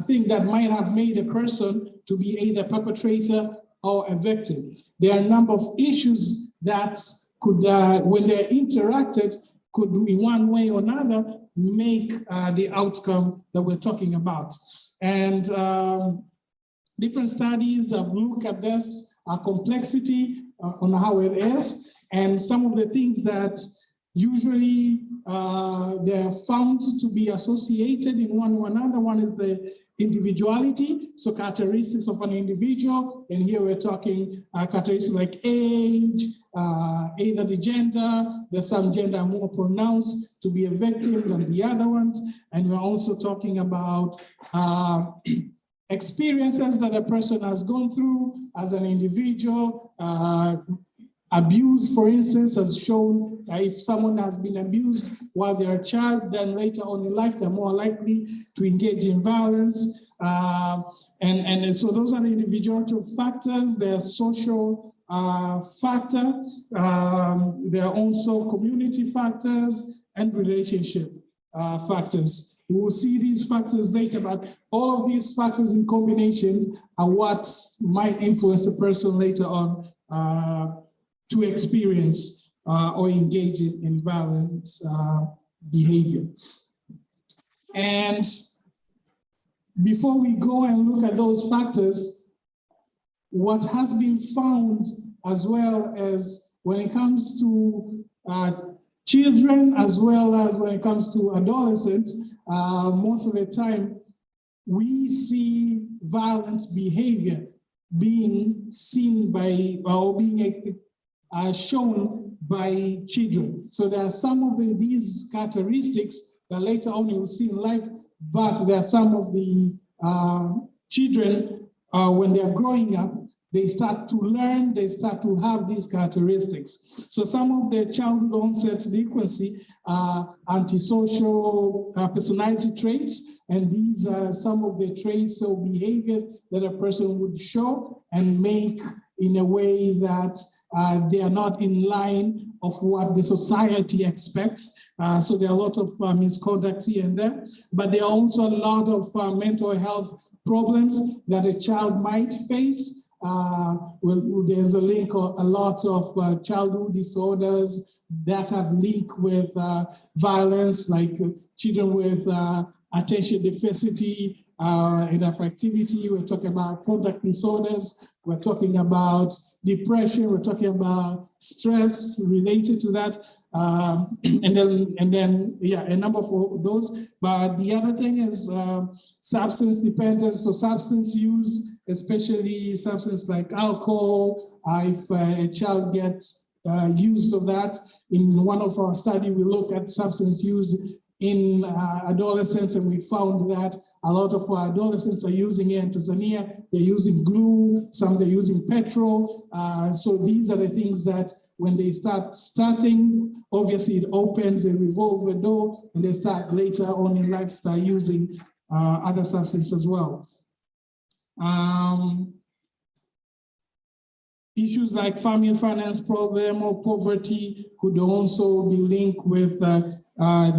thing that might have made a person to be either perpetrator or a victim. There are a number of issues that could, when they're interacted, could in one way or another make the outcome that we're talking about. And different studies have looked at this complexity on how it is, and some of the things that usually they're found to be associated in one or another. One is the individuality, so characteristics of an individual, and here we're talking characteristics like age, either the gender. There's some gender more pronounced to be a victim than the other ones, and we're also talking about experiences that a person has gone through as an individual. Abuse, for instance, has shown that if someone has been abused while they're a child, then later on in life, they're more likely to engage in violence. And so those are the individual factors. There are social factors. There are also community factors and relationship factors. We will see these factors later, but all of these factors in combination are what might influence a person later on to experience or engage in violent behavior. And before we go and look at those factors, what has been found as well as when it comes to children, as well as when it comes to adolescents, most of the time we see violent behavior being seen by, or being shown by children. So there are some of these characteristics that later on you will see in life, but there are some of the children, when they're growing up, they start to learn, they start to have these characteristics. So some of the childhood onset delinquency are antisocial personality traits, and these are some of the traits or behaviors that a person would show and make in a way that they are not in line of what the society expects. So there are a lot of misconduct here and there, but there are also a lot of mental health problems that a child might face well, there's a link of a lot of childhood disorders that have link with violence, like children with attention deficit and hyperactivity. We're talking about conduct disorders. We're talking about depression. We're talking about stress related to that. And then, yeah, a number of those. But the other thing is substance dependence. So substance use, especially substance like alcohol. If a child gets used of that, in one of our studies, we look at substance use in adolescents, and we found that a lot of our adolescents are using here in Tanzania. They're using glue, some they're using petrol. So these are the things that when they starting, obviously it opens a revolver door, and they start later on in life start using other substances as well. Issues like family finance problem or poverty could also be linked with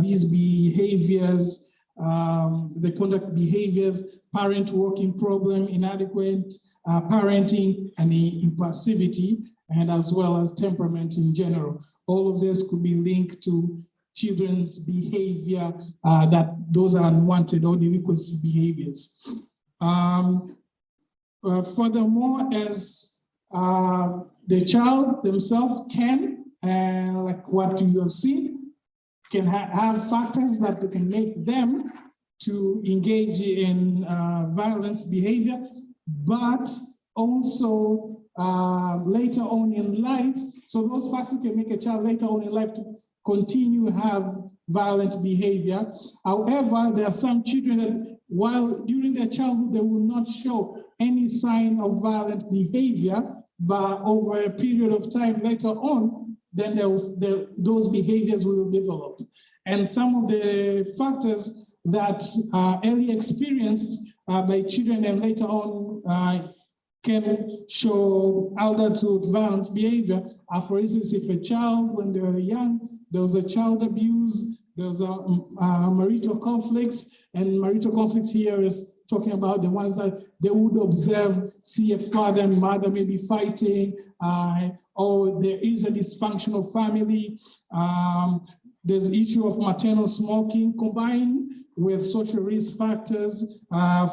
these behaviors, the conduct behaviors, parent working problem, inadequate parenting, and impulsivity, and as well as temperament in general. All of this could be linked to children's behavior, that those are unwanted or delinquency behaviors. Furthermore, as the child themselves can, like what you have seen, can have factors that can make them to engage in violence behavior, but also later on in life, so those factors can make a child later on in life to continue have violent behavior. However, there are some children that while during their childhood, they will not show any sign of violent behavior, but over a period of time later on, then those behaviors will develop. And some of the factors that are early experienced by children and later on can show adulthood violent behavior. For instance, if a child, when they were young, there was a child abuse, there was a marital conflicts, and marital conflict here is talking about the ones that they would observe, see a father and mother maybe fighting, or there is a dysfunctional family. There's the issue of maternal smoking combined with social risk factors.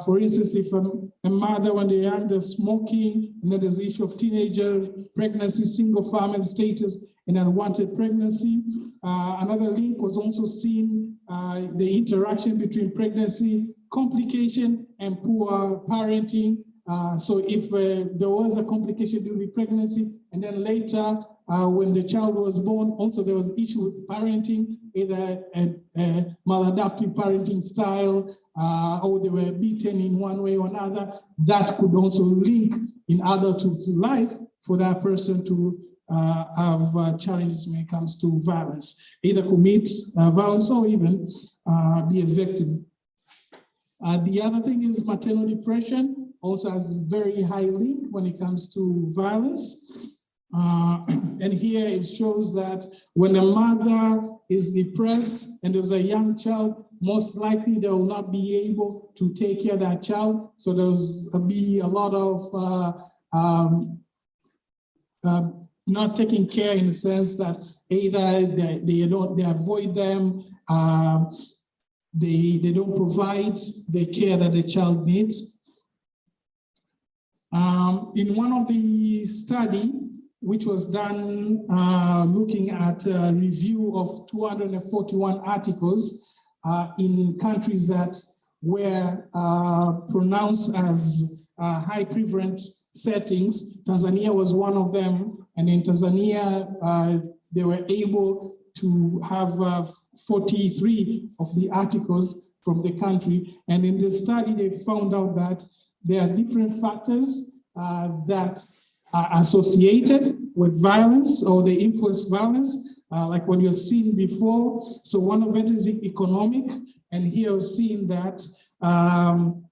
For instance, if a mother, when they're young, they're smoking, and then there's the issue of teenager pregnancy, single family status, and unwanted pregnancy. Another link was also seen, the interaction between pregnancy complication and poor parenting. So if there was a complication during pregnancy, and then later when the child was born, also there was issue with parenting, either a maladaptive parenting style, or they were beaten in one way or another, that could also link in adulthood life for that person to have challenges when it comes to violence, either commit violence or even be a victim. The other thing is maternal depression also has very high link when it comes to violence. And here it shows that when a mother is depressed and there's a young child, most likely they will not be able to take care of that child. So there's be a lot of not taking care in the sense that either they avoid them, they don't provide the care that the child needs. In one of the study, which was done looking at a review of 241 articles in countries that were pronounced as high prevalent settings, Tanzania was one of them. And in Tanzania, they were able to have 43 of the articles from the country. And in the study, they found out that there are different factors that are associated with violence or they influence violence, like what you've seen before. So one of it is economic, and here we've seen that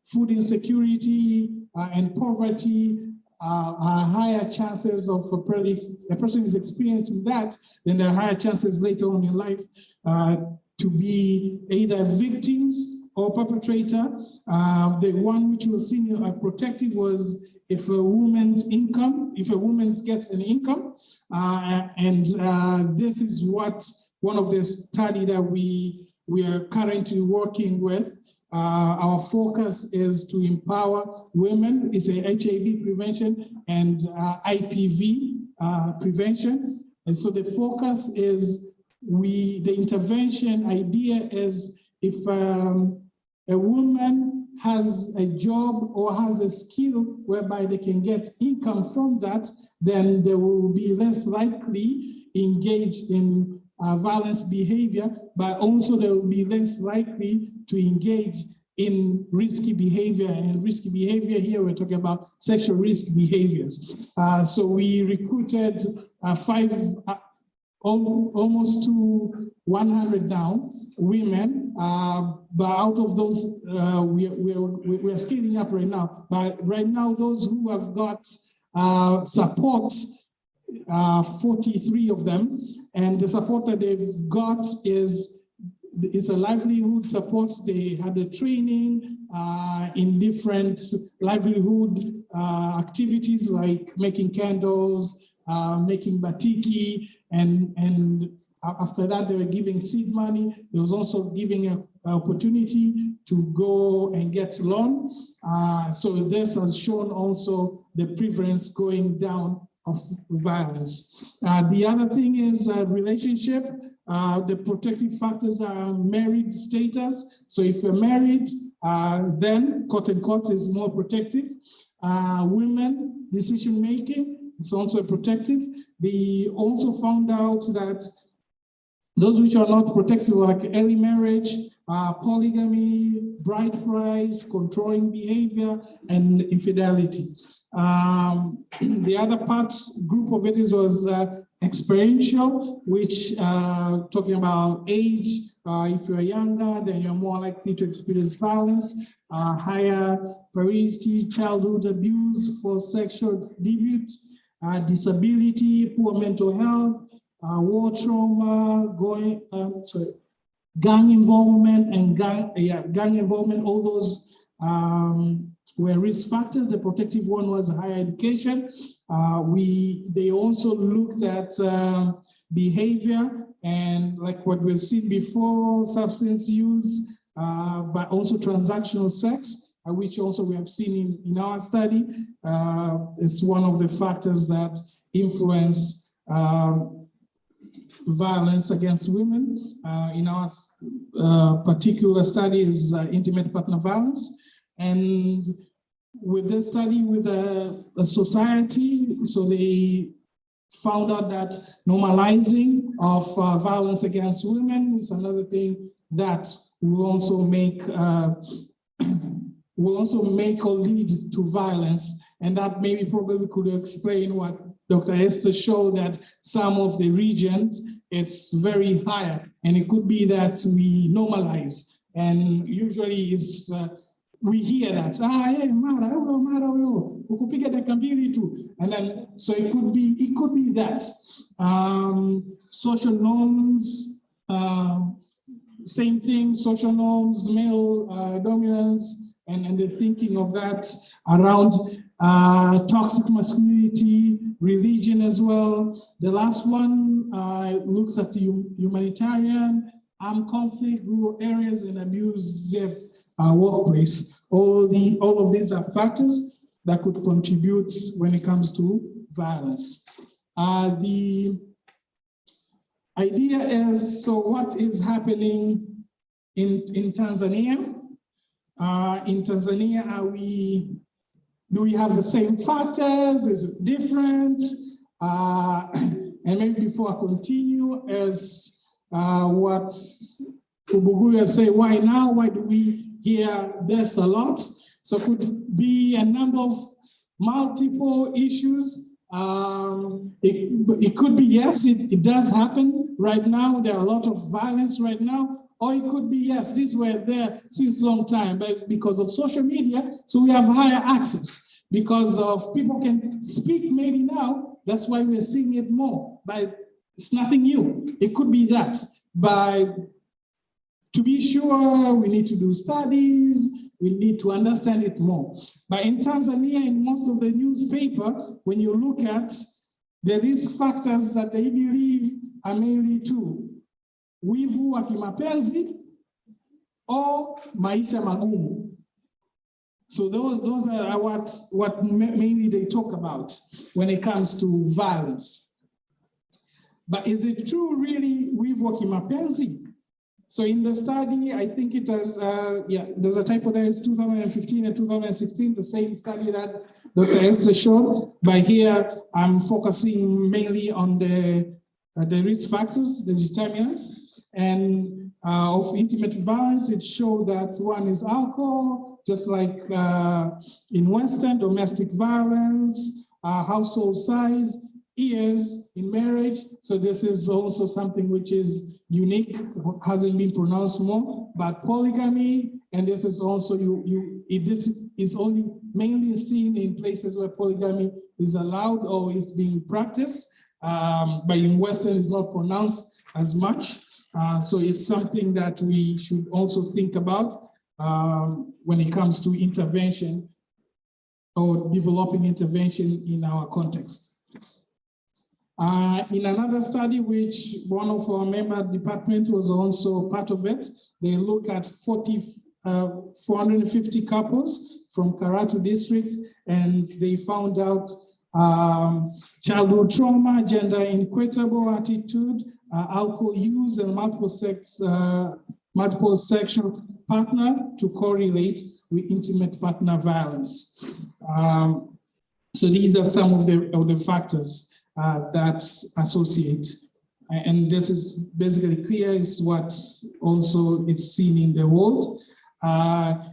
food insecurity and poverty are higher chances of, if a person is experiencing that, then there are higher chances later on in life to be either victims or perpetrator. The one which was seen protective was if a woman's income, if a woman gets an income, this is what one of the study that we are currently working with. Our focus is to empower women. It's a HIV prevention and IPV prevention. And so the focus is the intervention idea is if a woman has a job or has a skill whereby they can get income from that, then they will be less likely engaged in violence behavior, but also they will be less likely to engage in risky behavior. And risky behavior here, we're talking about sexual risk behaviors. So we recruited almost to 100 now women, but out of those, we're scaling up right now. But right now, those who have got support, 43 of them, and the support that they've got is a livelihood support. They had a training in different livelihood activities like making candles, making batiki, and after that they were giving seed money. There was also giving an opportunity to go and get loan. So this has shown also the prevalence going down of violence. The other thing is relationship. The protective factors are married status. So if you're married, then quote unquote is more protective. Women decision making, it's also protective. They also found out that those which are not protective, like early marriage, polygamy, bride price, controlling behavior, and infidelity. The other group of it was experiential, which talking about age. If you're younger, then you're more likely to experience violence, higher priority, childhood abuse, for sexual debut, disability, poor mental health, war trauma, gang involvement, and gang involvement. All those were risk factors. The protective one was higher education. They also looked at behavior and like what we've seen before, substance use, but also transactional sex, which also we have seen in our study. It's one of the factors that influence violence against women. In our particular study is intimate partner violence. And with this study with a society, so they found out that normalizing of violence against women is another thing that will also make or lead to violence. And that maybe probably could explain what Dr. Esther showed, that some of the regions, it's very higher. And it could be that we normalize. And usually it's, we hear that, hey, mara, ukupiga dakika mbili tu. And then, so it could be that. Social norms, same thing, social norms, male dominance, and the thinking of that around toxic masculinity, religion as well. The last one looks at the humanitarian, armed conflict, rural areas, and abusive workplace. All of these are factors that could contribute when it comes to violence. The idea is, so what is happening in Tanzania? In Tanzania, do we have the same factors? Is it different? And maybe before I continue, as what Ubuguya say, why now? Why do we hear this a lot? So could it be a number of multiple issues? It could be, yes, it does happen right now. There are a lot of violence right now. Or it could be, yes, these were there since a long time, but because of social media, so we have higher access. Because of people can speak maybe now, that's why we're seeing it more. But it's nothing new. It could be that. By to be sure, we need to do studies, we need to understand it more. But in Tanzania, in most of the newspaper, when you look at the risk factors that they believe are mainly two: wivu wa kimapenzi or maisha magumu. So those are what mainly they talk about when it comes to violence. But is it true really wivu wa kimapenzi? So in the study, I think it has, there's a typo there, it's 2015 and 2016, the same study that Dr. Esther showed. But here, I'm focusing mainly on the risk factors, the determinants, and of intimate violence. It showed that one is alcohol, just like in Western, domestic violence, household size, years in marriage. So this is also something which is unique, hasn't been pronounced more, but polygamy, and this is also, this is only mainly seen in places where polygamy is allowed or is being practiced, but in Western it's not pronounced as much. So it's something that we should also think about when it comes to intervention or developing intervention in our context. In another study, which one of our member department was also part of it, they look at 450 couples from Karatu district, and they found out childhood trauma, gender inequitable attitude, alcohol use, and multiple sexual partner to correlate with intimate partner violence. So these are some of the factors that associate. And this is basically clear, is what also it's seen in the world.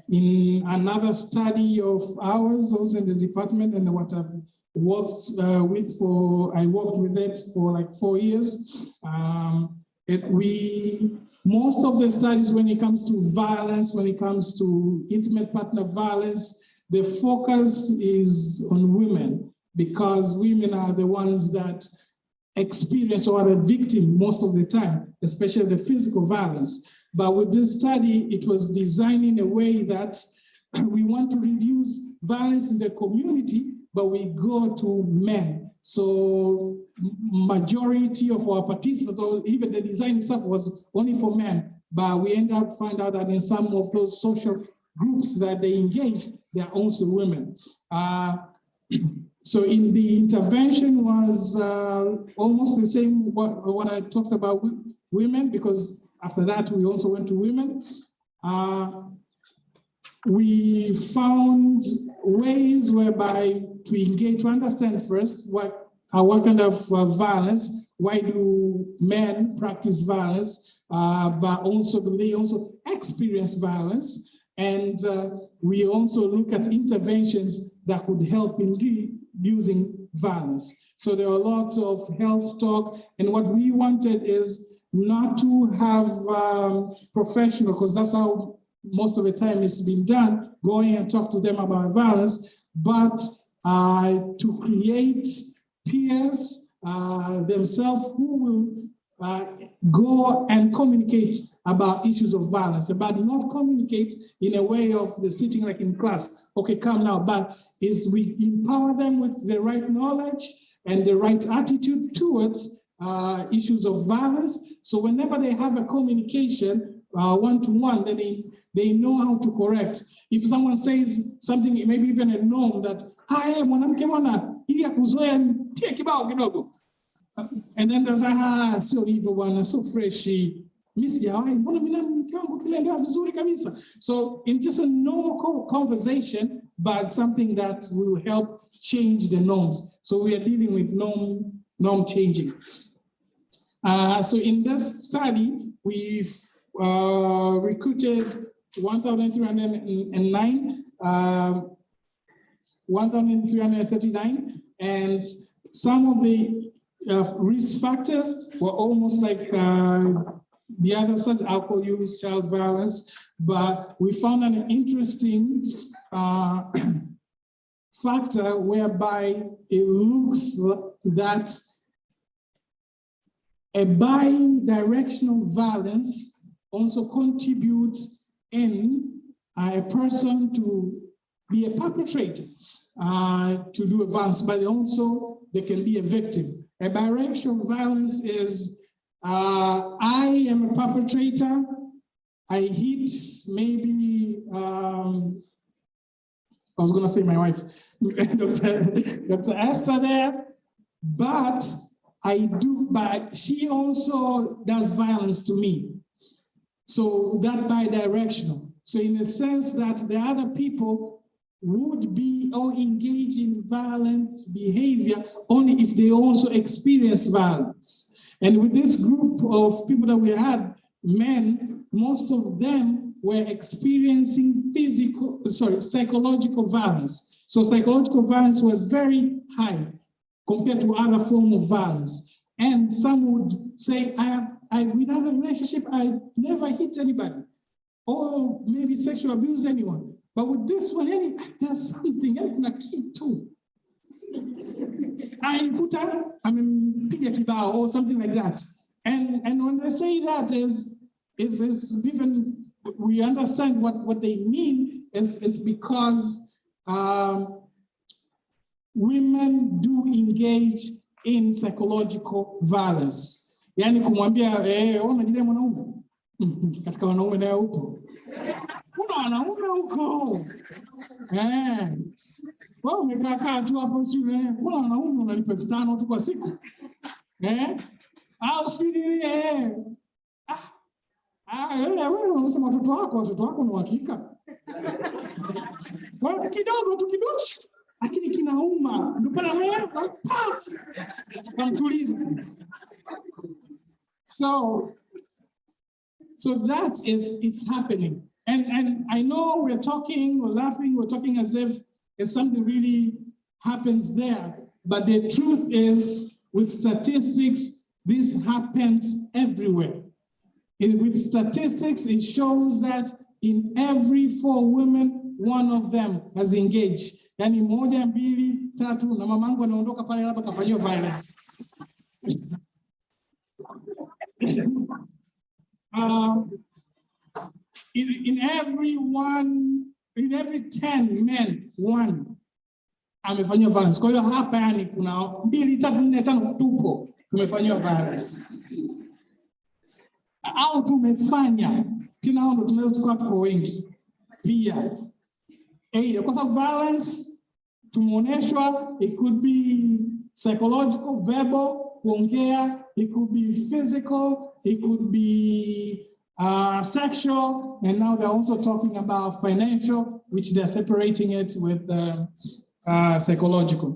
In another study of ours, also in the department, and what I've worked with I worked with it for like 4 years. Most of the studies when it comes to violence, when it comes to intimate partner violence, the focus is on women, because women are the ones that experience or are a victim most of the time, especially the physical violence. But with this study, it was designed in a way that we want to reduce violence in the community, but we go to men. So majority of our participants, or even the design stuff, was only for men. But we find out that in some of those social groups that they engage, they are also women. So in the intervention was almost the same what I talked about with women, because after that we also went to women. We found ways whereby to engage, to understand first what kind of violence, why do men practice violence, but also do they also experience violence. And we also look at interventions that could help in reducing violence. So there are a lot of health talk, and what we wanted is not to have professional, because that's how most of the time it's been done, going and talk to them about violence, but to create peers themselves who will go and communicate about issues of violence, but not communicate in a way of the sitting like in class, okay, come now, but is we empower them with the right knowledge and the right attitude towards issues of violence. So whenever they have a communication one-to-one, then they know how to correct. If someone says something, maybe even a norm that, mwanamke mwana, hii ya kuzoea tia kibao kidogo. And then there's sio hivyo bwana, so freshi. Misi ya wai, mbona mwanamke wangu kinaendelea vizuri kabisa. So in just a normal conversation, but something that will help change the norms. So we are dealing with norm changing. So in this study, we've recruited 1,339, and some of the risk factors were almost like the other side, alcohol use, child violence, but we found an interesting factor whereby it looks that a bi-directional violence also contributes in a person to be a perpetrator, to do a violence, but also they can be a victim. A biracial violence is, I am a perpetrator, I hit maybe, I was gonna say my wife, Dr. Esther there, but she also does violence to me. So that bi-directional. So in a sense that the other people would be or engage in violent behavior only if they also experience violence. And with this group of people that we had, men, most of them were experiencing psychological violence. So psychological violence was very high compared to other forms of violence. And some would say, without a relationship, I never hit anybody, or maybe sexual abuse anyone. But with this one, there's something else I keep too. Piga kibao or something like that. And when they say that, is even we understand what they mean is because women do engage in psychological violence. Yani kumwambia unajidai mwanaume katika wanaume naye upo. Kuna wanaume huko. Wewe umekaa tu hapo shule. Kuna wanaume unalipa 5,000 tu kwa siku. Au sijui wewe unasema watoto wako ni uhakika. Wewe kidogo tu kidogo. Lakini kinauma. Ndio kana wewe kamtuliza. So that is happening. And I know we're laughing, we're talking as if it's something really happens there. But the truth is, with statistics, this happens everywhere. With statistics, it shows that in every 4 women, 1 of them has engaged. Yani 1, 2, 3, na mamangu anaondoka pale labda kafanyiwa violence. In every 10 men, 1 amefanyiwa violence. Kwa hiyo hapa yani kuna 2, 3, 4, 5 tupo tumefanyiwa violence. Au tumefanya tena ndo tunaweza tukawa tuko wengi pia. Kwa sababu violence tumeonyeshwa, it could be psychological, verbal, kuongea, it could be physical, it could be sexual, and now they're also talking about financial, which they're separating it with psychological.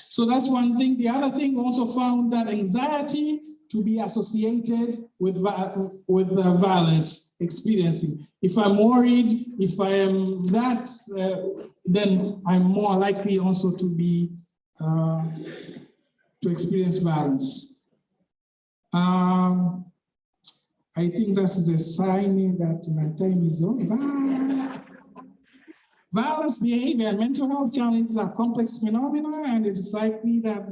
So that's one thing. The other thing, we also found that anxiety to be associated with violence experiencing. If I'm worried, if I am that, then I'm more likely also to be to experience violence. I think that's the sign that my time is over. Violence, behavior, and mental health challenges are complex phenomena, and it is likely that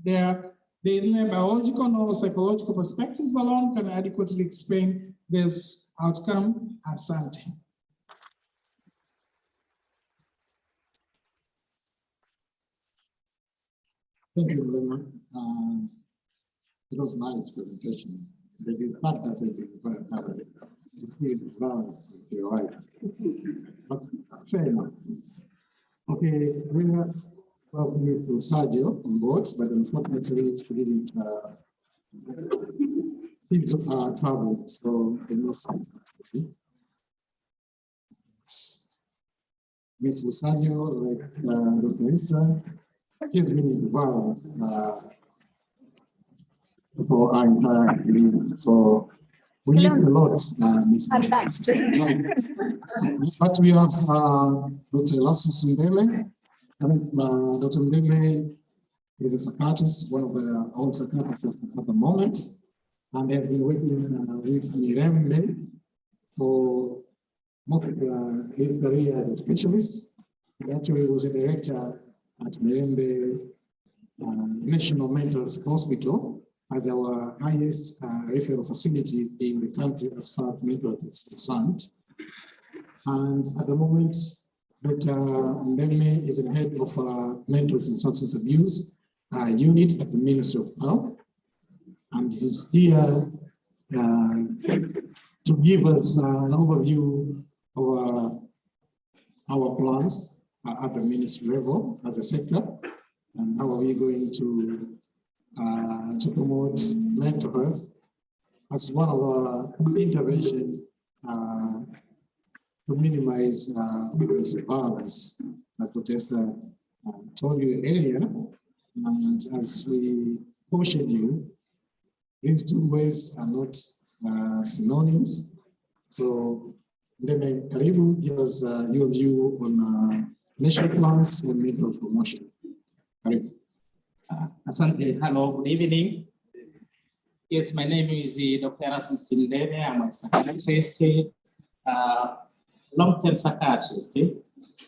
their biological nor psychological perspectives alone can adequately explain this outcome as something. Thank you, Lema. It was a nice presentation. The fact that the violence is the right. But fair enough. Okay, we have Mr. Sergio on board, but unfortunately he didn't travel, so he missed it. Mr. Sergio, like Dr. Issa, he's been in violence for our entire career. So we miss a lot, but we have Dr. Elasus Ndeme. I think Dr. Ndeme is a psychiatrist, one of the old psychiatrists at the moment, and has been working with Mirembe for most of his career as a specialist. He actually was a director at Mirembe National Mental Hospital as our highest referral facility in the country as far as mental health is concerned. And at the moment, Dr. Mbeme is the head of mental and substance abuse unit at the Ministry of Health. And he's here to give us an overview of our plans at the ministry level as a sector, and how are we going to promote mental health as one of our intervention to minimize violence, as Protester told you earlier. And as we cautioned you, these two ways are not synonyms. So, Ndeme, karibu, give us your view on national plans and mental promotion. Karibu. Asante. Hello, good evening. Yes, my name is Dr. Erasmus Ndeme. I'm a psychiatrist, long-term psychiatrist,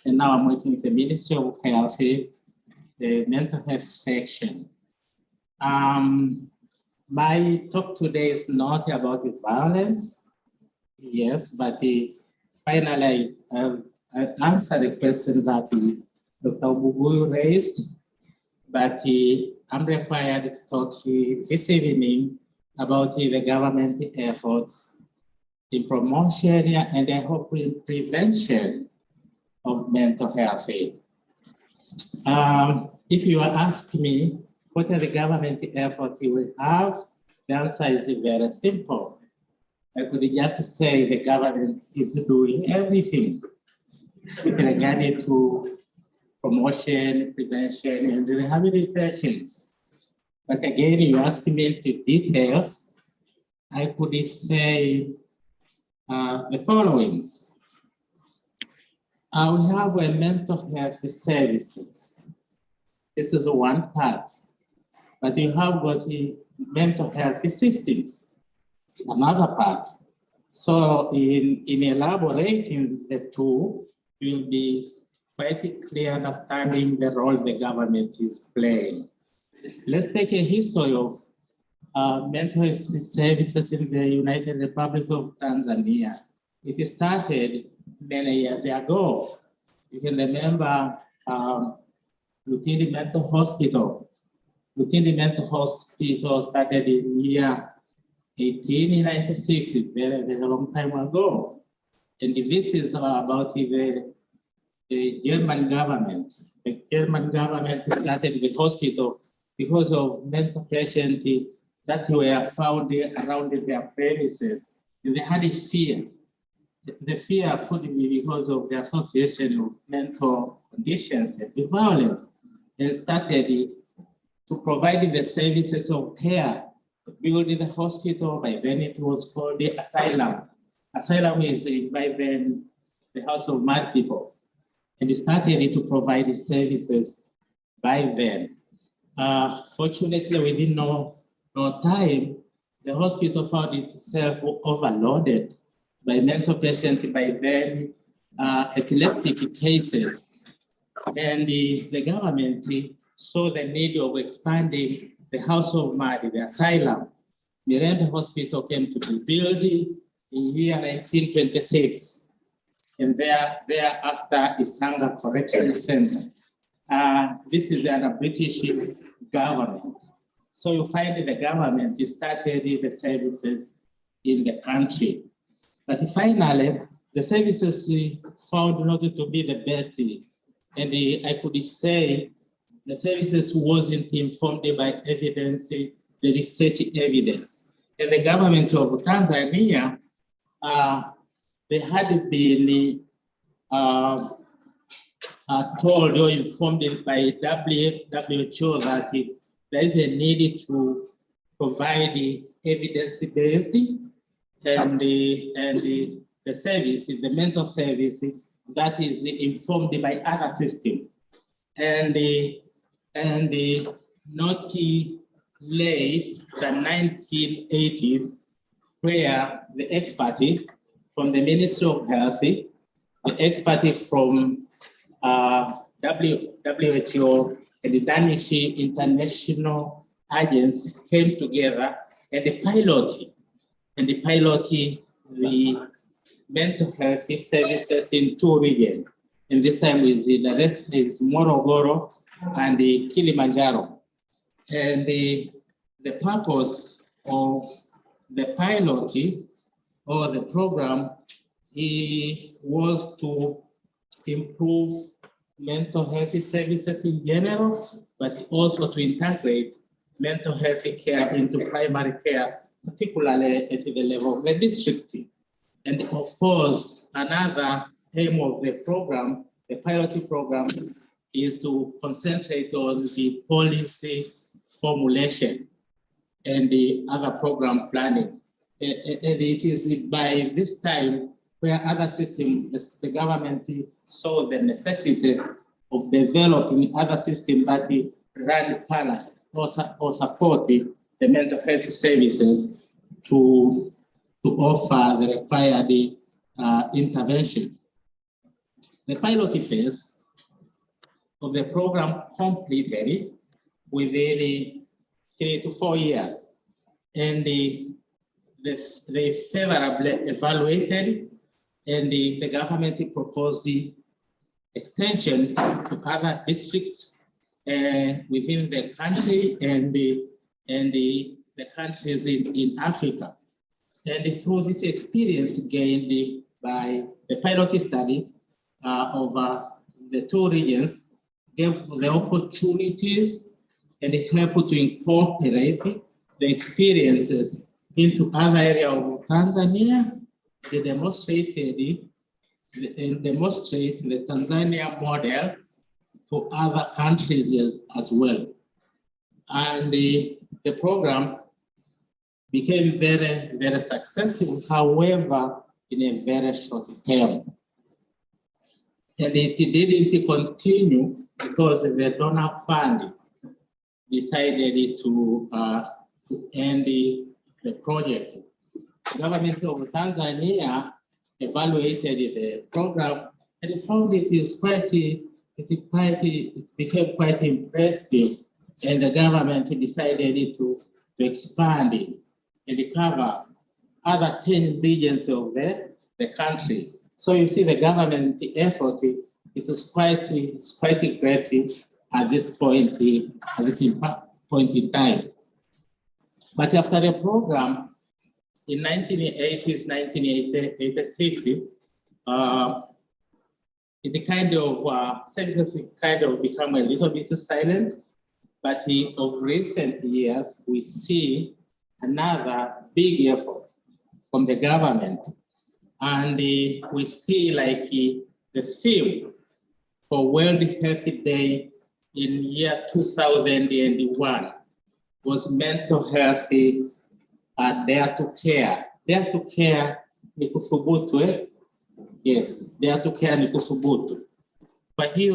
and now I'm working with the Ministry of Health, the mental health section. My talk today is not about the violence, yes, but finally I'll answer the question that Dr. Obugu raised, but I'm required to talk this evening about the government efforts in promotion and I hope in prevention of mental health. If you ask me, what are the government efforts we have? The answer is very simple. I could just say the government is doing everything with regard to promotion, prevention, and rehabilitation. But again, you ask me into details, I could say the following. We have a mental health services. This is one part. But you have got the mental health systems, another part. So in elaborating the two, you'll be quite clear understanding the role the government is playing. Let's take a history of mental health services in the United Republic of Tanzania. It started many years ago. You can remember Lutindi Mental Hospital. Lutindi Mental Hospital started in year 1896, very, very long time ago. And this is about the German government. The German government started the hospital because of mental patients that were found around their premises. And they had a fear. The fear could be because of the association of mental conditions and the violence, and started to provide the services of care, build the hospital. By then it was called the asylum. Asylum is by then the house of mad people. And it started to provide the services by then. Fortunately, within no time, the hospital found itself overloaded by mental patients, by then epileptic cases. And the government saw the need of expanding the house of mad, the asylum. Miranda Hospital came to be built in year 1926. And thereafter Isanga Correctional Center. This is the British government. So you find the government started the services in the country. But finally, the services found not to be the best. And I could say the services wasn't informed by evidence, the research evidence. And the government of Tanzania, they had been told or informed by WHO that there is a need to provide evidence-based and the service, the mental service that is informed by other systems. And not late the 1980s, where the expert from the Ministry of Health, the expert from WHO and the Danish International agents came together and the pilot the mental health services in 2 regions. And this time is the rest is Morogoro and the Kilimanjaro. And the purpose of the pilot or the program was to improve mental health services in general, but also to integrate mental health care into primary care, particularly at the level of the district. And of course, another aim of the program, the pilot program, is to concentrate on the policy formulation and the other program planning. And it is by this time where other systems, the government saw the necessity of developing other systems that run parallel or support the mental health services to offer the required intervention. The pilot phase of the program completed within 3 to 4 years, and they favorably evaluated, and the government proposed the extension to other districts within the country and the countries in Africa. And through this experience gained by the pilot study over the 2 regions, gave the opportunities and help to incorporate the experiences into other areas of Tanzania. They demonstrate the Tanzania model to other countries as well. And the program became very, very successful, however, in a very short term. And it didn't continue because the donor fund decided to end the project. The government of Tanzania evaluated the program and found it became quite impressive, and the government decided to expand it and cover other 10 regions of the country. So you see the government effort is quite great at this point in time. But after the program, in 1980s, 1986, it kind of services kind of become a little bit silent. But of recent years, we see another big effort from the government, and we see like the theme for World Health Day in year 2001 was mental health. Dare to care. Dare to care ni kuthubutu, eh? Yes, dare to care ni kuthubutu. But he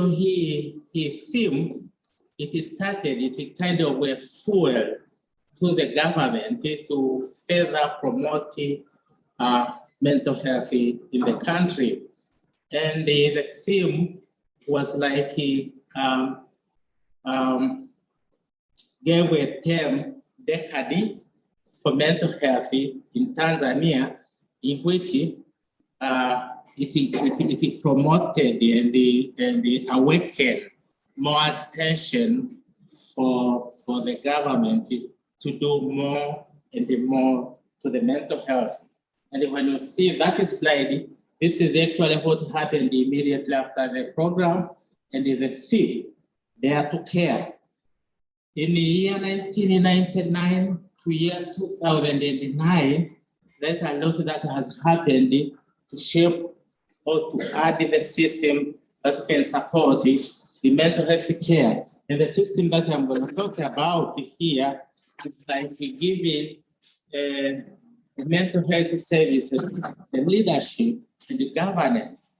theme, it started, it kind of a fuel to the government to further promote mental health in the country. And the theme was like gave a term, decade, for mental health in Tanzania, in which it promoted and awakened more attention for the government to do more and more to the mental health. And when you see that slide, this is actually what happened immediately after the program, and the theme, Dare to Care. In the year 1999 to year 2009, there's a lot that has happened to shape or to add the system that can support the mental health care. And the system that I'm going to talk about here is like giving mental health services, the leadership and the governance.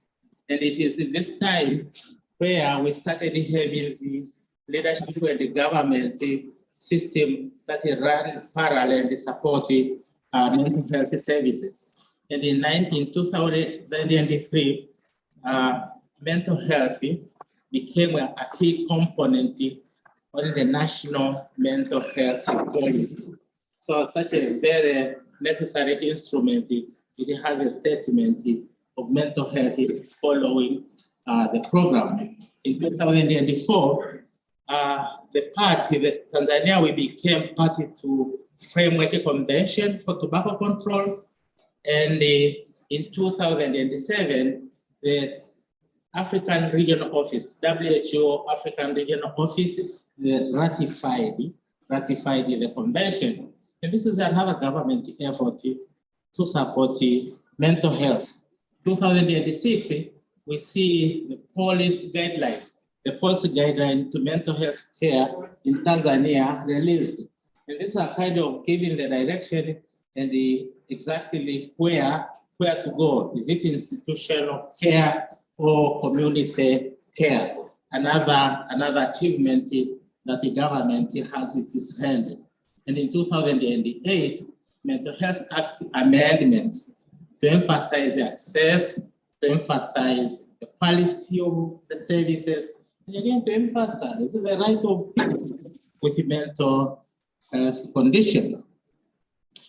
And it is this time where we started having the leadership and the government system that run parallel and support mental health services. And in 2003, mental health became a key component on the national mental health policy. So such a very necessary instrument, it has a statement of mental health following the program. In 2004, Tanzania, we became party to Framework Convention for Tobacco Control. And in 2007, the African Regional Office, WHO African Regional Office, ratified the convention. And this is another government effort to support mental health. 2006, we see the policy guideline, the policy guideline to mental health care in Tanzania released. And these are kind of giving the direction and exactly where to go. Is it institutional care or community care? Another achievement that the government has in its hand. And in 2008, Mental Health Act amendment to emphasize the access, to emphasize the quality of the services, and again to emphasize the right of people with mental health condition.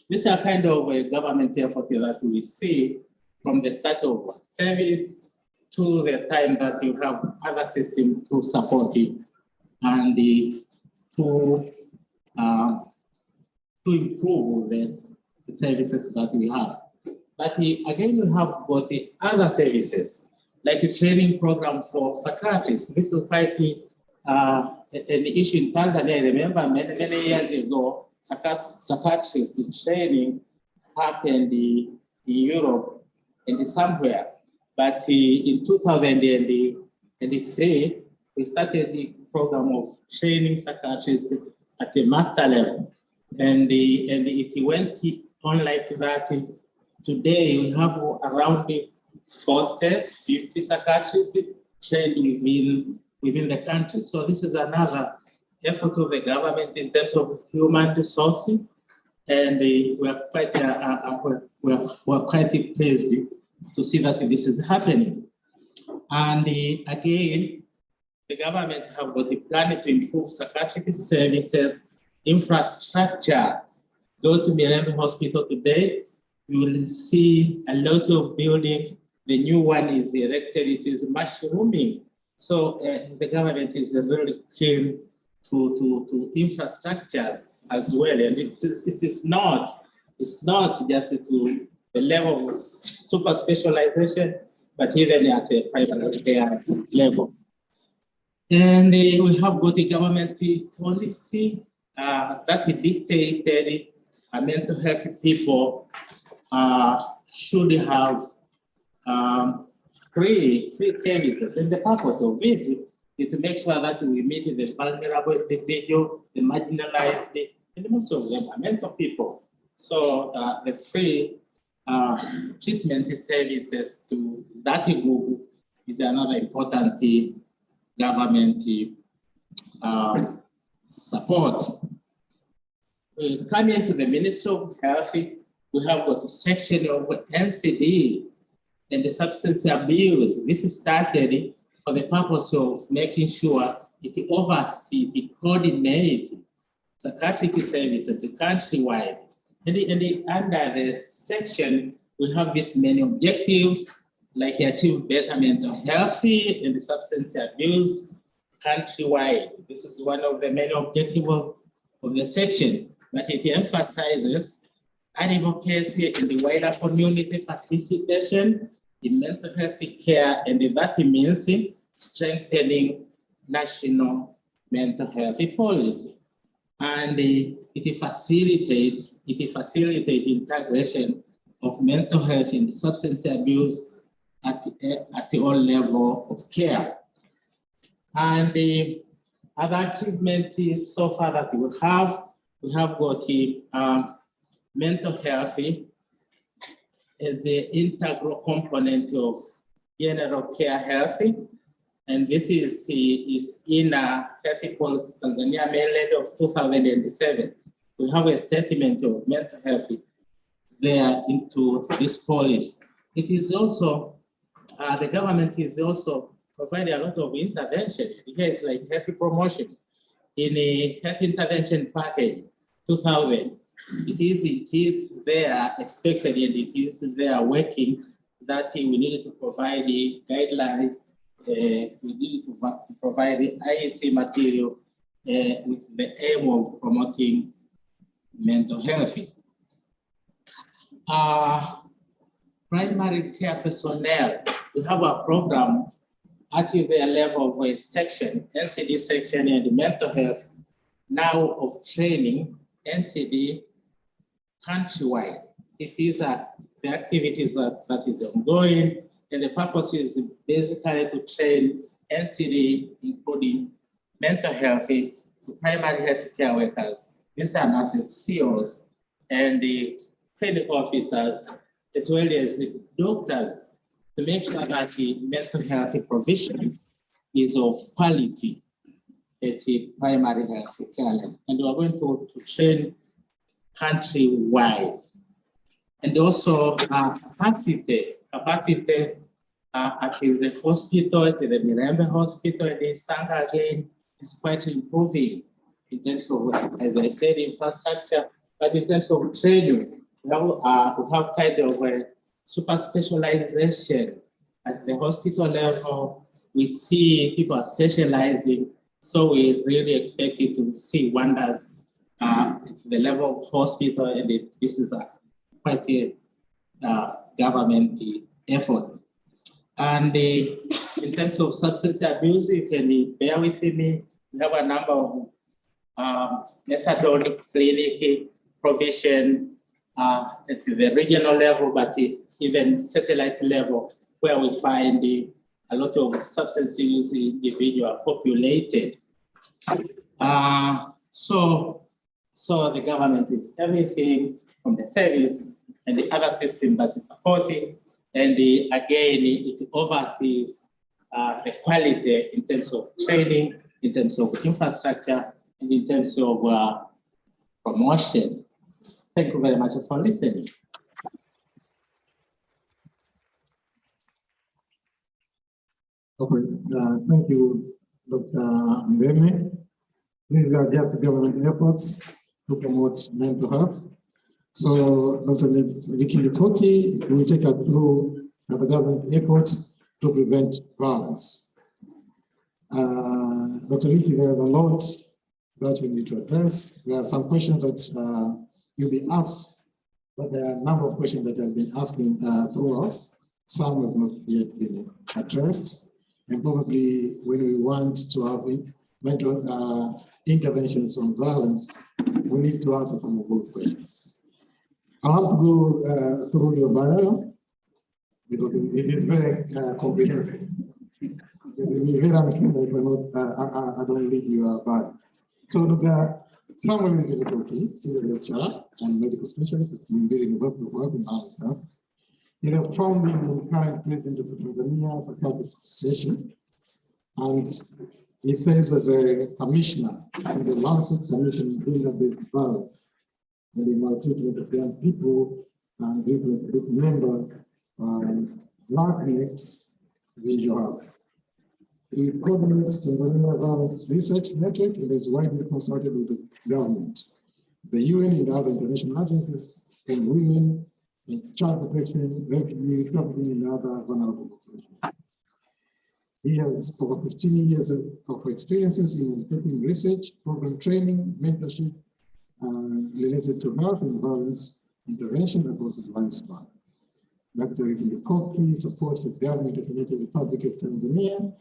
These are kind of a government effort that we see from the start of service to the time that you have other systems to support it and to improve the services that we have. But again, we have got other services, like a training program for psychiatrists. This is quite an issue in Tanzania. I remember many years ago, psychiatrist training happened in Europe and somewhere. But in 2003, we started the program of training psychiatrists at the master level. And it went on like that. Today, we have around 40, 50 psychiatrists trained within the country. So this is another effort of the government in terms of human resources. And we are quite pleased to see that this is happening. And again, the government have got a plan to improve psychiatric services infrastructure. Go to Mirembe Hospital today, you will see a lot of building. The new one is erected, it is mushrooming. So the government is really keen to infrastructures as well. And it's not just to the level of super specialization, but even at a private care level. And we have got a government policy that dictated mental health people should have free services. And the purpose of it is to make sure that we meet the vulnerable individual, the marginalized, and most of them are mental people. So the free treatment services to that group is another important government support. Coming to the Ministry of Health, we have got a section of NCD and the substance abuse. This started for the purpose of making sure it oversees, it coordinates psychiatric services countrywide. And under the section, we have these many objectives, like achieve better mental health and substance abuse countrywide. This is one of the many objectives of the section, but it emphasizes advocacy in the wider community participation in mental health care, and that means strengthening national mental health policy. And it facilitates integration of mental health and substance abuse at all levels of care. And the other achievement so far that we have got mental health as an integral component of general care health. And this is in a health policy Tanzania mainland of 2007. We have a statement of mental health there into this policy. It is also, the government is also providing a lot of intervention. Here it's like health promotion. in a health intervention package 2000, it is there expected and it is there working that we need to provide the guidelines, we need to provide the IEC material with the aim of promoting mental health. Primary care personnel, we have a program at their level of a section, NCD section and mental health, now of training NCD countrywide. It is the activities that is ongoing, and the purpose is basically to train NCD, including mental health, to primary health care workers. These are nurses, CEOs, and the clinical officers, as well as the doctors, to make sure that the mental health provision is of quality at the primary health care level. And we're going to train countrywide. And also capacity at the hospital, at the Mirembe Hospital, and the Sanga again is quite improving in terms of, as I said, infrastructure, but in terms of training, we have kind of a super specialization at the hospital level. We see people are specializing, so we really expect it to see wonders at the level of hospital, and this is quite a government effort. And in terms of substance abuse, you can bear with me. We have a number of methadone clinic provision at the regional level, but even satellite level, where we find a lot of substance use individual populated. So the government is everything from the service and the other system that is supporting, and again, it oversees the quality in terms of training, in terms of infrastructure, and in terms of promotion. Thank you very much for listening. Okay, thank you, Dr. Mbeme. These are just government efforts to promote mental health. So Dr. Vikili will take us through the government effort to prevent violence. Dr. Viki, there are a lot that you need to address. There are some questions that you'll be asked, but there are a number of questions that have been asking through us. Some have not yet been addressed. And probably when we want to have mental interventions on violence, we need to answer some of those questions. I'll have to go through your bio because it is very comprehensive. It will be very unfair if I don't read your bio. So Dr. Samuel is a lecturer and medical specialist at the University of Health and Public Health. He is a founding and current president of the Tanzania Psychiatrists Association, and he serves as a commissioner in the Lancet Commission on Gender-Based Violence and the maltreatment of young people, and group member Blacknecks Visual Health. He coordinates Tanzania Violence Research Network and is widely consulted with the government, the UN, and other international agencies on women, in child protection, refugee, trafficking, and other vulnerable populations. He has over 15 years of experiences in undertaking research, program training, mentorship related to health and violence intervention across the lifespan. Dr. Koki supports the government of the United Republic of Tanzania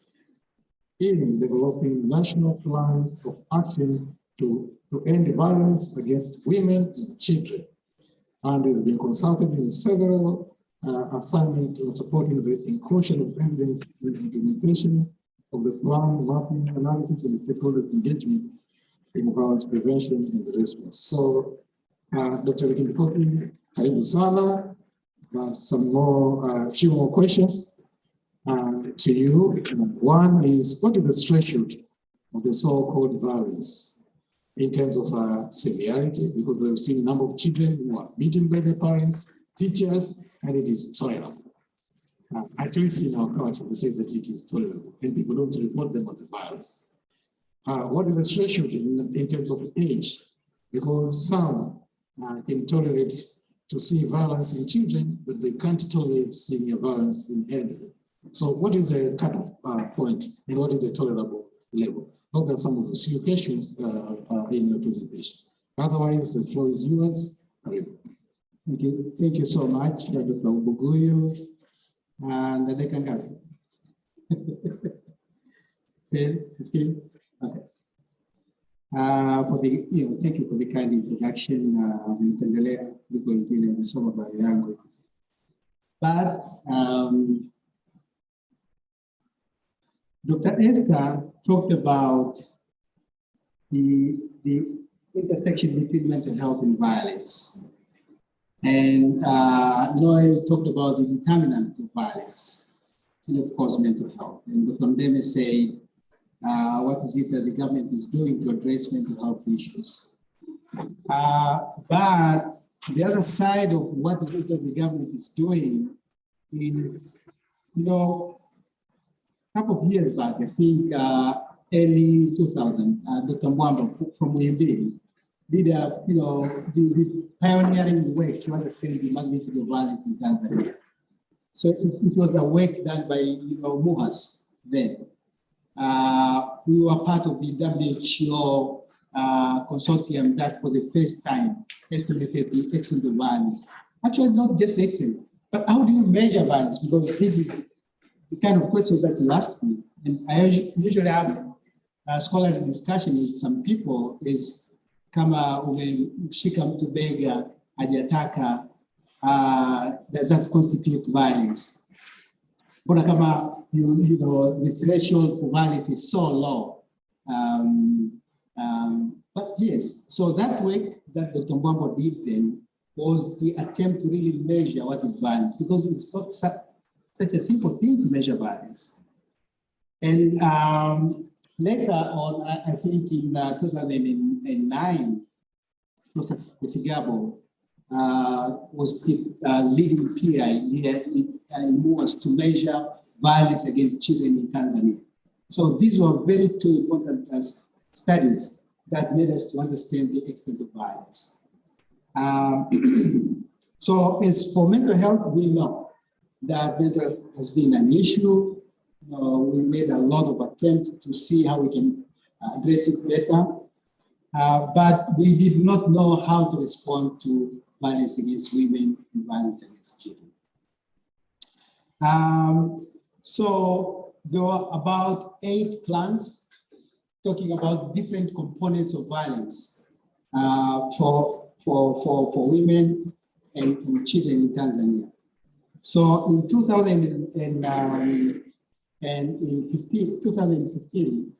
in developing national plans of action to end violence against women and children, and has been consulted in several assignments in supporting the inclusion of evidence and implementation of the plan, mapping, analysis, and stakeholders engagement in violence prevention and the response. So, Dr. Koki, karibu sana. Some more, few more questions to you. One is, what is the threshold of the so-called violence in terms of severity? Because we've seen a number of children who are beaten by their parents, teachers, and it is tolerable. At least in our culture, we say that it is tolerable, and people don't report them as the violence. what is the threshold in terms of age? Because some can tolerate to see violence in children, but they can't tolerate seeing violence in elderly. So what is the cutoff point and what is the tolerable level? Those are some of the few questions in your presentation. Otherwise, the floor is yours. Thank you. Thank you so much, Dr. Buguyu and Dr. Kangavi. 10, 15? Okay. Thank you for the kind introduction. Nitaendelea kuliko wengine wamesoma baadhi yangu. But Dr. Esther talked about the intersection between mental health and violence. And Noel talked about the determinant of violence, and of course, mental health. And Dr. Ndeme said, what is it that the government is doing to address mental health issues? But the other side of what is it that the government is doing is, a couple of years back, I think early 2000, Dr. Mwamba from UMB did the pioneering work to understand the magnitude of violence in Tanzania. So it was a work done by MUHAS then. We were part of the WHO consortium that for the first time estimated the extent of violence. Actually, not just extent, but how do you measure violence? Because this is the kind of questions that you ask me. And I usually have a scholarly discussion with some people is, kama umemshika mtu bega hajataka, does that constitute violence? But kama the threshold for violence is so low. But yes, so that work that Dr. Mwambo did then was the attempt to really measure what is violence, because it's not such a simple thing to measure violence. And later on, I think in 2009, Professor Sigabo was the leading PI here in MUHAS to measure violence against children in Tanzania. So these were very two important studies that made us to understand the extent of violence. So as for mental health, we know that mental health has been an issue. We made a lot of attempts to see how we can address it better, but we did not know how to respond to violence against women and violence against children. So there were about 8 plans talking about different components of violence for women and children in Tanzania. So in 2015,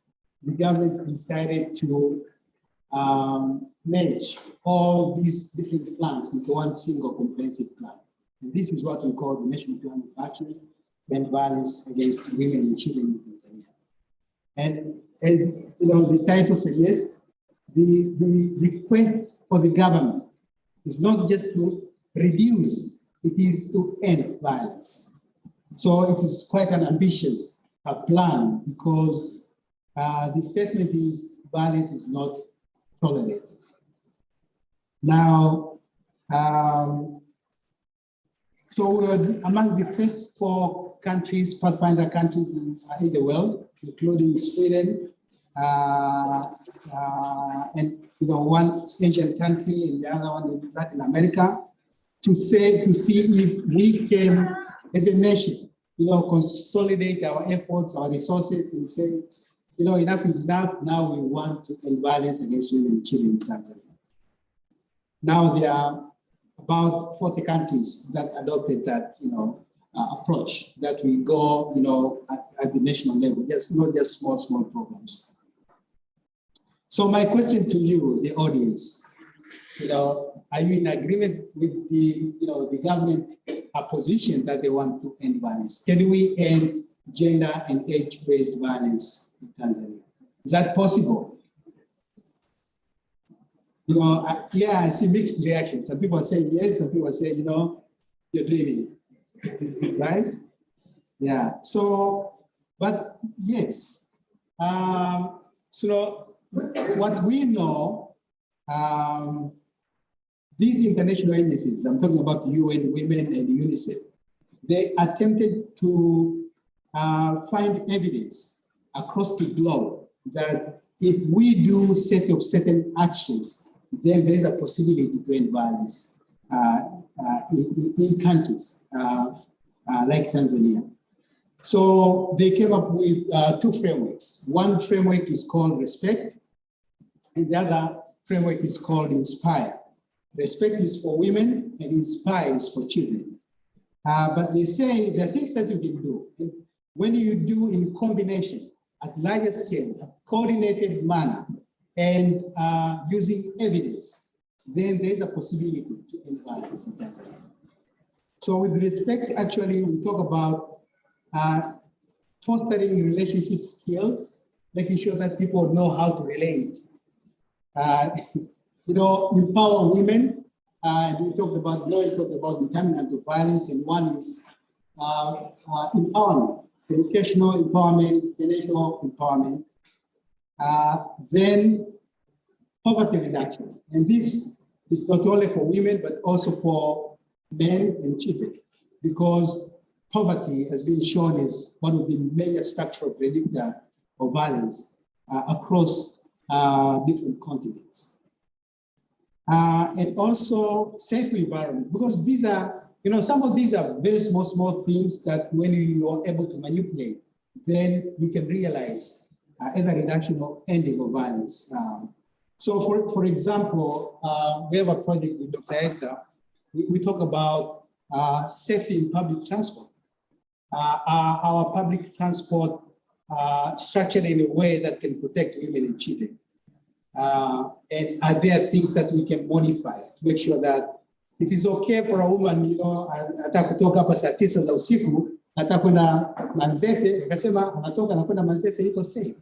the government decided to merge all these different plans into one single comprehensive plan. And this is what we call the National Plan of Action and Violence Against Women and Children in Tanzania. And as the title suggests, the request for the government is not just to reduce, it is to end violence. So it is quite an ambitious plan, because the statement is violence is not tolerated. Now, so we were among the first 4 countries, pathfinder countries in the world, including Sweden, and one Asian country and the other one in Latin America, to see if we can, as a nation, consolidate our efforts, our resources, and say, enough is enough. Now we want to end violence against women and children in Tanzania. Now there are about 40 countries that adopted that, approach, that we go, at the national level, not just small programs. So my question to you, the audience, are you in agreement with the, the government position that they want to end violence? Can we end gender and age-based violence in Tanzania? Is that possible? Yeah, I see mixed reactions. Some people are saying yes, some people are saying, you're dreaming, right? Yeah, so, but yes. So what we know, these international agencies, I'm talking about UN Women and UNICEF, they attempted to find evidence across the globe that if we do set of certain actions, then there's a possibility to end violence in countries like Tanzania. So they came up with two frameworks. One framework is called RESPECT, and the other framework is called INSPIRE. RESPECT is for women, and INSPIRE is for children. But they say there are things that you can do. When you do in combination, at larger scale, a coordinated manner, and using evidence, then there's a possibility to end violence in Tanzania. So with RESPECT, actually, we talk about fostering relationship skills, making sure that people know how to relate. Empower women. And we talked about, Lloyd talked about determinant of violence, and one is empowerment, educational empowerment, financial empowerment. Then poverty reduction. And this is not only for women, but also for men and children, because poverty has been shown as one of the major structural predictor of violence across different continents. And also safe environment, because these are, some of these are very small things that when you are able to manipulate, then you can realize either reduction or ending of violence. So for example, we have a project with Dr. Esther. We talk about safety in public transport. Our public transport structured in a way that can protect women and children. And are there things that we can modify to make sure that it is okay for a woman, hata kutoka hapa saa 9 za usiku, hata kwenda Manzese, akasema anatoka na kwenda Manzese, iko safe.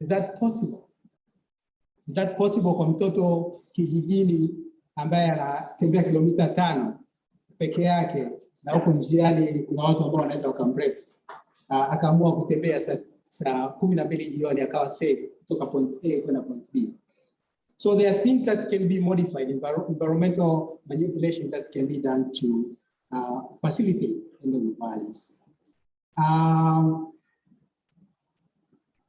Is that possible? Is that possible kwa mtoto kijijini ambaye anatembea kilomita 5 peke yake, na huko njiani kuna watu ambao wanaweza wakamrepu, akaamua kutembea saa 12 jioni akawa safe kutoka point A kwenda point B. So there are things that can be modified, environmental manipulation that can be done to facilitate ending violence.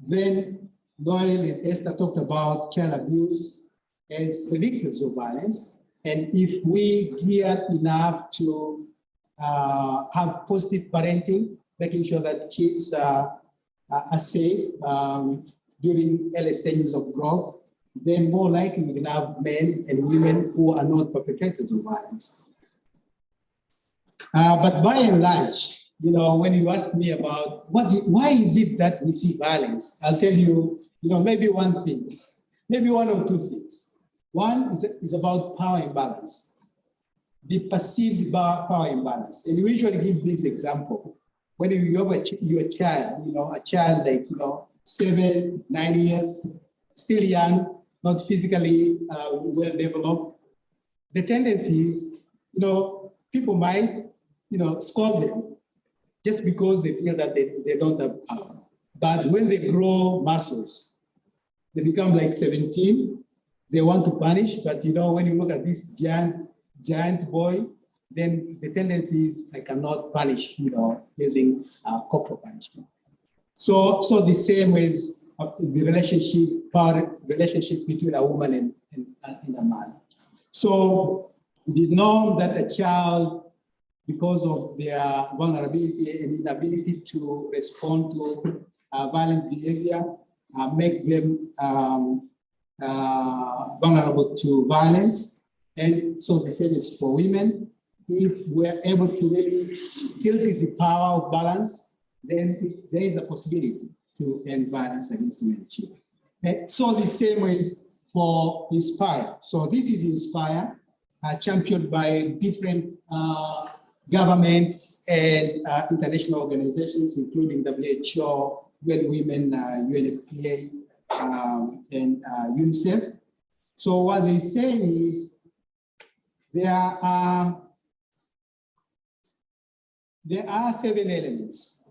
Then Doyle and Esther talked about child abuse as predictors of violence. And if we gear enough to have positive parenting, making sure that kids are safe during early stages of growth, then more likely we can have men and women who are not perpetrators of violence. But by and large, when you ask me about why is it that we see violence, I'll tell you, maybe one thing, maybe one or two things. One is about power imbalance, the perceived power imbalance. And we usually give this example. When you have a child, a child like, 7, 9 years, still young, not physically well developed, the tendency is, people might, scold them just because they feel that they don't have power. But when they grow muscles, they become like 17, they want to punish, but when you look at this giant boy, then the tendency is I cannot punish, using corporal punishment. So the same as the power relationship between a woman and a man. So the norm that a child, because of their vulnerability and inability to respond to violent behavior, make them vulnerable to violence. And so the same is for women. If we're able to really tilt the power of balance, then there is a possibility to end violence against women and children. And so the same is for INSPIRE. So this is INSPIRE, championed by different governments and international organizations, including WHO, UN Women, UNFPA, and UNICEF. So what they say is there are 7 elements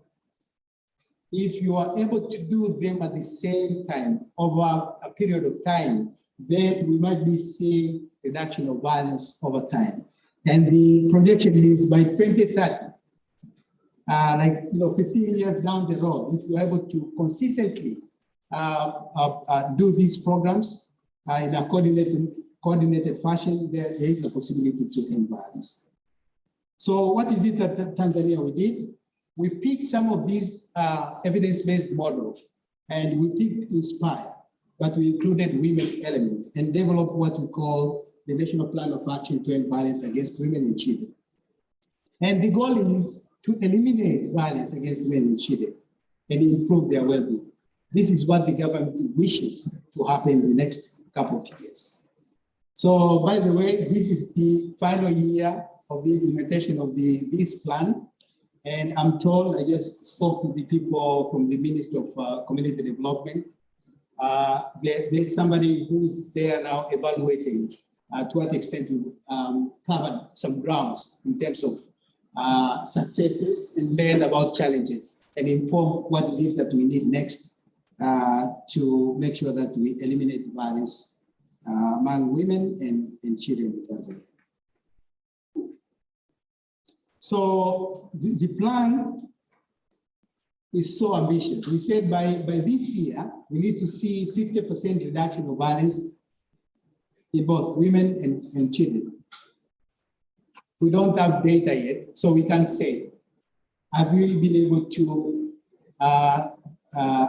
if you are able to do them at the same time over a period of time, then we might be seeing reduction of violence over time. And the projection is by 2030, 15 years down the road, if you're able to consistently do these programs in a coordinated fashion, there is a possibility to end violence. So what is it that Tanzania we did? We picked some of these evidence-based models, and we picked INSPIRE, but we included women elements and developed what we call the National Plan of Action to End Violence Against Women and Children. And the goal is to eliminate violence against women and children and improve their well-being. This is what the government wishes to happen in the next couple of years. So, by the way, this is the final year of the implementation of this plan. And I'm told, I just spoke to the people from the Ministry of Community Development. There's somebody who's there now evaluating to what extent we covered some grounds in terms of successes and learn about challenges and inform what is it that we need next to make sure that we eliminate violence among women and children in Tanzania. So the plan is so ambitious. We said by this year, we need to see 50% reduction of violence in both women and children. We don't have data yet, so we can't say, have we been able to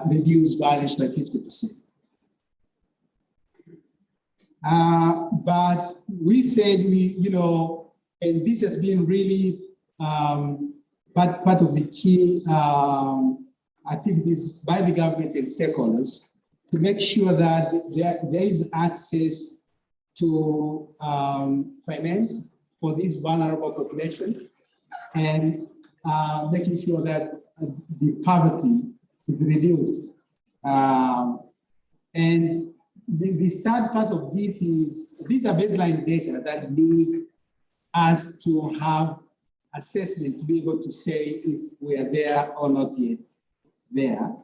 reduce violence by 50%? But we said and this has been really part of the key activities by the government and stakeholders to make sure that there is access to finance for this vulnerable population and making sure that the poverty is reduced. And the sad part of this is these are baseline data that need us to have assessment to be able to say if we are there or not yet there.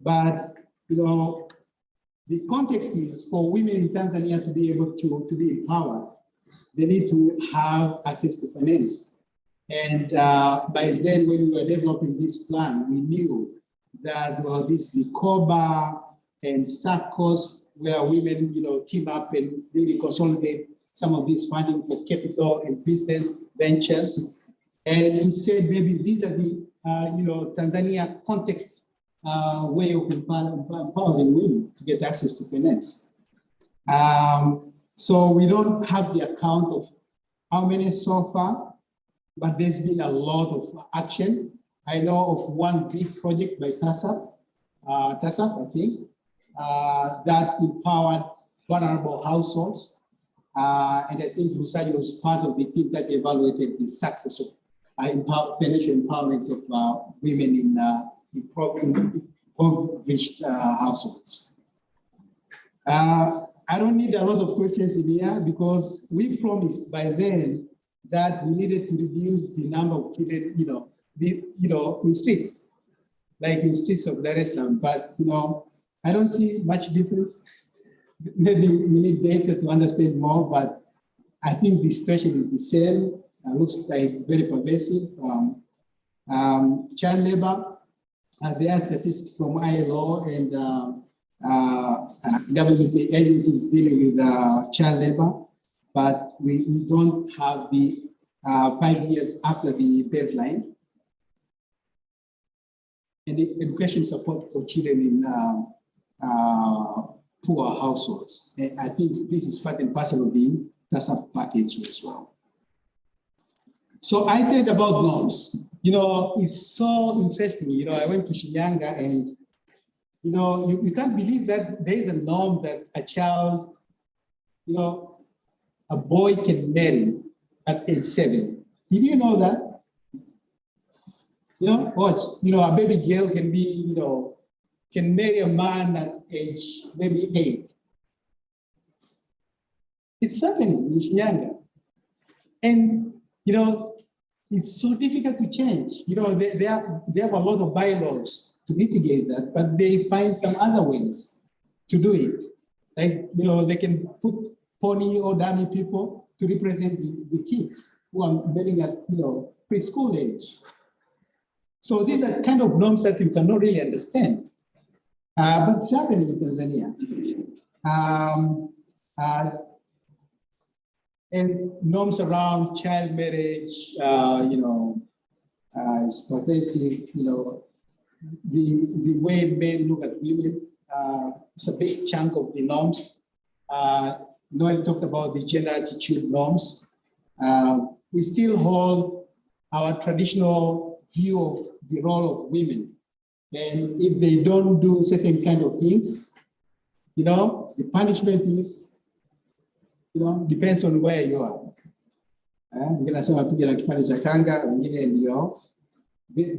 But the context is for women in Tanzania to be able to be empowered, they need to have access to finance. And by then, when we were developing this plan, we knew that this Vikoba and SACCOs, where women team up and really consolidate some of this funding for capital and business ventures. And we said maybe these are the Tanzania context way of empowering women to get access to finance. So we don't have the account of how many so far, but there's been a lot of action. I know of one big project by TASAF, I think, that empowered vulnerable households. And I think Lusayo was part of the team that evaluated the success of financial empowerment of women in impoverished households. I don't need a lot of questions in here because we promised by then that we needed to reduce the number of children, in streets, like in streets of Dar es Salaam. But I don't see much difference. Maybe we need data to understand more, but I think the situation is the same. Looks like very pervasive. Child labor, there are statistics from ILO and government agencies dealing with child labor, but we don't have the 5 years after the baseline. And the education support for children in poor households. And I think this is part and parcel of the TASAF package as well. So I said about norms, it's so interesting. I went to Shinyanga and, you can't believe that there is a norm that a child, a boy can marry at age 7. Did you know that? Watch, a baby girl can be, can marry a man at age maybe 8. It's happening in Shinyanga. And, it's so difficult to change. They have a lot of bylaws to mitigate that, but they find some other ways to do it. Like, you know, they can put pony or dummy people to represent the kids who are meeting at, you know, preschool age. So these are kind of norms that you cannot really understand. But it's happening in Tanzania. And norms around child marriage, you know, is pervasive, you know, the way men look at women, it's a big chunk of the norms. Noel talked about the gender attitude norms. We still hold our traditional view of the role of women. And if they don't do certain kind of things, you know, the punishment is, you know, depends on where you are. Wengine nasema piga na kipande cha kanga, wengine ndio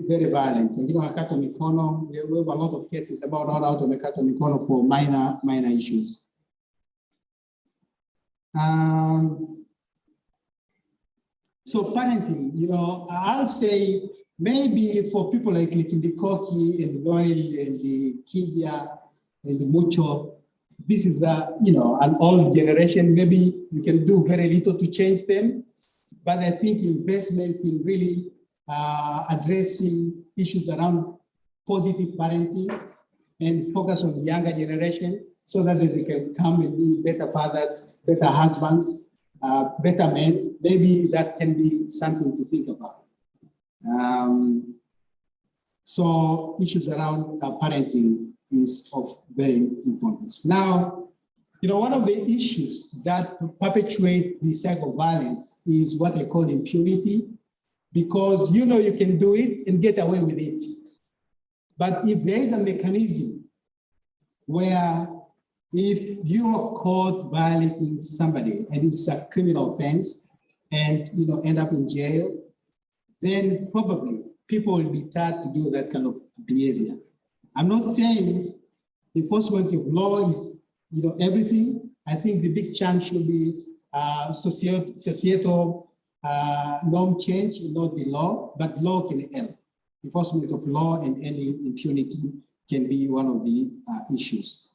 very violent. Wengine wakatwa mikono. We have a lot of cases about how to wamekatwa mikono for minor issues. So parenting, you know, I'll say maybe for people like Likindikoki and Noel and the Kidia and the Mucho, this is you know, an old generation. Maybe you can do very little to change them, but I think investment in really addressing issues around positive parenting and focus on the younger generation so that they can come and be better fathers, better husbands, better men. Maybe that can be something to think about. So issues around parenting is of very importance. Now, you know, one of the issues that perpetuate the cycle of violence is what I call impunity, because you know you can do it and get away with it. But if there is a mechanism where if you are caught violating somebody and it's a criminal offense and, you know, end up in jail, then probably people will be taught to do that kind of behavior. I'm not saying enforcement of law is, you know, everything. I think the big chunk should be societal norm change, not the law, but law can help. Enforcement of law and ending impunity can be one of the issues.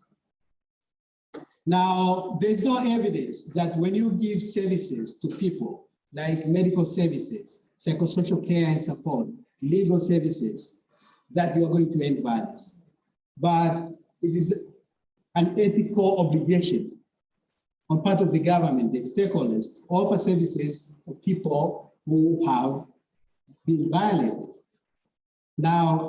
Now, there's no evidence that when you give services to people, like medical services, psychosocial care and support, legal services, that you are going to end violence. But it is an ethical obligation on part of the government, the stakeholders, to offer services for people who have been violated. Now,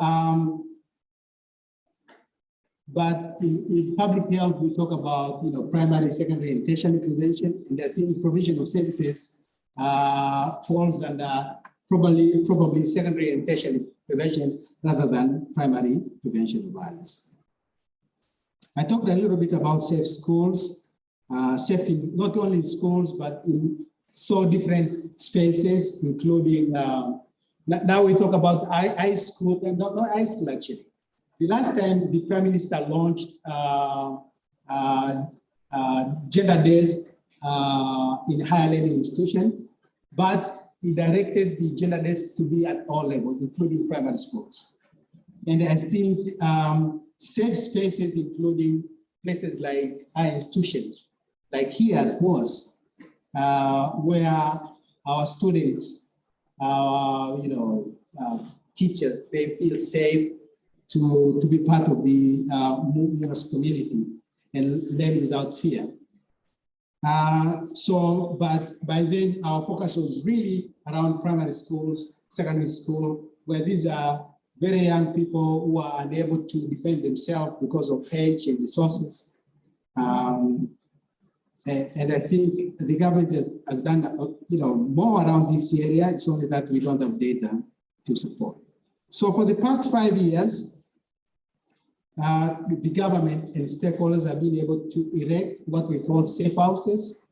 but in public health, we talk about, you know, primary, secondary, and tertiary prevention, and I think provision of services falls under probably secondary and tertiary prevention rather than primary prevention of violence. I talked a little bit about safe schools, safety not only in schools but in so different spaces, including now we talk about high school, and not high school actually. The last time the Prime Minister launched gender desk in higher learning institutions, but he directed the gender desk to be at all levels, including primary schools. And I think safe spaces, including places like higher institutions, like here at MUHAS, where our students, teachers, they feel safe to be part of the MUHAS community and learn without fear. But by then our focus was really around primary schools, secondary school, where these are very young people who are unable to defend themselves because of age and resources. And I think the government has done, more around this area. It's only that we don't have data to support. So for the past 5 years, the government and stakeholders have been able to erect what we call safe houses.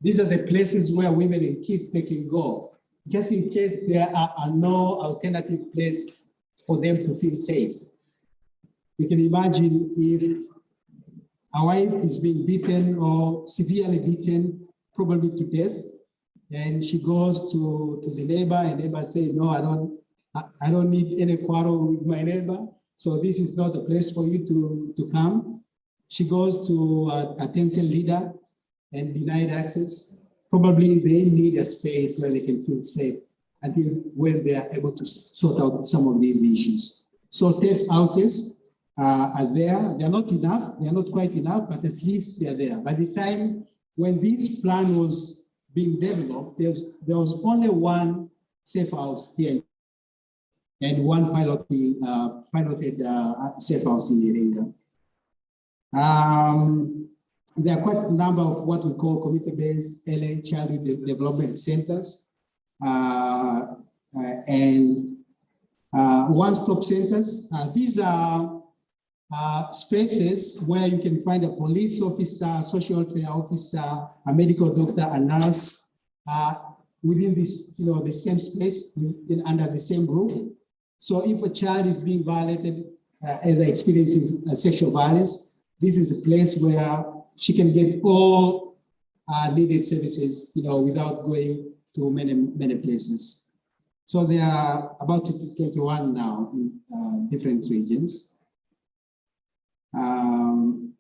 These are the places where women and kids, they can go, just in case there are no alternative place for them to feel safe. You can imagine if a wife is being beaten or severely beaten, probably to death, and she goes to the neighbor, and neighbor say, no, I don't need any quarrel with my neighbor. So this is not the place for you to come. She goes to attention leader and denied access. Probably they need a space where they can feel safe until when they are able to sort out some of these issues. So safe houses are there. They're not enough. They're not quite enough, but at least they're there. By the time when this plan was being developed, there was only one safe house here and one piloted safe house in Iringa. There are quite a number of what we call community-based LA childhood development centers and one-stop centers. These are spaces where you can find a police officer, social welfare officer, a medical doctor, a nurse within this, the same space, under the same roof. So if a child is being violated, either experiencing sexual violence, this is a place where she can get all needed services, without going to many places. So there are about 21 now in different regions. And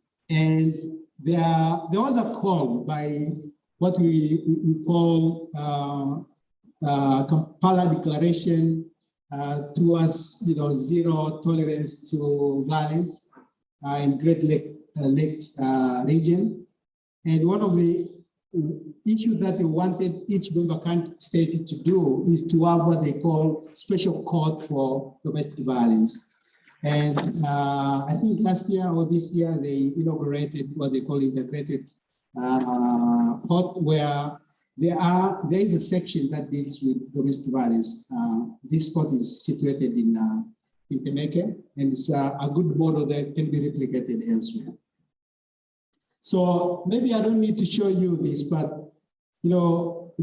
there was a call by what we call Kampala Declaration towards zero tolerance to violence in Great Lakes region. And one of the issues that they wanted each member state to do is to have what they call special court for domestic violence. And I think last year or this year, they inaugurated what they call integrated court, where there is a section that deals with domestic violence. This court is situated in Temeke, and it's a good model that can be replicated elsewhere. So maybe I don't need to show you this, but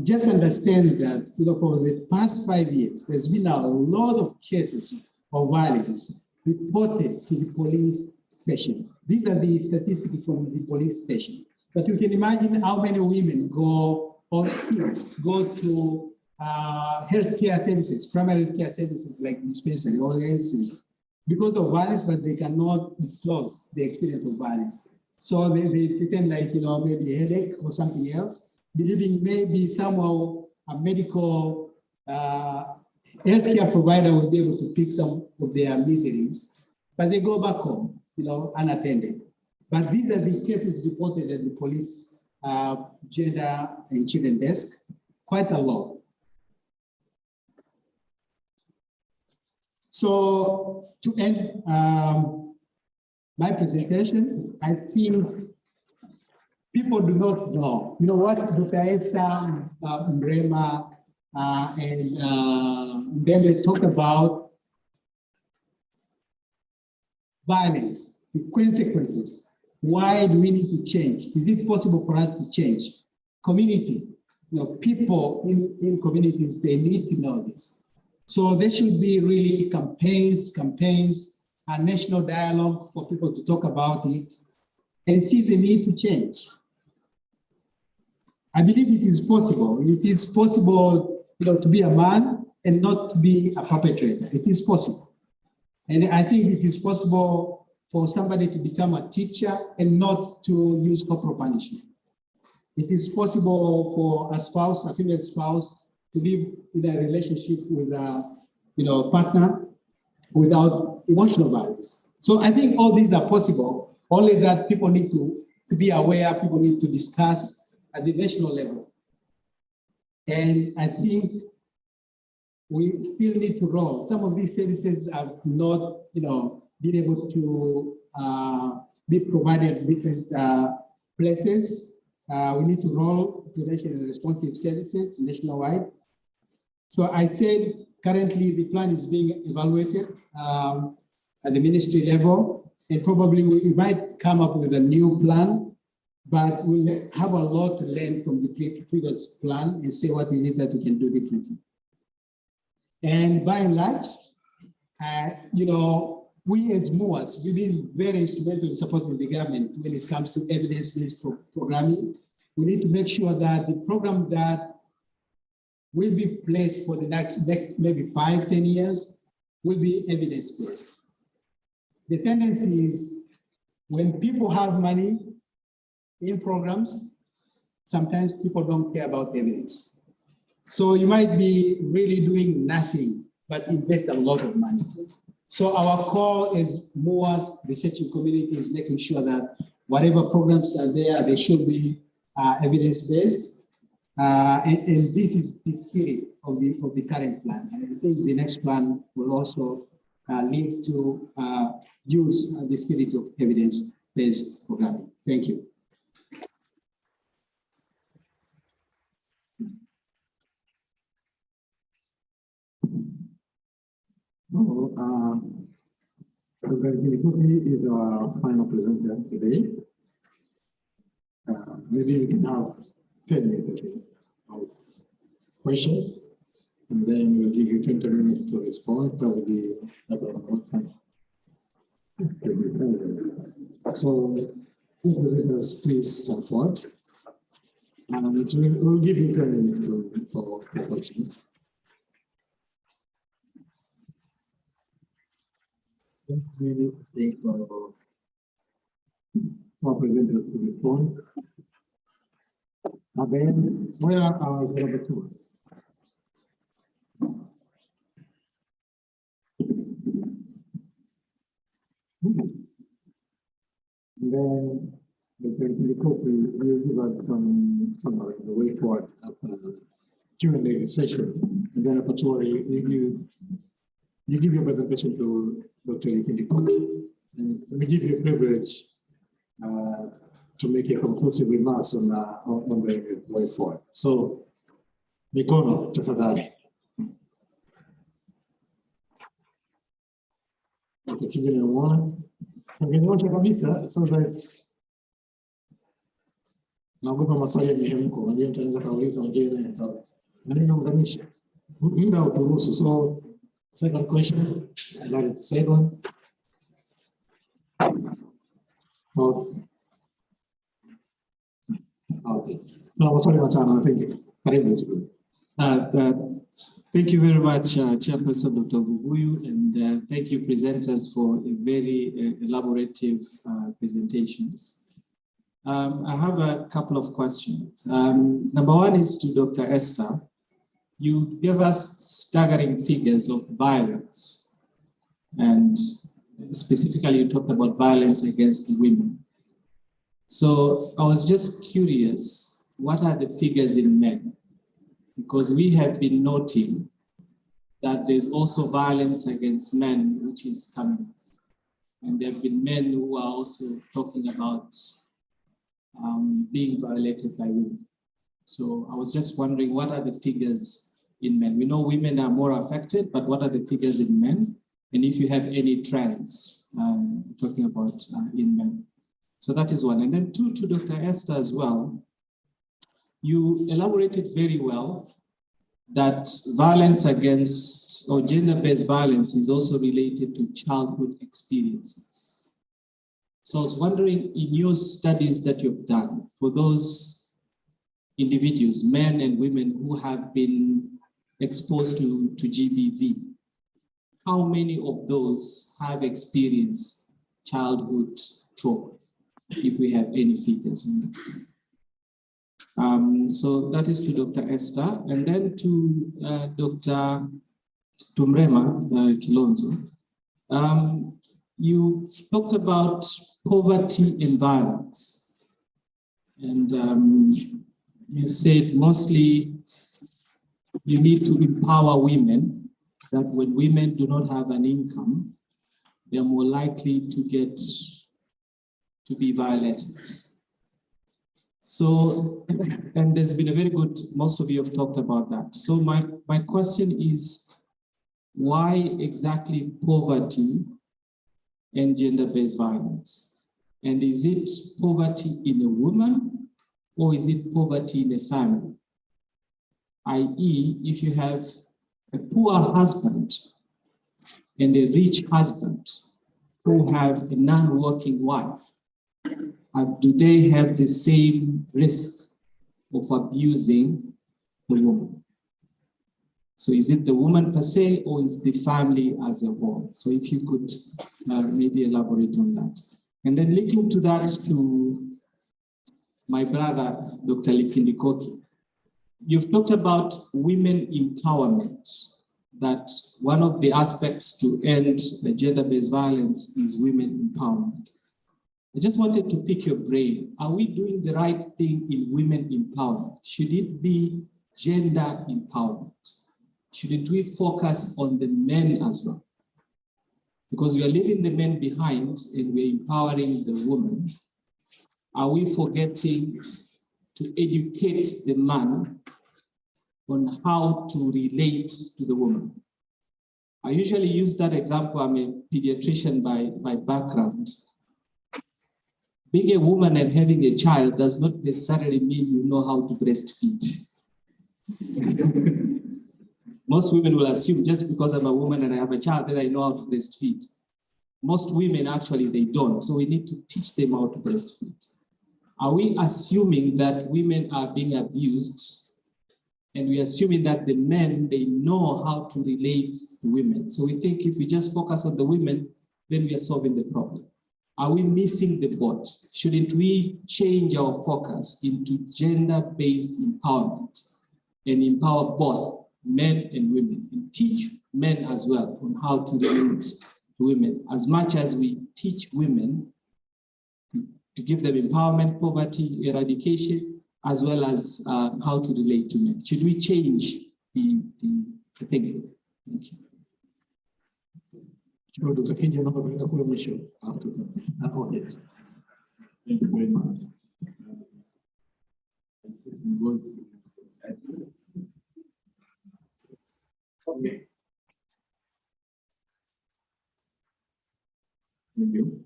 just understand that for the past 5 years, there's been a lot of cases of violence reported to the police station. These are the statistics from the police station. But you can imagine how many women go, or kids go to healthcare services, primary care services like dispensary or LC, because of violence, but they cannot disclose the experience of violence. So they pretend like, maybe a headache or something else, believing maybe somehow a medical healthcare provider will be able to pick some of their miseries, but they go back home, unattended. But these are the cases reported at the police gender and children desk, quite a lot. So to end my presentation, I think people do not know. You know what Dr. Esther Mrema and Mbembe talked about violence, the consequences. Why do we need to change? Is it possible for us to change? Community, people in communities, they need to know this. So there should be really campaigns, a national dialogue for people to talk about it and see the need to change. I believe it is possible. It is possible, to be a man and not to be a perpetrator. It is possible. And I think it is possible for somebody to become a teacher and not to use corporal punishment. It is possible for a spouse, a female spouse, to live in a relationship with a partner without emotional violence. So I think all these are possible, only that people need to be aware, people need to discuss at the national level. And I think we still need to roll. Some of these services have not, been able to be provided at different places. We need to roll prevention and responsive services nationwide. So I said currently the plan is being evaluated at the ministry level, and probably we might come up with a new plan, but we'll have a lot to learn from the previous plan and say what is it that we can do differently. And by and large, we as MUHAS, we've been very instrumental in supporting the government when it comes to evidence-based programming. We need to make sure that the program that will be placed for the next maybe 5-10 years will be evidence-based. the tendency is when people have money in programs, sometimes people don't care about evidence. So you might be really doing nothing, but invest a lot of money. So our call is MUHAS researching community is making sure that whatever programs are there, they should be evidence-based. And this is the spirit of the current plan. And I think the next plan will also lead to use the spirit of evidence-based programming. Thank you. Dr. Kilikuki is our final presenter today. Maybe we can have 10 minutes of questions, and then we'll give you 20 minutes to respond. That will be about time. So, presenters, please come forward. And we'll give you 10 minutes for questions. We take more presenters to respond. And then, where are our laboratories? And then the copy will give us some summary, the way forward during the session. And then you give your presentation to Dr. Kilikuki, and we give you a privilege to make a conclusive remarks on the way forward. So, mikono tafadhali. Kingine unaona? Ungenyoosha kabisa so that naogopa maswali ya mihemko. Wengine mtaweza kauliza wengine nani unganisha. Muda uturuhusu. So, second question, that is second. Okay. No, maswali matano, thank you. Karibu. Thank you very much, Chairperson Dr. Guguyu, and thank you presenters for a very elaborative presentations. I have a couple of questions. Number one is to Dr. Esther. You gave us staggering figures of violence, and specifically you talked about violence against women. So I was just curious, what are the figures in men? Because we have been noting that there's also violence against men, which is coming. And there have been men who are also talking about being violated by women. So I was just wondering, what are the figures in men? We know women are more affected, but what are the figures in men? And if you have any trends talking about in men. So that is one. And then two, to Dr. Esther as well. You elaborated very well that violence against or gender-based violence is also related to childhood experiences. So I was wondering, in your studies that you've done, for those individuals, men and women who have been exposed to GBV, how many of those have experienced childhood trauma, if we have any figures on that? So that is to Dr. Esther, and then to Dr. Mrema Kilonzo. You talked about poverty and violence, and you said mostly you need to empower women, that when women do not have an income, they're more likely to be violated. So, and there's been a very good, most of you have talked about that. So my question is, why exactly poverty and gender-based violence? And is it poverty in a woman, or is it poverty in a family? I.e., if you have a poor husband and a rich husband who have a non-working wife, do they have the same risk of abusing the woman? So is it the woman per se, or is the family as a whole? So if you could maybe elaborate on that. And then linking to that, to my brother, Dr. Likindikoki, you've talked about women empowerment, that one of the aspects to end the gender-based violence is women empowerment. I just wanted to pick your brain. Are we doing the right thing in women empowerment? Should it be gender empowerment? Shouldn't we focus on the men as well? Because we are leaving the men behind and we're empowering the women. Are we forgetting to educate the man on how to relate to the woman? I usually use that example. I'm a pediatrician by background. Being a woman and having a child does not necessarily mean you know how to breastfeed. Most women will assume just because I'm a woman and I have a child that I know how to breastfeed. Most women actually, they don't. So we need to teach them how to breastfeed. Are we assuming that women are being abused, and we're assuming that the men, they know how to relate to women? So we think if we just focus on the women, then we are solving the problem. Are we missing the boat? Shouldn't we change our focus into gender-based empowerment and empower both men and women, and teach men as well on how to relate to women, as much as we teach women to give them empowerment, poverty, eradication, as well as how to relate to men? Should we change the thinking? Thank you. Sure, Dr. Kinja, after that audit. Thank you very much. Okay. Thank you.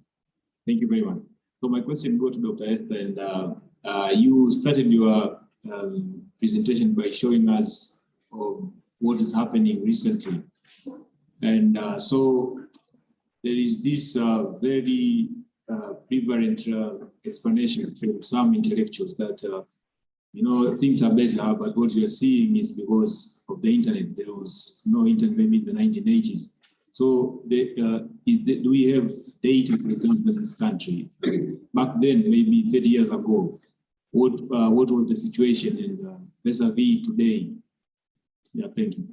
Thank you very much. So my question goes to Dr. Esther, and you started your presentation by showing us what is happening recently. And so there is this very prevalent explanation from some intellectuals that you know, things are better, but what you're seeing is because of the internet. There was no internet maybe in the 1980s. So do we have data, for example, in this country? Back then, maybe 30 years ago, what was the situation, and vis-a-vis today? Yeah, thank you.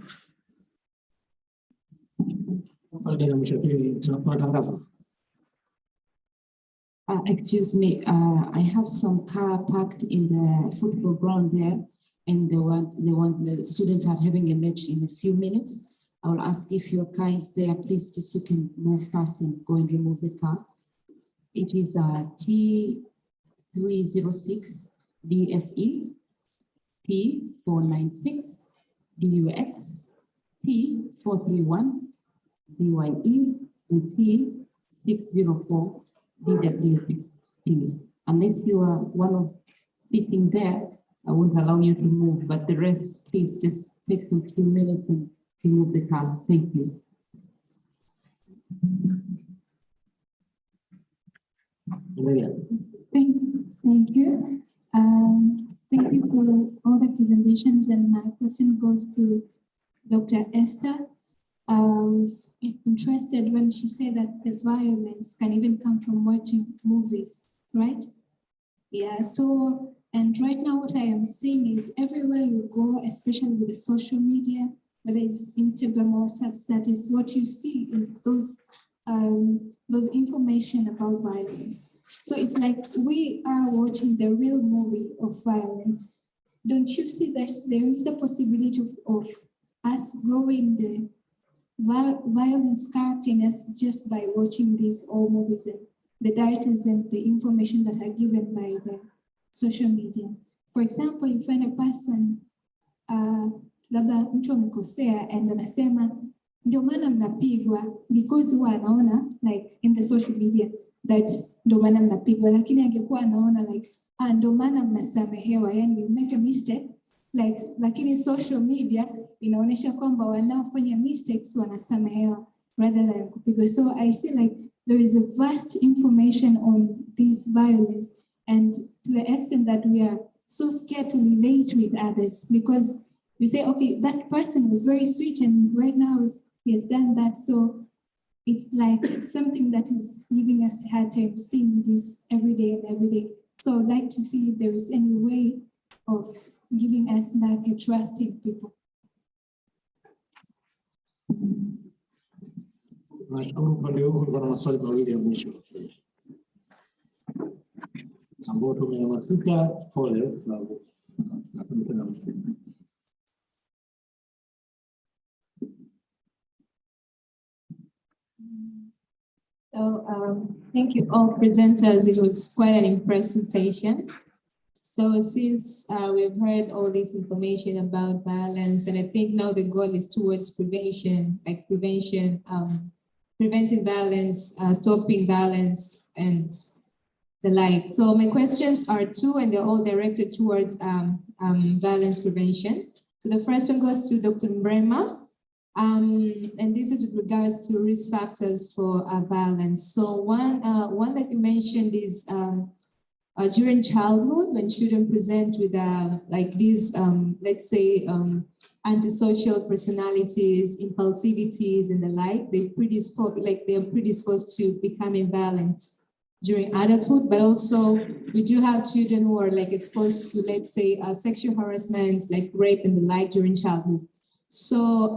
Excuse me, I have some car parked in the football ground there, and the students are having a match in a few minutes. I will ask if your car is there, please, just you can move fast and go and remove the car. It is T306 DFE, T496 DUX, T431 DYE, and T604 DWP. Unless you are one of sitting there, I won't allow you to move, but the rest, please just take some few minutes and remove the car. Thank you. Thank you. Thank you for all the presentations, and my question goes to Dr. Esther. I was interested when she said that the violence can even come from watching movies, right? Yeah, so, and right now what I am seeing is everywhere you go, especially with the social media, whether it's Instagram or such, that is what you see is those information about violence. So it's like we are watching the real movie of violence. Don't you see that there is a possibility of us growing the violence character in us just by watching these old movies and the directors and the information that are given by the social media? For example, you find a person, labda mtu amekosea and anasema ndio maana mnapigwa, because huwa anaona like in the social media that ndio maana mnapigwa, lakini angekuwa anaona like ndio maana mnasamehewa, yani you make a mistake like, lakini social media inaonyesha kwamba wanaofanya mistakes wanasamehewa rather than kupigwa. So I see like there is a vast information on this violence, and to the extent that we are so scared to relate with others because you say, okay, that person was very sweet and right now he has done that. So it's like something that is giving us a hard time seeing this every day and every day. So I'd like to see if there is any way of giving us back a trust in people. Nashukuru upande huu kulikuwa na maswali mawili ya mwisho ambao tumehamasika. Pole kwa sababu hatuna mtu. So thank you all presenters. It was quite an impressive session. So since we've heard all this information about violence, and I think now the goal is towards prevention, like preventing violence, stopping violence, and the like. So my questions are two, and they're all directed towards violence prevention. So the first one goes to Dr. Mrema. And this is with regards to risk factors for violence. So one that you mentioned is during childhood, when children present with like these, let's say, antisocial personalities, impulsivities, and the like, they're predisposed to becoming violent during adulthood. But also, we do have children who are like exposed to, let's say, sexual harassment, like rape and the like during childhood. So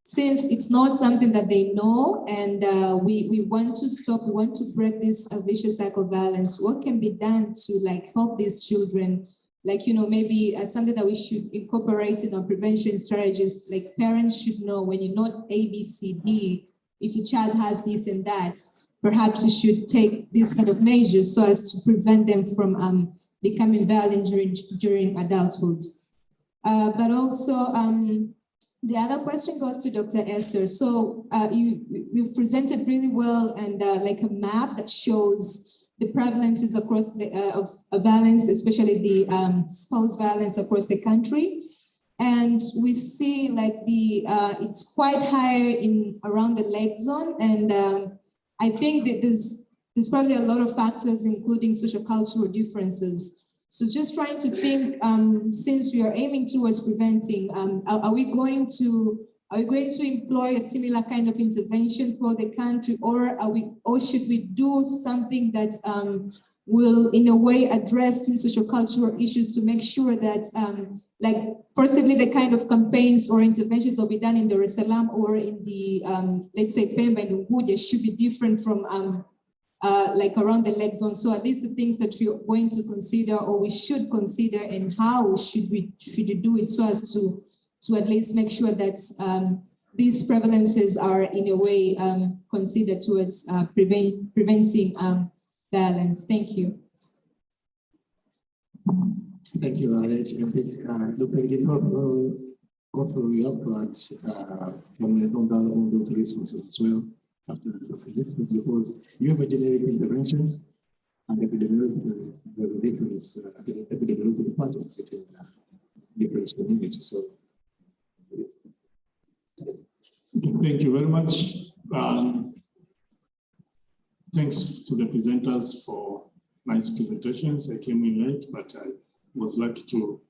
since it's not something that they know, and we want to stop, we want to break this vicious cycle of violence, what can be done to like help these children? Like, you know, maybe something that we should incorporate in our prevention strategies, like parents should know when you know A, B, C, D, if your child has this and that, perhaps you should take this kind of measures so as to prevent them from becoming violent during adulthood. But also, the other question goes to Dr. Esther. So you've presented really well and like a map that shows the prevalences across the of violence, especially the spouse violence across the country. And we see like the it's quite higher in around the lake zone. And I think that there's probably a lot of factors, including social cultural differences. So just trying to think, since we are aiming towards preventing, are we going to employ a similar kind of intervention for the country, or should we do something that will in a way address these social cultural issues to make sure that like possibly the kind of campaigns or interventions will be done in Dar es Salaam or in the let's say Pemba and Unguja should be different from like around the lake zone. So are these the things that we're going to consider, or we should consider, and how should we do it so as to at least make sure that these prevalences are in a way considered towards preventing violence? Thank you. Thank you, Arech. I think Dr. Gidot also we have on those resources as well after the because you have a generic intervention and the difference epidemiological part of it in different communities. So thank you very much. Thanks to the presenters for nice presentations. I came in late, but I was lucky to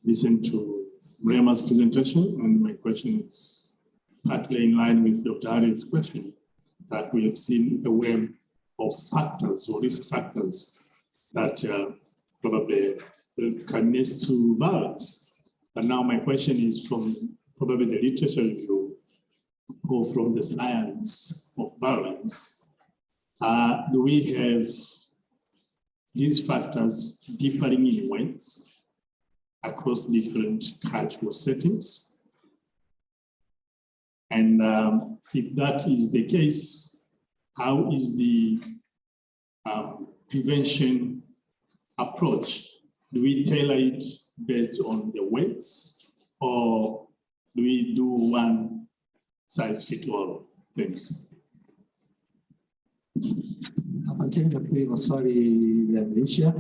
listen to Rema's presentation, and my question is partly in line with Dr. Harriet's question, that we have seen a web of factors or risk factors that probably can lead to violence. But now my question is from probably the literature review or from the science of violence. Do we have these factors differing in weights across different cultural settings? And if that is the case, how is the prevention approach? Do we tailor it based on the weights, or do we do one size fit all? Thanks. Nafikiri maswali yameisha.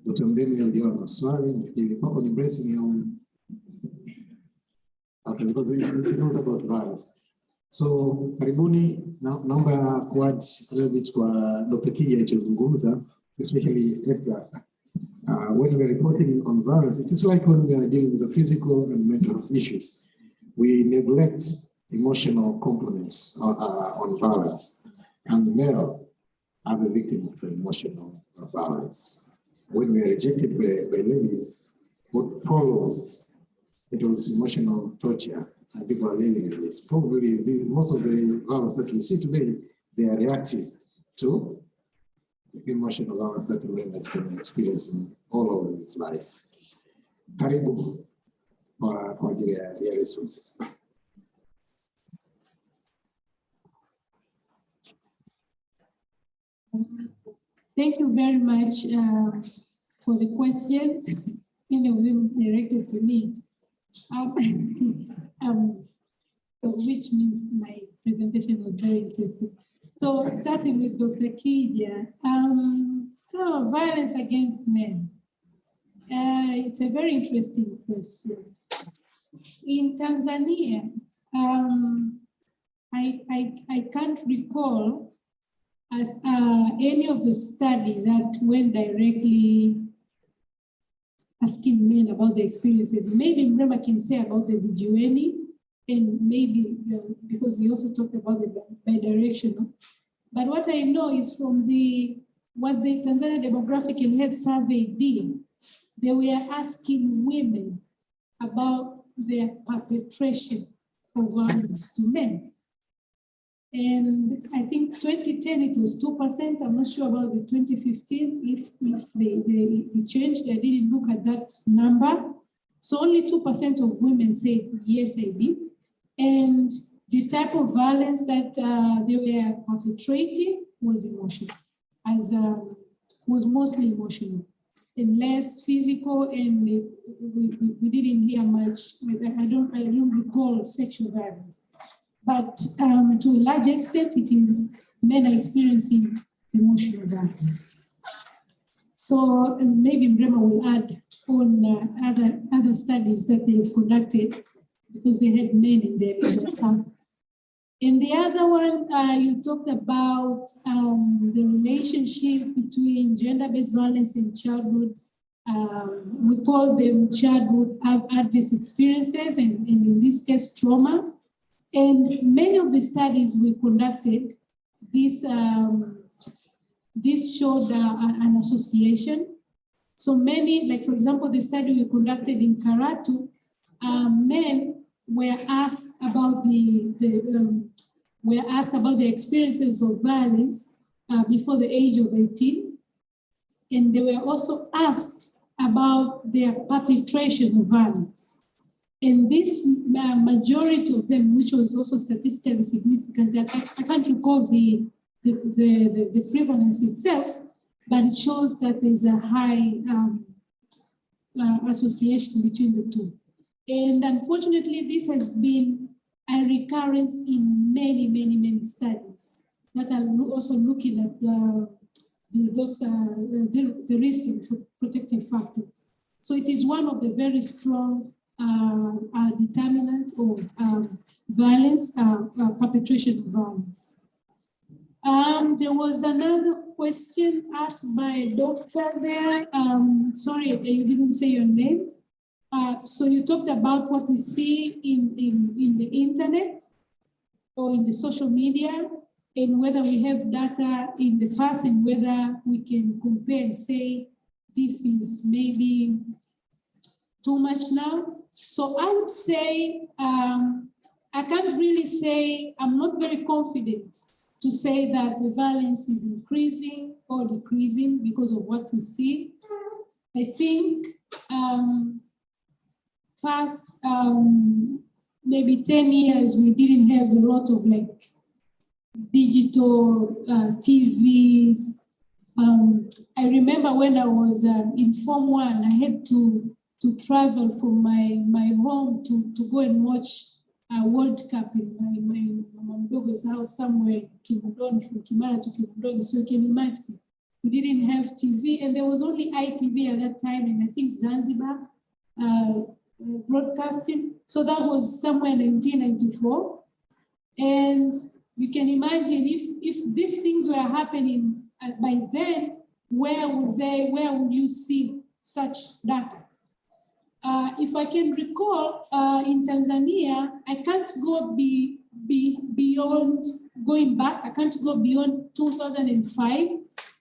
Dr. Mdemi aliona maswali, nafikiri kwako ni bracing on. Okay, because it knows about violence. So karibuni, naomba kuadd a little bit kwa Dr. Kija alichozungumza, especially Esther when we're reporting on violence, it is like when we are dealing with the physical and mental health issues, we neglect emotional components on violence, and the male are the victim of emotional violence. When we are rejected by ladies, what follows, it was emotional torture, and people are living in this. Probably most of the violence that we see today, they are reactive to the emotional violence that women has been experiencing all over its life. Karibu kwa ajili ya resources. Thank you very much for the question. Many of them directed to me, which means my presentation was very interesting. So starting with Dr. Kija, violence against men. It's a very interesting question. In Tanzania, I can't recall as any of the study that went directly asking men about the experiences. Maybe Mrema can say about the Vijueni, and maybe because he also talked about the bidirectional. But what I know is from what the Tanzania Demographic and Health Survey did, they were asking women about their perpetration of violence to men. And I think 2010 it was 2%. I'm not sure about the 2015 if they changed. I didn't look at that number. So only 2% of women said yes, I did. And the type of violence that they were perpetrating was emotional, was mostly emotional and less physical. And we didn't hear much. I don't recall sexual violence. But to a large extent, it is men are experiencing emotional violence. So maybe Mrema will add on other studies that they've conducted because they had men in their sample. And the other one, you talked about the relationship between gender-based violence and childhood. We call them childhood adverse experiences, and in this case, trauma. And many of the studies we conducted, this showed an association. So many, like for example, the study we conducted in Karatu, men were asked about the experiences of violence before the age of 18, and they were also asked about their perpetration of violence. And this majority of them, which was also statistically significant, I can't recall the prevalence itself, but it shows that there's a high association between the two. And unfortunately, this has been a recurrence in many, many, many studies that are also looking at the risk and protective factors. So it is one of the very strong determinant of violence, perpetration of violence. There was another question asked by a doctor there. Sorry, you didn't say your name. So you talked about what we see in the internet or in the social media, and whether we have data in the past and whether we can compare and say this is maybe too much now. So I would say, I can't really say, I'm not very confident to say that the violence is increasing or decreasing because of what we see. I think past maybe 10 years, we didn't have a lot of like digital TVs. I remember when I was in Form 1, I had to travel from my home to go and watch a World Cup in my mdogo's house somewhere in Kinondoni, from Kimara to Kinondoni. So you can imagine, we didn't have TV, and there was only ITV at that time, and I think Zanzibar broadcasting. So that was somewhere in 1994. And you can imagine if these things were happening by then, where would you see such data. If I can recall, in Tanzania, I can't go beyond going back. I can't go beyond 2005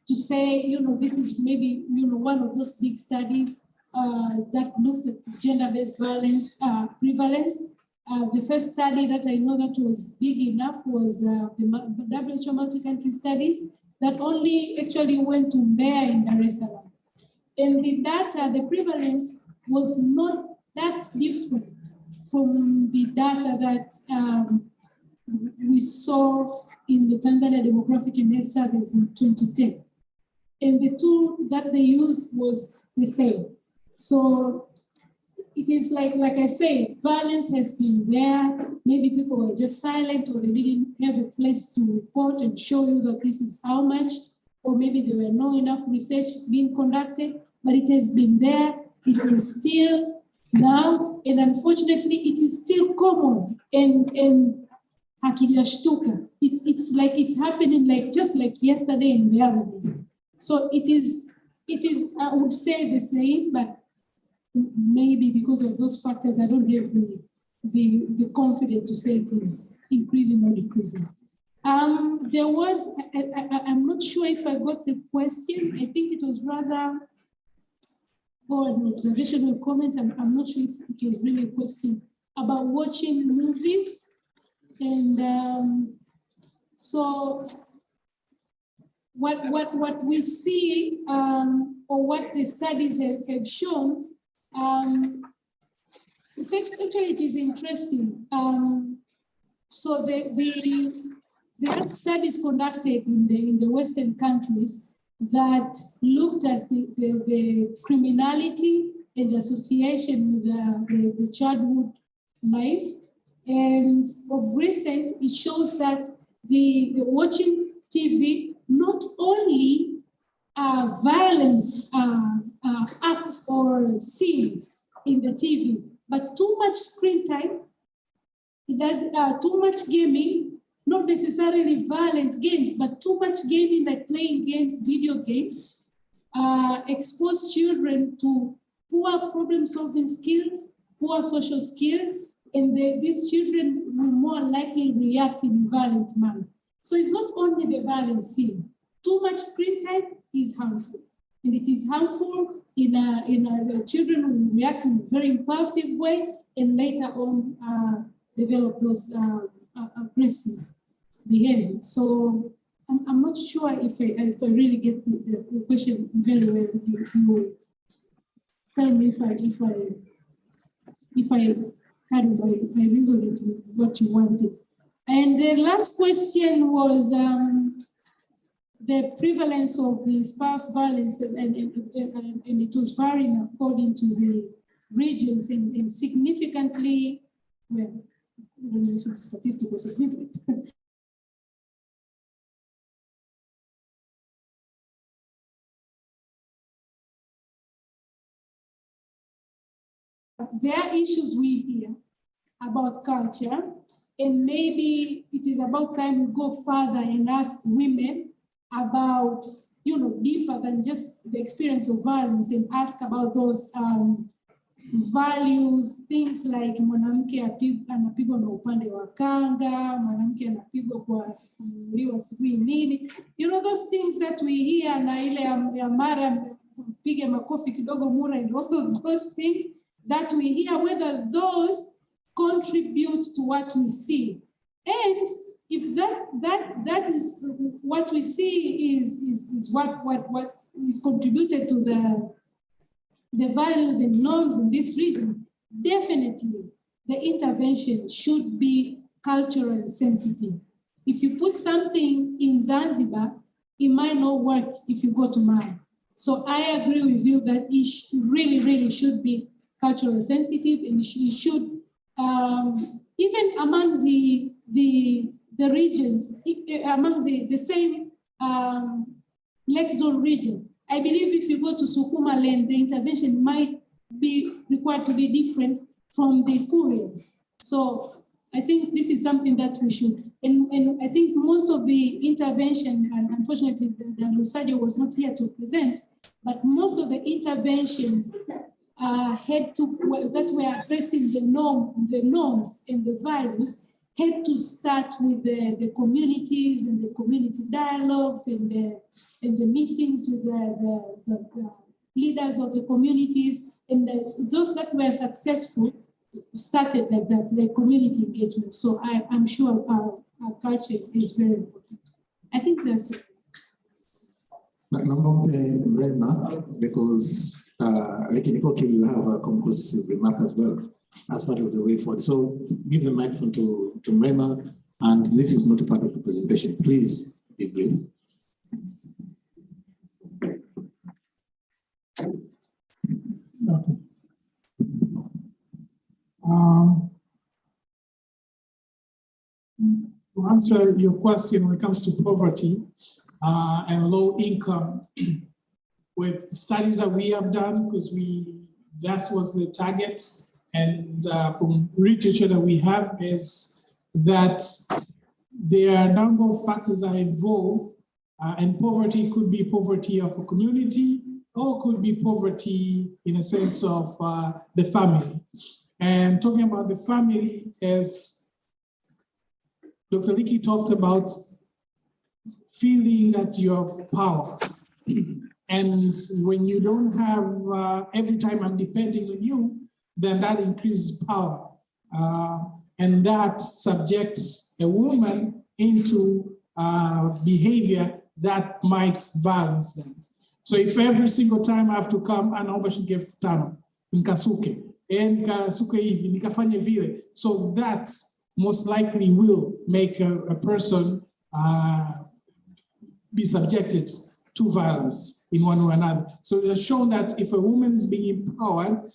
to say, you know, this is maybe, you know, one of those big studies that looked at gender-based violence prevalence. The first study that I know that was big enough was the WHO multi-country studies that only actually went to Mbeya in Dar es Salaam. And the data, the prevalence was not that different from the data that we saw in the Tanzania Demographic and Health Surveys in 2010. And the tool that they used was the same. So it is like I say, violence has been there. Maybe people were just silent, or they didn't have a place to report and show you that this is how much, or maybe there were not enough research being conducted, but it has been there. It is still now, and unfortunately, it is still common. And hatujashtuka. It's like it's happening like just like yesterday and the other day. So it is, I would say the same, but maybe because of those factors, I don't have the confidence to say it is increasing or decreasing. There was, I'm not sure if I got the question. I think it was rather an observational comment. I'm not sure if it was really a question about watching movies. And so what we see, or what the studies have shown, it's actually, it is interesting. So there are studies conducted in the Western countries that looked at the criminality and the association with the childhood life. And of recent, it shows that the watching TV, not only violence acts or scenes in the TV, but too much screen time. It does too much gaming, not necessarily violent games, but too much gaming, like playing games, video games, expose children to poor problem-solving skills, poor social skills, and these children will more likely react in a violent manner. So it's not only the violent scene. Too much screen time is harmful, and it is harmful in children who react in a very impulsive way, and later on develop those aggressive behavior. So I'm not sure if I really get the question very well. You tell me if I had my reason to what you wanted. And the last question was the prevalence of the spouse violence, and it was varying according to the regions, and significantly, well, I don't know if it's statistical significant. There are issues we hear about culture, and maybe it is about time we go further and ask women about, you know, deeper than just the experience of violence, and ask about those values, things like mwanamke anapigwa na upande wa kanga, mwanamke anapigwa kwa kuliwa sijui nini. You know, those things that we hear, na ile ya mara piga makofi kidogo mura, and all of those things that we hear, whether those contribute to what we see. And if that is what we see is what is contributed to the values and norms in this region, definitely the intervention should be culturally sensitive. If you put something in Zanzibar, it might not work if you go to Mali. So I agree with you that it really should be culturally sensitive, and it should, even among the regions, among the same Lake Zone region. I believe if you go to Sukuma land, the intervention might be required to be different from the Kurians. So I think this is something that we should And I think most of the intervention, and unfortunately, the Lusajo was not here to present, but most of the interventions that were addressing the norms and the values had to start with the communities and the community dialogues and the meetings with the leaders of the communities, and those that were successful started like that, like community engagement. So I'm sure our culture is very important. I think that's it. Because Lekinikoki will have a conclusive remark as well as part of the way forward. So give the microphone to Mrema, and this is not a part of the presentation. Please be brief. Okay. To answer your question when it comes to poverty and low income, with studies that we have done, because that was the target, and from literature that we have is that there are a number of factors that are involved, and poverty could be poverty of a community, or could be poverty in a sense of the family. And talking about the family, as Dr. Leakey talked about, feeling that you have power. And when you don't have, every time I'm depending on you, then that increases power. And that subjects a woman into behavior that might violence them. So if every single time I have to come, anaomba shilingi 5,000, nikasuke, nikasuke hivi, nikafanye vile. So that most likely will make a person be subjected to violence in one way or another. So it has shown that if a woman is being empowered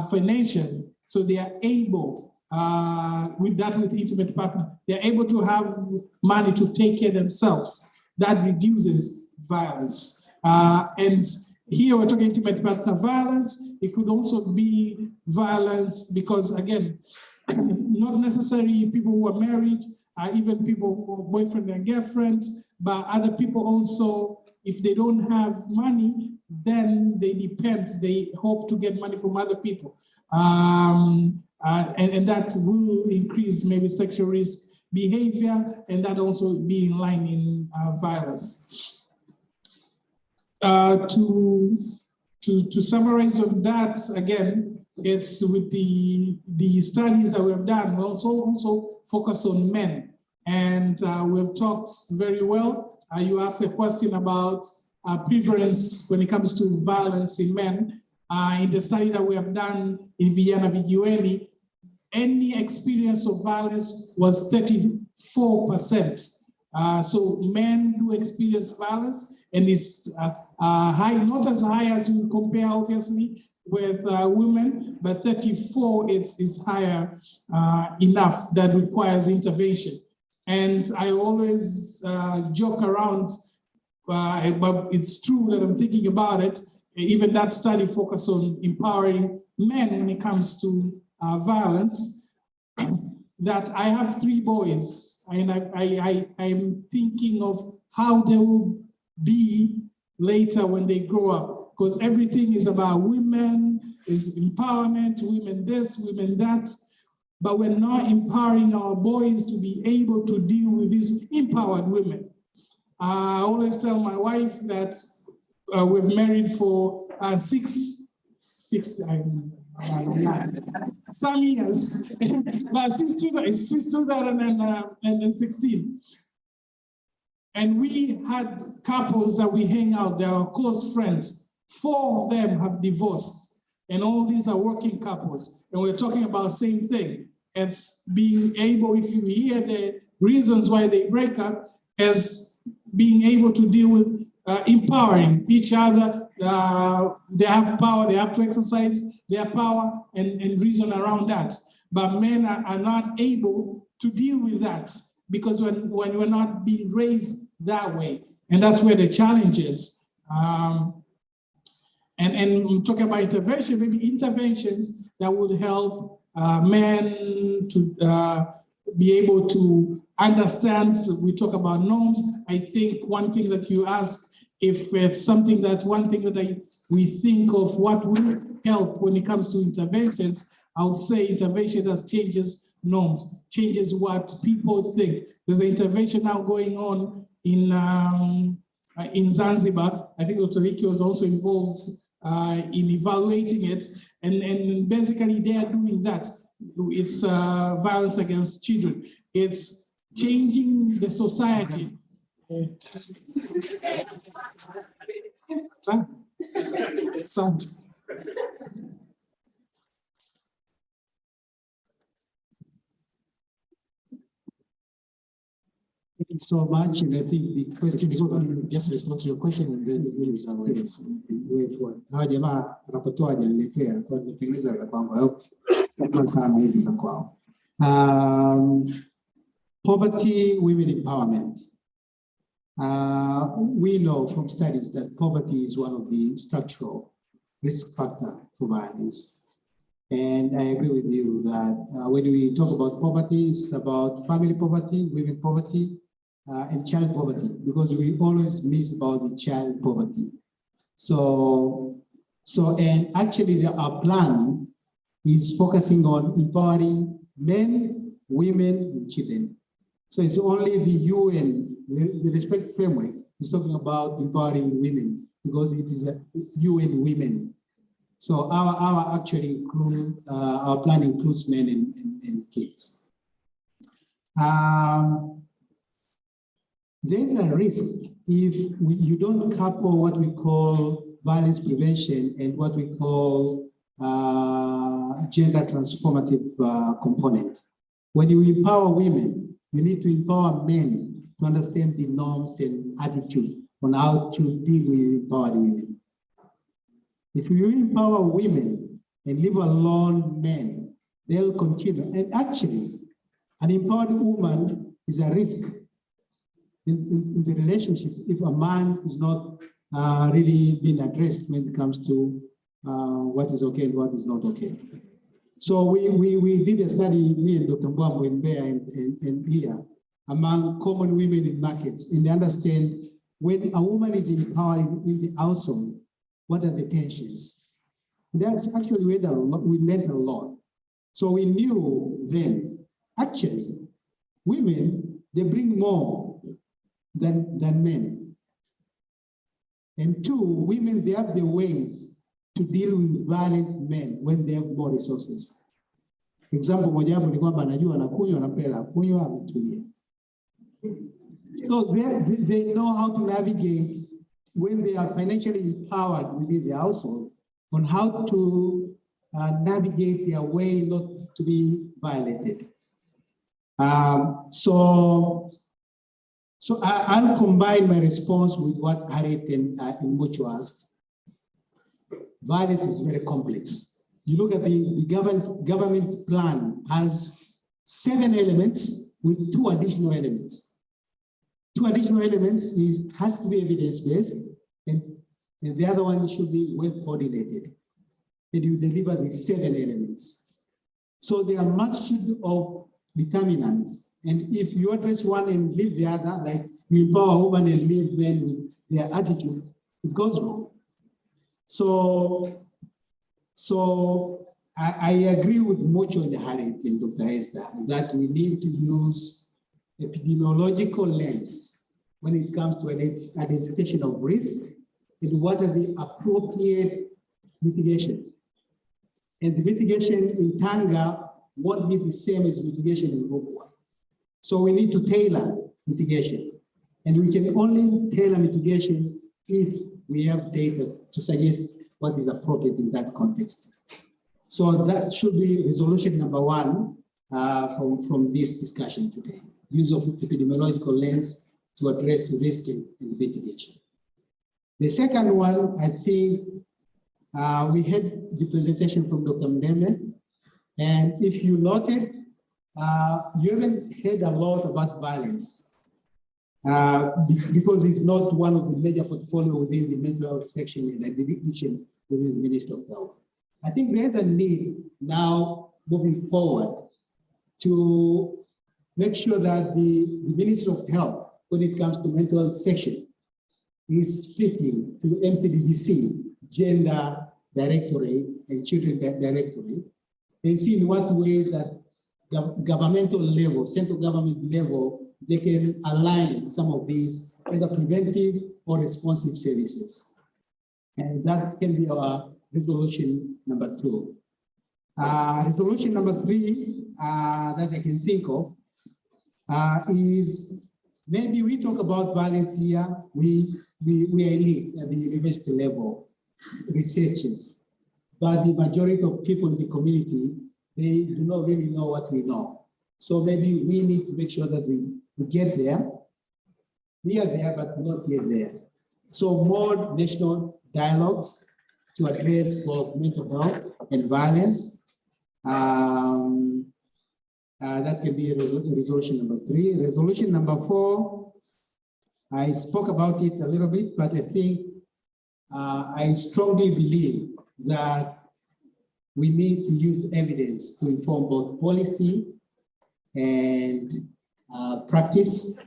financially, so they are able, with intimate partner, they're able to have money to take care of themselves. That reduces violence. And here we're talking intimate partner violence. It could also be violence because, again, not necessarily people who are married, even people who are boyfriend and girlfriend, but other people also, if they don't have money, then they hope to get money from other people. And that will increase maybe sexual risk behavior, and that also be in line in violence. To summarize on that, again, it's with the studies that we have done, we also focus on men. And we've talked very well. You asked a question about prevalence when it comes to violence in men. In the study that we have done in Vijana Vijiweni, any experience of violence was 34%. So men do experience violence, and it's high, not as high as we compare, obviously, with women, but 34 is higher enough that requires intervention. And I always joke around, but it's true that I'm thinking about it. Even that study focused on empowering men when it comes to violence. That I have 3 boys, and I'm thinking of how they will be later when they grow up, because everything is about women, is empowerment, women this, women that, but we're not empowering our boys to be able to deal with these empowered women. I always tell my wife that we've married for some years, but since 2016. And we had couples that we hang out, they are close friends. 4 of them have divorced, and all these are working couples. And we're talking about the same thing. It's being able, if you hear the reasons why they break up, as being able to deal with empowering each other. They have power, they have to exercise their power and reason around that. But men are not able to deal with that because when we're not being raised that way. And that's where the challenge is. And talking about intervention, maybe interventions that would help men to be able to understand. We talk about norms. I think one thing that you ask, if it's something that we think of what will help when it comes to interventions, I would say intervention that changes norms, changes what people think. There's an intervention now going on in Zanzibar. I think Dr. Ricky was also involved in evaluating it, and basically they are doing that. It's violence against children. It's changing the society. Sound. Thank you so much, and I think the question is just respond to your question and then we'll wait for it. Hawa jamaa rapotoa hajaniletea kwa nitengeneza za kwangu au sana hizi za kwao. Poverty, women empowerment. We know from studies that poverty is one of the structural risk factor for violence. And I agree with you that when we talk about poverty, it's about family poverty, women poverty, and child poverty, because we always miss about the child poverty. And actually our plan is focusing on empowering men, women, and children. So it's only the UN, the respect framework is talking about empowering women because it is a UN women. So our actually include, our plan includes men and kids. There's a risk if you don't couple what we call violence prevention and what we call gender transformative component. When you empower women, you need to empower men to understand the norms and attitude on how to deal with empowered women. If you empower women and leave alone men, they'll continue. And actually, an empowered woman is a risk in the relationship if a man is not really being addressed when it comes to what is okay and what is not okay. So we did a study, me and Dr. Mbwambo in Bear and here, among common women in markets, and they understand when a woman is empowered in the household, what are the tensions? And that's actually we learned a lot. So we knew then, actually, women, they bring more than men. And two, women, they have the ways to deal with violent men when they have more resources. Example mojawapo ni kwamba anajua anakunywa anapela kunywa ametulia. So they know how to navigate when they are financially empowered within the household on how to navigate their way not to be violated. So I'll combine my response with what Harriet and Mucho asked. Violence is very complex. You look at the government plan has 7 elements with 2 additional elements. 2 additional elements has to be evidence-based, and the other one should be well coordinated. And you deliver the 7 elements. So there are multitude of determinants. And if you address one and leave the other, like you empower a woman and leave men with their attitude, it goes wrong. So I agree with Mocho and Harriet and Dr. Esther that we need to use epidemiological lens when it comes to identification of risk and what are the appropriate mitigation. And the mitigation in Tanga won't be the same as mitigation in Rukwa. So we need to tailor mitigation. And we can only tailor mitigation if we have data to suggest what is appropriate in that context. So that should be resolution number 1 from this discussion today. Use of epidemiological lens to address risk and mitigation. The second one, I think we had the presentation from Dr. Mdeme, and if you noted, you haven't heard a lot about violence because it's not one of the major portfolio within the mental health section in the division within the Ministry of Health. I think there's a need now moving forward to make sure that the Ministry of Health, when it comes to mental health section, is speaking to MCDDC, Gender Directorate and Children Directorate, and see in what ways at governmental level, central government level, they can align some of these either preventive or responsive services. And that can be our resolution number 2. Resolution number 3 that I can think of is maybe we talk about violence here. We are elite at the university level, researchers, but the majority of people in the community, they do not really know what we know. So maybe we need to make sure that we get there. We are there, but not yet there. So more national dialogues to address both mental health and violence. That can be resolution number 3. Resolution number 4, I spoke about it a little bit, but I think I strongly believe that we need to use evidence to inform both policy and practice.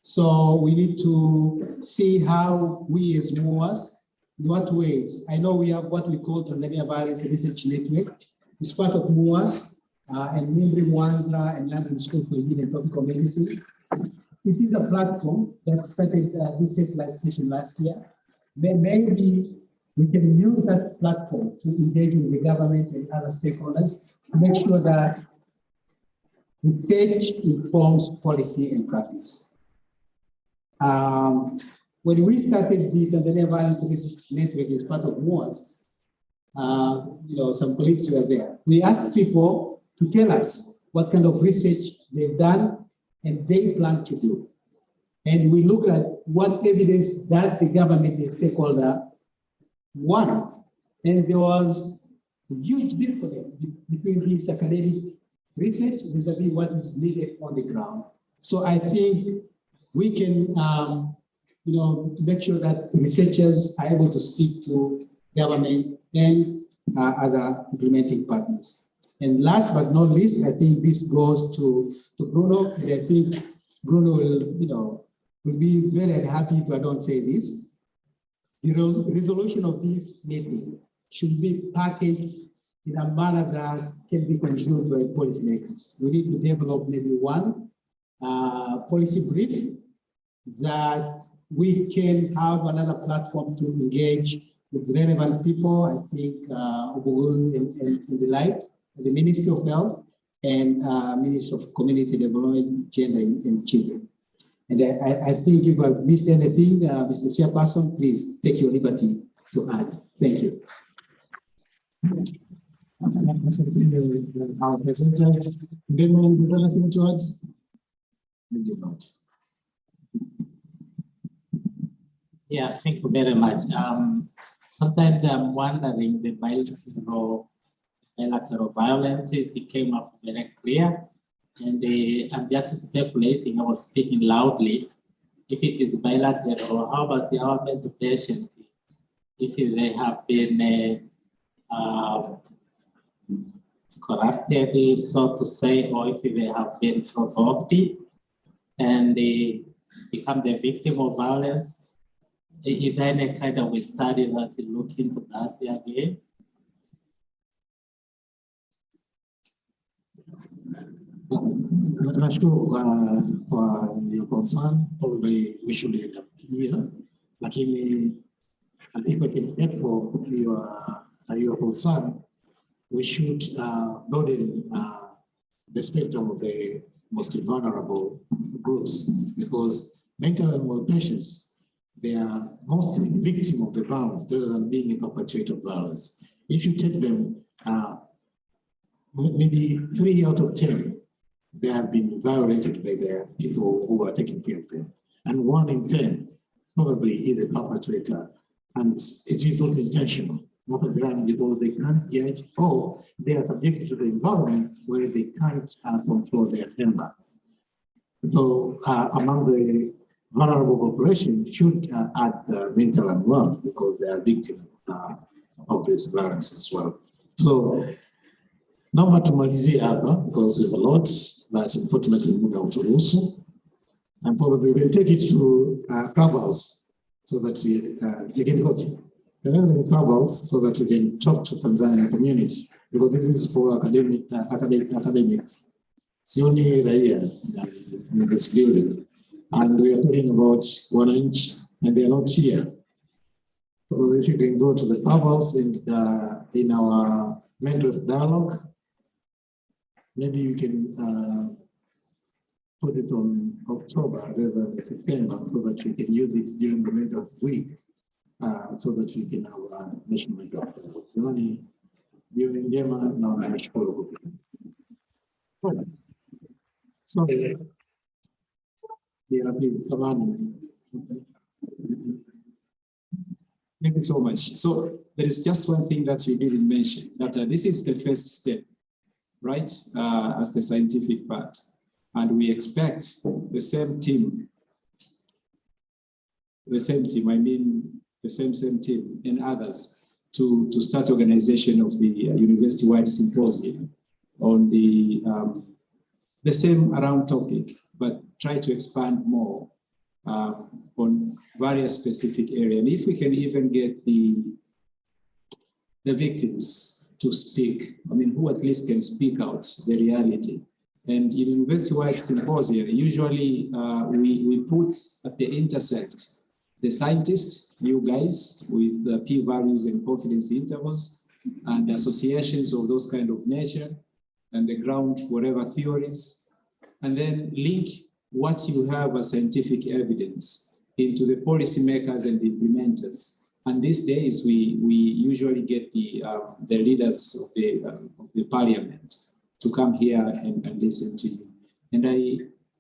So we need to see how we as MUHAS, in what ways. I know we have what we call Tanzania Violence Research Network. It's part of MUHAS and Nimri Mwanza and London School for Healing and Tropical Medicine. It is a platform that started research live session last year. Maybe we can use that platform to engage with the government and other stakeholders to make sure that research informs policy and practice. When we started the Tanzania Violence Research Network as part of MUHAS, some colleagues were there. We asked people to tell us what kind of research they've done and they plan to do. And we looked at what evidence does the government and stakeholder want. And there was a huge disconnect between this academic research vis-a-vis what is needed on the ground. So I think we can make sure that researchers are able to speak to government and other implementing partners. And last but not least, I think this goes to Bruno, and I think Bruno will be very unhappy if I don't say this. The resolution of this meeting should be packaged in a manner that can be consumed by policymakers. We need to develop maybe one policy brief that we can have another platform to engage with relevant people. I think Ubugulu and the like, the Ministry of Health and Ministry of Community Development, Gender and Children. And I think if I've missed anything, Mr. Chairperson, please take your liberty to add. Thank you. Our presenters, do you have anything to add? Maybe not. Yeah, thank you very much. Sometimes I'm wondering the bilateral violence, it came up very clear. And I'm just speculating, I was speaking loudly. If it is bilateral, how about the element of patient? If they have been corrupted, so to say, or if they have been provoked and they become the victim of violence, is there any kind of a study that will look into that again? Nashukuru kwa your concern. Probably we should end up here, lakini if I can echo your concern, we should broaden the spectrum of the most vulnerable groups, because mental health patients, they are mostly victims of the violence rather than being a perpetrator of violence. If you take them, maybe 3 out of 10, they have been violated by their people who are taking care of them. And 1 in 10 probably is a perpetrator. And it is not intentional, not of them, because they can't judge, or they are subjected to the environment where they can't control their temper. So among the vulnerable population should add mental and wealth, because they are victims of this violence as well. So Naomba tumalizie hapa because we have a lot that unfortunately muda hauturuhusu. And probably we can take it to Clubhouse so that we can go to Clubhouse so that we can talk to Tanzanian community, because this is for academics. Sioni raia in this building, and we are talking about wananchi, and they are not here. So if you can go to the Clubhouse and in our mentors dialogue, maybe you can put it on October rather than September, so that we can use it during the mentors week, so that we can have a national mentor. Jamani, jioni njema na nashukuru. Sorry. Yeah, samahani. Thank you so much. So there is just one thing that you didn't mention, that this is the first step, right, as the scientific part. And we expect the same team, I mean the same team and others to start organization of the university-wide symposium on the same around topic, but try to expand more on various specific areas. And if we can even get the victims to speak, I mean, who at least can speak out the reality. And in university-wide symposia, usually we put at the intersect the scientists, you guys, with p-values and confidence intervals, and associations of those kind of nature, and the ground, whatever theories, and then link what you have as scientific evidence into the policymakers and the implementers. And these days, we usually get the leaders of the parliament to come here and listen to you. And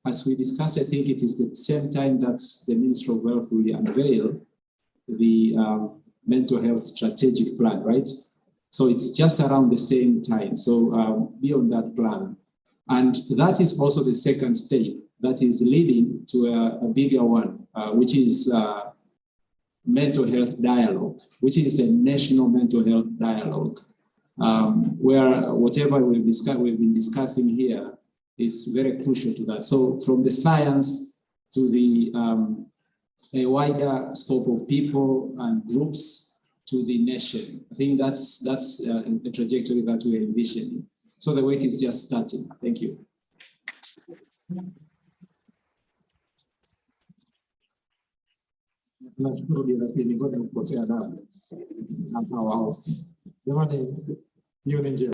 as we discussed, I think it is the same time that the Minister of Health will unveil the mental health strategic plan, right? So it's just around the same time. So be on that plan. And that is also the second step that is leading to a bigger one, which is mental health dialogue, which is a national mental health dialogue, where whatever we've been discussing here is very crucial to that. So from the science to the a wider scope of people and groups to the nation. I think that's a trajectory that we're envisioning. So the work is just starting. Thank you. Nashukuru bila pili ngoja nikosea adabu. Hapa waosti. Jamani, hiyo ni njema.